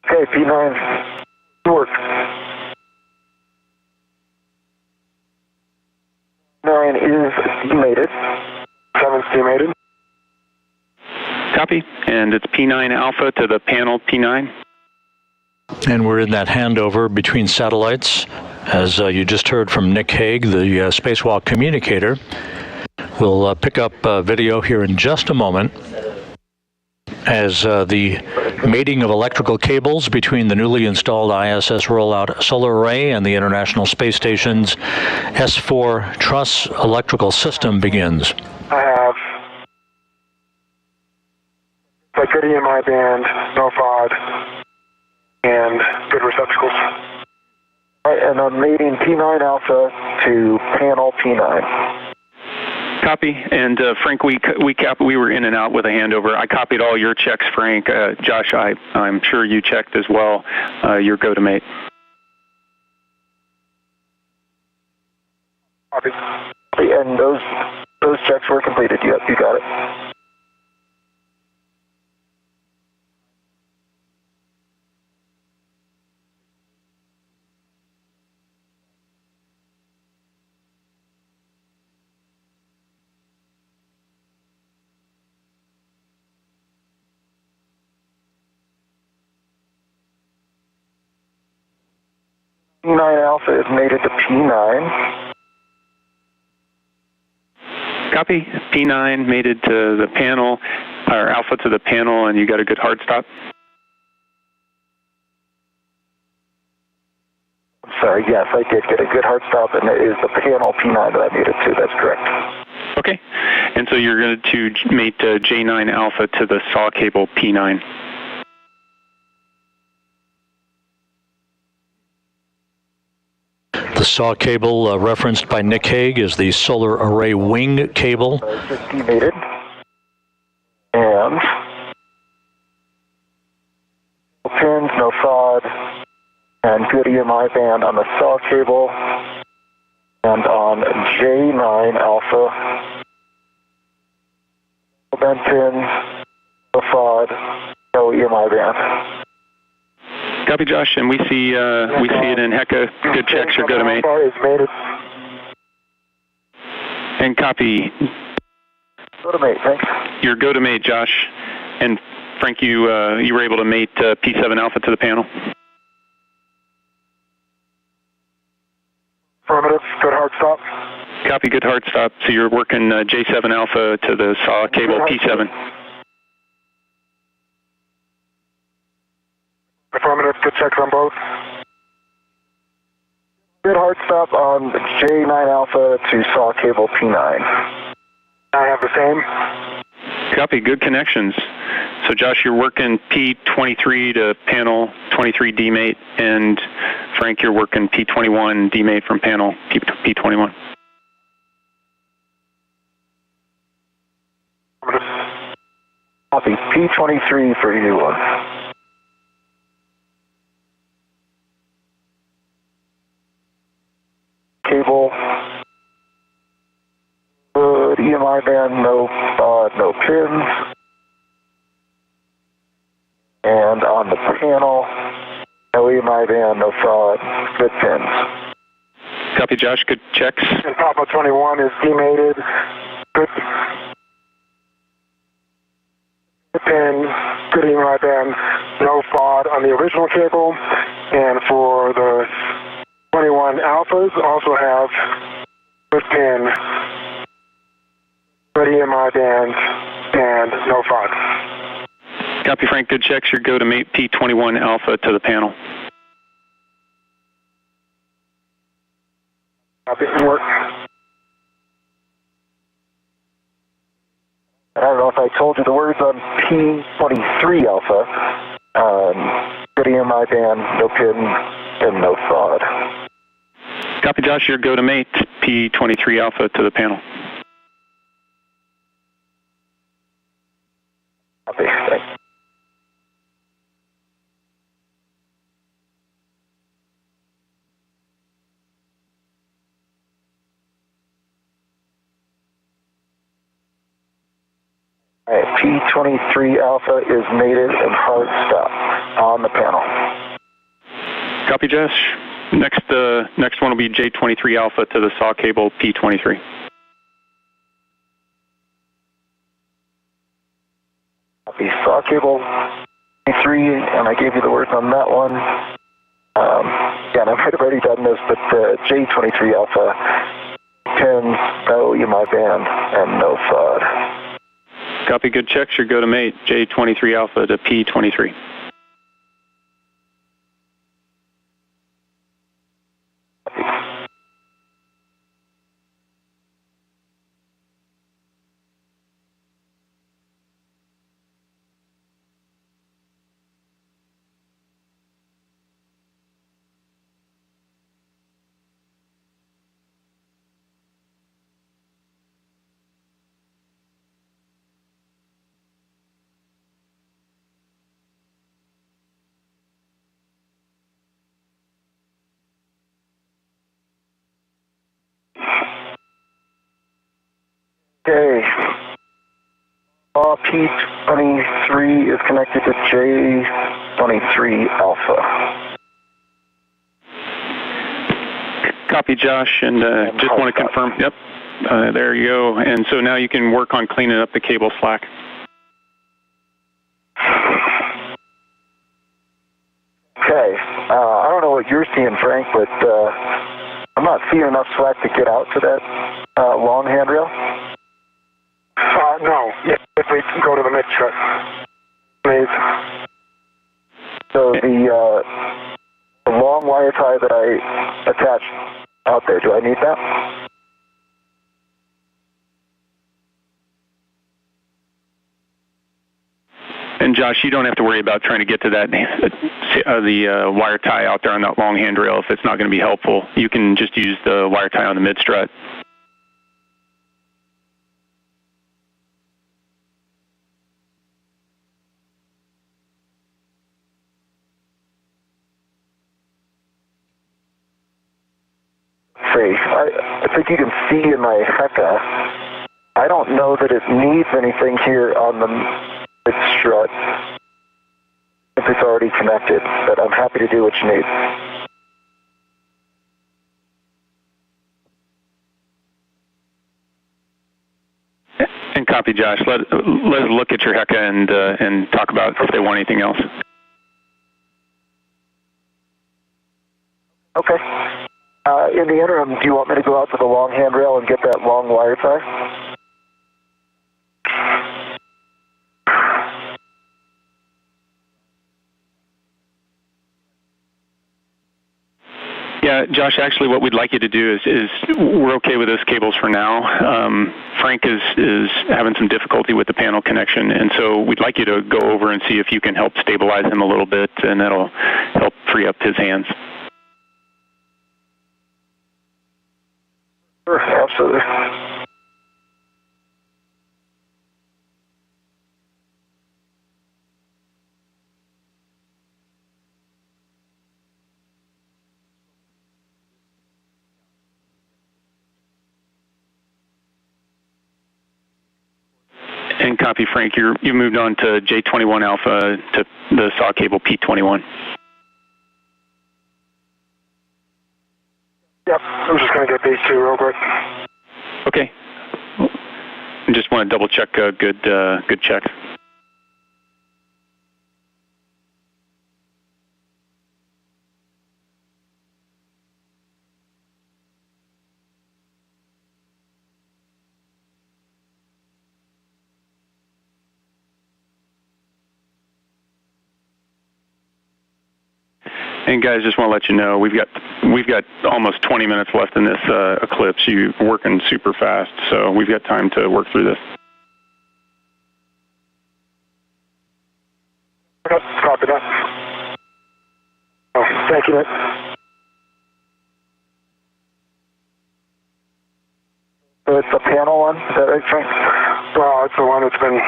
Okay, P9, work. and it's P9 Alpha to the panel P9. And we're in that handover between satellites. As you just heard from Nick Hague, the Spacewalk communicator. We'll pick up video here in just a moment as the mating of electrical cables between the newly installed ISS Rollout Solar Array and the International Space Station's S4 Truss electrical system begins. I have a good EMI band, no FOD, and good receptacles. Right, and I'm mating P9 Alpha to panel P9. Copy. And Frank, we were in and out with a handover. I copied all your checks, Frank. Josh, I'm sure you checked as well. Your go to mate. Copy. And those checks were completed. Yep, you got it. P9 Alpha is mated to P9. Copy. P9 mated to the panel, or Alpha to the panel, and you got a good hard stop? Sorry, yes, I did get a good hard stop, and it is the panel P9 that I mated to. That's correct. Okay. And so you're going to mate J9 Alpha to the saw cable P9. The saw cable referenced by Nick Hague is the solar array wing cable. Mated. And no pins, no FOD, and good EMI band on the saw cable, and on J9 Alpha, no bend pins, no FOD, no EMI band. Copy, Josh, and we see it in Hecka. Good checks, your go to mate. And copy. Go to mate, thanks. Your go to mate, Josh. And Frank, you were able to mate P7 Alpha to the panel. Affirmative, good hard stop. Copy, good hard stop. So you're working J7 Alpha to the saw cable P7. Affirmative, good checks on both. Good hard stop on J9 Alpha to saw cable P9. I have the same. Copy, good connections. So Josh, you're working P23 to panel 23 demate, and Frank, you're working P21 demate from panel P21. Copy, P23 for U1. Cable, good EMI band, no FOD, no pins. And on the panel, no EMI band, no FOD, good pins. Copy, Josh, good checks. And Papa 21 is demated, good pin, good EMI band, no FOD on the original cable. And for the 21 Alphas also have good pin, good EMI band, and no FOD. Copy, Frank. Good checks. Your go to mate P21 Alpha to the panel. Copy, work. I don't know if I told you the words on P23 Alpha. Good EMI band, no pin, and no FOD. Copy, Josh. Your go to mate P23 Alpha to the panel. Copy, thanks. All right, P23 Alpha is mated and hard stop on the panel. Copy, Josh. Next one will be J23 Alpha to the saw cable P23. Copy, saw saw cable 23, and I gave you the words on that one. Yeah, and I might have already done this, but J23 Alpha, 10, no, you my band, and no FUD. Copy, good check. Should go to mate, J23 Alpha to P23. Okay. P23 is connected to J23 Alpha. Copy, Josh, and just want to confirm. Yep, there you go. And so now you can work on cleaning up the cable slack. Okay. I don't know what you're seeing, Frank, but I'm not seeing enough slack to get out to that long handrail. No. If we go to the mid strut. Please. So the long wire tie that I attached out there, do I need that? And Josh, you don't have to worry about trying to get to that the wire tie out there on that long handrail if it's not going to be helpful. You can just use the wire tie on the mid strut. I think you can see in my HECA, I don't know that it needs anything here on the mid strut if it's already connected, but I'm happy to do what you need. And copy, Josh. Let us look at your HECA and talk about if they want anything else. Okay. In the interim, do you want me to go out to the long handrail and get that long wire tie? Yeah, Josh, actually what we'd like you to do is we're okay with those cables for now. Frank is having some difficulty with the panel connection, and so we'd like you to go over and see if you can help stabilize him a little bit, and that'll help free up his hands. Sure, absolutely. And copy, Frank, you moved on to J21 Alpha to the saw cable P21. Yep, I'm just going to get these two real quick. Okay. I just want to double check a good check. And guys, just want to let you know we've got almost 20 minutes left in this eclipse. You're working super fast, so we've got time to work through this. Copy that. Oh, thank you, Nick. So it's the panel one, is that right, Frank? Well, it's the one that's been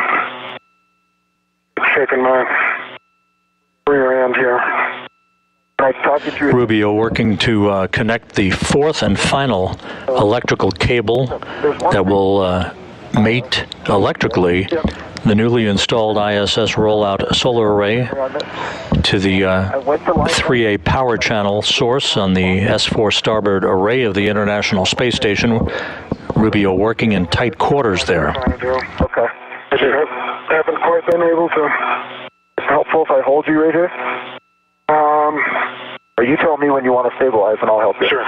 shaking my rear end here. Rubio working to connect the fourth and final electrical cable that will mate electrically the newly installed ISS Rollout Solar Array to the 3A power channel source on the S4 Starboard Array of the International Space Station. Rubio working in tight quarters there. Okay. Haven't quite been able to. It's helpful if I hold you right here? Or you tell me when you want to stabilize and I'll help you. Sure.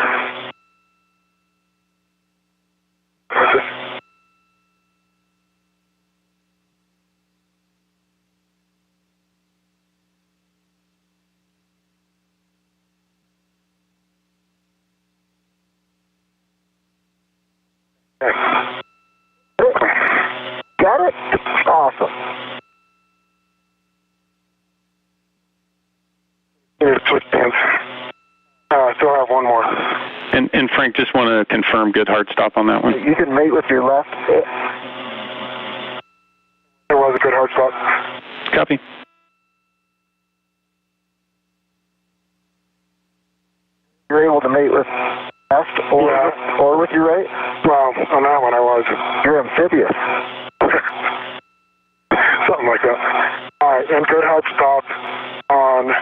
Got it? Awesome. Here's switch bands. I still have one more. And Frank, just want to confirm good hard stop on that one. You can mate with your left. There was a good hard stop. Copy. You're able to mate with left or with your right? Well, on that one I was. You're amphibious. Something like that. All right, and good hard stop on.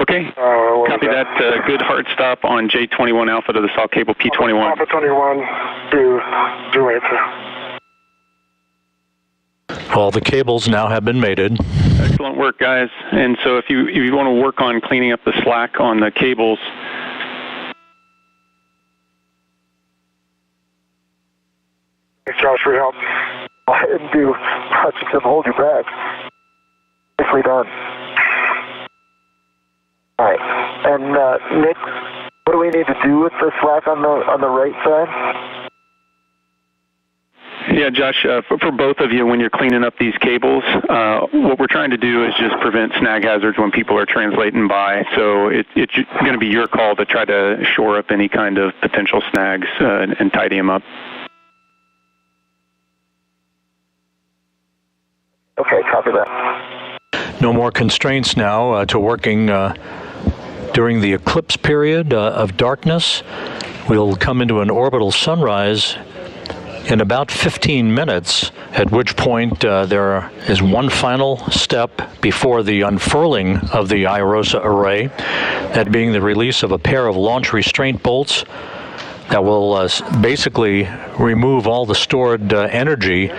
Okay. Copy that. Good hard stop on J21 Alpha to the saw cable P21. Alpha 21 to answer. All the cables now have been mated. Excellent work, guys. And so if you want to work on cleaning up the slack on the cables. Thanks, Josh, for your help. I didn't do much except hold you back. Nicely done. All right, and Nick, what do we need to do with the slack on the right side? Yeah, Josh, for both of you, when you're cleaning up these cables, what we're trying to do is just prevent snag hazards when people are translating by. So it's going to be your call to try to shore up any kind of potential snags and tidy them up. Okay, copy that. No more constraints now to working during the eclipse period of darkness. We'll come into an orbital sunrise in about 15 minutes, at which point there is one final step before the unfurling of the iROSA array, that being the release of a pair of launch restraint bolts that will basically remove all the stored energy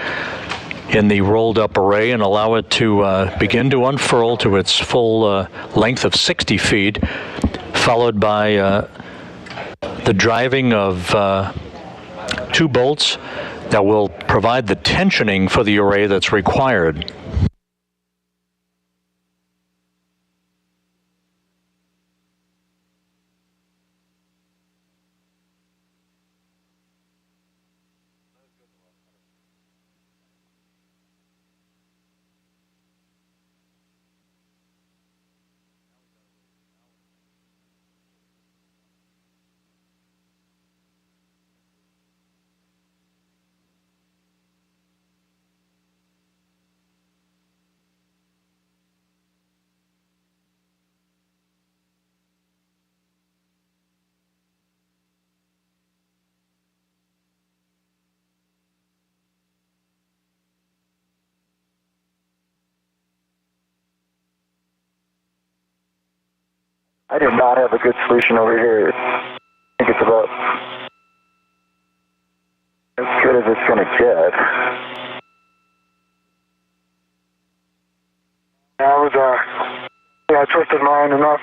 in the rolled up array and allow it to begin to unfurl to its full length of 60 feet, followed by the driving of two bolts that will provide the tensioning for the array that's required. I do not have a good solution over here. I think it's about as good as it's going to get. I twisted mine enough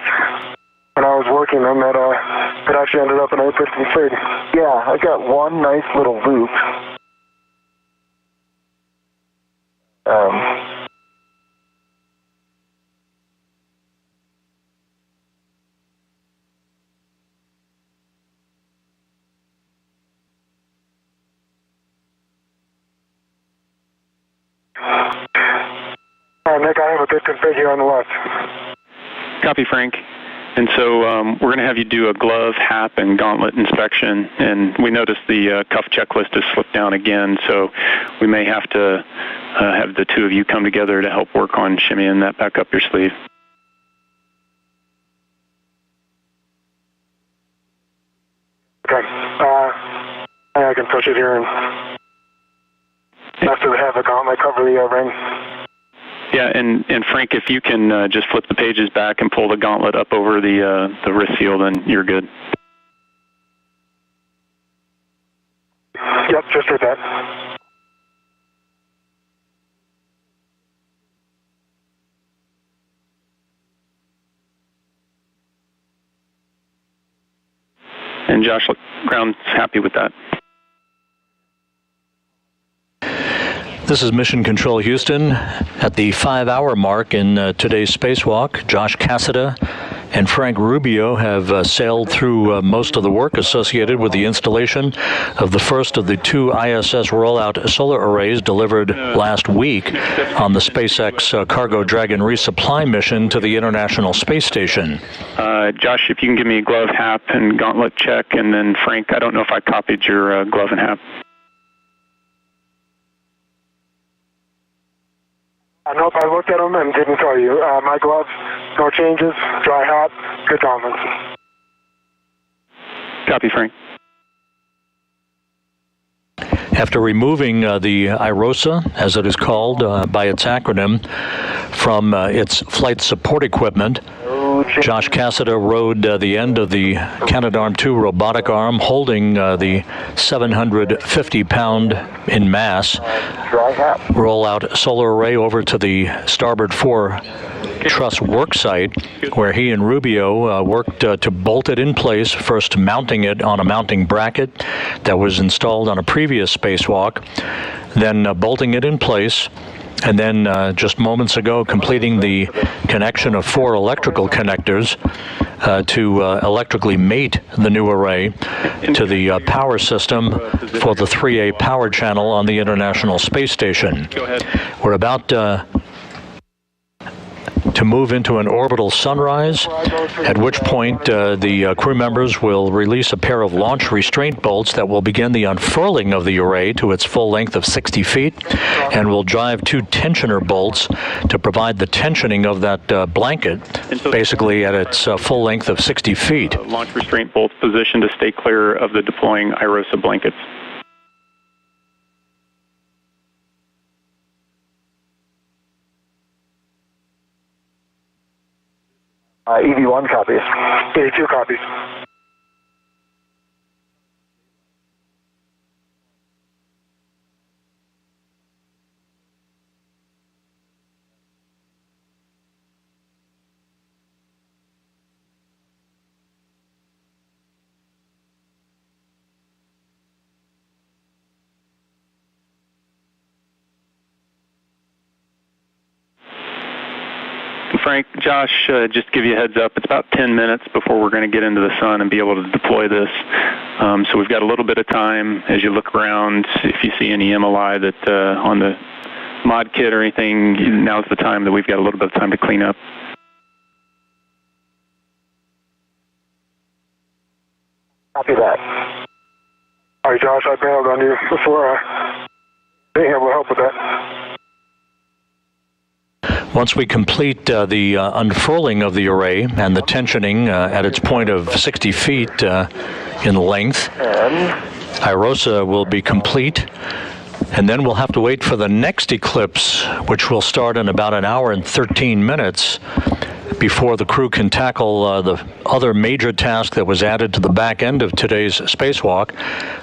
when I was working them that it actually ended up in a piston sig. Yeah, I got one nice little loop. Nick, I have a piston sig here on the left. Copy, Frank. And so we're going to have you do a glove, hap, and gauntlet inspection. And we noticed the cuff checklist has slipped down again, so we may have to have the two of you come together to help work on shimmying that back up your sleeve. Okay. I can push it here and have to have the gauntlet cover the ring. Yeah, and Frank, if you can just flip the pages back and pull the gauntlet up over the wrist seal, then you're good. Yep, just did that. And Josh, ground's happy with that. This is Mission Control Houston. At the 5-hour mark in today's spacewalk, Josh Cassada and Frank Rubio have sailed through most of the work associated with the installation of the first of the 2 ISS Rollout Solar Arrays delivered last week on the SpaceX Cargo Dragon resupply mission to the International Space Station. Josh, if you can give me a glove, hat, and gauntlet check, and then Frank, I don't know if I copied your glove and hat. Nope, I looked at them and didn't tell you. My gloves, no changes, dry hat, good comments. Copy, Frank. After removing the iROSA, as it is called by its acronym, from its flight support equipment, Josh Cassada rode the end of the Canadarm2 robotic arm holding the 750-pound in mass rollout solar array over to the Starboard Truss work site, where he and Rubio worked to bolt it in place, first mounting it on a mounting bracket that was installed on a previous spacewalk, then bolting it in place, and then just moments ago completing the connection of 4 electrical connectors to electrically mate the new array to the power system for the 3A power channel on the International Space Station. We're about to move into an orbital sunrise, at which point the crew members will release a pair of launch restraint bolts that will begin the unfurling of the array to its full length of 60 feet, and will drive 2 tensioner bolts to provide the tensioning of that blanket, basically at its full length of 60 feet. Launch restraint bolts positioned to stay clear of the deploying iROSA blankets. EV1 copies. EV2 copies. Frank, Josh, just give you a heads up, it's about 10 minutes before we're going to get into the sun and be able to deploy this. So we've got a little bit of time as you look around. If you see any MLI that on the mod kit or anything, now's the time that we've got a little bit of time to clean up. Copy that. All right, Josh, I bailed on you before. Being able to help with that. Once we complete the unfurling of the array and the tensioning at its point of 60 feet in length, iROSA will be complete, and then we'll have to wait for the next eclipse, which will start in about an hour and 13 minutes before the crew can tackle the other major task that was added to the back end of today's spacewalk,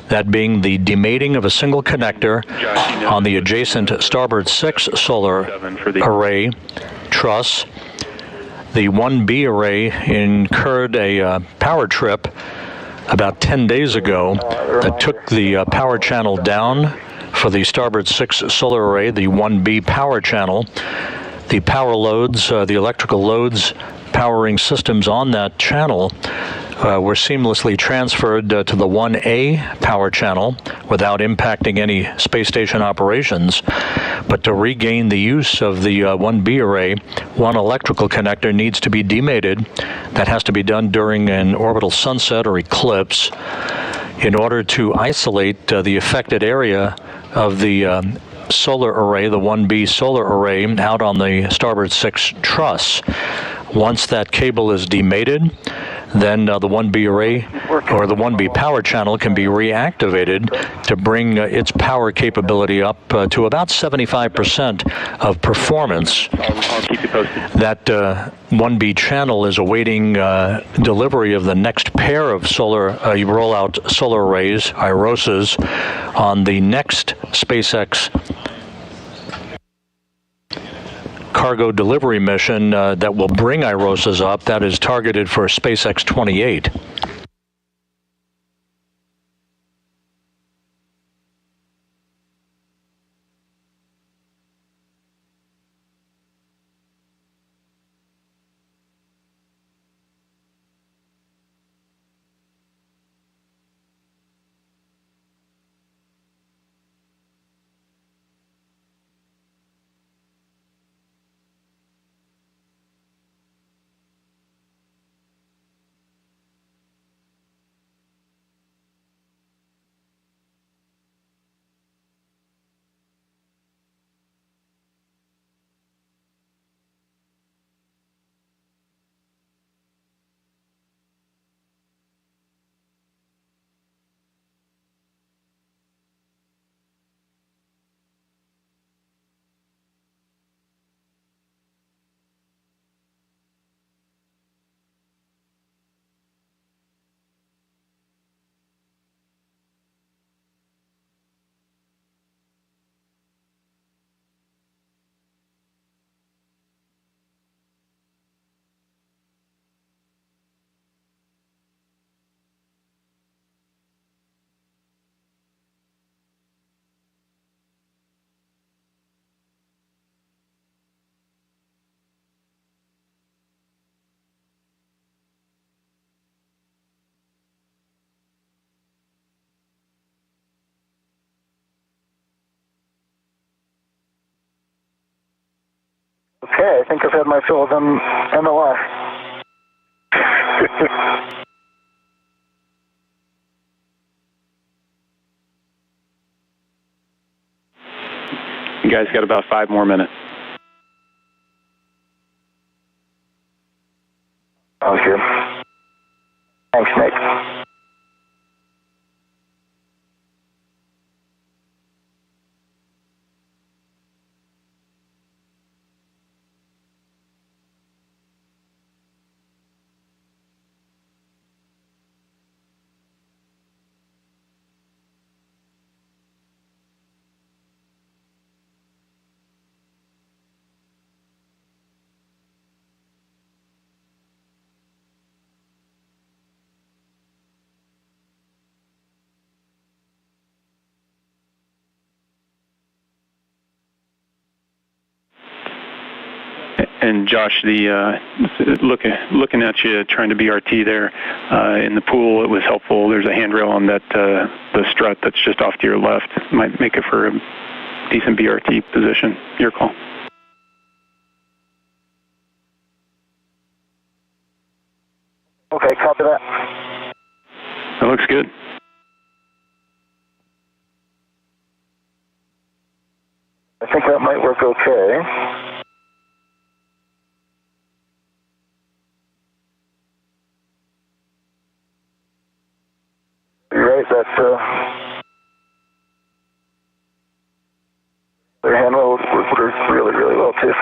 that being the demating of a single connector on the adjacent Starboard 6 solar array truss. The 1B array incurred a power trip about 10 days ago that took the power channel down for the Starboard 6 solar array, the 1B power channel. The power loads, the electrical loads powering systems on that channel were seamlessly transferred to the 1A power channel without impacting any space station operations. But to regain the use of the 1B array, 1 electrical connector needs to be demated. That has to be done during an orbital sunset or eclipse in order to isolate the affected area of the solar array, the 1B solar array, out on the Starboard 6 truss. Once that cable is demated, then the 1B array or the 1B power channel can be reactivated to bring its power capability up to about 75% of performance. I'll keep you posted. That 1B channel is awaiting delivery of the next pair of rollout solar arrays, iROSAs, on the next SpaceX cargo delivery mission that will bring iROSAs up. That is targeted for SpaceX 28. Okay, I think I've had my fill of them MLR. You guys got about 5 more minutes. Sounds good. Thanks, Nick. And Josh, looking at you trying to BRT there in the pool, it was helpful. There's a handrail on that the strut that's just off to your left. Might make it for a decent BRT position. Your call. Okay, copy that. That looks good. I think that might work okay. You're right, that their handle works really, really well too.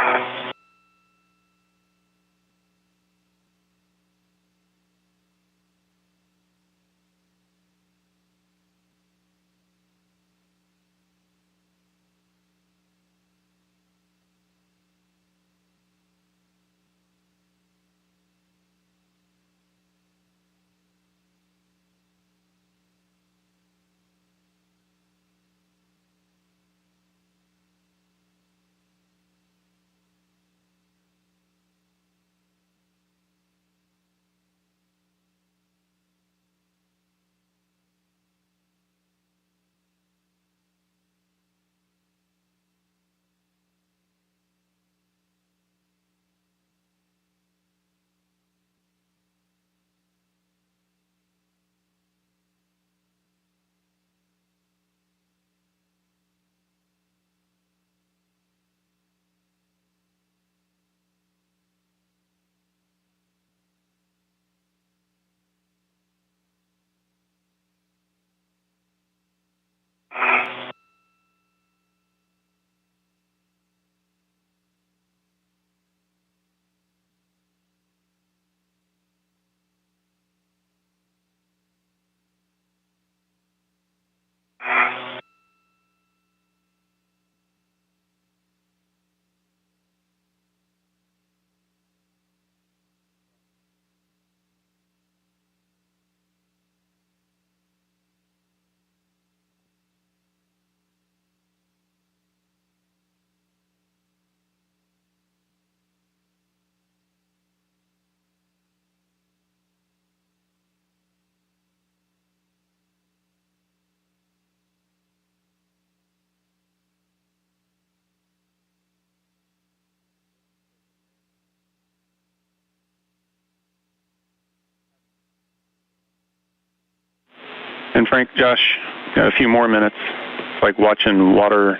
And Frank, Josh, a few more minutes. It's like watching water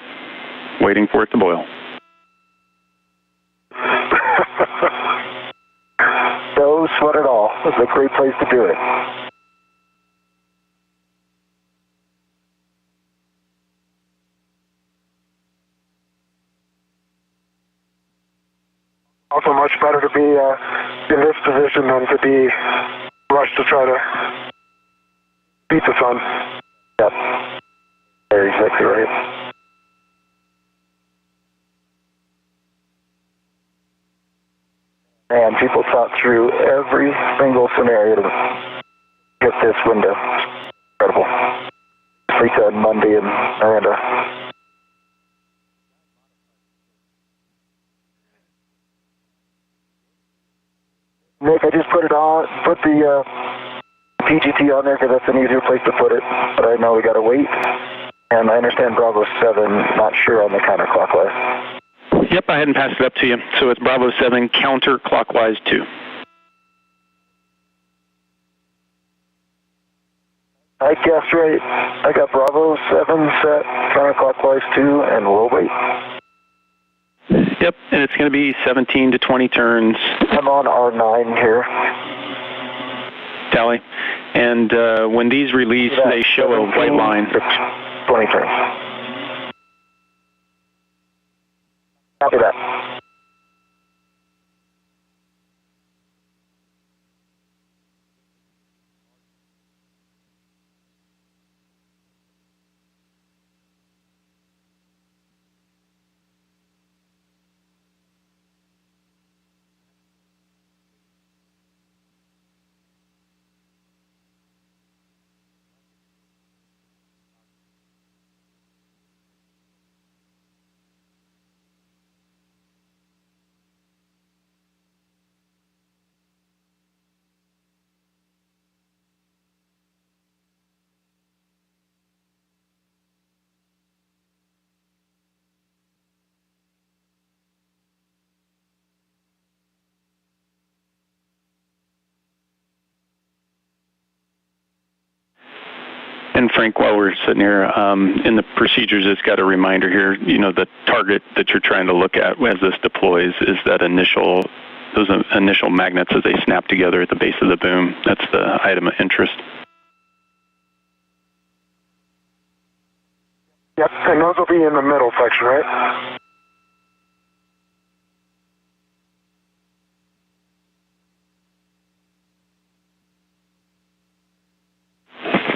waiting for it to boil. Don't sweat it all. It's a great place to do it. Also much better to be in this position than to be rushed to try to beat the sun. Yep. That's exactly right. And people thought through every single scenario to get this window. Incredible. Rita and Monday and Miranda. Nick, I just put it on, put the PGT on there because that's an easier place to put it, but I know we got to wait. And I understand Bravo 7, not sure on the counterclockwise. Yep, I hadn't passed it up to you. So it's Bravo 7 counterclockwise 2. I guessed right. I got Bravo 7 set counterclockwise 2 and low weight. Yep, and it's going to be 17 to 20 turns. I'm on R9 here. Tally. And when these release, they show a white line. 20 turns. Copy that. And Frank, while we're sitting here, in the procedures, it's got a reminder here, the target that you're trying to look at as this deploys is that those initial magnets as they snap together at the base of the boom. That's the item of interest. Yep, and those will be in the middle section, right?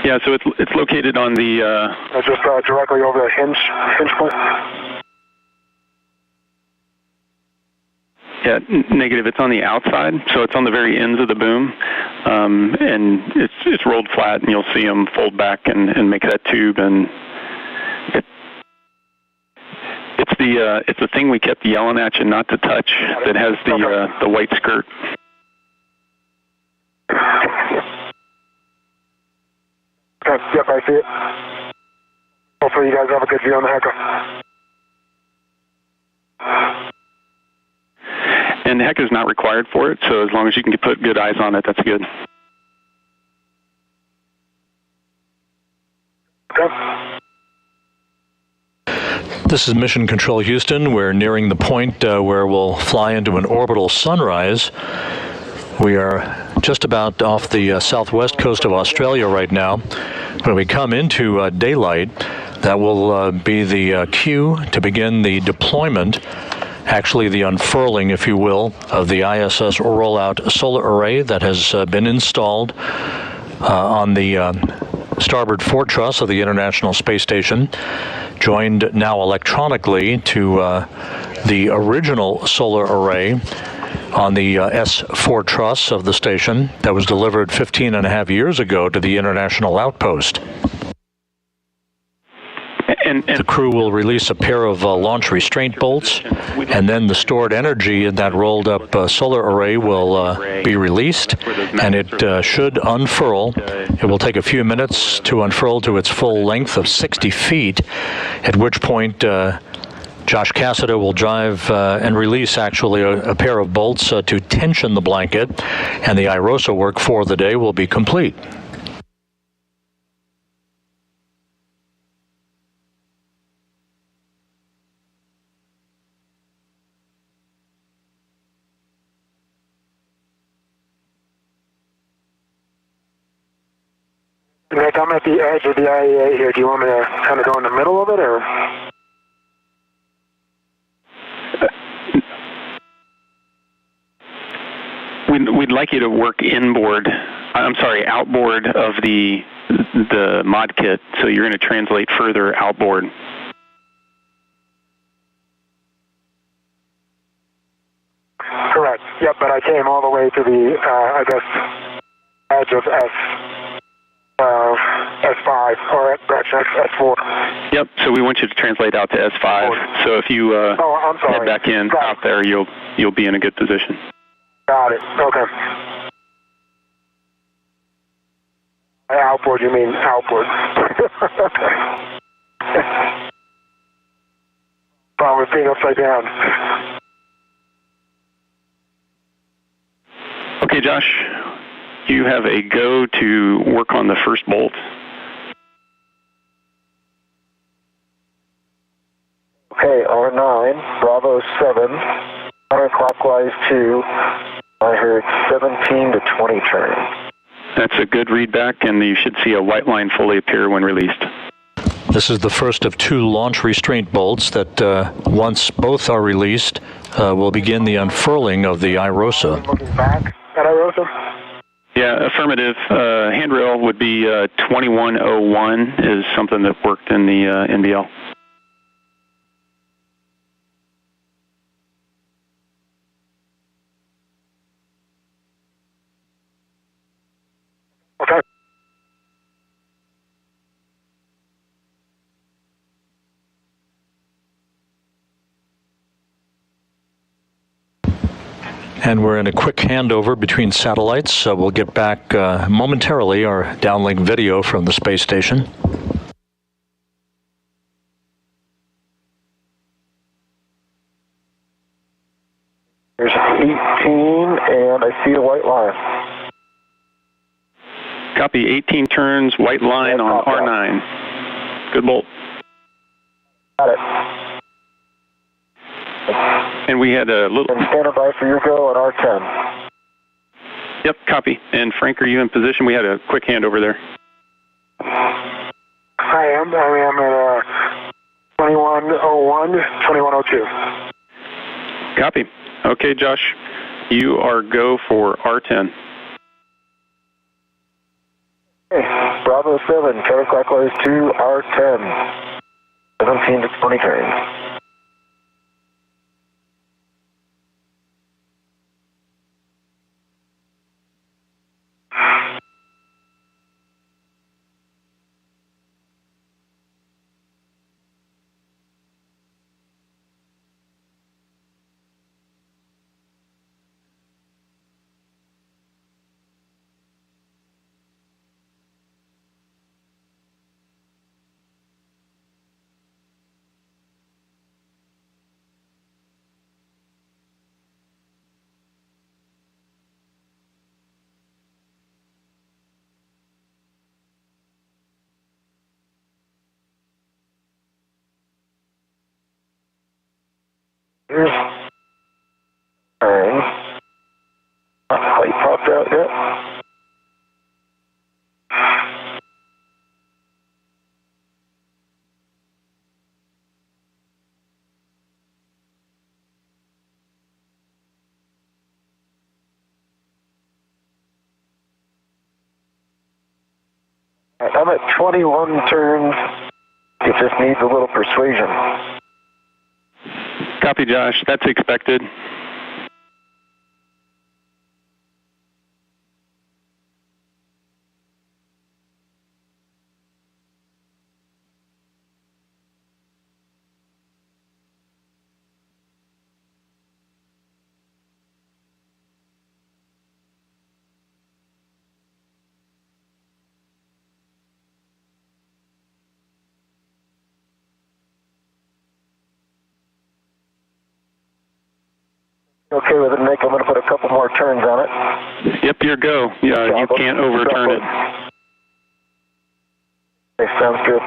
Yeah, so it's located on the... Just directly over the hinge point? Yeah, negative. It's on the outside, so it's on the very ends of the boom, and it's rolled flat, and you'll see them fold back and make that tube, and it's the thing we kept yelling at you not to touch that has the white skirt. Okay, yep, I see it. Hopefully you guys have a good view on the Hecker. And the Hecker is not required for it, so as long as you can put good eyes on it, that's good. Okay. This is Mission Control Houston. We're nearing the point where we'll fly into an orbital sunrise. We are just about off the southwest coast of Australia right now. When we come into daylight, that will be the cue to begin the deployment, actually the unfurling, if you will, of the ISS Rollout Solar Array that has been installed on the Starboard Truss of the International Space Station, joined now electronically to the original solar array on the S4 truss of the station that was delivered 15 and a half years ago to the International Outpost. And the crew will release a pair of launch restraint bolts, and then the stored energy in that rolled up solar array will be released, and it should unfurl. It will take a few minutes to unfurl to its full length of 60 feet, at which point Josh Cassada will drive and release actually a pair of bolts to tension the blanket, and the iROSA work for the day will be complete. Nick, I'm at the edge of the IEA here. Do you want me to kind of go in the middle of it, or? We'd like you to work outboard of the mod kit, so you're going to translate further outboard. Correct. Yep, but I came all the way to the, edge of S5, or S4. Yep, so we want you to translate out to S5. So if you I'm sorry. head back in out there, you'll be in a good position. Got it. Okay. By outboard, you mean outboard. problem with being upside down. Okay, Josh, you have a go to work on the first bolt. Okay, R9, Bravo 7, counterclockwise 2. I heard 17 to 20 turns. That's a good readback, and you should see a white line fully appear when released. This is the first of 2 launch restraint bolts that, once both are released, will begin the unfurling of the iROSA. Looking back at iROSA? Yeah, affirmative. Handrail would be 2101 is something that worked in the NBL. Okay. And we're in a quick handover between satellites, so we'll get back momentarily our downlink video from the space station. There's 18, and I see a white line. Copy, 18 turns, white line on R9. Good bolt. Got it. And we had a little... And standing by for your go on R10. Yep, copy. And Frank, are you in position? We had a quick handover there. I am at 2101, 2102. Copy. Okay, Josh, you are go for R10. Okay, Bravo 7, counterclockwise 2, R10. 17 to 20 turns. Here's turn. Not quite popped out yet. I'm at 21 turns. It just needs a little persuasion. Copy, Josh. That's expected. Okay with it, Nick. I'm going to put a couple more turns on it. Yep, your go. Yeah, you can't overturn it. Okay, sounds good.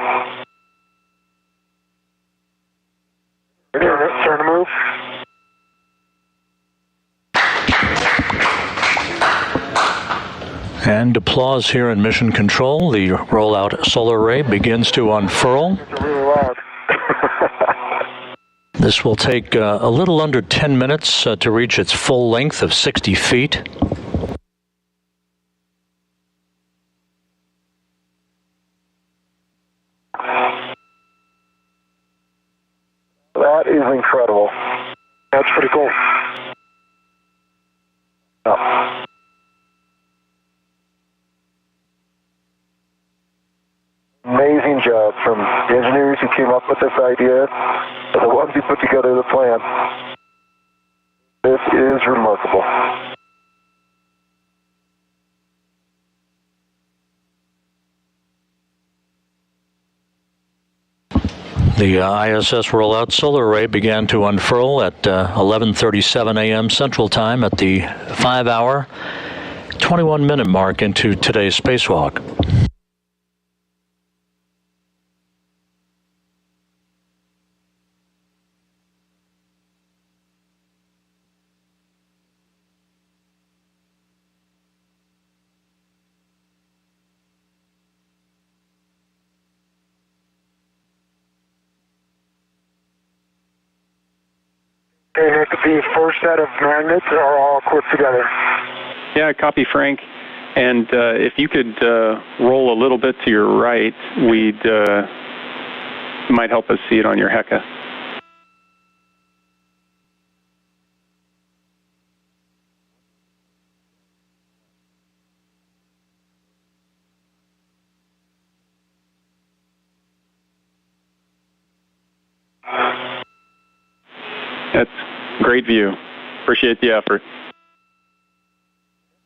Turn to move. And applause here in Mission Control. The Rollout Solar Array begins to unfurl. It's really loud. This will take a little under 10 minutes to reach its full length of 60 feet. That is incredible. That's pretty cool. Oh. Amazing job from the engineers who came up with this idea and the ones who put together the plan. This is remarkable. The ISS Rollout Solar Array began to unfurl at 11:37 a.m. Central Time at the 5-hour, 21-minute mark into today's spacewalk. And if the first set of magnets are all equipped together. Yeah, copy, Frank. And if you could roll a little bit to your right, we'd might help us see it on your Heka. That's a great view. Appreciate the effort.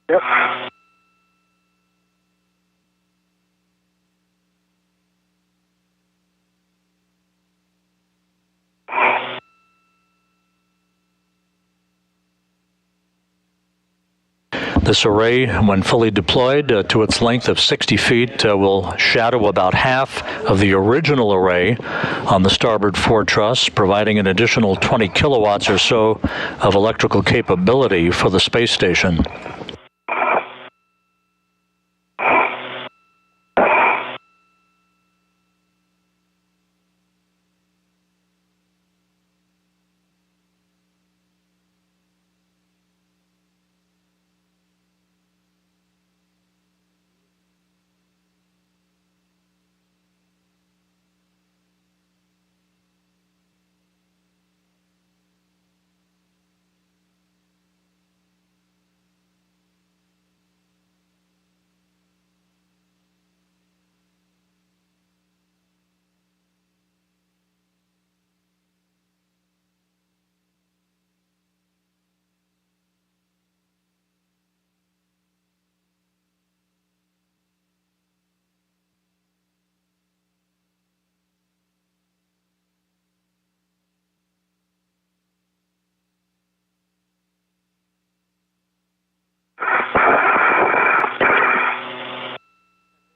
Yep. This array, when fully deployed to its length of 60 feet, will shadow about half of the original array on the starboard truss, providing an additional 20 kilowatts or so of electrical capability for the space station.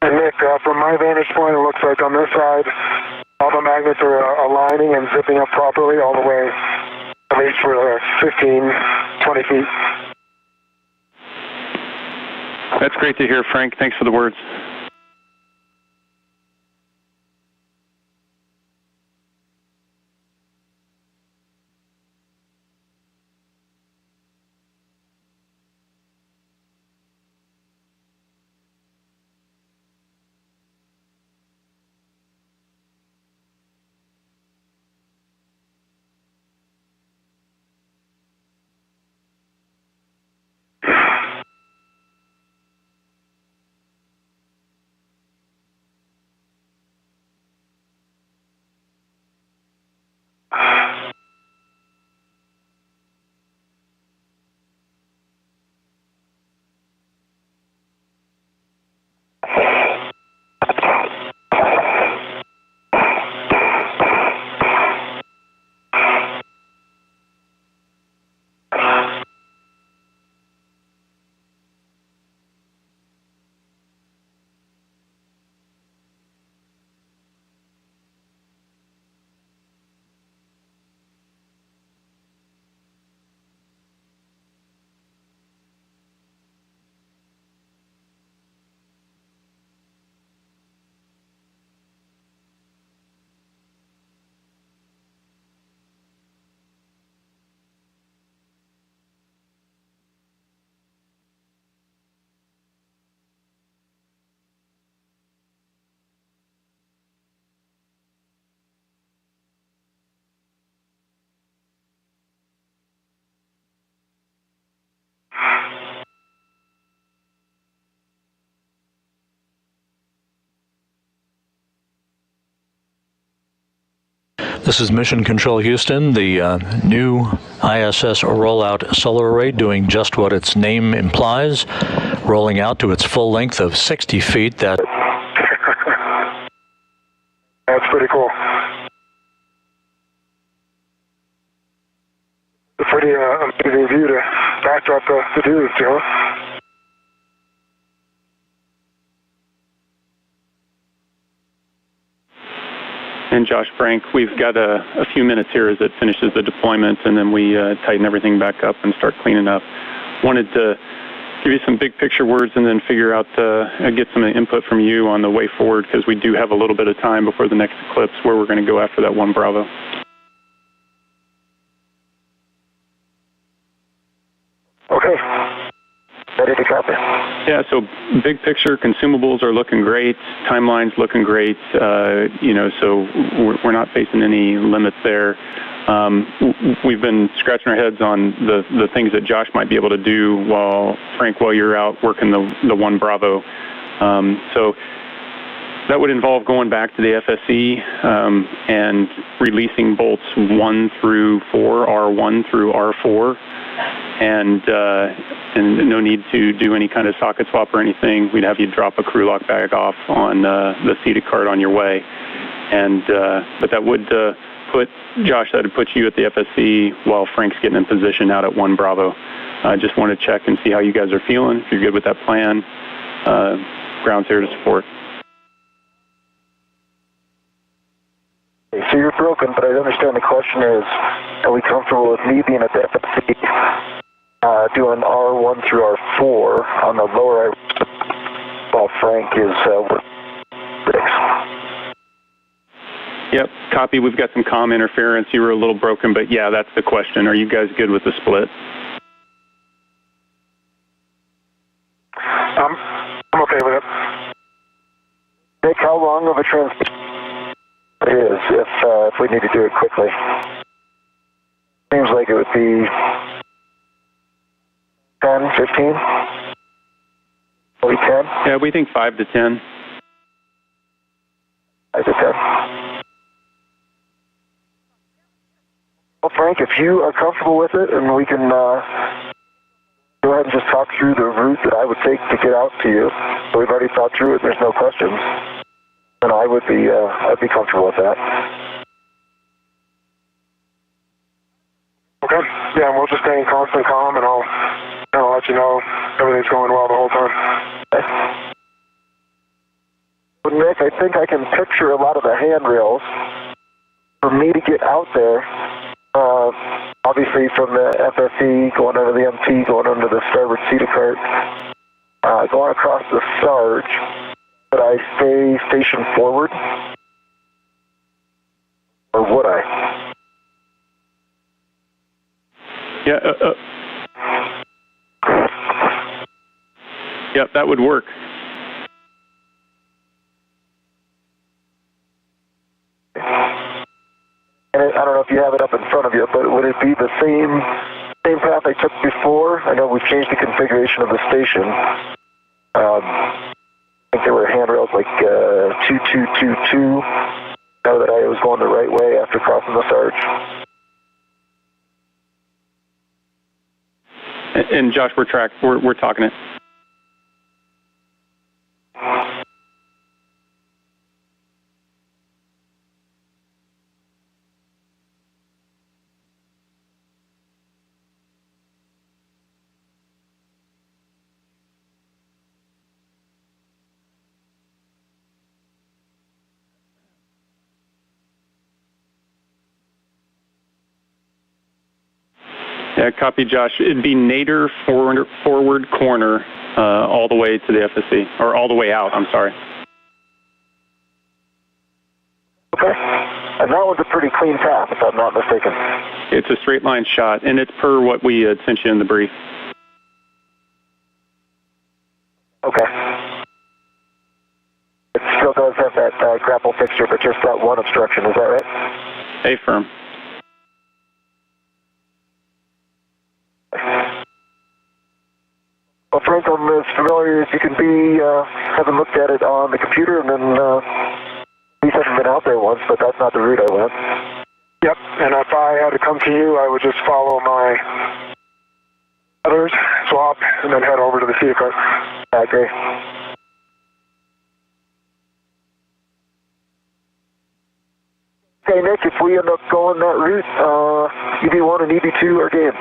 And Nick, from my vantage point, it looks like on this side, all the magnets are aligning and zipping up properly all the way, at least for 15, 20 feet. That's great to hear, Frank. Thanks for the words. This is Mission Control Houston, the new ISS Rollout Solar Array doing just what its name implies, rolling out to its full length of 60 feet. That's pretty cool. a pretty amazing view to backdrop the dunes, you know? And Josh, Frank, we've got a few minutes here as it finishes the deployment, and then we tighten everything back up and start cleaning up. Wanted to give you some big picture words and then figure out, get some input from you on the way forward, because we do have a little bit of time before the next eclipse where we're going to go after that 1 Bravo. Okay. Ready to copy. Yeah, so big picture, consumables are looking great, timeline's looking great, so we're not facing any limits there. We've been scratching our heads on the things that Josh might be able to do while you're out working the 1 Bravo. So that would involve going back to the FSE and releasing bolts 1 through 4, R1 through R4, and no need to do any kind of socket swap or anything. We'd have you drop a crew lock bag off on the seated cart on your way, but that would Josh, that would put you at the FSC while Frank's getting in position out at 1 Bravo. I just want to check and see how you guys are feeling. If you're good with that plan, ground's here to support. So you're broken, but I understand the question is, are we comfortable with me being at the FSC doing R1 through R4 on the lower while Frank is with 6? Yep, copy. We've got some comm interference. You were a little broken, but yeah, that's the question. Are you guys good with the split? I'm okay with it. Nick, how long of a transition is if we need to do it quickly? Seems like it would be 10, 15? Maybe 10? Yeah, we think 5 to 10. 5 to 10. Well, Frank, if you are comfortable with it and we can go ahead and just talk through the route that I would take to get out to you. So we've already thought through it, there's no questions. And I'd be comfortable with that. Okay. Yeah, and we'll just stay in constant comm, and I'll let you know everything's going well the whole time. Okay. Well, Nick, I think I can picture a lot of the handrails. For me to get out there, obviously from the FSE, going under the MT, going under the starboard seated cart, going across the Sarge, would I stay stationed forward? Or would I? Yeah, yep, that would work. And I don't know if you have it up in front of you, but would it be the same path I took before? I know we've changed the configuration of the station. I think there were handrails like 2222. Know that I was going the right way after crossing the Sarge. And Josh, we're talking it. Yeah, copy, Josh. It'd be nadir forward corner all the way to the FSC, or all the way out, I'm sorry. Okay. And that was a pretty clean path, if I'm not mistaken. It's a straight line shot, and it's per what we had sent you in the brief. Okay. It still does have that grapple fixture, but just that one obstruction, is that right? Stay firm. Well, Frank, I'm as familiar as you can be, having looked at it on the computer, and then at least haven't been out there once, but that's not the route I went. Yep, and if I had to come to you, I would just follow my others, swap, and then head over to the seated cart. I agree. Okay, Nick, if we end up going that route, EB1 and EB2 are game.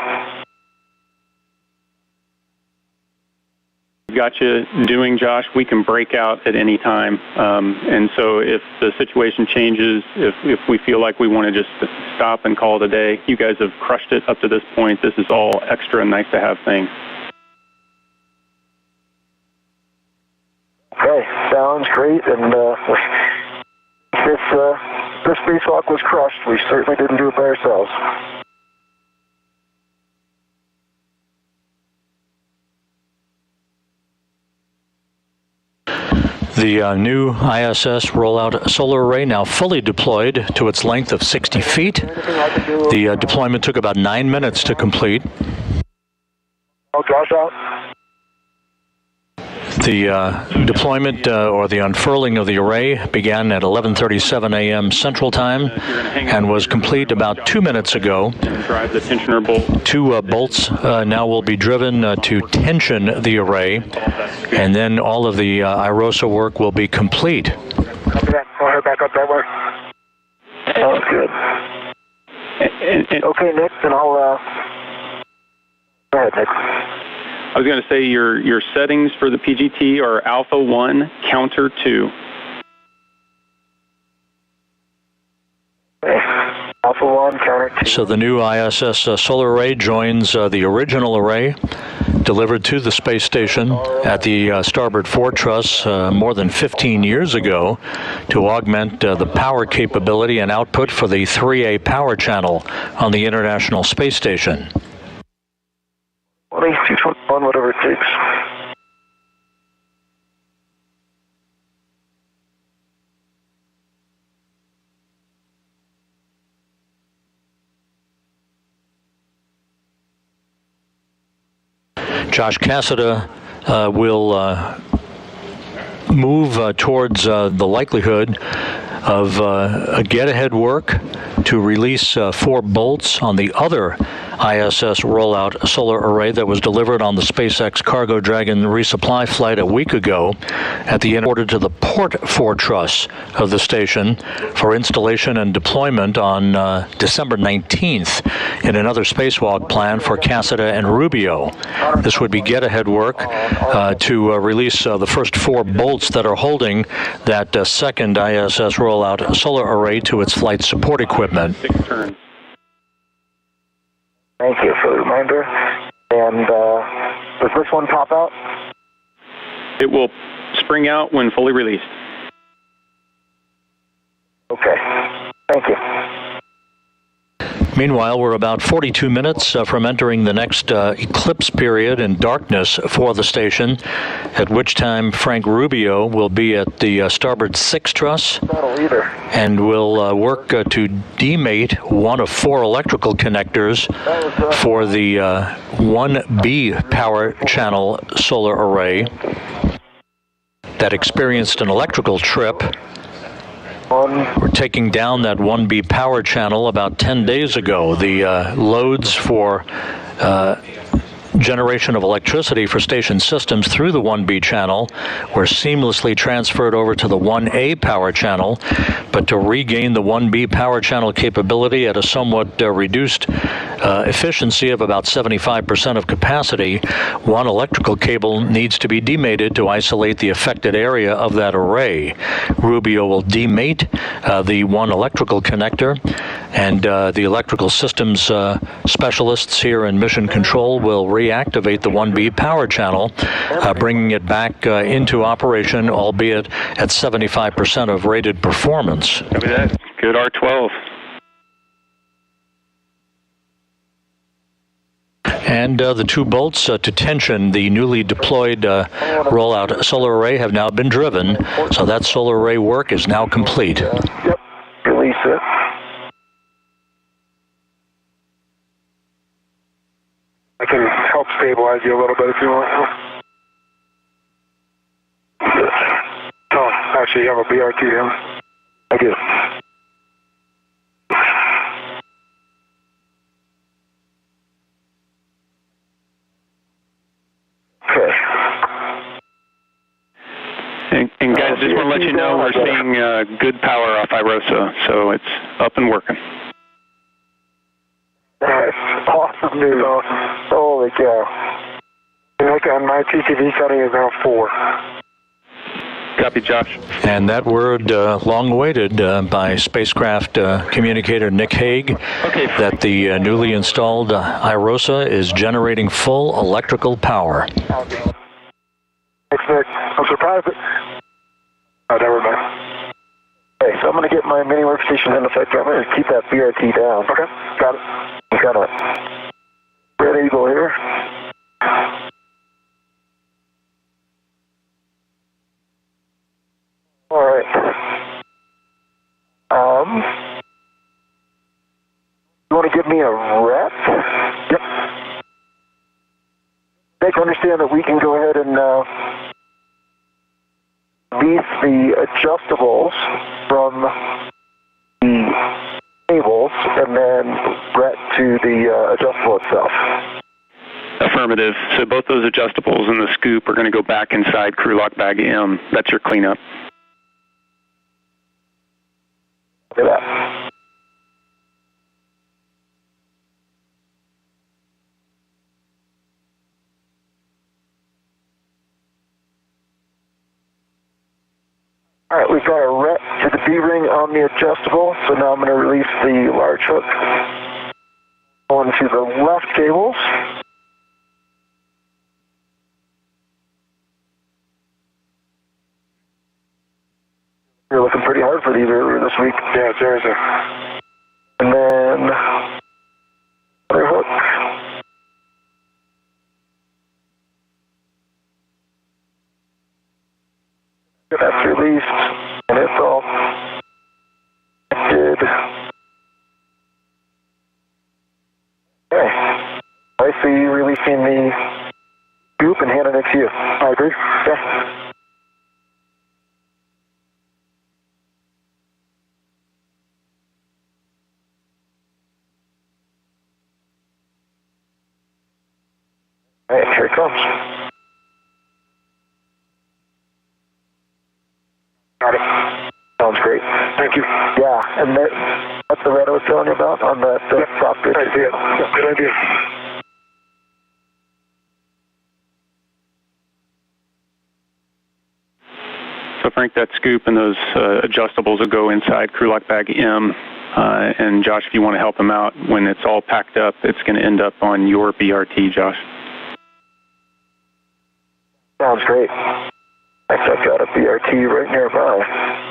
Got you doing, Josh. We can break out at any time. And so if the situation changes, if we feel like we want to just stop and call it a day, you guys have crushed it up to this point. This is all extra nice to have things. Okay, sounds great. And this spacewalk was crushed. We certainly didn't do it by ourselves. The new ISS Rollout Solar Array now fully deployed to its length of 60 feet. The deployment took about 9 minutes to complete. Oh, Josh out. The deployment or the unfurling of the array began at 11:37 a.m. Central Time and was complete about 2 minutes ago. Two bolts now will be driven to tension the array, and then all of the iROSA work will be complete. Copy that. I'll head back up that way. Sounds good. Okay, Nick, then I'll... Go ahead, Nick. I was going to say your settings for the PGT are Alpha 1, Counter 2. Okay. Alpha 1, Counter 2. So the new ISS solar array joins the original array delivered to the space station at the Starboard Truss more than 15 years ago to augment the power capability and output for the 3A power channel on the International Space Station. 221, whatever it takes. Josh Cassada will move towards the likelihood of a get-ahead work to release 4 bolts on the other ISS Rollout Solar Array that was delivered on the SpaceX Cargo Dragon resupply flight a week ago at the order to the port truss of the station for installation and deployment on December 19th in another spacewalk plan for Cassada and Rubio. This would be get-ahead work to release the first 4 bolts that are holding that second ISS Rollout Solar Array to its flight support equipment. Thank you for the reminder. And does this one pop out? It will spring out when fully released. Okay. Thank you. Meanwhile, we're about 42 minutes from entering the next eclipse period in darkness for the station, at which time Frank Rubio will be at the Starboard Truss and will work to demate one of 4 electrical connectors for the 1B power channel solar array that experienced an electrical trip. We're taking down that 1B power channel about 10 days ago. The loads for generation of electricity for station systems through the 1B channel were seamlessly transferred over to the 1A power channel, but to regain the 1B power channel capability at a somewhat reduced efficiency of about 75% of capacity, one electrical cable needs to be demated to isolate the affected area of that array. Rubio will demate the one electrical connector, and the electrical systems specialists here in Mission Control will reactivate the 1B power channel, bringing it back into operation, albeit at 75% of rated performance. Copy that. Good R12. And the 2 bolts to tension the newly deployed rollout solar array have now been driven, so that solar array work is now complete. Yep. Release it. I can help stabilize you a little bit if you want. Oh, actually, you have a BRT down. I do. Okay. And guys, just want to let you know we're seeing good power off iROSA, so it's up and working. dude. Awesome. Holy cow. And look, on my TTV setting is now 4. Copy, Josh. And that word, long awaited by spacecraft communicator Nick Hague, that the newly installed iROSA is generating full electrical power. Thanks, Nick. I'm surprised that... Oh, never mind. Okay, so I'm going to get my mini workstation in effect. I'm going to keep that BRT down. Okay, got it. Got a red eagle here. All right. You want to give me a rep? Yep. Nick, understand that we can go ahead and release the adjustables from the cables and then ret to the adjustable itself. Affirmative. So both those adjustables and the scoop are going to go back inside crew lock bag M. That's your cleanup. Look at that. All right, we've got a ret to the D-ring on the adjustable, so now I'm going to release the large hook onto the left cables. You're looking pretty hard for these earlier this week. Yeah, seriously. And then other hook. That's released, and it's all connected. Okay. I see you releasing the scoop and handing it to you. I agree. Yeah. All right, here it comes. Got it. Sounds great. Thank you. Yeah, and that's the red I was telling you about on that prop bridge. I see it. Good idea. So Frank, that scoop and those adjustables will go inside crew lock bag M. And Josh, if you want to help him out, when it's all packed up, it's going to end up on your BRT, Josh. Sounds great. I've got a BRT right nearby.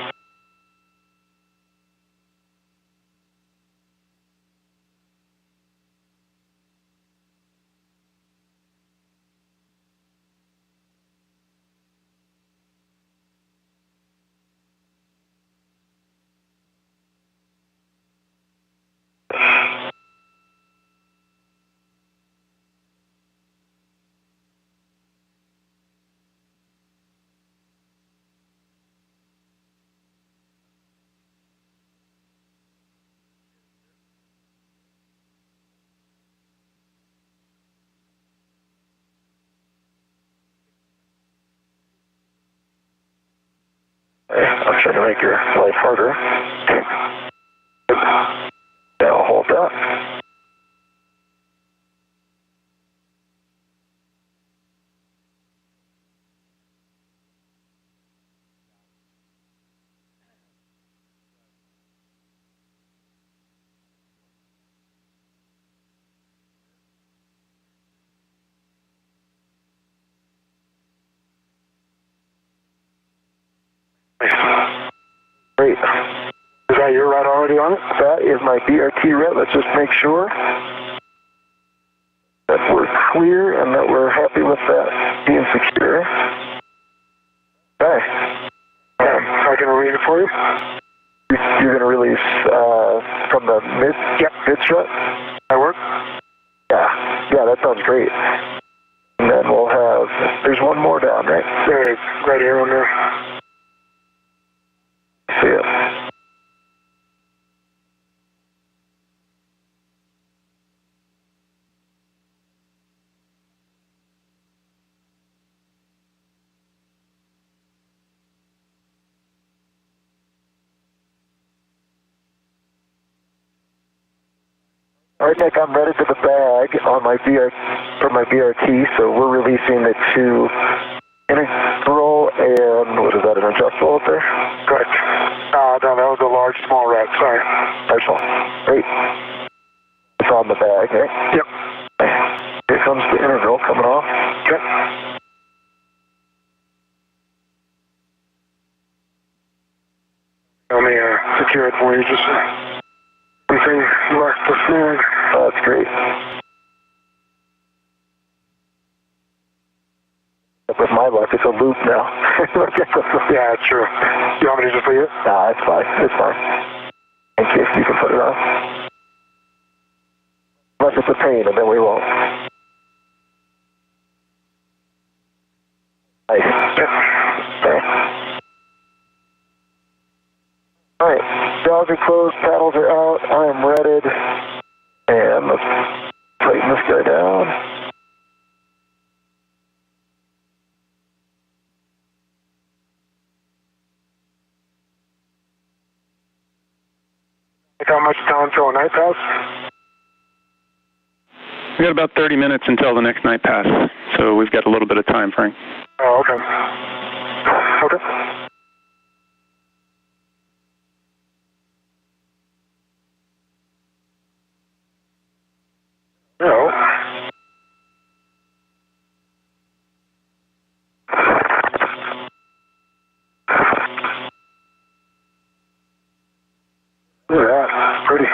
I'm trying to make your life harder. Yeah, I'll hold that. Great. Is that your rod already on it? That is my BRT ret. Let's just make sure that we're clear and that we're happy with that being secure. Okay. I can read it for you. You're going to release from the mid strut? That work? Yeah, that sounds great. And then we'll have, there's one more down, right? There it is. Right here on there. See it. All right, Nick, I'm ready for the bag on my for my BRT, so we're releasing the 2 integral and, what is that, an adjustable up there? Correct. No, that was a large, small rat, sorry. Large, small. Great. It's on the bag, right? Yep. Here comes the integral coming off. Okay. Let me secure it for you, just anything left to snag. Oh, that's great. With my luck, it's a loop now. Yeah, it's true. You want me to just leave it? Nah, it's fine. It's fine. In case you can put it on. Unless it's a pain, and then we won't. Nice. Okay. All right. Jaws are closed. Paddles are out. I am readied. And let's tighten this guy down. How much time until a night pass? We got about 30 minutes until the next night pass, so we've got a little bit of time, Frank. Oh, okay. Okay. No. Look at that. Pretty.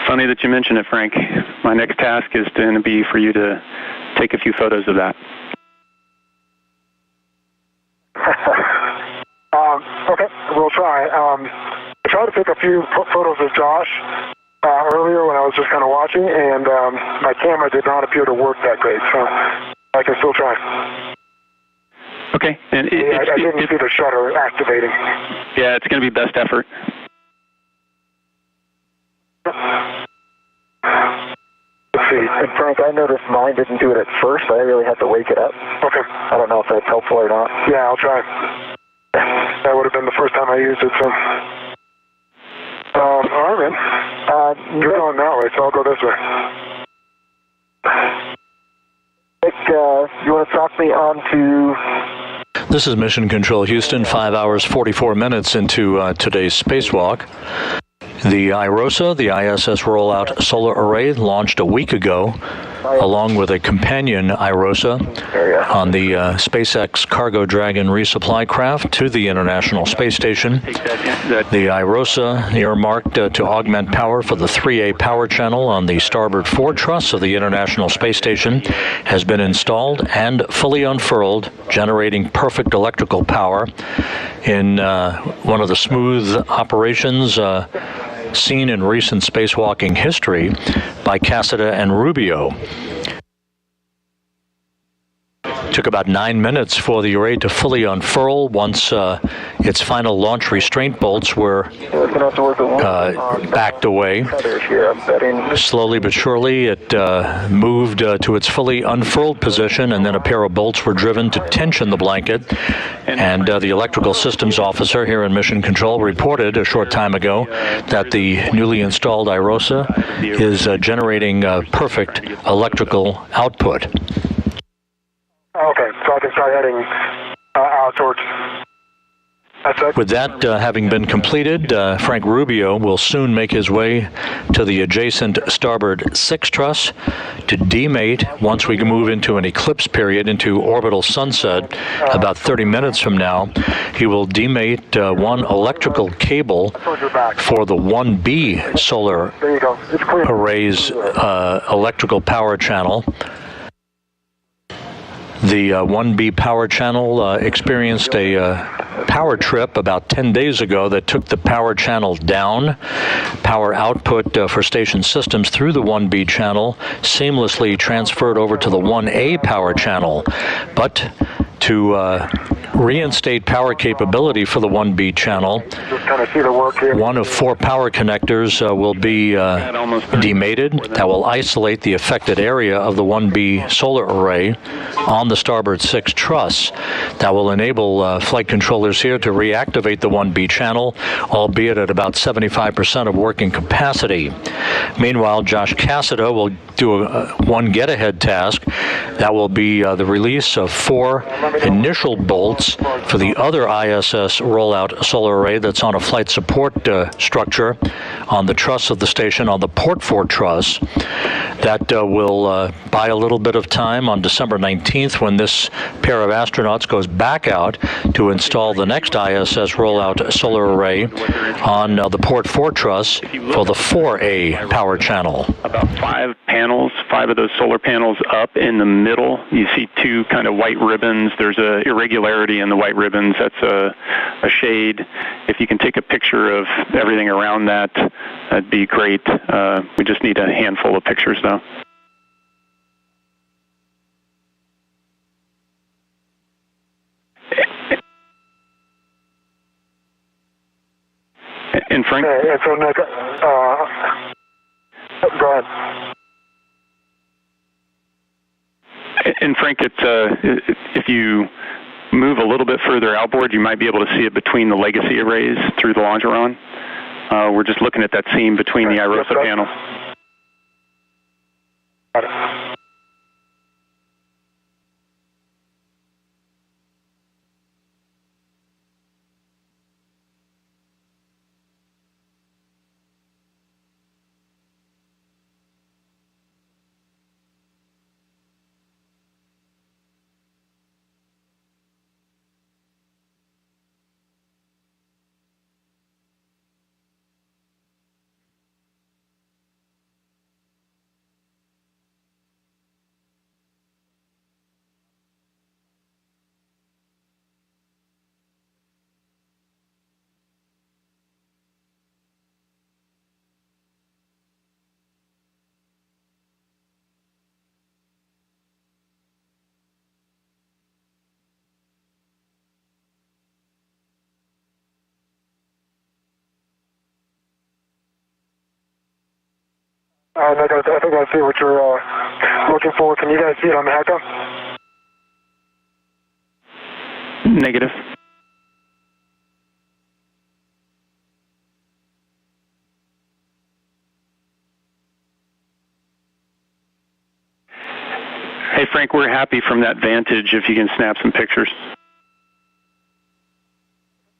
Funny that you mention it, Frank. My next task is going to be for you to take a few photos of that. Okay, we'll try. I tried to take a few photos of Josh earlier when I was just kind of watching, and my camera did not appear to work that great, so I can still try. Okay. And I didn't see the shutter activating. Yeah, it's going to be best effort. Let's see. And Frank, I noticed mine didn't do it at first. I really had to wake it up. Okay. I don't know if that's helpful or not. Yeah, I'll try. That would have been the first time I used it, so. All right, man. You're going that way, so I'll go this way. Nick, you want to talk me on to... This is Mission Control Houston, 5 hours, 44 minutes into today's spacewalk. The iROSA, the ISS Rollout Solar Array, launched a week ago, along with a companion iROSA on the SpaceX Cargo Dragon resupply craft to the International Space Station. The iROSA, earmarked to augment power for the 3A power channel on the Starboard Truss of the International Space Station, has been installed and fully unfurled, generating perfect electrical power in one of the smooth operations seen in recent spacewalking history by Cassada and Rubio. Took about 9 minutes for the array to fully unfurl once its final launch restraint bolts were backed away. Slowly but surely it moved to its fully unfurled position, and then a pair of bolts were driven to tension the blanket. And the electrical systems officer here in Mission Control reported a short time ago that the newly installed iROSA is generating perfect electrical output. Okay, so I can start heading out towards... With that having been completed, Frank Rubio will soon make his way to the adjacent Starboard 6 truss to demate once we move into an eclipse period, into orbital sunset. About 30 minutes from now, he will demate one electrical cable for the 1B solar array's electrical power channel. The 1B power channel experienced a power trip about 10 days ago that took the power channel down. Power output for station systems through the 1B channel seamlessly transferred over to the 1A power channel. But to reinstate power capability for the 1B channel. Just kind of see the work here. One of 4 power connectors will be demated. That will isolate the affected area of the 1B solar array on the Starboard 6 truss. That will enable flight controllers here to reactivate the 1B channel, albeit at about 75% of working capacity. Meanwhile, Josh Cassada will do one get-ahead task. That will be the release of 4 initial bolts for the other ISS Rollout Solar Array that's on a flight support structure on the truss of the station, on the port 4 truss. That will buy a little bit of time on December 19th when this pair of astronauts goes back out to install the next ISS Rollout Solar Array on the port 4 truss for the 4A power channel. About 5 panels, 5 of those solar panels up in the middle. You see 2 kind of white ribbons. There's a irregularity in the white ribbons. That's a shade. If you can take a picture of everything around that, that'd be great. We just need a handful of pictures, though. And Frank? Okay, and so Nick, go ahead. And Frank, it's if you move a little bit further outboard, you might be able to see it between the legacy arrays through the longeron. We're just looking at that seam between the iROSA panels. Got it. Nick, I think I see what you're looking for. Can you guys see it on the HECA? Negative. Hey, Frank, we're happy from that vantage if you can snap some pictures.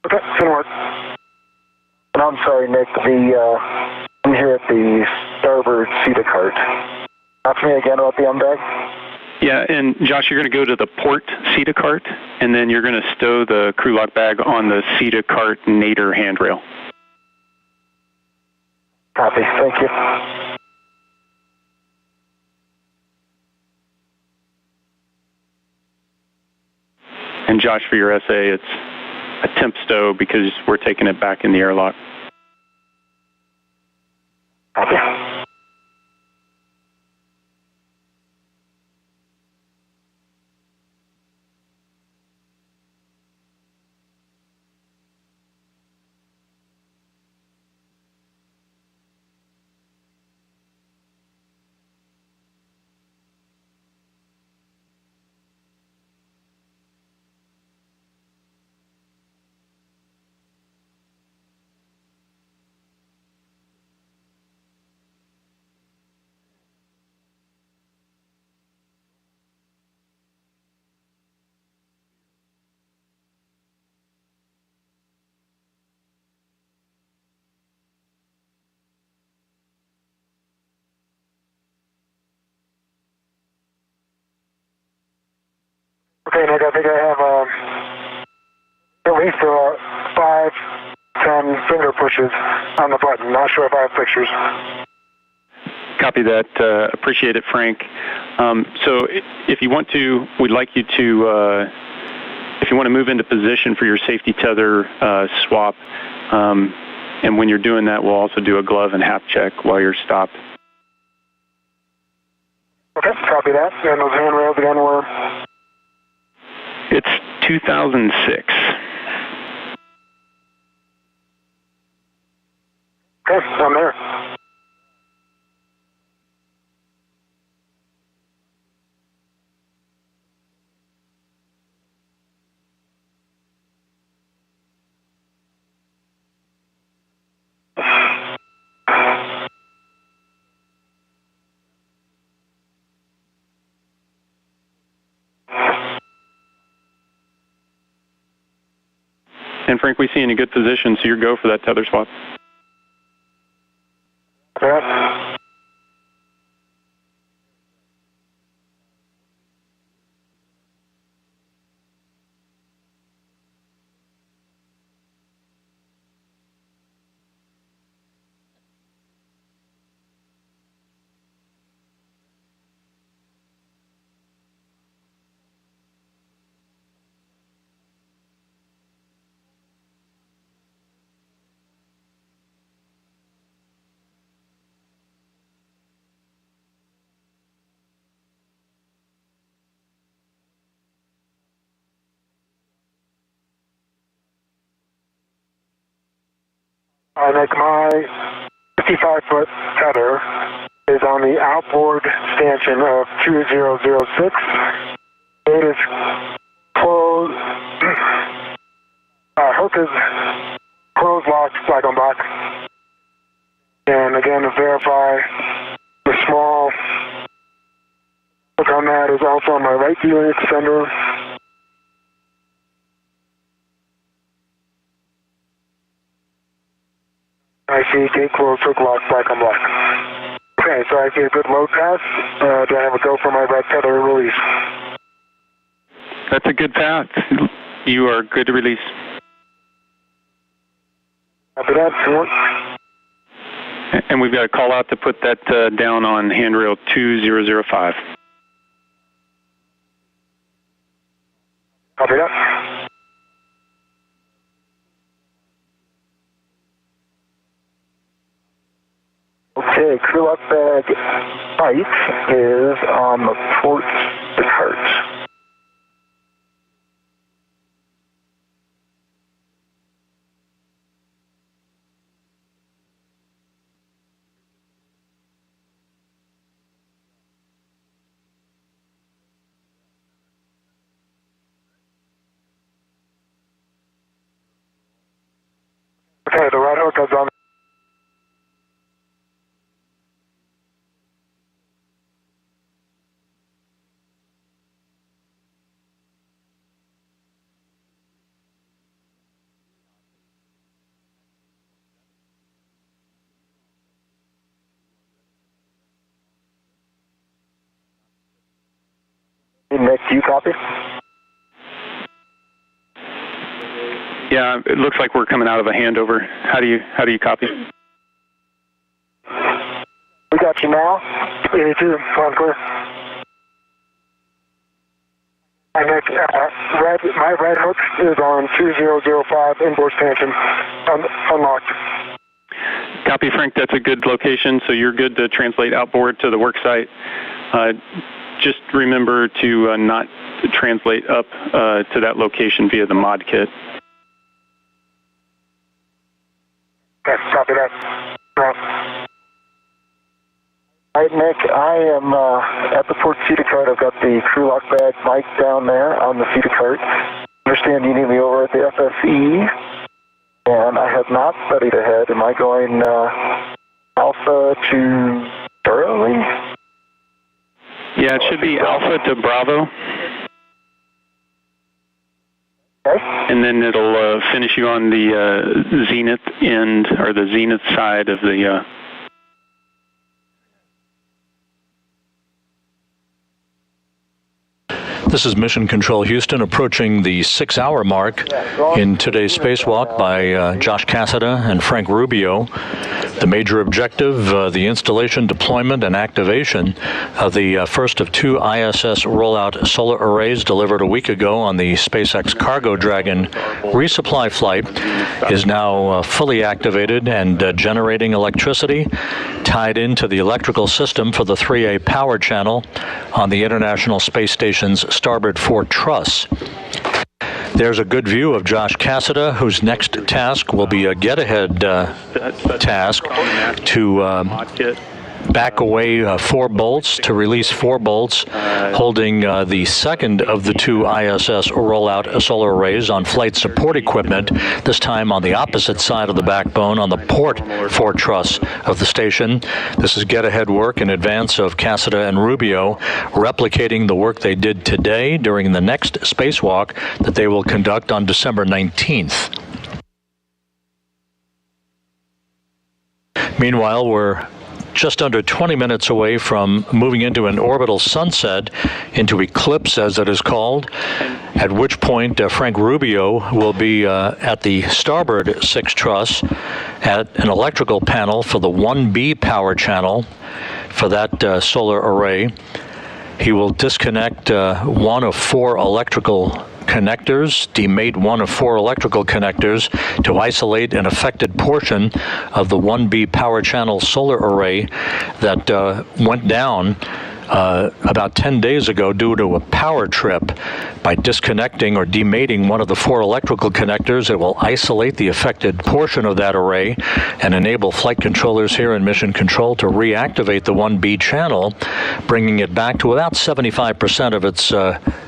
Okay, can work. And I'm sorry, Nick, I'm here at the Starboard CETA cart. Ask me again about the umbag? Yeah, and Josh, you're going to go to the port CETA cart, and then you're going to stow the crew lock bag on the CETA cart nadir handrail. Copy, thank you. And Josh, for your essay, it's a temp stow because we're taking it back in the airlock. Copy. Okay, Nick, I think I have at least 5, 10 finger pushes on the button. Not sure if I have pictures. Copy that. Appreciate it, Frank. So if you want to, we'd like you to, if you want to move into position for your safety tether swap, and when you're doing that, we'll also do a glove and hap check while you're stopped. Okay, copy that. And those handrails again were? It's 2006. Okay, I'm there. And Frank, we see you in a good position, so you're go for that tether swap. Yeah. I make my 55-foot tether is on the outboard stanchion of 2006. It is closed. Hook is closed, locked, black on black. And again, to verify, the small hook on that is also on my right D-link extender. I see gate closed, hook locked, black on black. Okay, so I see a good load pass. Do I have a go for my right tether release? That's a good pass. You are good to release. After that, And we've got a call out to put that down on handrail 2005. Copy that. Okay, crew lock bag height is on the port the cart. Okay, the right hook is on. Nick, do you copy? Yeah, it looks like we're coming out of a handover. How do you copy? We got you now. 82, on clear. My right hook is on 2005 inboard stanchion, unlocked. Copy, Frank. That's a good location, so you're good to translate outboard to the work site. Just remember to not translate up to that location via the mod kit. Okay, copy that. No. All right, Nick, I am at the port feeder cart. I've got the crew lock bag mic down there on the feeder cart. Understand you need me over at the FSE, and I have not studied ahead. Am I going Alpha to Charlie? Yeah, it should be Alpha to Bravo. Okay. And then it'll finish you on the zenith end, or the zenith side of the... This is Mission Control Houston approaching the 6-hour mark in today's spacewalk by Josh Cassada and Frank Rubio. The major objective, the installation, deployment, and activation of the first of 2 ISS Rollout Solar Arrays delivered a week ago on the SpaceX Cargo Dragon resupply flight, is now fully activated and generating electricity, tied into the electrical system for the 3A power channel on the International Space Station's Starboard Truss. There's a good view of Josh Cassada, whose next task will be a get-ahead task to back away 4 bolts to release 4 bolts, holding the second of the 2 ISS Rollout Solar Arrays on flight support equipment, this time on the opposite side of the backbone on the port 4 truss of the station. This is get-ahead work in advance of Cassada and Rubio, replicating the work they did today during the next spacewalk that they will conduct on December 19th. Meanwhile, we're just under 20 minutes away from moving into an orbital sunset, into eclipse as it is called, at which point Frank Rubio will be at the starboard 6 truss at an electrical panel for the 1B power channel for that solar array. He will disconnect 1 of 4 electrical connectors, demate 1 of 4 electrical connectors to isolate an affected portion of the 1B power channel solar array that went down about 10 days ago due to a power trip. By disconnecting or demating 1 of the 4 electrical connectors, it will isolate the affected portion of that array and enable flight controllers here in Mission Control to reactivate the 1B channel, bringing it back to about 75% of its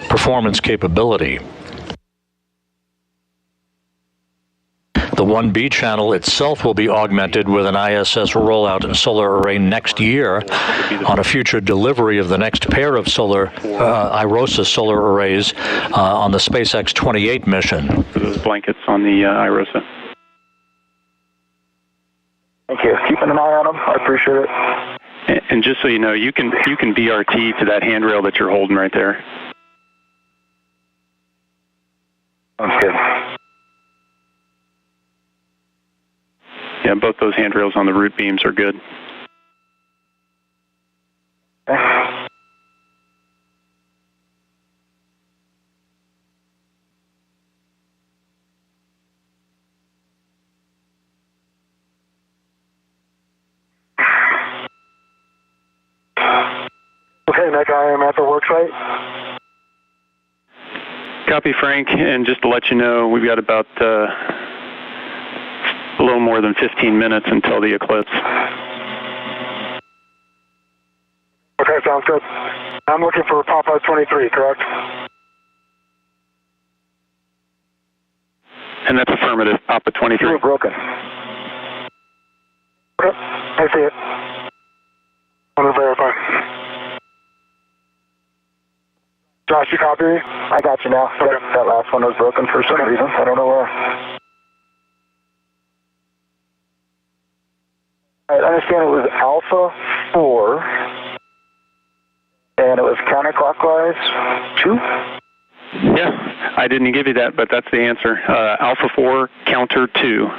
performance capability. The 1B channel itself will be augmented with an ISS Rollout Solar Array next year on a future delivery of the next pair of solar iROSA solar arrays on the SpaceX 28 mission. For those blankets on the iROSA. Thank you. Keeping an eye on them. I appreciate it. And just so you know, you can BRT to that handrail that you're holding right there. Sounds good. Yeah, both those handrails on the root beams are good. Okay. Okay, Nick, I am at the work site. Copy, Frank, and just to let you know, we've got about a little more than 15 minutes until the eclipse. Okay, sounds good. I'm looking for Papa 23, correct? And that's affirmative, Papa 23. You were broken. Okay, I see it. I want to verify. Josh, you copy me? I got you now. Okay. That last one was broken for some reason. I don't know where. I understand it was Alpha 4, and it was counterclockwise 2? Yeah, I didn't give you that, but that's the answer. Alpha 4, counter 2.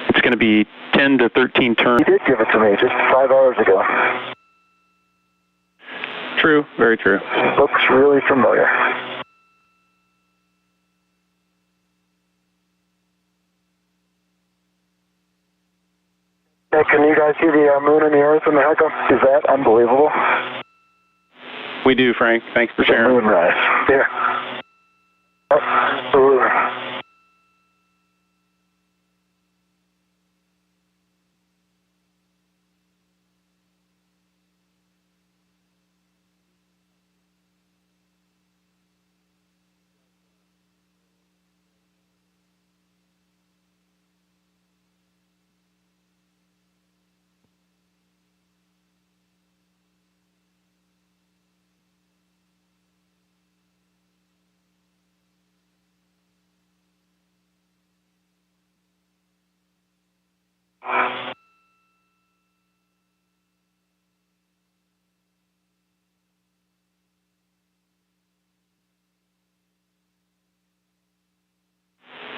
It's going to be 10 to 13 turns. You did give it to me just 5 hours ago. True, very true. Looks really familiar. Hey, can you guys see the moon and the earth and the heck up? Is that unbelievable? We do, Frank. Thanks for sharing. Moonrise. Yeah. Absolutely.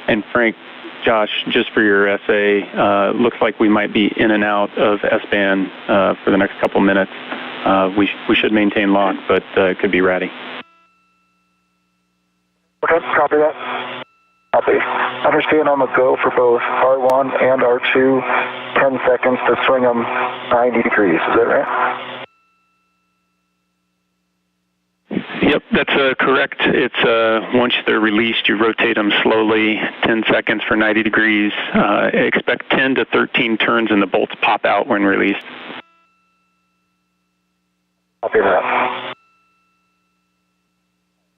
And Frank, Josh, just for your essay, looks like we might be in and out of S-band for the next couple minutes. We should maintain lock, but it could be ratty. Okay, copy that. Copy. Understand on the go for both R1 and R2, 10 seconds to swing them 90 degrees. Is that right? Yep, that's correct. It's once they're released, you rotate them slowly, 10 seconds for 90 degrees. Expect 10 to 13 turns and the bolts pop out when released. Copy that.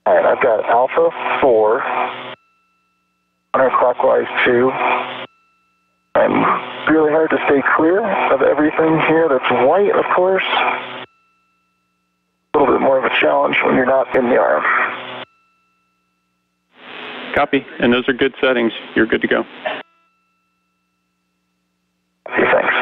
All right, I've got Alpha 4, counterclockwise 2. I'm really hard to stay clear of everything here that's white, of course. A little bit more of a challenge when you're not in the arm. Copy, and those are good settings. You're good to go. Okay, thanks.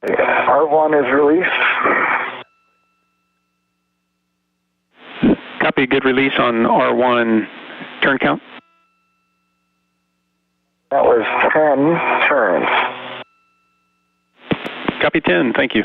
R1 is released. Copy, good release on R1 turn count. That was 10 turns. Copy 10, thank you.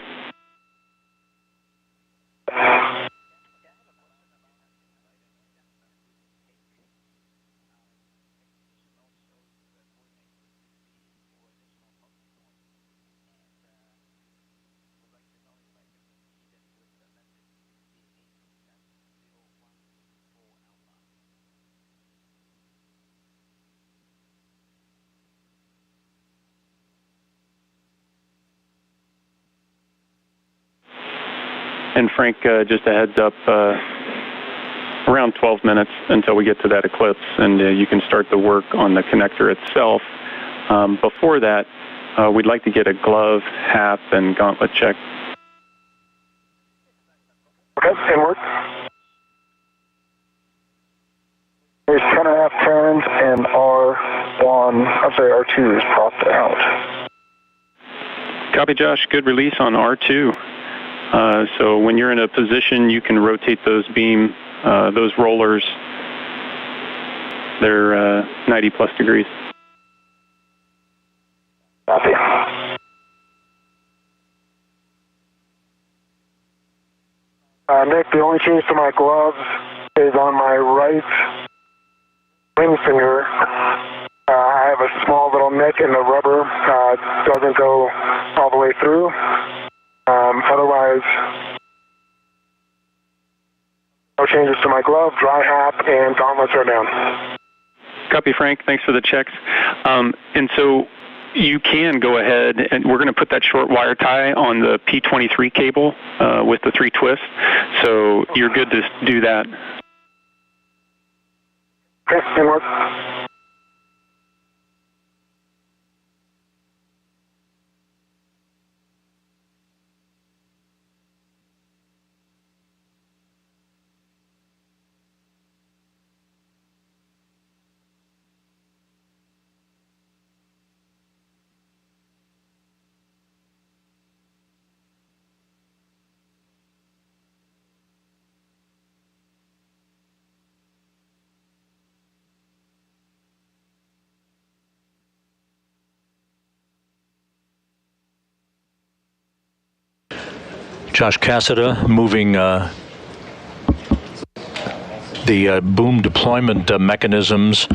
And Frank, just a heads up, around 12 minutes until we get to that eclipse, and you can start the work on the connector itself. Before that, we'd like to get a glove, hat, and gauntlet check. Okay, can work. There's 10.5 turns, and R2 is popped out. Copy, Josh. Good release on R2. So when you're in a position, you can rotate those those rollers. They're 90 plus degrees. Copy. Nick, the only change to my gloves is on my right ring finger. I have a small little nick and the rubber doesn't go all the way through. Otherwise, no changes to my glove, dry hat, and gauntlets are down. Copy, Frank. Thanks for the checks. And so you can go ahead, and we're going to put that short wire tie on the P23 cable with the 3 twists. So you're good to do that. Okay, can work. Josh Cassada moving the boom deployment mechanisms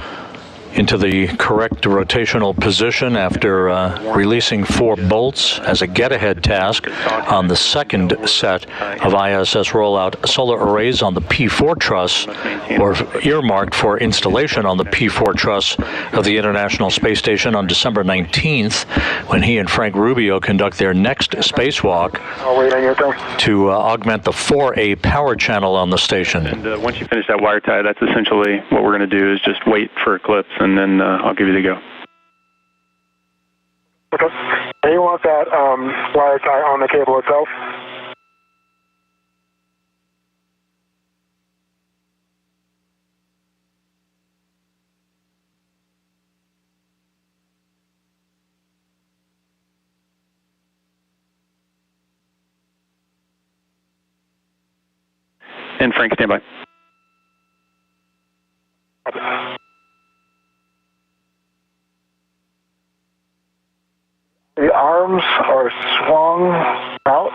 into the correct rotational position after releasing 4 bolts as a get-ahead task on the second set of ISS Rollout Solar Arrays on the P4 truss, or earmarked for installation on the P4 truss of the International Space Station on December 19th, when he and Frank Rubio conduct their next spacewalk to augment the 4A power channel on the station. And once you finish that wire tie, that's essentially what we're going to do, is just wait for eclipse, and then I'll give you the go. Okay. And you want that wire tie on the cable itself? And Frank, stand by. The arms are swung out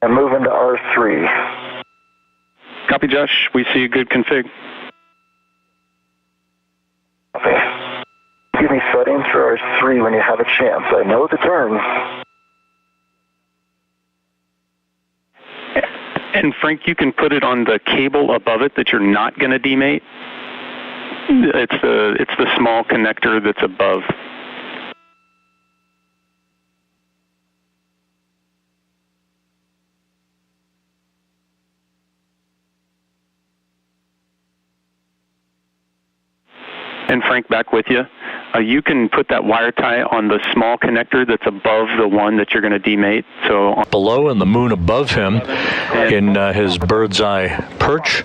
and move into R3. Copy, Josh. We see a good config. Okay. Give me settings for R3 when you have a chance. I know the turn. And Frank, you can put it on the cable above it that you're not going to demate. It's the small connector that's above. And Frank, back with you. You can put that wire tie on the small connector that's above the one that you're going to demate. So below and the moon above him in his bird's eye perch.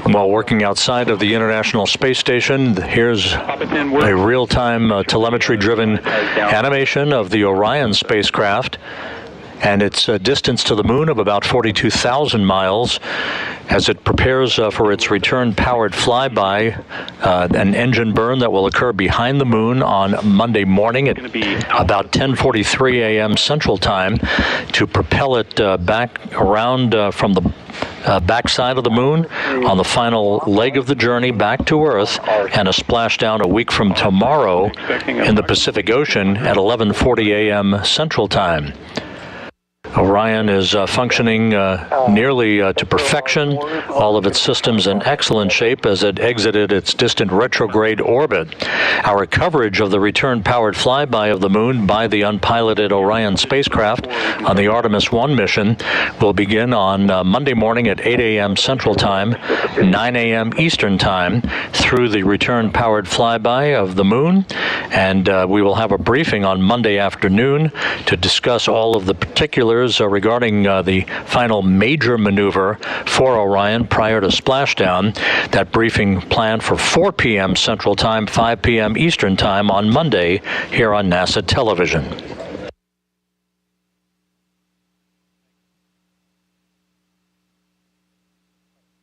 While working outside of the International Space Station, here's a real-time telemetry-driven animation of the Orion spacecraft and its distance to the moon of about 42,000 miles as it prepares for its return-powered flyby, an engine burn that will occur behind the moon on Monday morning at about 10:43 a.m. Central Time to propel it back around from the backside of the moon on the final leg of the journey back to Earth, and a splashdown a week from tomorrow in the Pacific Ocean at 11:40 a.m. Central Time. Orion is functioning nearly to perfection, all of its systems in excellent shape as it exited its distant retrograde orbit. Our coverage of the return-powered flyby of the moon by the unpiloted Orion spacecraft on the Artemis 1 mission will begin on Monday morning at 8 a.m. Central Time, 9 a.m. Eastern Time, through the return-powered flyby of the moon, and we will have a briefing on Monday afternoon to discuss all of the particulars regarding the final major maneuver for Orion prior to splashdown. That briefing planned for 4 p.m. Central Time, 5 p.m. Eastern Time on Monday here on NASA television.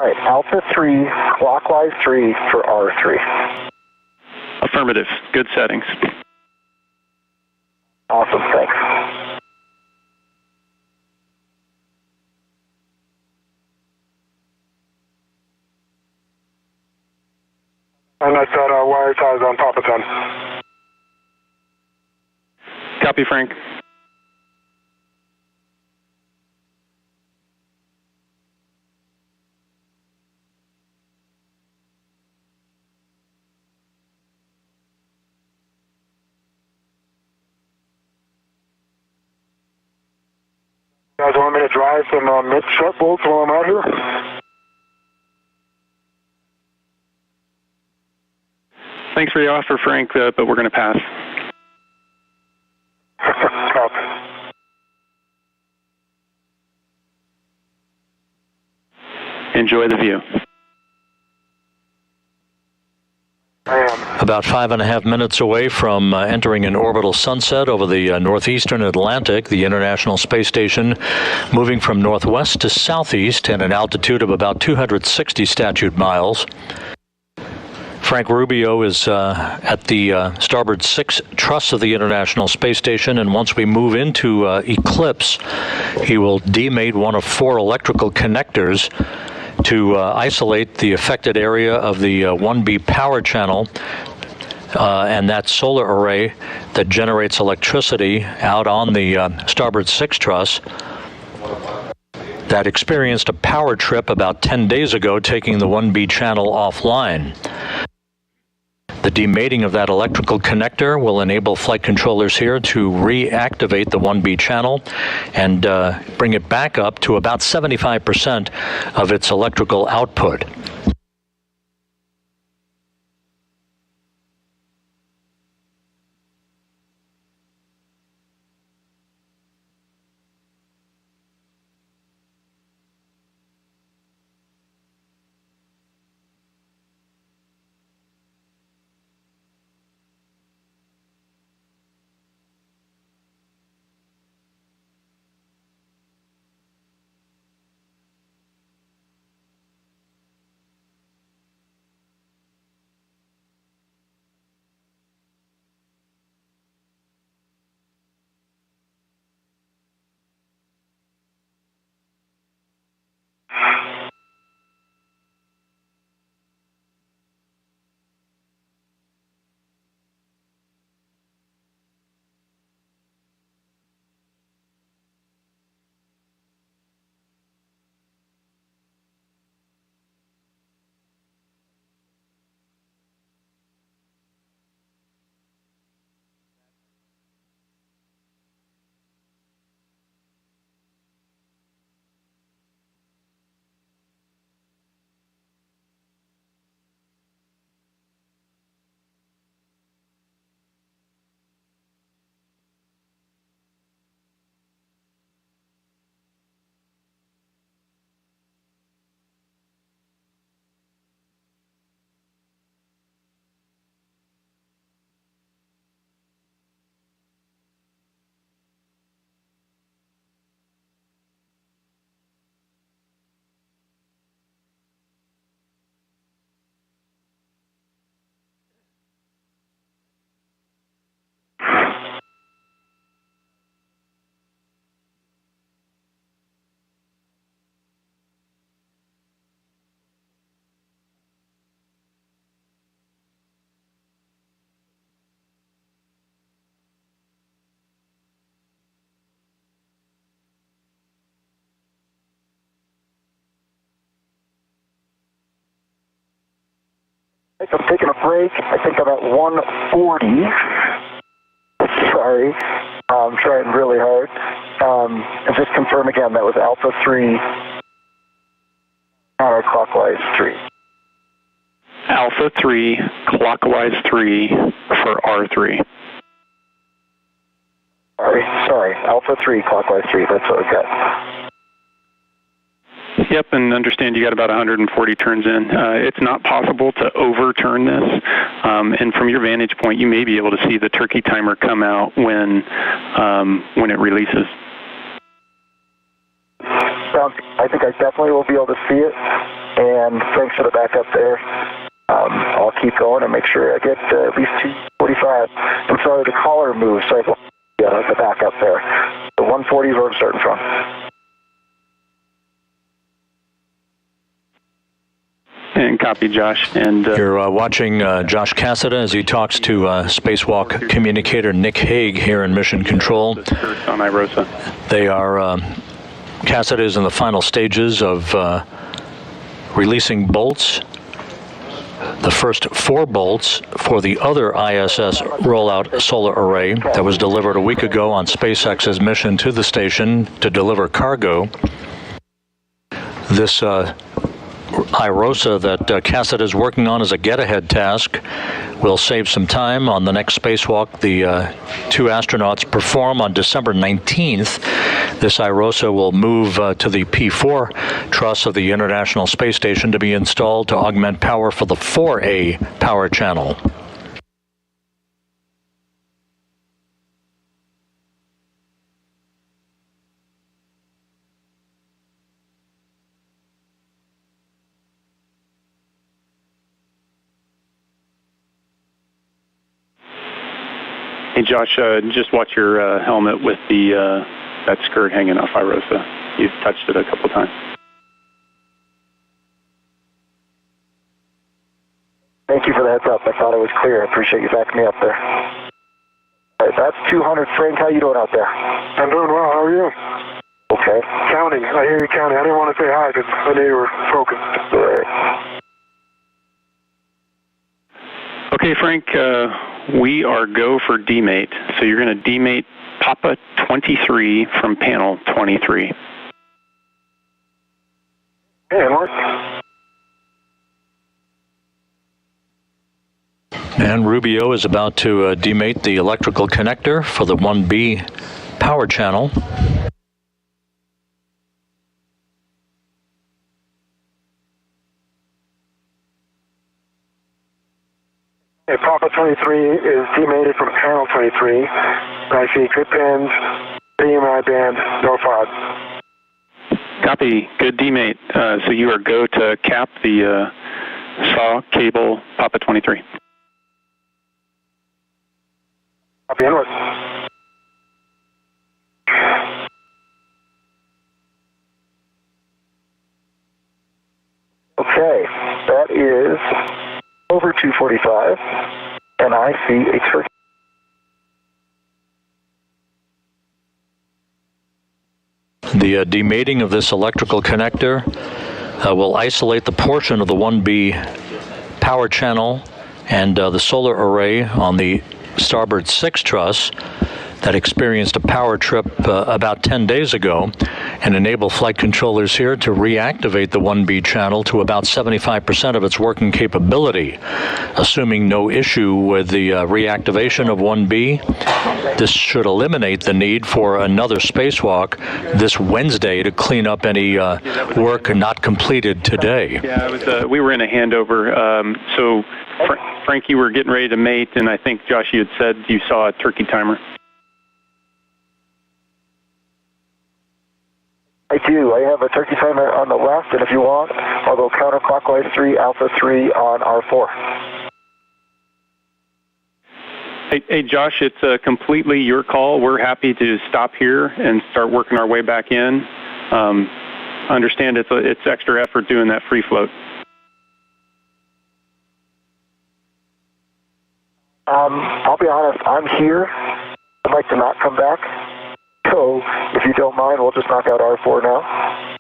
All right, Alpha 3, clockwise 3 for R3. Affirmative. Good settings. Awesome, thanks. And that's that wire ties on Papa 10. Copy, Frank. You guys want me to drive some mid-shut bolts while I'm out here? Thanks for the offer, Frank, but we're going to pass. Copy. Enjoy the view. About 5.5 minutes away from entering an orbital sunset over the northeastern Atlantic, the International Space Station moving from northwest to southeast at an altitude of about 260 statute miles. Frank Rubio is at the Starboard 6 truss of the International Space Station, and once we move into eclipse, he will demate one of 4 electrical connectors to isolate the affected area of the 1B power channel and that solar array that generates electricity out on the Starboard 6 truss that experienced a power trip about 10 days ago, taking the 1B channel offline. The demating of that electrical connector will enable flight controllers here to reactivate the 1B channel and bring it back up to about 75% of its electrical output. I'm taking a break. I think I'm at 140. Sorry. I'm trying really hard. And just confirm again, that was Alpha 3, counterclockwise 3. Alpha 3, clockwise 3 for R3. Sorry. Alpha 3, clockwise 3. That's what I've got. Yep, and understand you got about 140 turns in. It's not possible to overturn this, and from your vantage point, you may be able to see the turkey timer come out when it releases. I think I definitely will be able to see it, and thanks for the backup there. I'll keep going and make sure I get at least 245. I'm sorry, the collar moved, so I got the backup there. The 140 is where I'm starting from. And copy, Josh. And you're watching Josh Cassada as he talks to Spacewalk communicator Nick Hague here in Mission Control. On iROSA. They are, Cassada is in the final stages of releasing bolts. The first 4 bolts for the other ISS Rollout Solar Array that was delivered a week ago on SpaceX's mission to the station to deliver cargo. This iROSA that Cassada is working on as a get-ahead task will save some time on the next spacewalk the 2 astronauts perform on December 19th. This iROSA will move to the P4 truss of the International Space Station to be installed to augment power for the 4A power channel. Hey, Josh, just watch your helmet with the that skirt hanging off iROSA. You've touched it a couple times. heads up. I thought it was clear. I appreciate you backing me up there. All right, that's 200. Frank, how you doing out there? I'm doing well. How are you? Okay. Counting. I hear you counting. I didn't want to say hi because I knew you were focused. All right. Okay, Frank, we are go for demate. So you're going to demate Papa 23 from panel 23. Hey, Mark. And Rubio is about to demate the electrical connector for the 1B power channel. Hey, Papa 23 is demated from panel 23. I see good pins, DMI band, no FOD. Copy. Good demate. So you are go to cap the saw cable Papa 23. Copy inward. Okay, that is over 245, and I see a turkey. The demating of this electrical connector will isolate the portion of the 1B power channel and the solar array on the Starboard 6 truss that experienced a power trip about 10 days ago, and enable flight controllers here to reactivate the 1B channel to about 75% of its working capability. Assuming no issue with the reactivation of 1B, this should eliminate the need for another spacewalk this Wednesday to clean up any work not completed today. Yeah, it was, we were in a handover. So, Frank, you were getting ready to mate, and I think, Josh, you had said you saw a turkey timer. I do. I have a turkey timer on the left, and if you want, I'll go counterclockwise 3, alpha 3 on R4. Hey, Josh, it's completely your call. We're happy to stop here and start working our way back in. Understand it's extra effort doing that free float. I'll be honest, I'm here. I'd like to not come back. So, if you don't mind, we'll just knock out R4 now.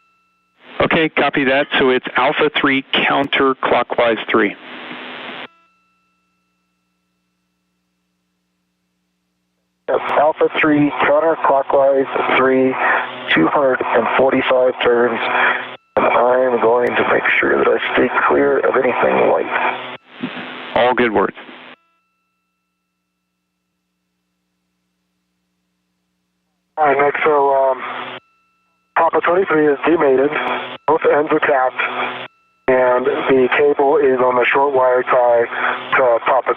Okay, copy that. So it's alpha 3 counterclockwise 3. Yes, alpha 3 counterclockwise 3, 245 turns, and I'm going to make sure that I stay clear of anything white. All good words. All right, Nick, so Papa 23 is demated, both ends are capped, and the cable is on the short wire tie to Papa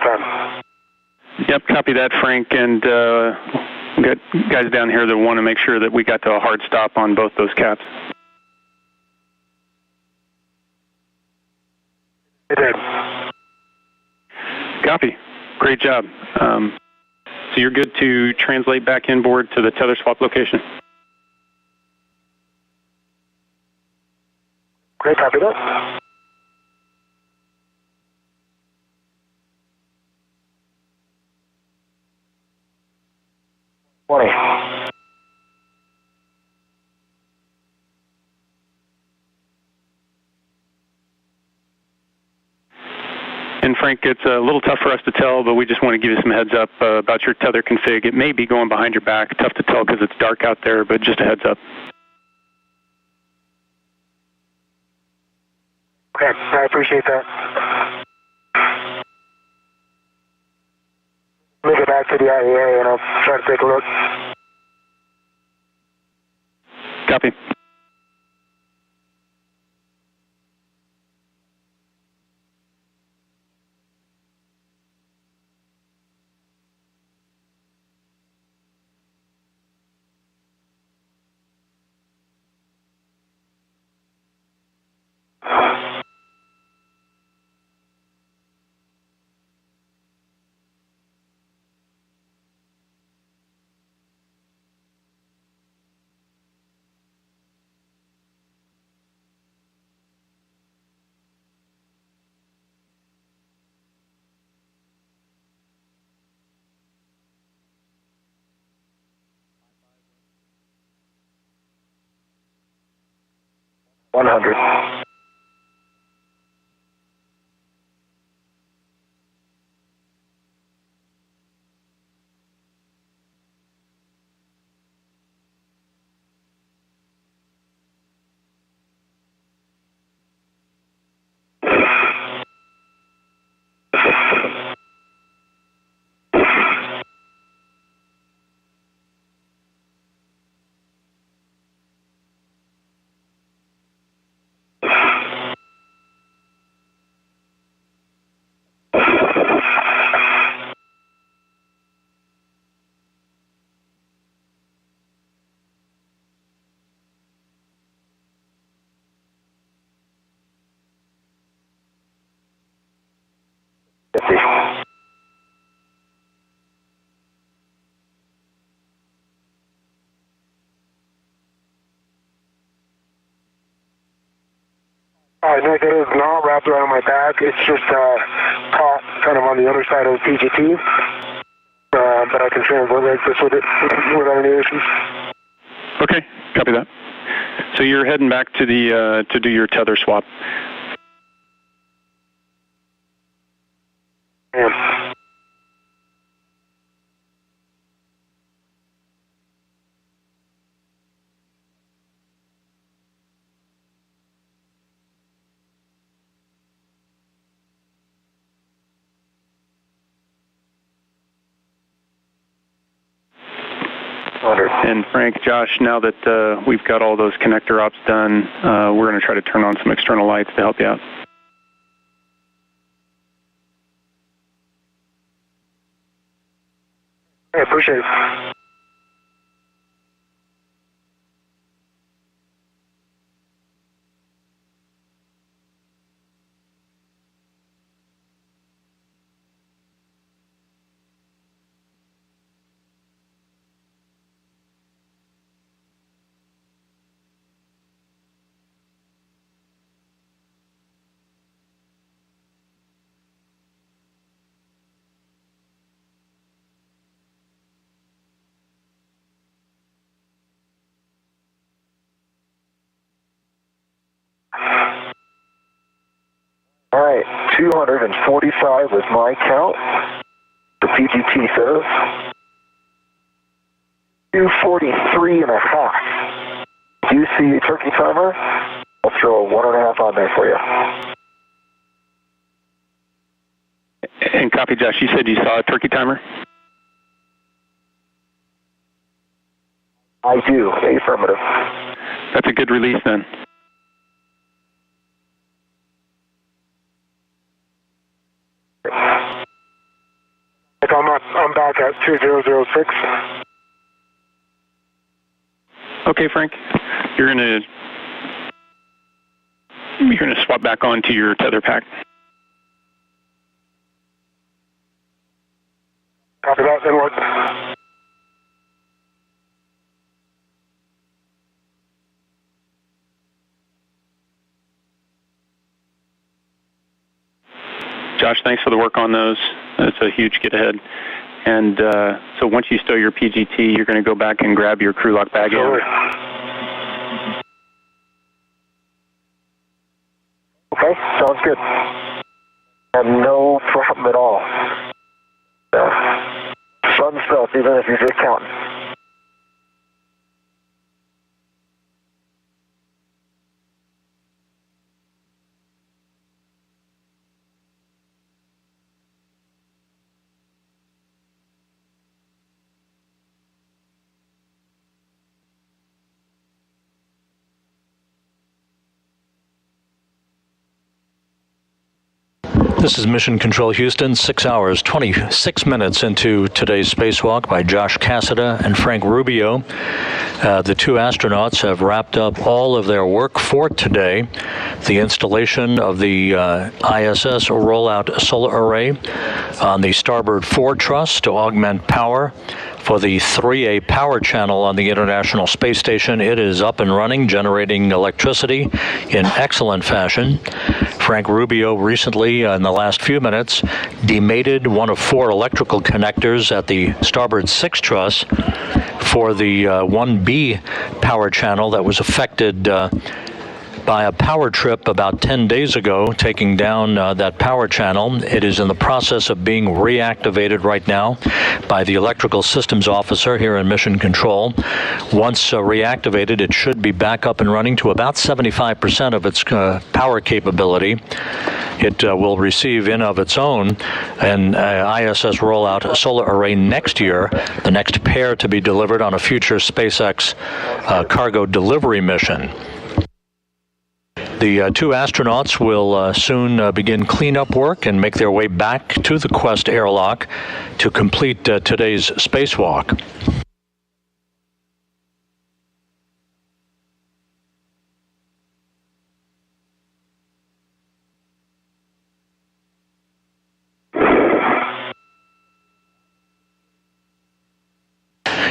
10. Yep, copy that, Frank, and we got guys down here that want to make sure that we got to a hard stop on both those caps. It did. Copy. Great job. So you're good to translate back inboard to the tether swap location? Great, copy that. And Frank, it's a little tough for us to tell, but we just want to give you some heads up about your tether config. It may be going behind your back. Tough to tell because it's dark out there, but just a heads up. Okay, I appreciate that. Let me get back to the IEA and I'll try to take a look. Copy. 100. Nick, it is not wrapped around my back. It's just caught kind of on the other side of the PGT. But I can transport like this with it without any issues. Okay, copy that. So you're heading back to the to do your tether swap. Yeah. And Frank, Josh, now that we've got all those connector ops done, we're going to try to turn on some external lights to help you out. I appreciate it. All right, 245 was my count. The PGT says 243 and a half. Do you see a turkey timer? I'll throw a 1.5 on there for you. And copy, Josh, you said you saw a turkey timer? I do, affirmative. That's a good release then. I'm back at 2006. Okay, Frank. You're gonna swap back onto your tether pack. Copy that, then what? Josh, thanks for the work on those. That's a huge get ahead. And so once you stow your PGT, you're going to go back and grab your crew lock bag in. Okay, sounds good. And no problem at all. Fun stuff, even if you're just counting. This is Mission Control Houston, 6 hours, 26 minutes into today's spacewalk by Josh Cassada and Frank Rubio. The two astronauts have wrapped up all of their work for today. The installation of the ISS Rollout Solar Array on the Starboard Truss to augment power for the 3A power channel on the International Space Station. It is up and running, generating electricity in excellent fashion. Frank Rubio recently, in the last few minutes, demated one of 4 electrical connectors at the Starboard 6 truss for the 1B power channel that was affected by a power trip about 10 days ago, taking down that power channel. It is in the process of being reactivated right now by the electrical systems officer here in Mission Control. Once reactivated, it should be back up and running to about 75% of its power capability. It will receive in of its own an ISS Rollout Solar Array next year, the next pair to be delivered on a future SpaceX cargo delivery mission. The two astronauts will soon begin cleanup work and make their way back to the Quest airlock to complete today's spacewalk.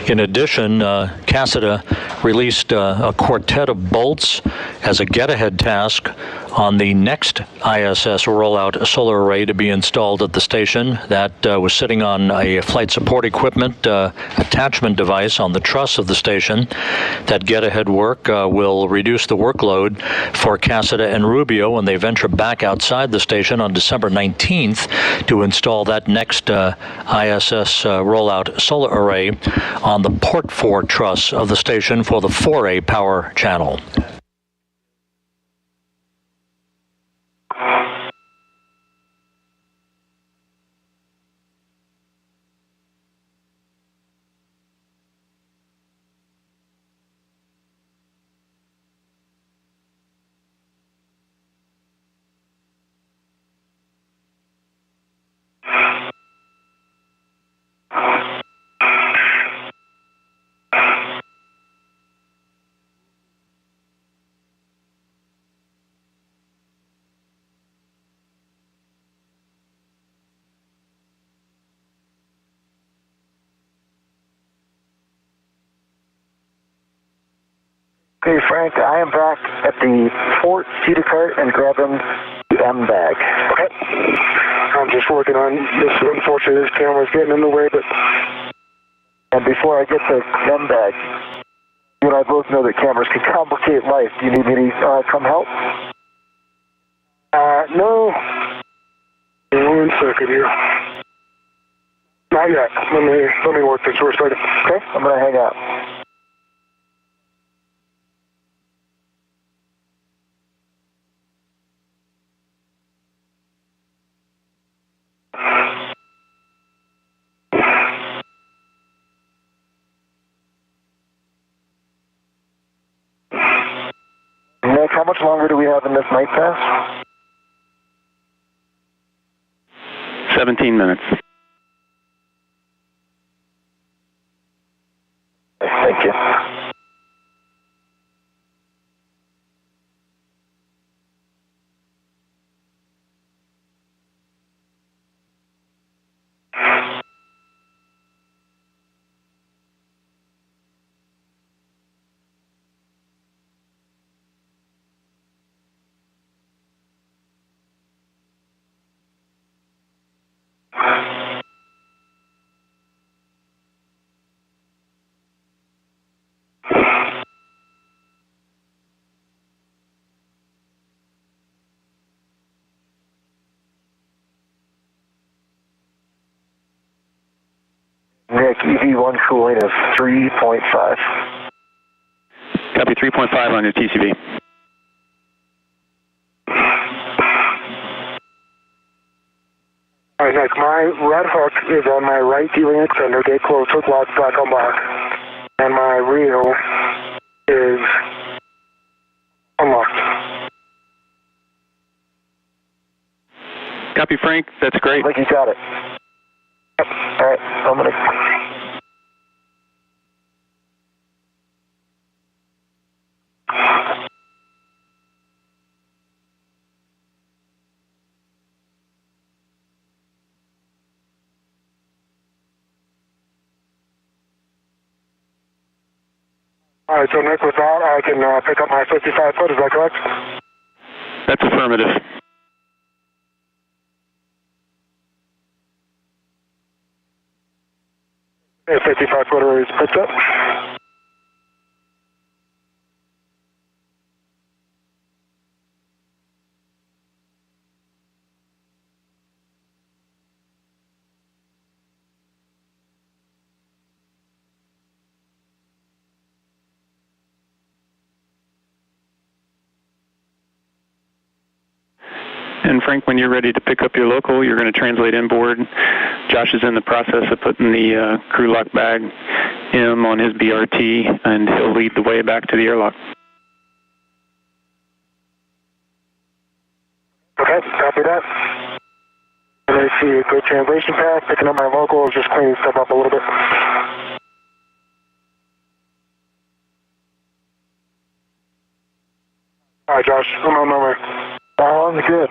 In addition, Cassada released a quartet of bolts as a get-ahead task on the next ISS Rollout Solar Array to be installed at the station. That was sitting on a flight support equipment attachment device on the truss of the station. That get-ahead work will reduce the workload for Cassada and Rubio when they venture back outside the station on December 19th to install that next ISS Rollout Solar Array on the port 4 truss of the station for the 4A power channel. Okay, Frank, I am back at the port feeder cart and grabbing the M bag. Okay. I'm just working on this. Unfortunately, this camera's getting in the way, but... And before I get the M bag, you and I both know that cameras can complicate life. Do you need me to come help? No. One second here. Not yet. Let me work this for a second. Okay, I'm going to hang out. Nick, how much longer do we have in this night pass? 17 minutes. Thank you. Nick, EV1 cooling is 3.5. Copy 3.5 on your TCV. All right, Nick, my red hook is on my right D-ring extender, gate closed, hook locked, black on black. And my reel is unlocked. Copy, Frank. That's great. I think you got it. Yep. All right, I'm going to... All right, so Nick, with that, I can pick up my 55 foot, is that correct? That's affirmative. Okay, 55 footer is picked up. And Frank, when you're ready to pick up your local, you're going to translate inboard. Josh is in the process of putting the crew lock bag M on his BRT, and he'll lead the way back to the airlock. Okay, copy that. And I see a good translation path, picking up my local, just cleaning stuff up a little bit. All right, Josh, I'm on my way. Sounds good.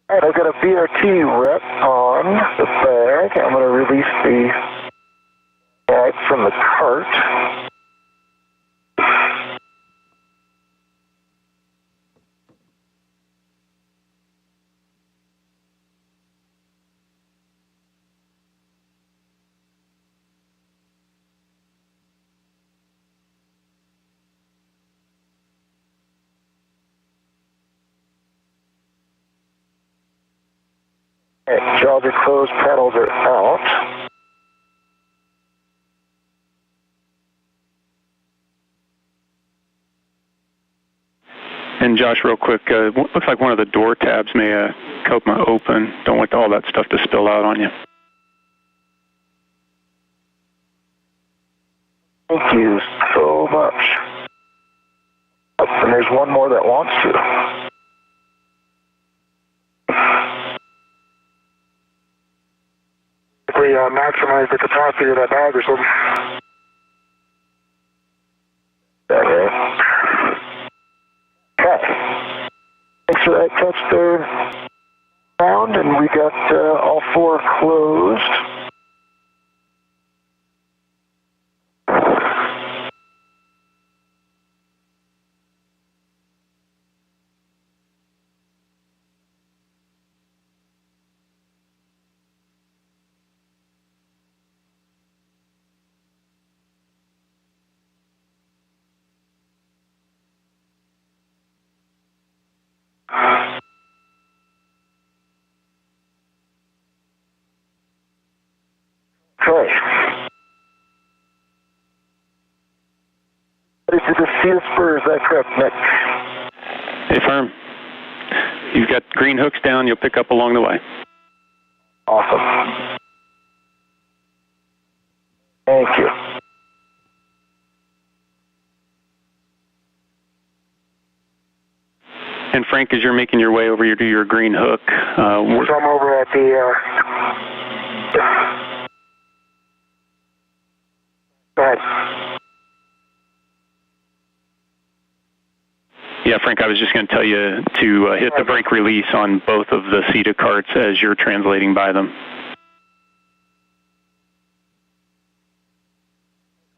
All right, I've got a BRT rep on the bag. I'm going to release the bag from the cart. All right, jaws are closed, paddles are out. And Josh, real quick, looks like one of the door tabs may come open. Don't want all that stuff to spill out on you. Thank you so much. Oh, and there's one more that wants to. We maximize the capacity of that bag or something. Okay. Okay. Thanks for that touch there. Round, and we got all four closed. Okay. Ready to the seal spur, is that correct, Nick? Hey, firm. You've got green hooks down. You'll pick up along the way. Awesome. Thank you. And Frank, as you're making your way over to your green hook, So I'm over at the... Go ahead. Yeah, Frank, I was just going to tell you to hit the brake release on both of the seated carts as you're translating by them.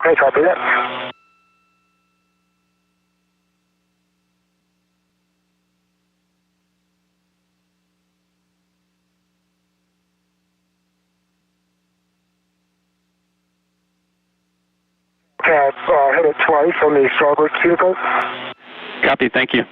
Okay, copy that. Okay, I've hit it twice on the starboard cuticle. Copy, thank you.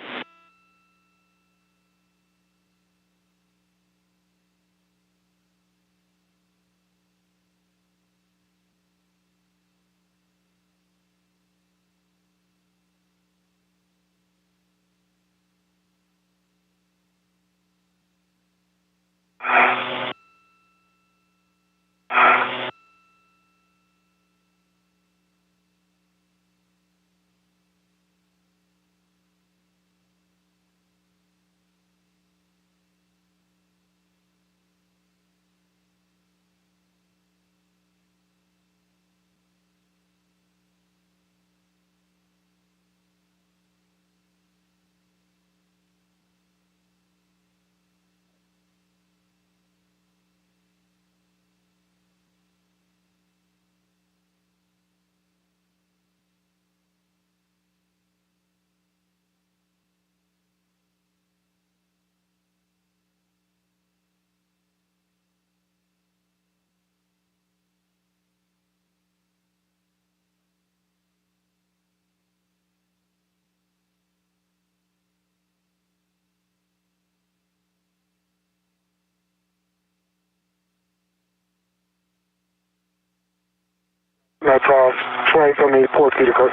Frank on the port feeder coat.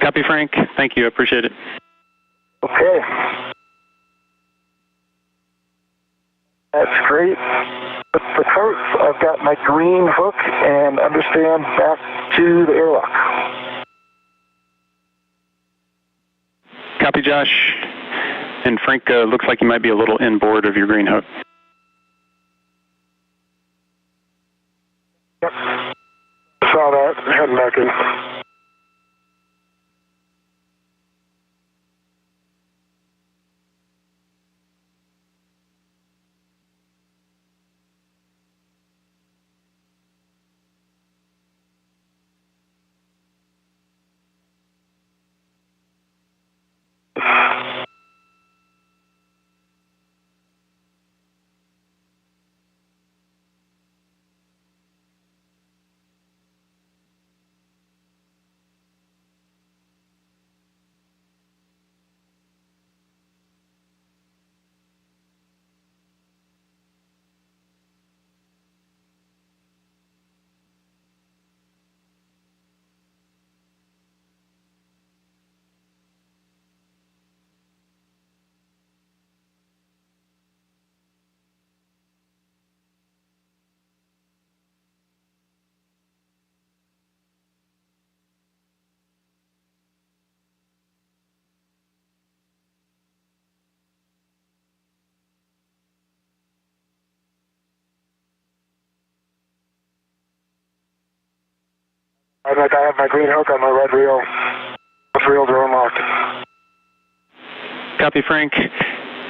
Copy, Frank. Thank you. I appreciate it. Okay. That's great. The carts, I've got my green hook and understand back to the airlock. Copy, Josh. And Frank, looks like you might be a little inboard of your green hook. Yep. Saw that. Heading back in. I have my green hook on my red reel. Both reels are unlocked. Copy, Frank.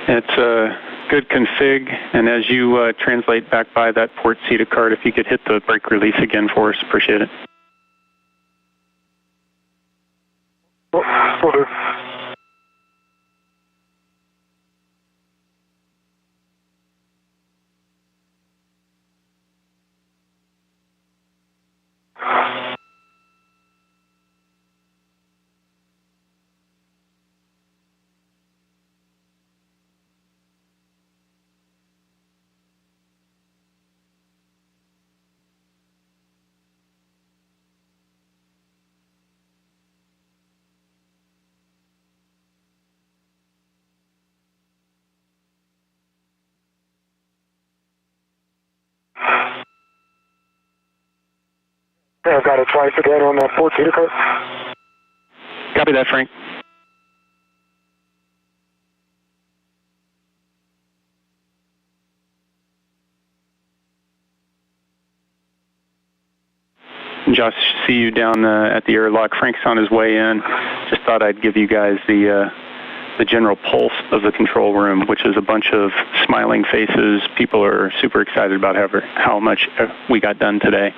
It's a good config, and as you translate back by that port seated cart, if you could hit the brake release again for us, appreciate it. Will do. I've got it twice again on that port feeder cart. Copy that, Frank. Josh, see you down at the airlock. Frank's on his way in. Just thought I'd give you guys the general pulse of the control room, which is a bunch of smiling faces. People are super excited about how much we got done today.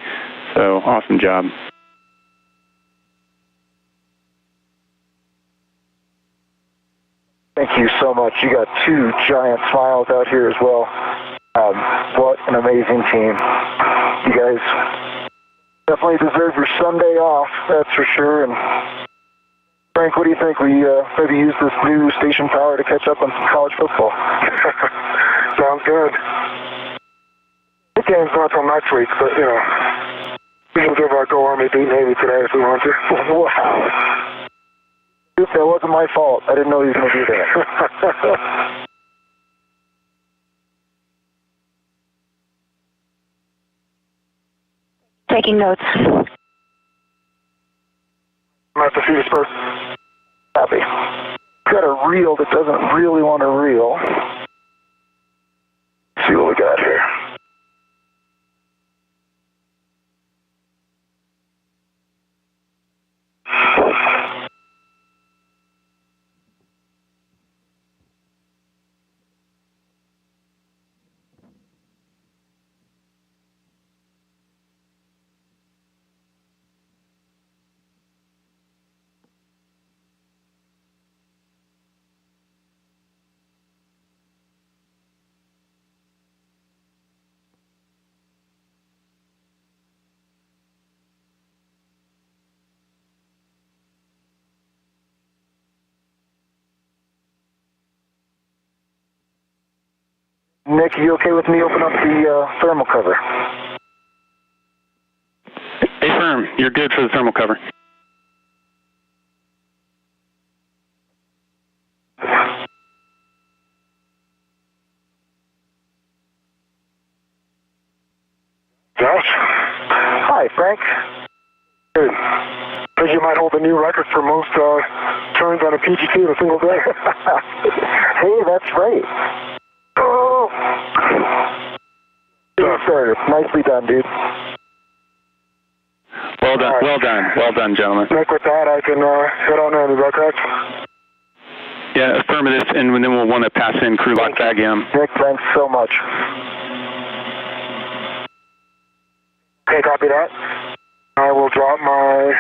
So awesome job. Thank you so much. You got two giant smiles out here as well. What an amazing team. You guys definitely deserve your Sunday off, that's for sure. And Frank, what do you think? We maybe use this new station power to catch up on some college football. Sounds good. The game's not till next week, but you know, we can give our Go Army beat Navy today if we want to. Wow. That wasn't my fault. I didn't know he was going to do that. Taking notes. I'm at the feeder spur. Copy. Got a reel that doesn't really want to reel. Let's see what we got here. Nick, you okay with me opening up the thermal cover? Hey, firm. You're good for the thermal cover. Josh? Hi, Frank. Good. Think you might hold a new record for most turns on a PGT in a single day. Hey, that's great. Oh. Sorry, nicely done, dude. Well done, right. well done, gentlemen. Nick, with that, I can head on in. Is that correct? Yeah, affirmative, and then we'll want to pass in crew lock bag M. Nick, thanks so much. Okay, copy that. I will drop my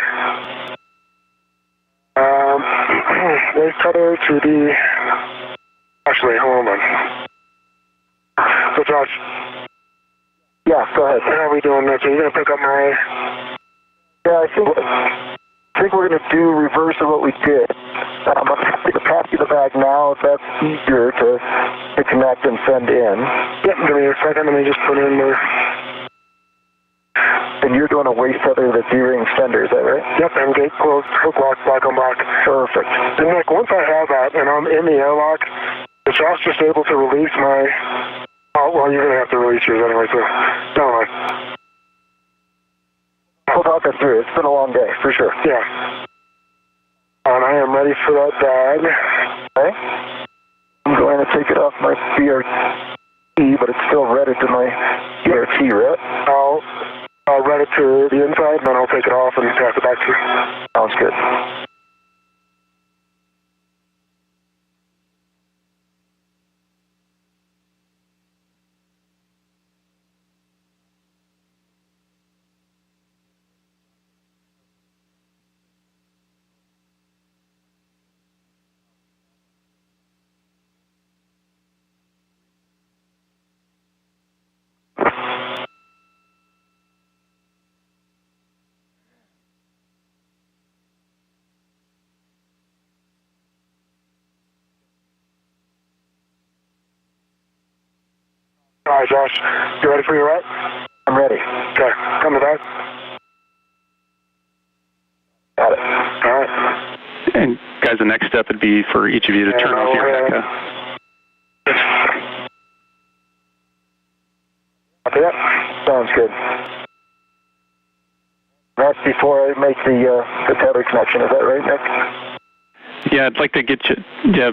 waist tether to the... Actually, hold on. So, Josh. Yeah, go ahead. How are we doing this? Are you going to pick up my... Yeah, I think we're going to do reverse of what we did. I'm happy to pass you the bag now if that's easier to connect and send in. Yep, give me a second. Let me just put in the... And you're doing a waist tether to the D-ring extender, is that right? Yep, and gate closed, hook lock, black on black. Perfect. And Nick, once I have that and I'm in the airlock, is Josh just able to release my... Oh, well, you're going to have to release yours anyway, so don't worry. We'll talk that through. It's been a long day, for sure. Yeah. And I am ready for that bag. Okay. I'm going to take it off my BRT, but it's still redded to my BRT, right? I'll read it to the inside, and then I'll take it off and pass it back to you. Sounds good. All right, Josh, you ready for your rep? I'm ready. Okay, come to that. Got it. All right. And guys, the next step would be for each of you to turn off your HECA. Yep, sounds good. That's before I make the tether connection, is that right, Nick? Yeah, I'd like to get you... Yeah,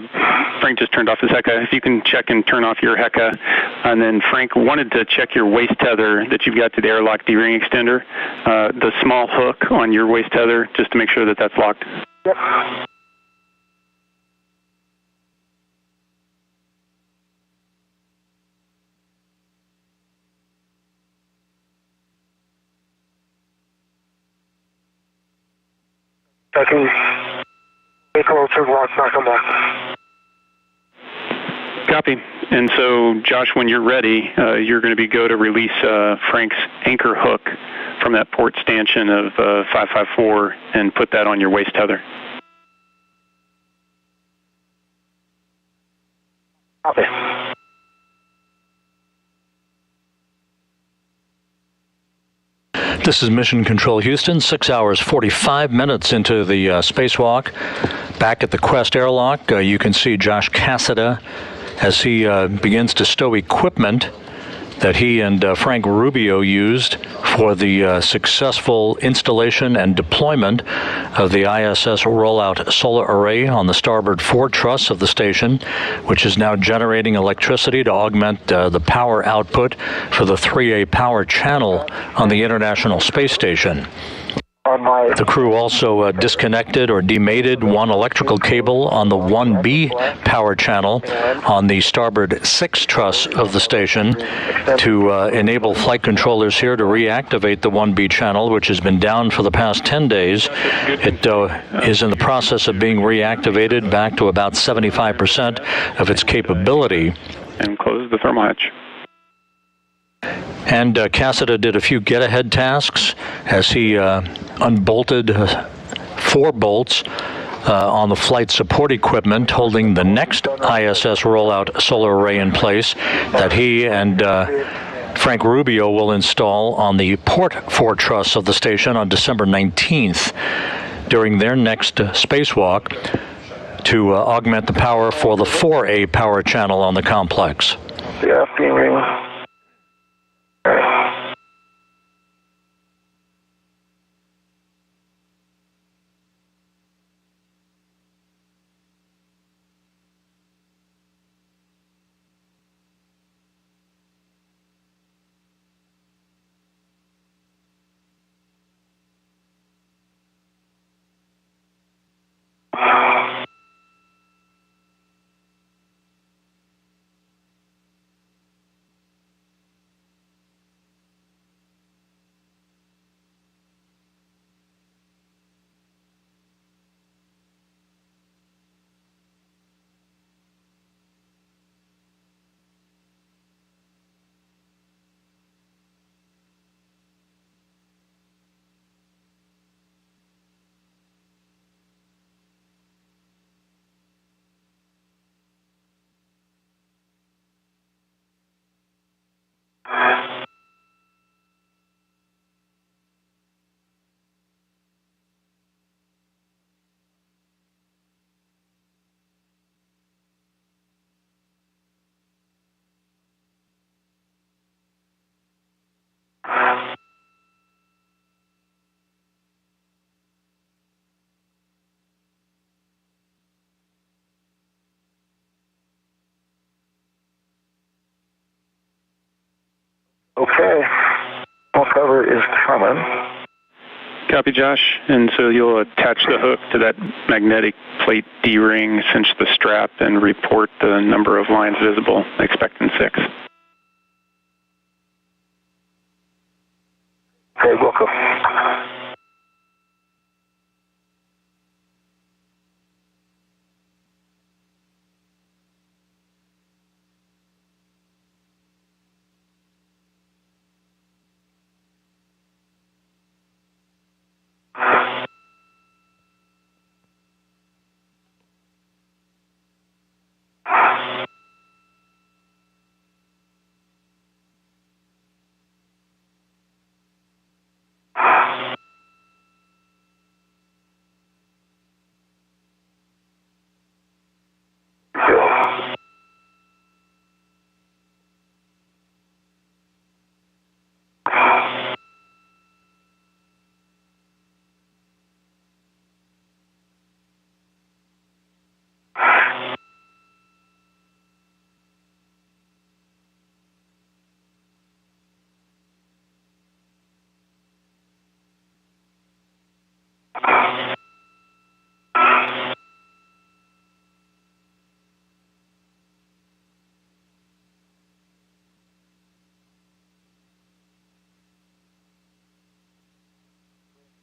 Frank just turned off his HECA. If you can check and turn off your HECA. And then Frank wanted to check your waist tether that you've got to the Airlock D-ring extender. The small hook on your waist tether, just to make sure that that's locked. Yep. I can take a little turn lock back on back. Copy. And so, Josh, when you're ready, you're going to go to release Frank's anchor hook from that port stanchion of 554 and put that on your waist tether. Copy. This is Mission Control Houston, 6 hours, 45 minutes into the spacewalk. Back at the Quest airlock, you can see Josh Cassada as he begins to stow equipment that he and Frank Rubio used for the successful installation and deployment of the ISS Rollout Solar Array on the starboard truss of the station, which is now generating electricity to augment the power output for the 3A power channel on the International Space Station. The crew also disconnected or demated one electrical cable on the 1B power channel on the starboard 6 truss of the station to enable flight controllers here to reactivate the 1B channel, which has been down for the past 10 days. It is in the process of being reactivated back to about 75% of its capability. And close the thermal hatch. And Cassada did a few get-ahead tasks as he unbolted 4 bolts on the flight support equipment holding the next ISS Rollout Solar Array in place that he and Frank Rubio will install on the port for truss of the station on December 19th during their next spacewalk to augment the power for the 4A power channel on the complex. The F beam ring. All right. Okay, full cover is coming. Copy, Josh. And so you'll attach the hook to that magnetic plate D-ring, cinch the strap, and report the number of lines visible, expecting 6. Okay, welcome.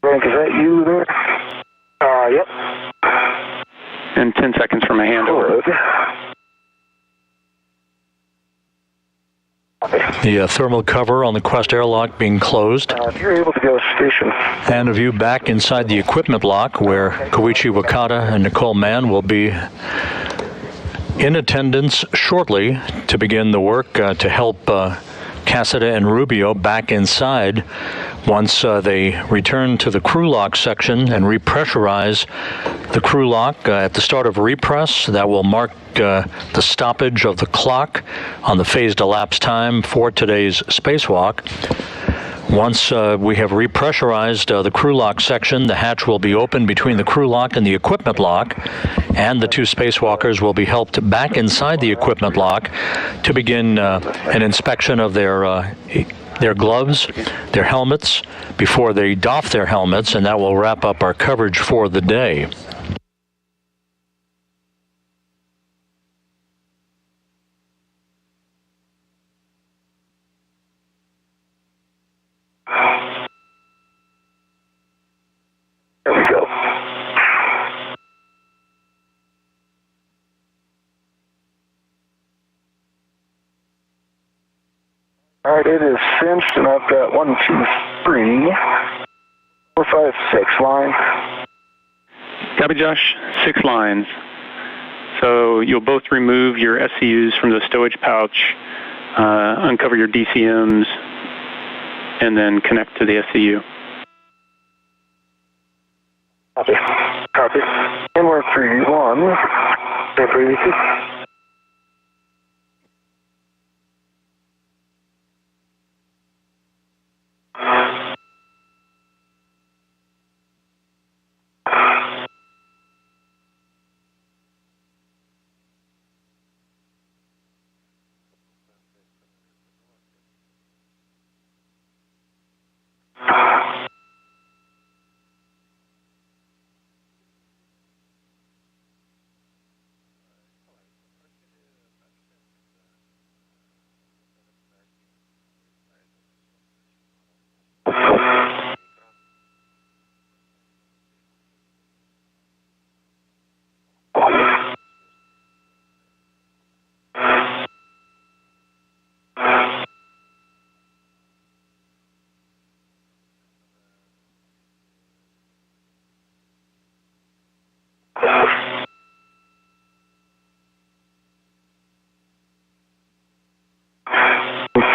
Frank, is that you there? Yep. And 10 seconds from a handover. The thermal cover on the Quest airlock being closed. If you're able to go station. And a view back inside the equipment lock where Koichi Wakata and Nicole Mann will be in attendance shortly to begin the work to help Cassada and Rubio back inside once they return to the crew lock section and repressurize the crew lock at the start of repress. That will mark the stoppage of the clock on the phased elapsed time for today's spacewalk. Once we have repressurized the crew lock section, the hatch will be open between the crew lock and the equipment lock, and the two spacewalkers will be helped back inside the equipment lock to begin an inspection of their gloves, their helmets, before they doff their helmets, and that will wrap up our coverage for the day. There we go. All right, it is cinched, and I've got 1, 2, 3, 4, 5, 6 lines. Copy, Josh. 6 lines. So you'll both remove your SCUs from the stowage pouch uncover your DCMs, and then connect to the SCU. Copy. Copy. And we're 3-1. Stay 3-2.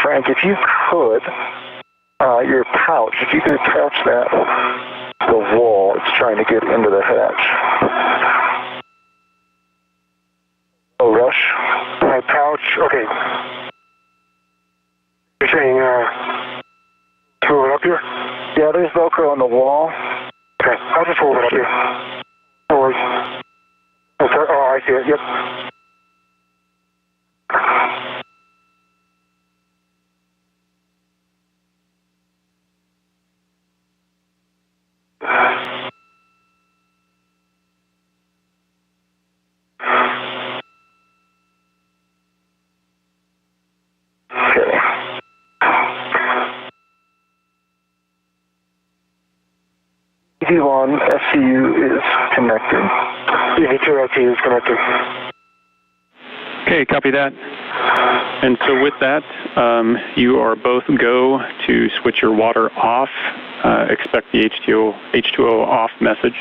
Frank, if you could, your pouch, if you could attach that to the wall, it's trying to get into the hatch. Oh, Rush? My pouch, okay. You're saying, throw it up here? Yeah, there's Velcro on the wall. Okay, I'll just hold it up here. No worries. Okay. Oh, I see it, yep. EV1 SCU is connected. EV2 SCU is connected. Okay, copy that. And so with that, you are both go to switch your water off. Expect the H2O off message.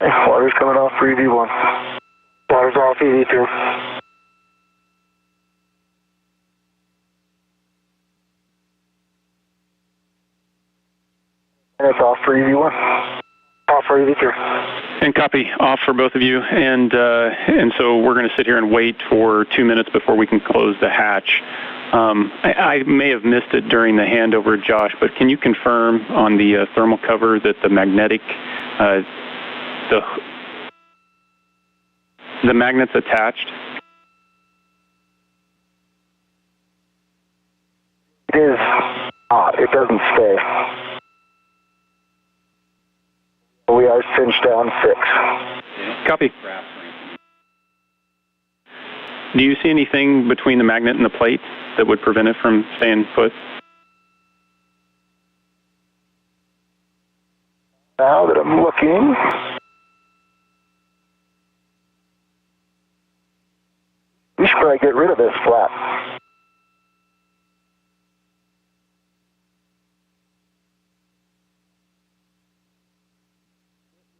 Water's coming off for EV1. Water's off EV2. And it's off for EV1. Off for EV2. And copy, off for both of you. And so we're going to sit here and wait for 2 minutes before we can close the hatch. I may have missed it during the handover, Josh, but can you confirm on the thermal cover that the magnetic, the magnet's attached? It is. It doesn't stay. We are cinched down 6. Copy. Do you see anything between the magnet and the plate that would prevent it from staying put? Now that I'm looking, we should probably get rid of this flap.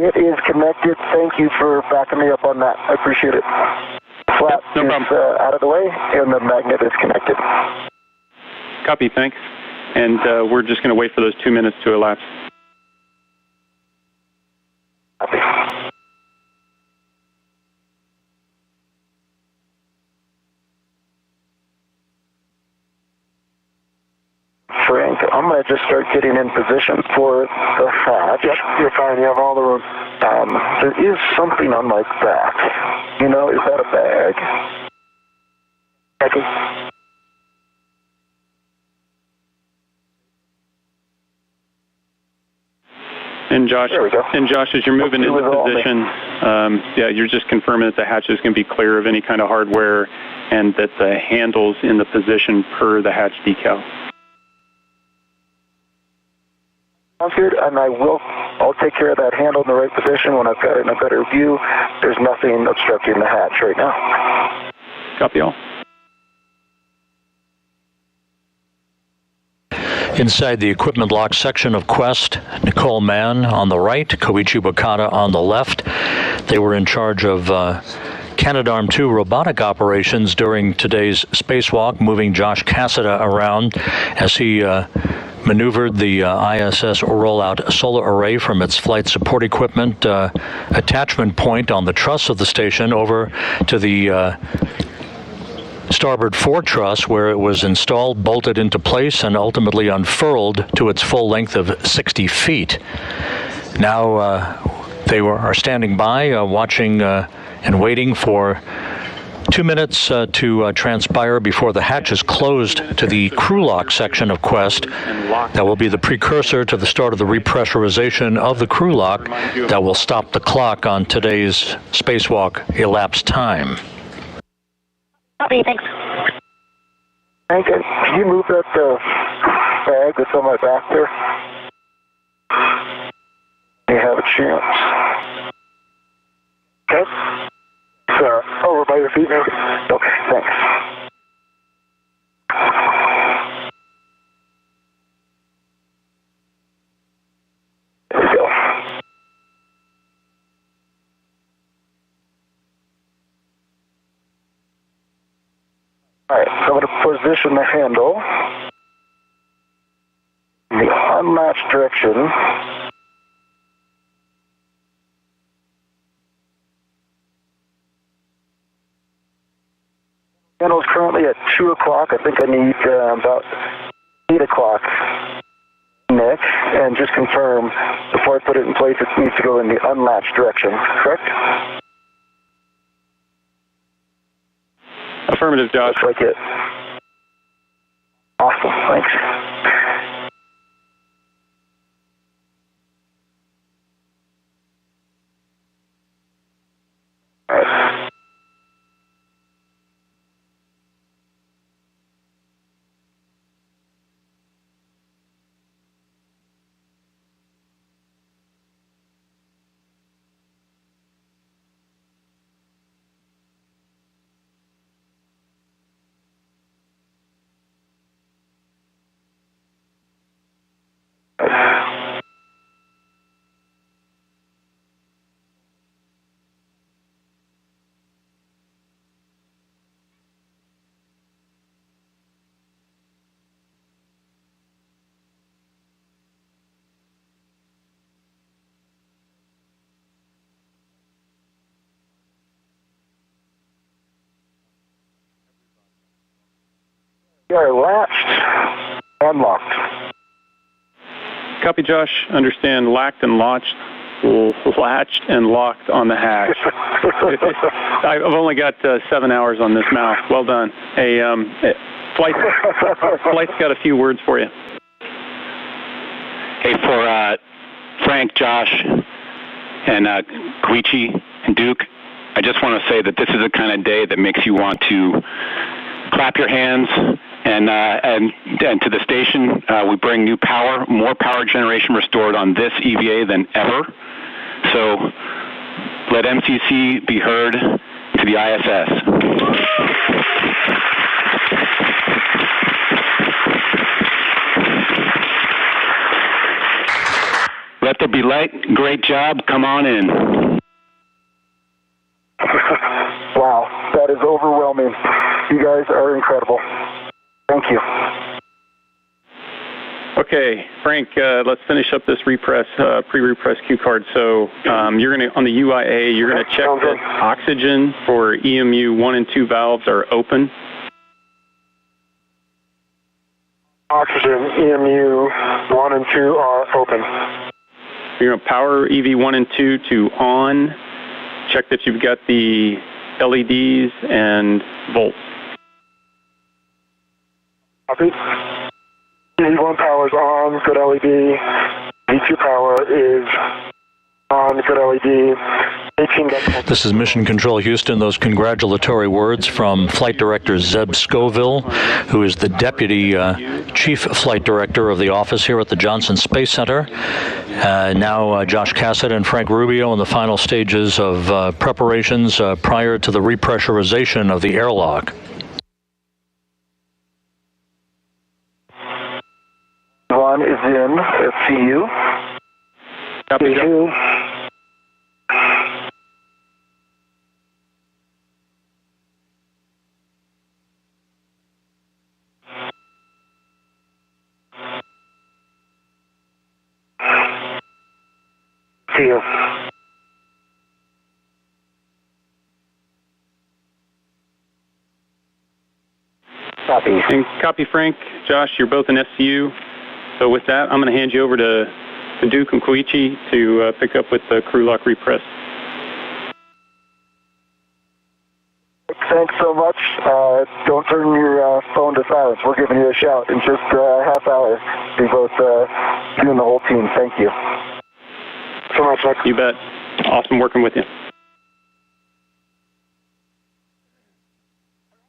It is connected. Thank you for backing me up on that. I appreciate it. Flap no is out of the way, and the magnet is connected. Copy, thanks. And we're just going to wait for those 2 minutes to elapse. Copy. Frank, I'm going to just start getting in position for the hatch. Yep, you're fine. You have all the room. There is something on my back. You know, is that a bag? Copy. And Josh, there we go. As you're moving into position, you're just confirming that the hatch is going to be clear of any kind of hardware and that the handle's in the position per the hatch decal. Sounds good, and I'll take care of that handle in the right position when I've got it in a better view. There's nothing obstructing the hatch right now. Copy all. Inside the equipment lock section of Quest, Nicole Mann on the right, Koichi Wakata on the left. They were in charge of Canadarm2 robotic operations during today's spacewalk, moving Josh Cassada around as he maneuvered the ISS Rollout Solar Array from its flight support equipment attachment point on the truss of the station over to the Starboard Truss, where it was installed, bolted into place, and ultimately unfurled to its full length of 60 feet. Now they are standing by, watching and waiting for 2 minutes to transpire before the hatch is closed to the crew lock section of Quest. That will be the precursor to the start of the repressurization of the crew lock that will stop the clock on today's spacewalk elapsed time. Copy, thanks. Hank, can you move that bag that's on my back there? You have a chance. Okay. It's over by your feet now. Okay, thanks. There we go. All right, so I'm going to position the handle in the unlatched direction. Handle is currently at 2 o'clock. I think I need about 8 o'clock, Nick, and just confirm before I put it in place, it needs to go in the unlatched direction, correct? Affirmative, Josh. Looks like it. Awesome, thanks. All right. We are latched and locked. Copy, Josh. Understand latched and locked on the hatch. I've only got 7 hours on this mouth. Well done. Hey, Flight's got a few words for you. Hey, for Frank, Josh, and Koichi and Duke, I just want to say that this is the kind of day that makes you want to clap your hands. And to the station, we bring new power, more power generation restored on this EVA than ever. So let MCC be heard to the ISS. Let there be light. Great job. Come on in. Wow, that is overwhelming. You guys are incredible. Thank you. Okay, Frank, let's finish up this pre-repress cue card. So you're going to, on the UIA, you're going to check that oxygen for EMU 1 and 2 valves are open. Oxygen, EMU 1 and 2 are open. You're going to power EV 1 and 2 to on. Check that you've got the LEDs and volts. Copy. E1 power is on, good LED. E2 power is on, good LED. 18 decibels. This is Mission Control Houston. Those congratulatory words from Flight Director Zeb Scoville, who is the Deputy Chief Flight Director of the office here at the Johnson Space Center. Now Josh Cassada and Frank Rubio in the final stages of preparations prior to the repressurization of the airlock. One is in FCU. Copy. Two. SCU. Copy. And copy, Frank. Josh, you're both in SCU. So with that, I'm going to hand you over to Duke and Koichi to pick up with the crew lock repress. Thanks so much. Don't turn your phone to silence. We're giving you a shout in just a half hour. We both, you and the whole team, thank you. So much, Nick. You bet. Awesome working with you.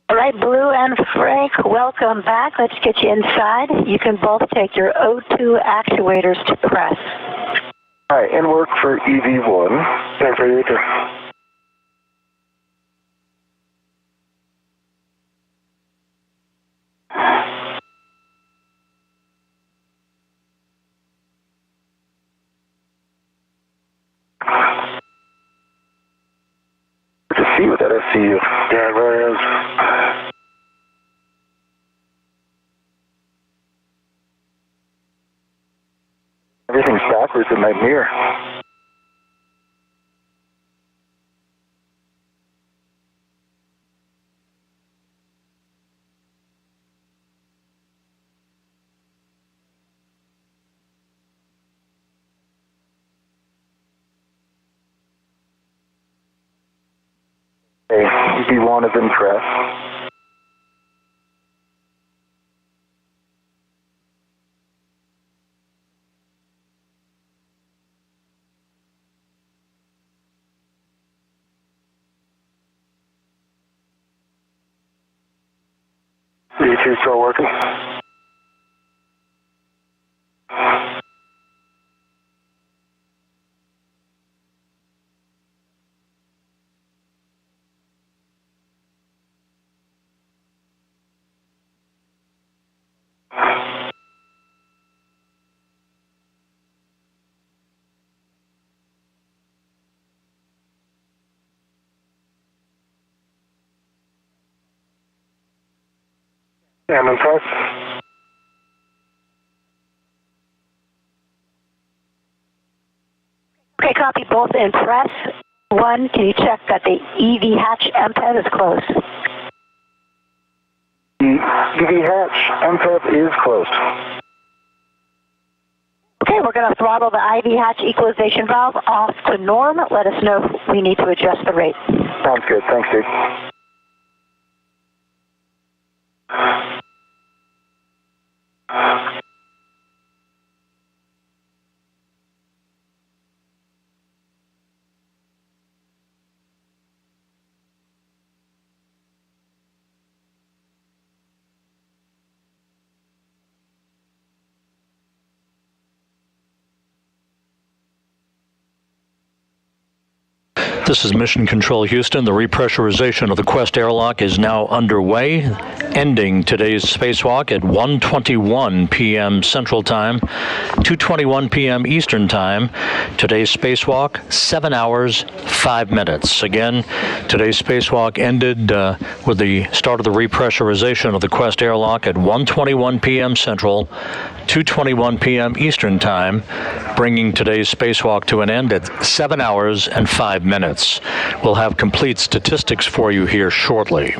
All right, Blue and Frank, welcome back. Let's get you inside. You can both take your O2 actuators to press. All right, and work for EV1. And for you too. Good to see you with that SCU. Yeah, it really is. Everything's backwards in my mirror. Okay, B1 is in press. B2 still working. Yeah, I'm in press. Okay, copy, both in press. One, can you check that the EV hatch MPEV is closed? The EV hatch MPEV is closed. Okay, we're going to throttle the IV hatch equalization valve off to norm. Let us know if we need to adjust the rate. Sounds good. Thanks, Duke. This is Mission Control Houston. The repressurization of the Quest airlock is now underway, ending today's spacewalk at 1:21 p.m. Central Time, 2:21 p.m. Eastern Time. Today's spacewalk, 7 hours, 5 minutes. Again, today's spacewalk ended with the start of the repressurization of the Quest airlock at 1:21 p.m. Central, 2:21 p.m. Eastern Time, bringing today's spacewalk to an end at 7 hours and 5 minutes. We'll have complete statistics for you here shortly.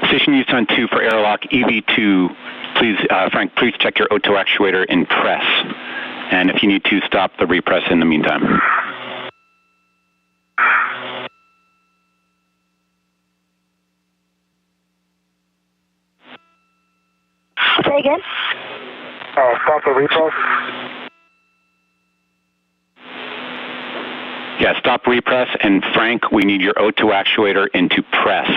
Station Houston 2 for airlock EV2 please, Frank, please check your O2 actuator in press. And if you need to, stop the repress in the meantime. Say again? Stop the repress. Yeah, stop repress. And Frank, we need your O2 actuator into press.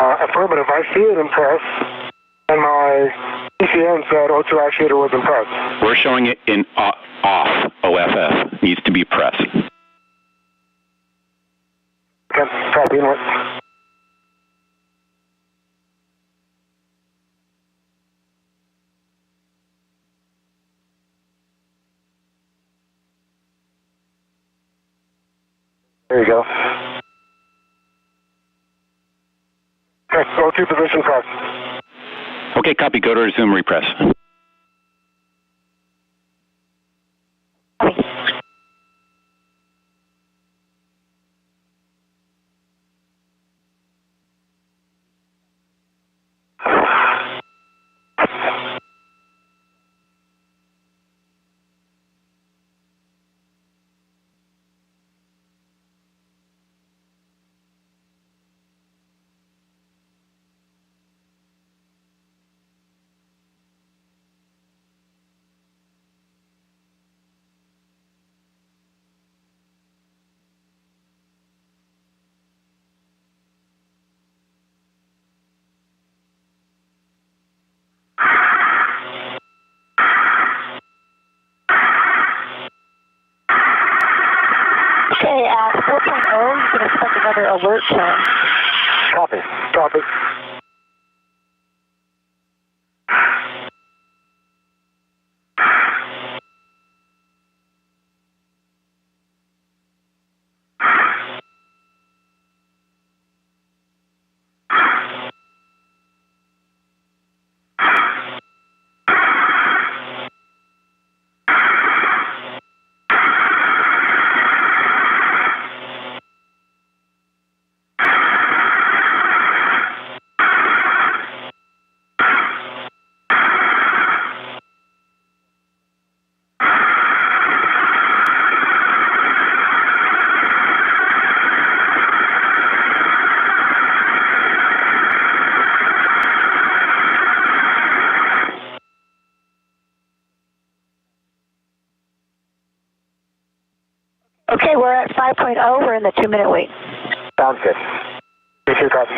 Affirmative. I see it in press, and my PCN said O2 actuator was in press. We're showing it in off, OFF. Needs to be press. Okay, copy inlet. There you go. Okay, O2 position press. Okay, copy. Go to resume repress. Okay, at 4.0, you can expect another alert tone. Copy. Copy. Okay, we're at 5.0. We're in the 2-minute wait. Sounds good. Appreciate that.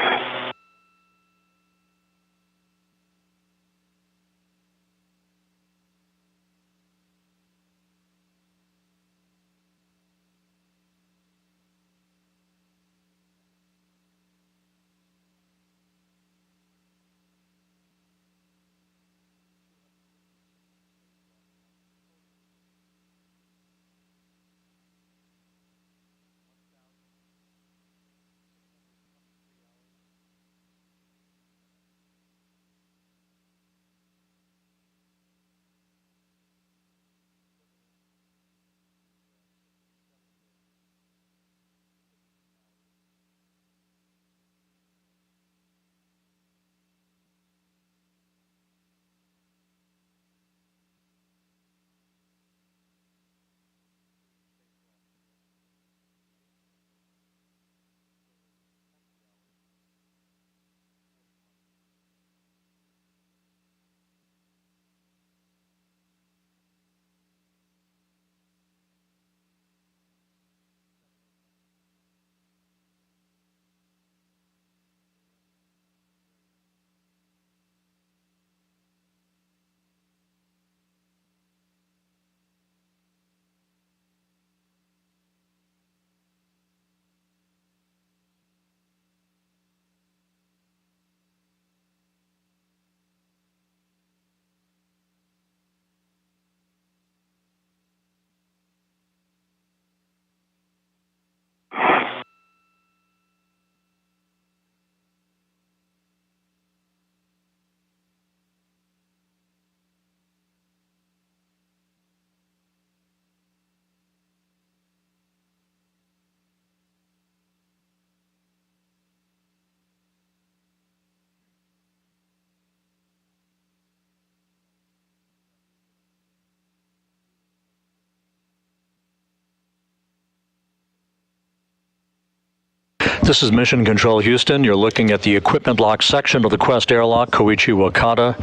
This is Mission Control Houston. You're looking at the equipment lock section of the Quest airlock. Koichi Wakata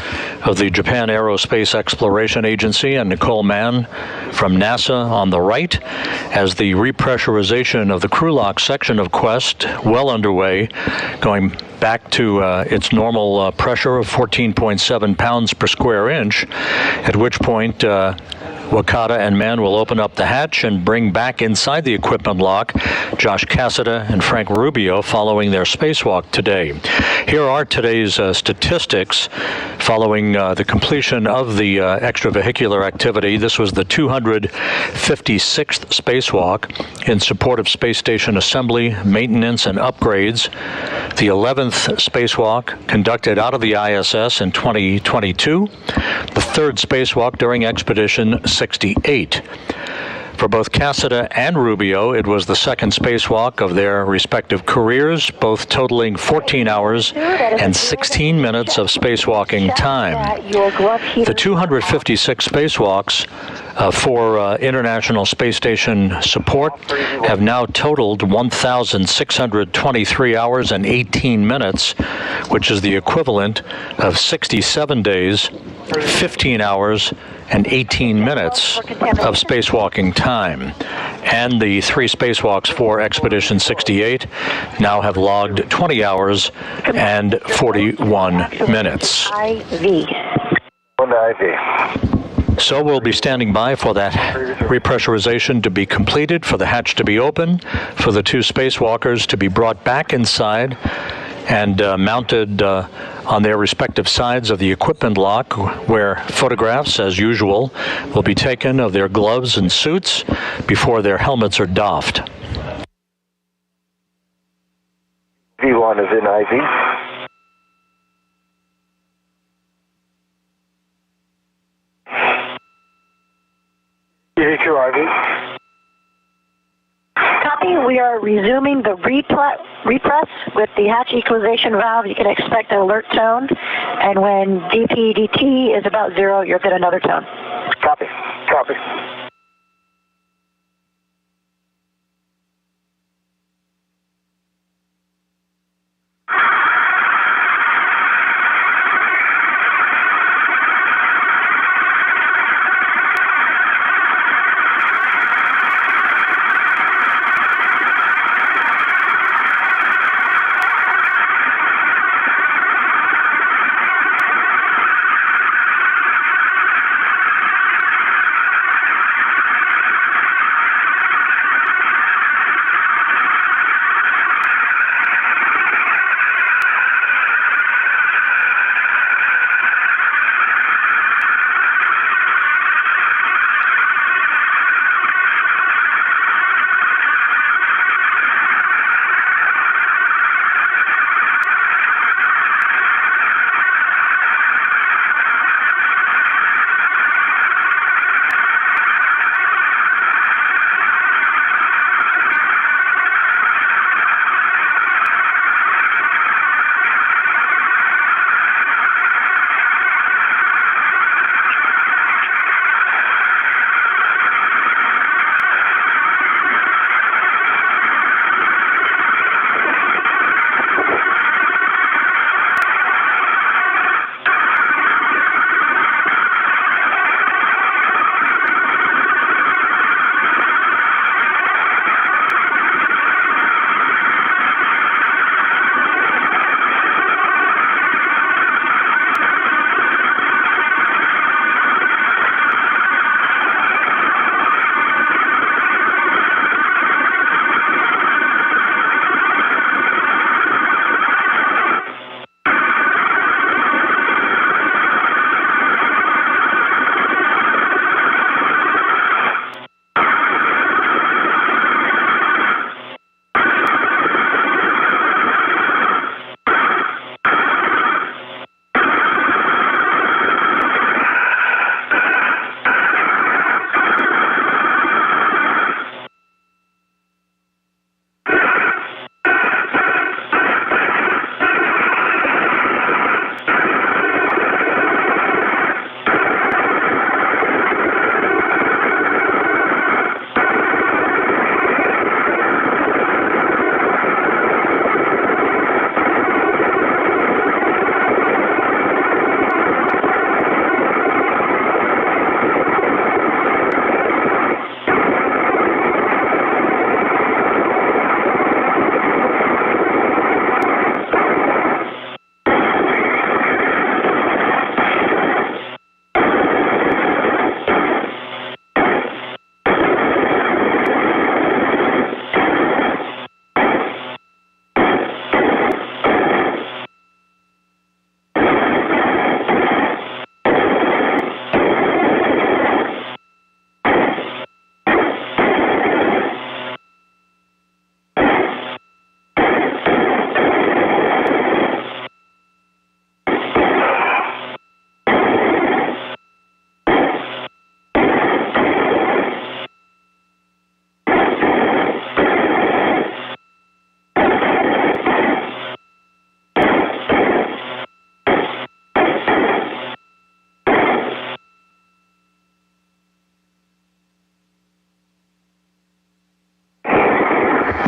of the Japan Aerospace Exploration Agency and Nicole Mann from NASA on the right, as the repressurization of the crew lock section of Quest well underway, going back to its normal pressure of 14.7 pounds per square inch, at which point Wakata and Mann will open up the hatch and bring back inside the equipment lock Josh Cassada and Frank Rubio following their spacewalk today. Here are today's statistics following the completion of the extravehicular activity. This was the 256th spacewalk in support of space station assembly, maintenance, and upgrades. The 11th spacewalk conducted out of the ISS in 2022. The third spacewalk during Expedition 68. For both Cassada and Rubio, it was the second spacewalk of their respective careers, both totaling 14 hours and 16 minutes of spacewalking time. The 256 spacewalks for International Space Station support have now totaled 1,623 hours and 18 minutes, which is the equivalent of 67 days, 15 hours, and 18 minutes of spacewalking time. And the 3 spacewalks for Expedition 68 now have logged 20 hours and 41 minutes. So we'll be standing by for that repressurization to be completed, for the hatch to be open, for the 2 spacewalkers to be brought back inside and mounted on their respective sides of the equipment lock, where photographs, as usual, will be taken of their gloves and suits before their helmets are doffed. V1 is in IV. EV2 IV. Copy. We are resuming the repress with the hatch equalization valve. You can expect an alert tone, and when DPDT is about 0, you'll get another tone. Copy. Copy.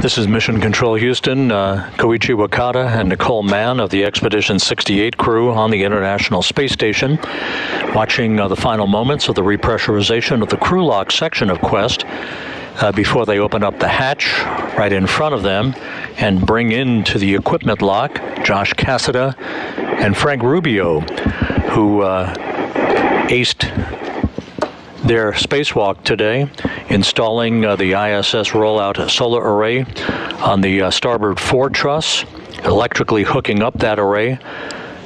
This is Mission Control Houston. Koichi Wakata and Nicole Mann of the Expedition 68 crew on the International Space Station, watching the final moments of the repressurization of the crew lock section of Quest before they open up the hatch right in front of them and bring into the equipment lock Josh Cassada and Frank Rubio, who aced their spacewalk today, installing the ISS Rollout Solar Array on the Starboard Truss, electrically hooking up that array,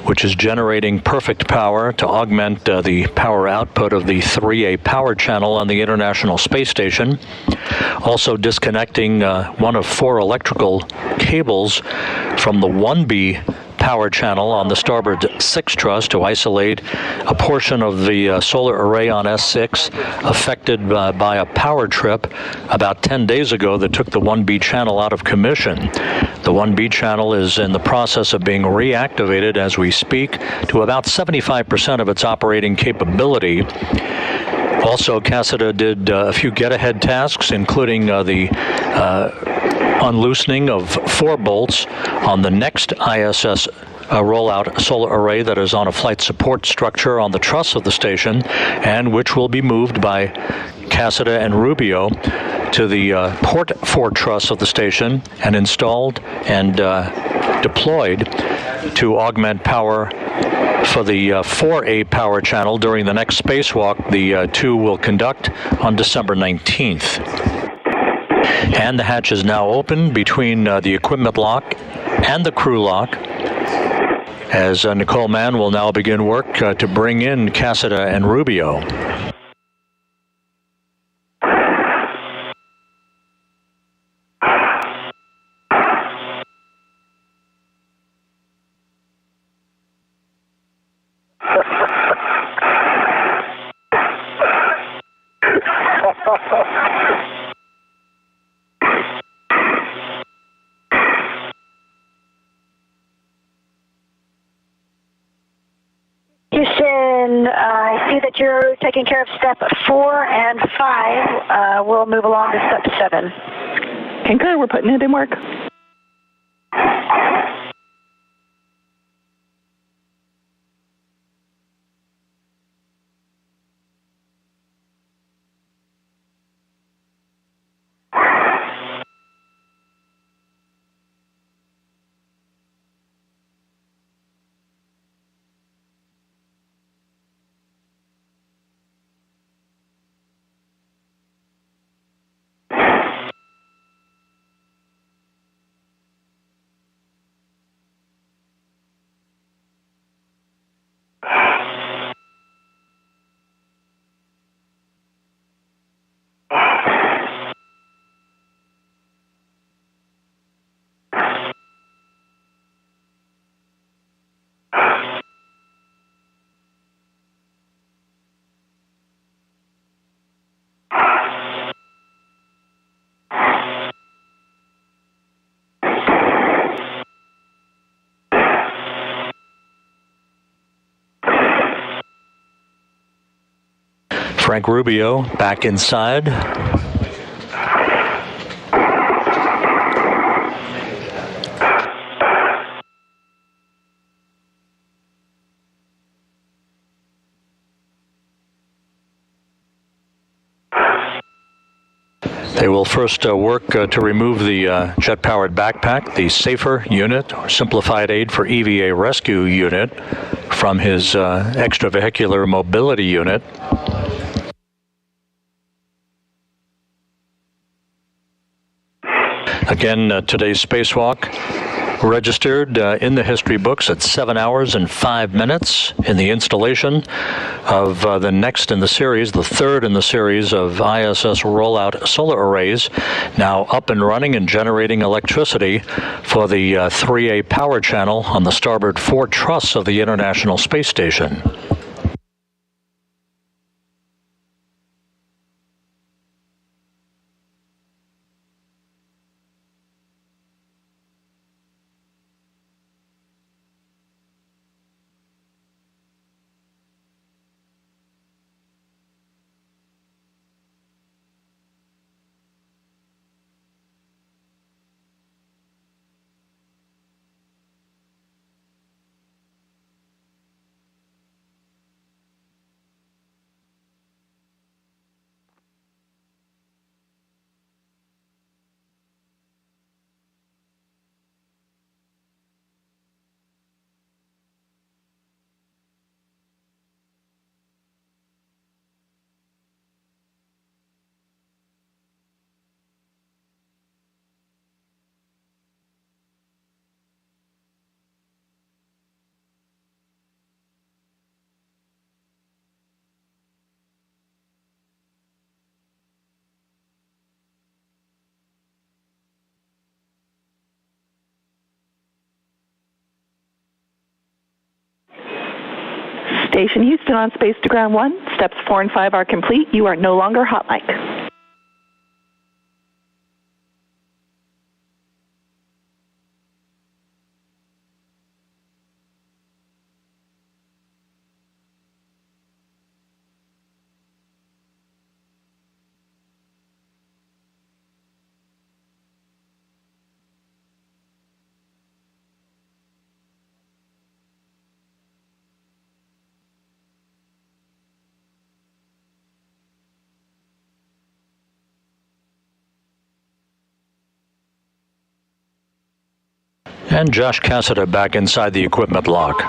which is generating perfect power to augment the power output of the 3A power channel on the International Space Station. Also disconnecting one of 4 electrical cables from the 1B power channel on the Starboard 6 truss to isolate a portion of the solar array on S6 affected by a power trip about 10 days ago that took the 1B channel out of commission. The 1B channel is in the process of being reactivated as we speak to about 75% of its operating capability. Also, Cassada did a few get-ahead tasks, including the unloosening of 4 bolts on the next ISS rollout solar array that is on a flight support structure on the truss of the station, and which will be moved by Cassada and Rubio to the port 4 truss of the station and installed and deployed to augment power for the 4A power channel during the next spacewalk the 2 will conduct on December 19th. And the hatch is now open between the equipment lock and the crew lock, as Nicole Mann will now begin work to bring in Cassada and Rubio. Houston, I see that you're taking care of step 4 and 5. We'll move along to step 7. Concur, we're putting it in work. Frank Rubio back inside. They will first work to remove the jet-powered backpack, the SAFER unit, or Simplified Aid for EVA Rescue unit, from his extravehicular mobility unit. Again, today's spacewalk registered in the history books at 7 hours and 5 minutes in the installation of the next in the series, the third in the series of ISS Rollout Solar Arrays, now up and running and generating electricity for the 3A power channel on the Starboard Truss of the International Space Station. Station Houston on Space to Ground 1. Steps 4 and 5 are complete. You are no longer hot mic. And Josh Cassada back inside the equipment lock.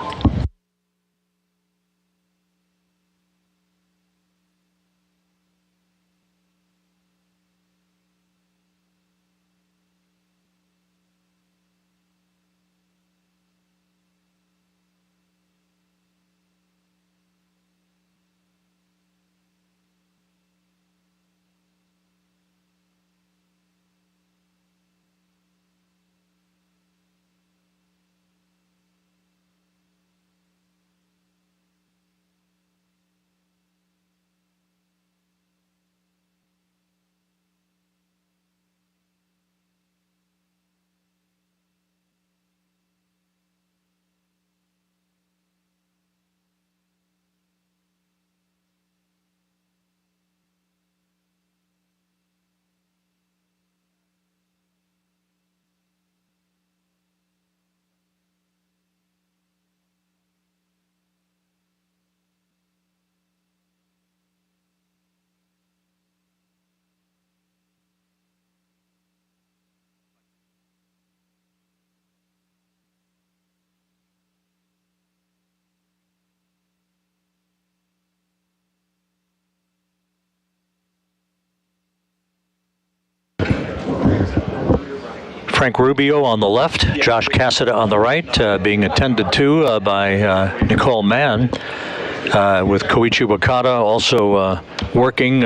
Frank Rubio on the left, Josh Cassada on the right, being attended to by Nicole Mann, with Koichi Wakata also working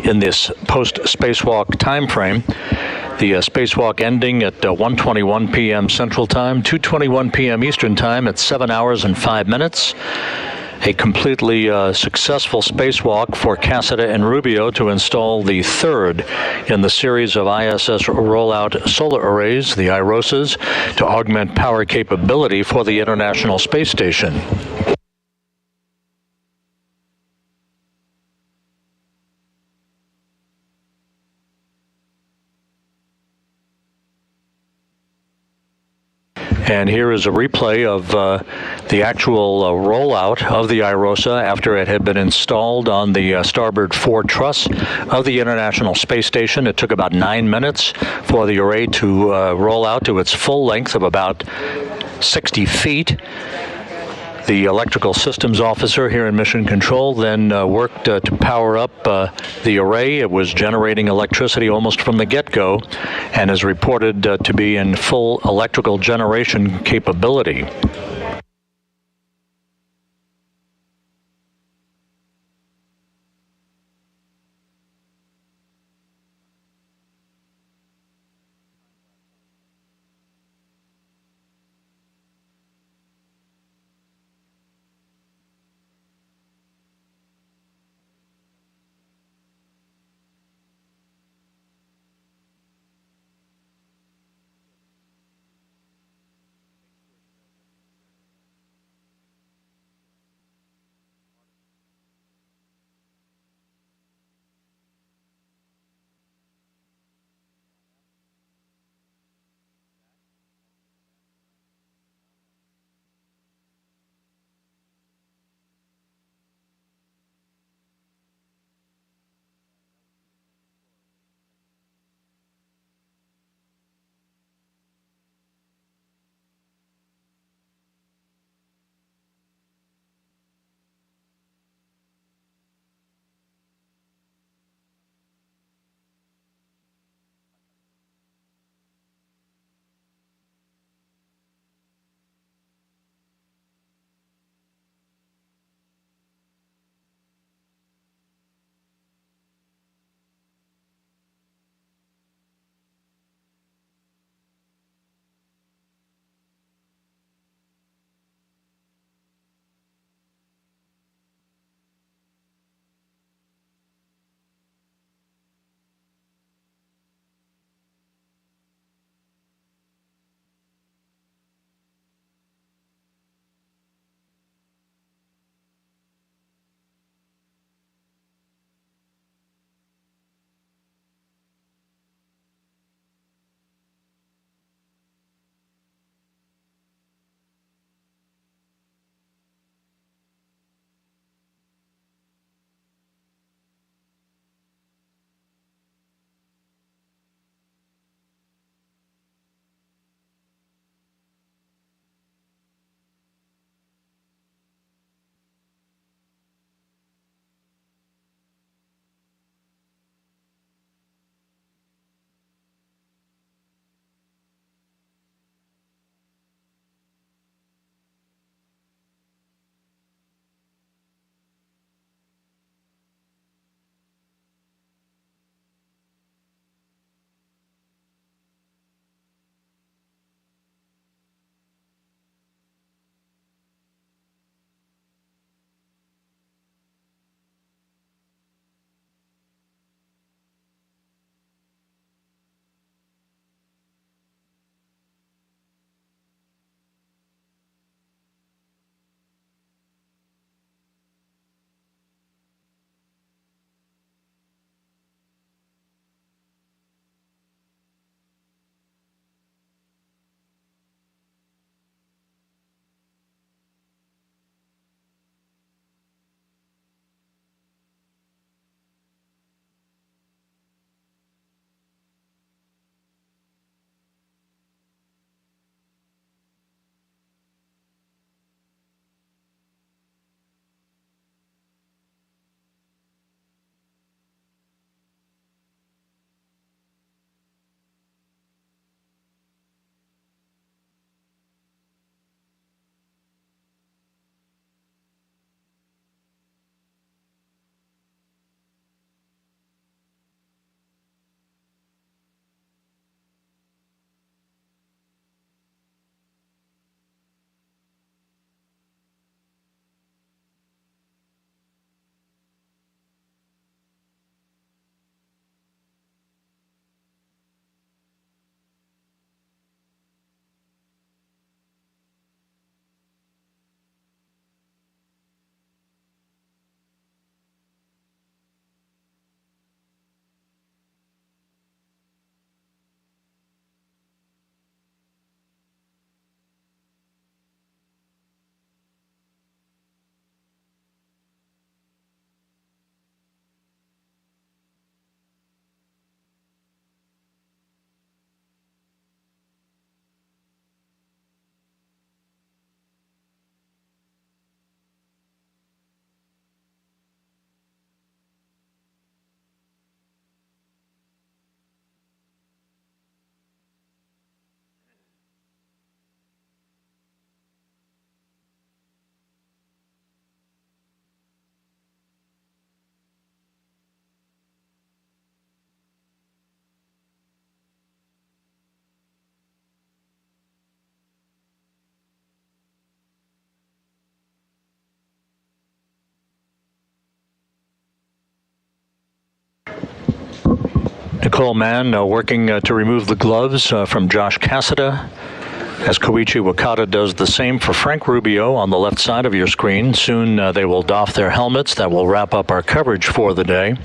in this post-spacewalk time frame. The spacewalk ending at 1:21 p.m. Central Time, 2:21 p.m. Eastern Time at 7 hours and 5 minutes. A completely successful spacewalk for Cassada and Rubio to install the third in the series of ISS Rollout Solar Arrays, the iROSAs, to augment power capability for the International Space Station. And here is a replay of the actual rollout of the iROSA after it had been installed on the Starboard Truss of the International Space Station. It took about 9 minutes for the array to roll out to its full length of about 60 feet. The electrical systems officer here in Mission Control then worked to power up the array. It was generating electricity almost from the get-go and is reported to be in full electrical generation capability. Nicole Mann working to remove the gloves from Josh Cassada, as Koichi Wakata does the same for Frank Rubio on the left side of your screen. Soon they will doff their helmets. That will wrap up our coverage for the day.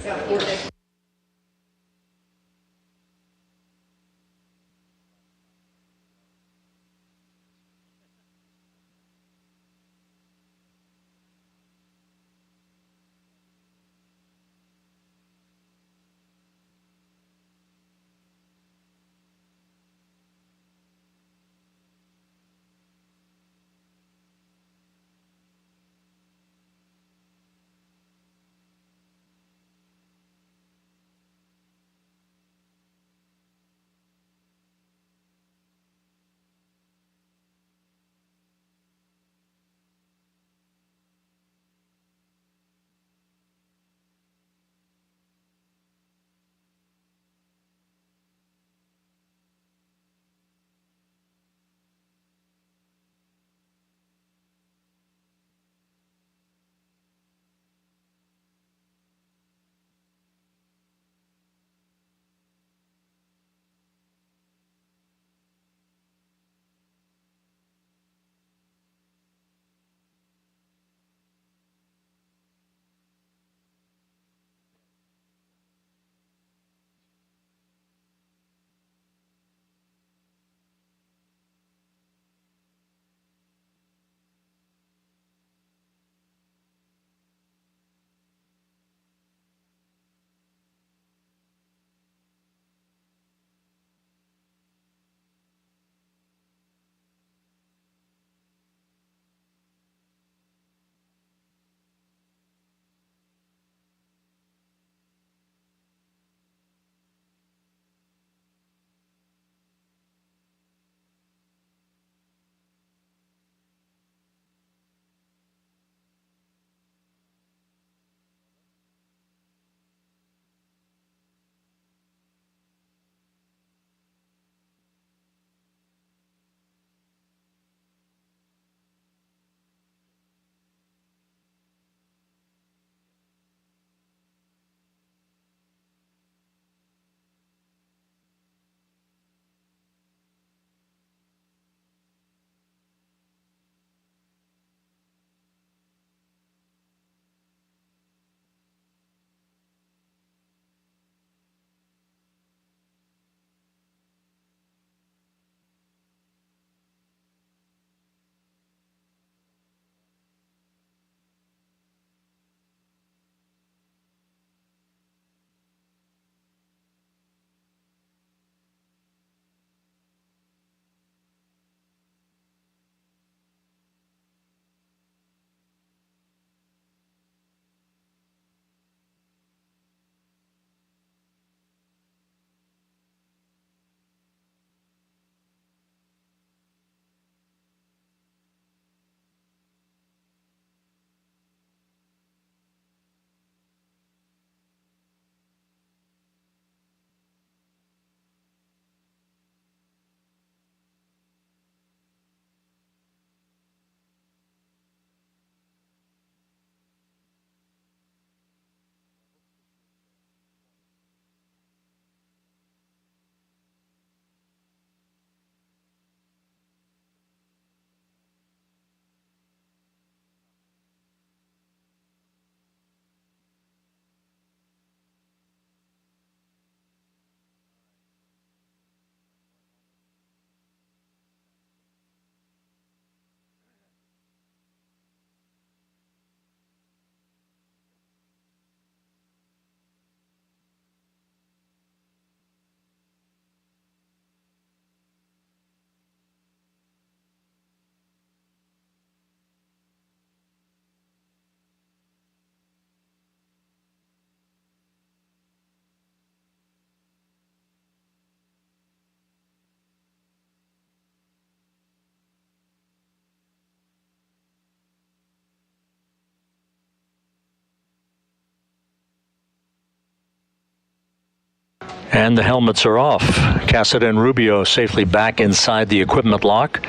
And the helmets are off. Cassada and Rubio safely back inside the equipment lock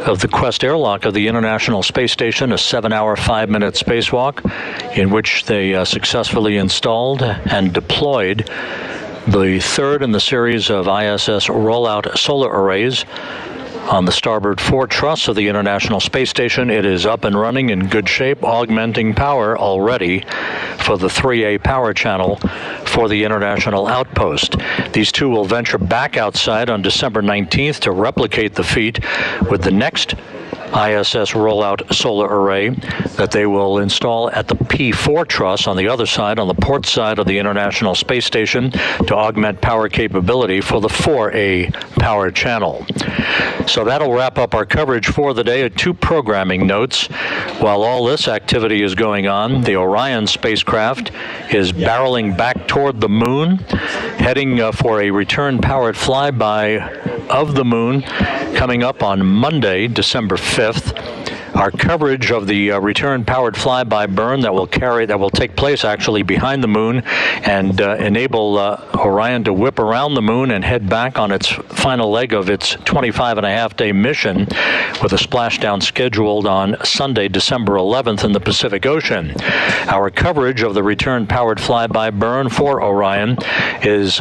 of the Quest airlock of the International Space Station, a 7-hour, 5-minute spacewalk in which they successfully installed and deployed the third in the series of ISS Rollout Solar Arrays on the Starboard Truss of the International Space Station. It is up and running in good shape, augmenting power already for the 3A power channel for the International Outpost. These two will venture back outside on December 19th to replicate the feat with the next ISS Rollout Solar Array that they will install at the P4 truss on the other side, on the port side of the International Space Station, to augment power capability for the 4A power channel. So that'll wrap up our coverage for the day. Two programming notes. While all this activity is going on, the Orion spacecraft is barreling back toward the moon, heading for a return-powered flyby of the moon coming up on Monday, December 5th. Our coverage of the return-powered flyby burn that will take place actually behind the moon and enable Orion to whip around the moon and head back on its final leg of its 25-and-a-half-day mission, with a splashdown scheduled on Sunday, December 11th in the Pacific Ocean. Our coverage of the return-powered flyby burn for Orion is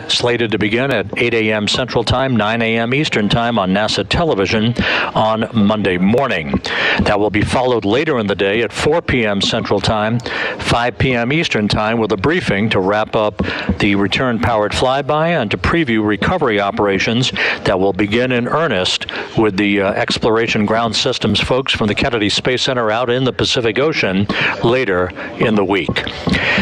slated to begin at 8 a.m. Central Time, 9 a.m. Eastern Time on NASA television on Monday morning. That will be followed later in the day at 4 p.m. Central Time, 5 p.m. Eastern Time, with a briefing to wrap up the return-powered flyby and to preview recovery operations that will begin in earnest with the Exploration Ground Systems folks from the Kennedy Space Center out in the Pacific Ocean later in the week.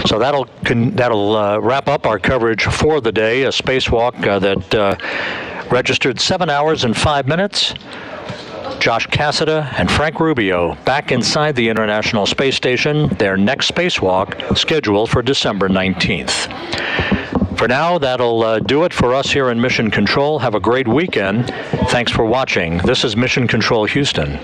So that'll wrap up our coverage for the day, a spacewalk that registered 7 hours and 5 minutes. Josh Cassada and Frank Rubio back inside the International Space Station, their next spacewalk scheduled for December 19th. For now, that'll do it for us here in Mission Control. Have a great weekend. Thanks for watching. This is Mission Control Houston.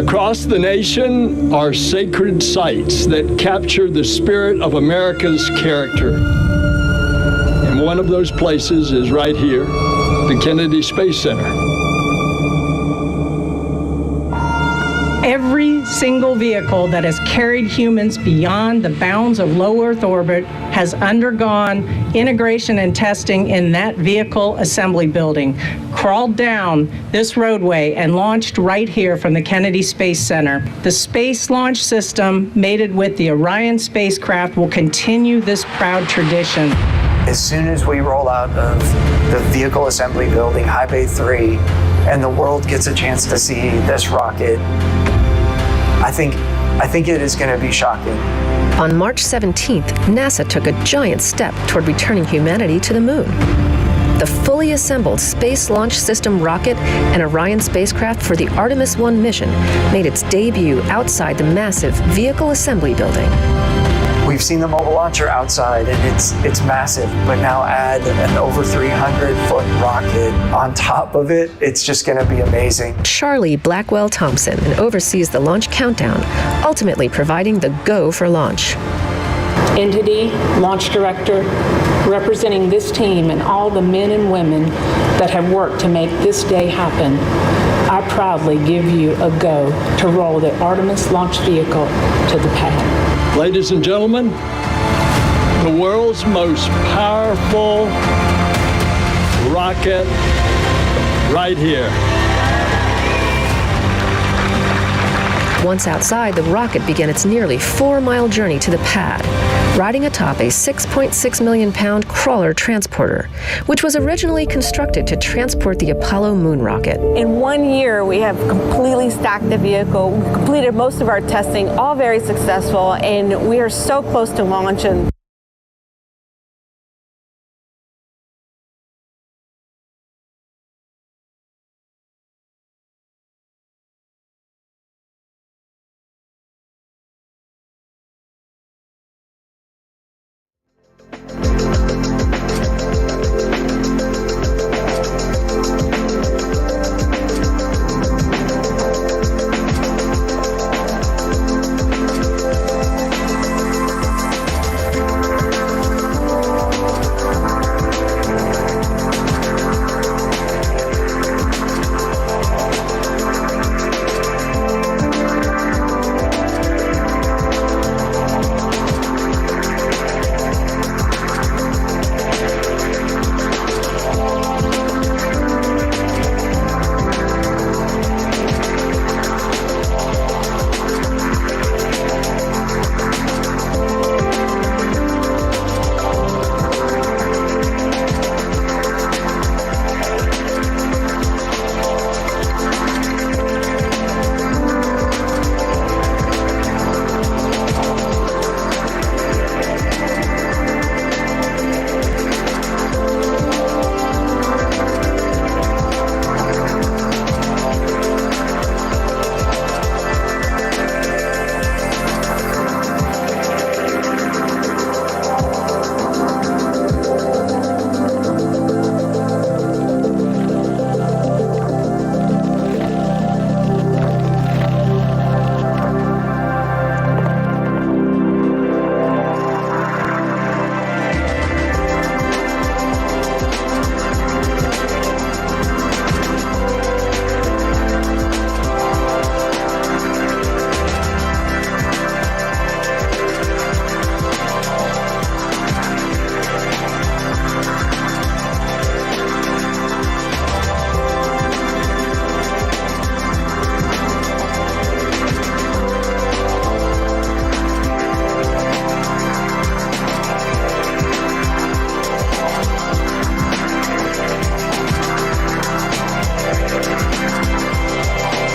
Across the nation are sacred sites that capture the spirit of America's character. And one of those places is right here, the Kennedy Space Center. Every single vehicle that has carried humans beyond the bounds of low Earth orbit has undergone integration and testing in that vehicle assembly building, crawled down this roadway, and launched right here from the Kennedy Space Center. The Space Launch System, mated with the Orion spacecraft, will continue this proud tradition. As soon as we roll out of the vehicle assembly building, High Bay 3, and the world gets a chance to see this rocket, I think it is going to be shocking. On March 17th, NASA took a giant step toward returning humanity to the moon. The fully assembled Space Launch System rocket and Orion spacecraft for the Artemis 1 mission made its debut outside the massive vehicle assembly building. We've seen the mobile launcher outside, and it's massive, but now add an over 300-foot rocket on top of it, it's just going to be amazing. Charlie Blackwell Thompson oversees the launch countdown, ultimately providing the go for launch. Entity, launch director, representing this team and all the men and women that have worked to make this day happen, I proudly give you a go to roll the Artemis launch vehicle to the pad. Ladies and gentlemen, the world's most powerful rocket right here. Once outside, the rocket began its nearly 4-mile journey to the pad, riding atop a 6.6 million pound crawler transporter, which was originally constructed to transport the Apollo moon rocket. In 1 year, we have completely stacked the vehicle. We've completed most of our testing, all very successful, and we are so close to launch. And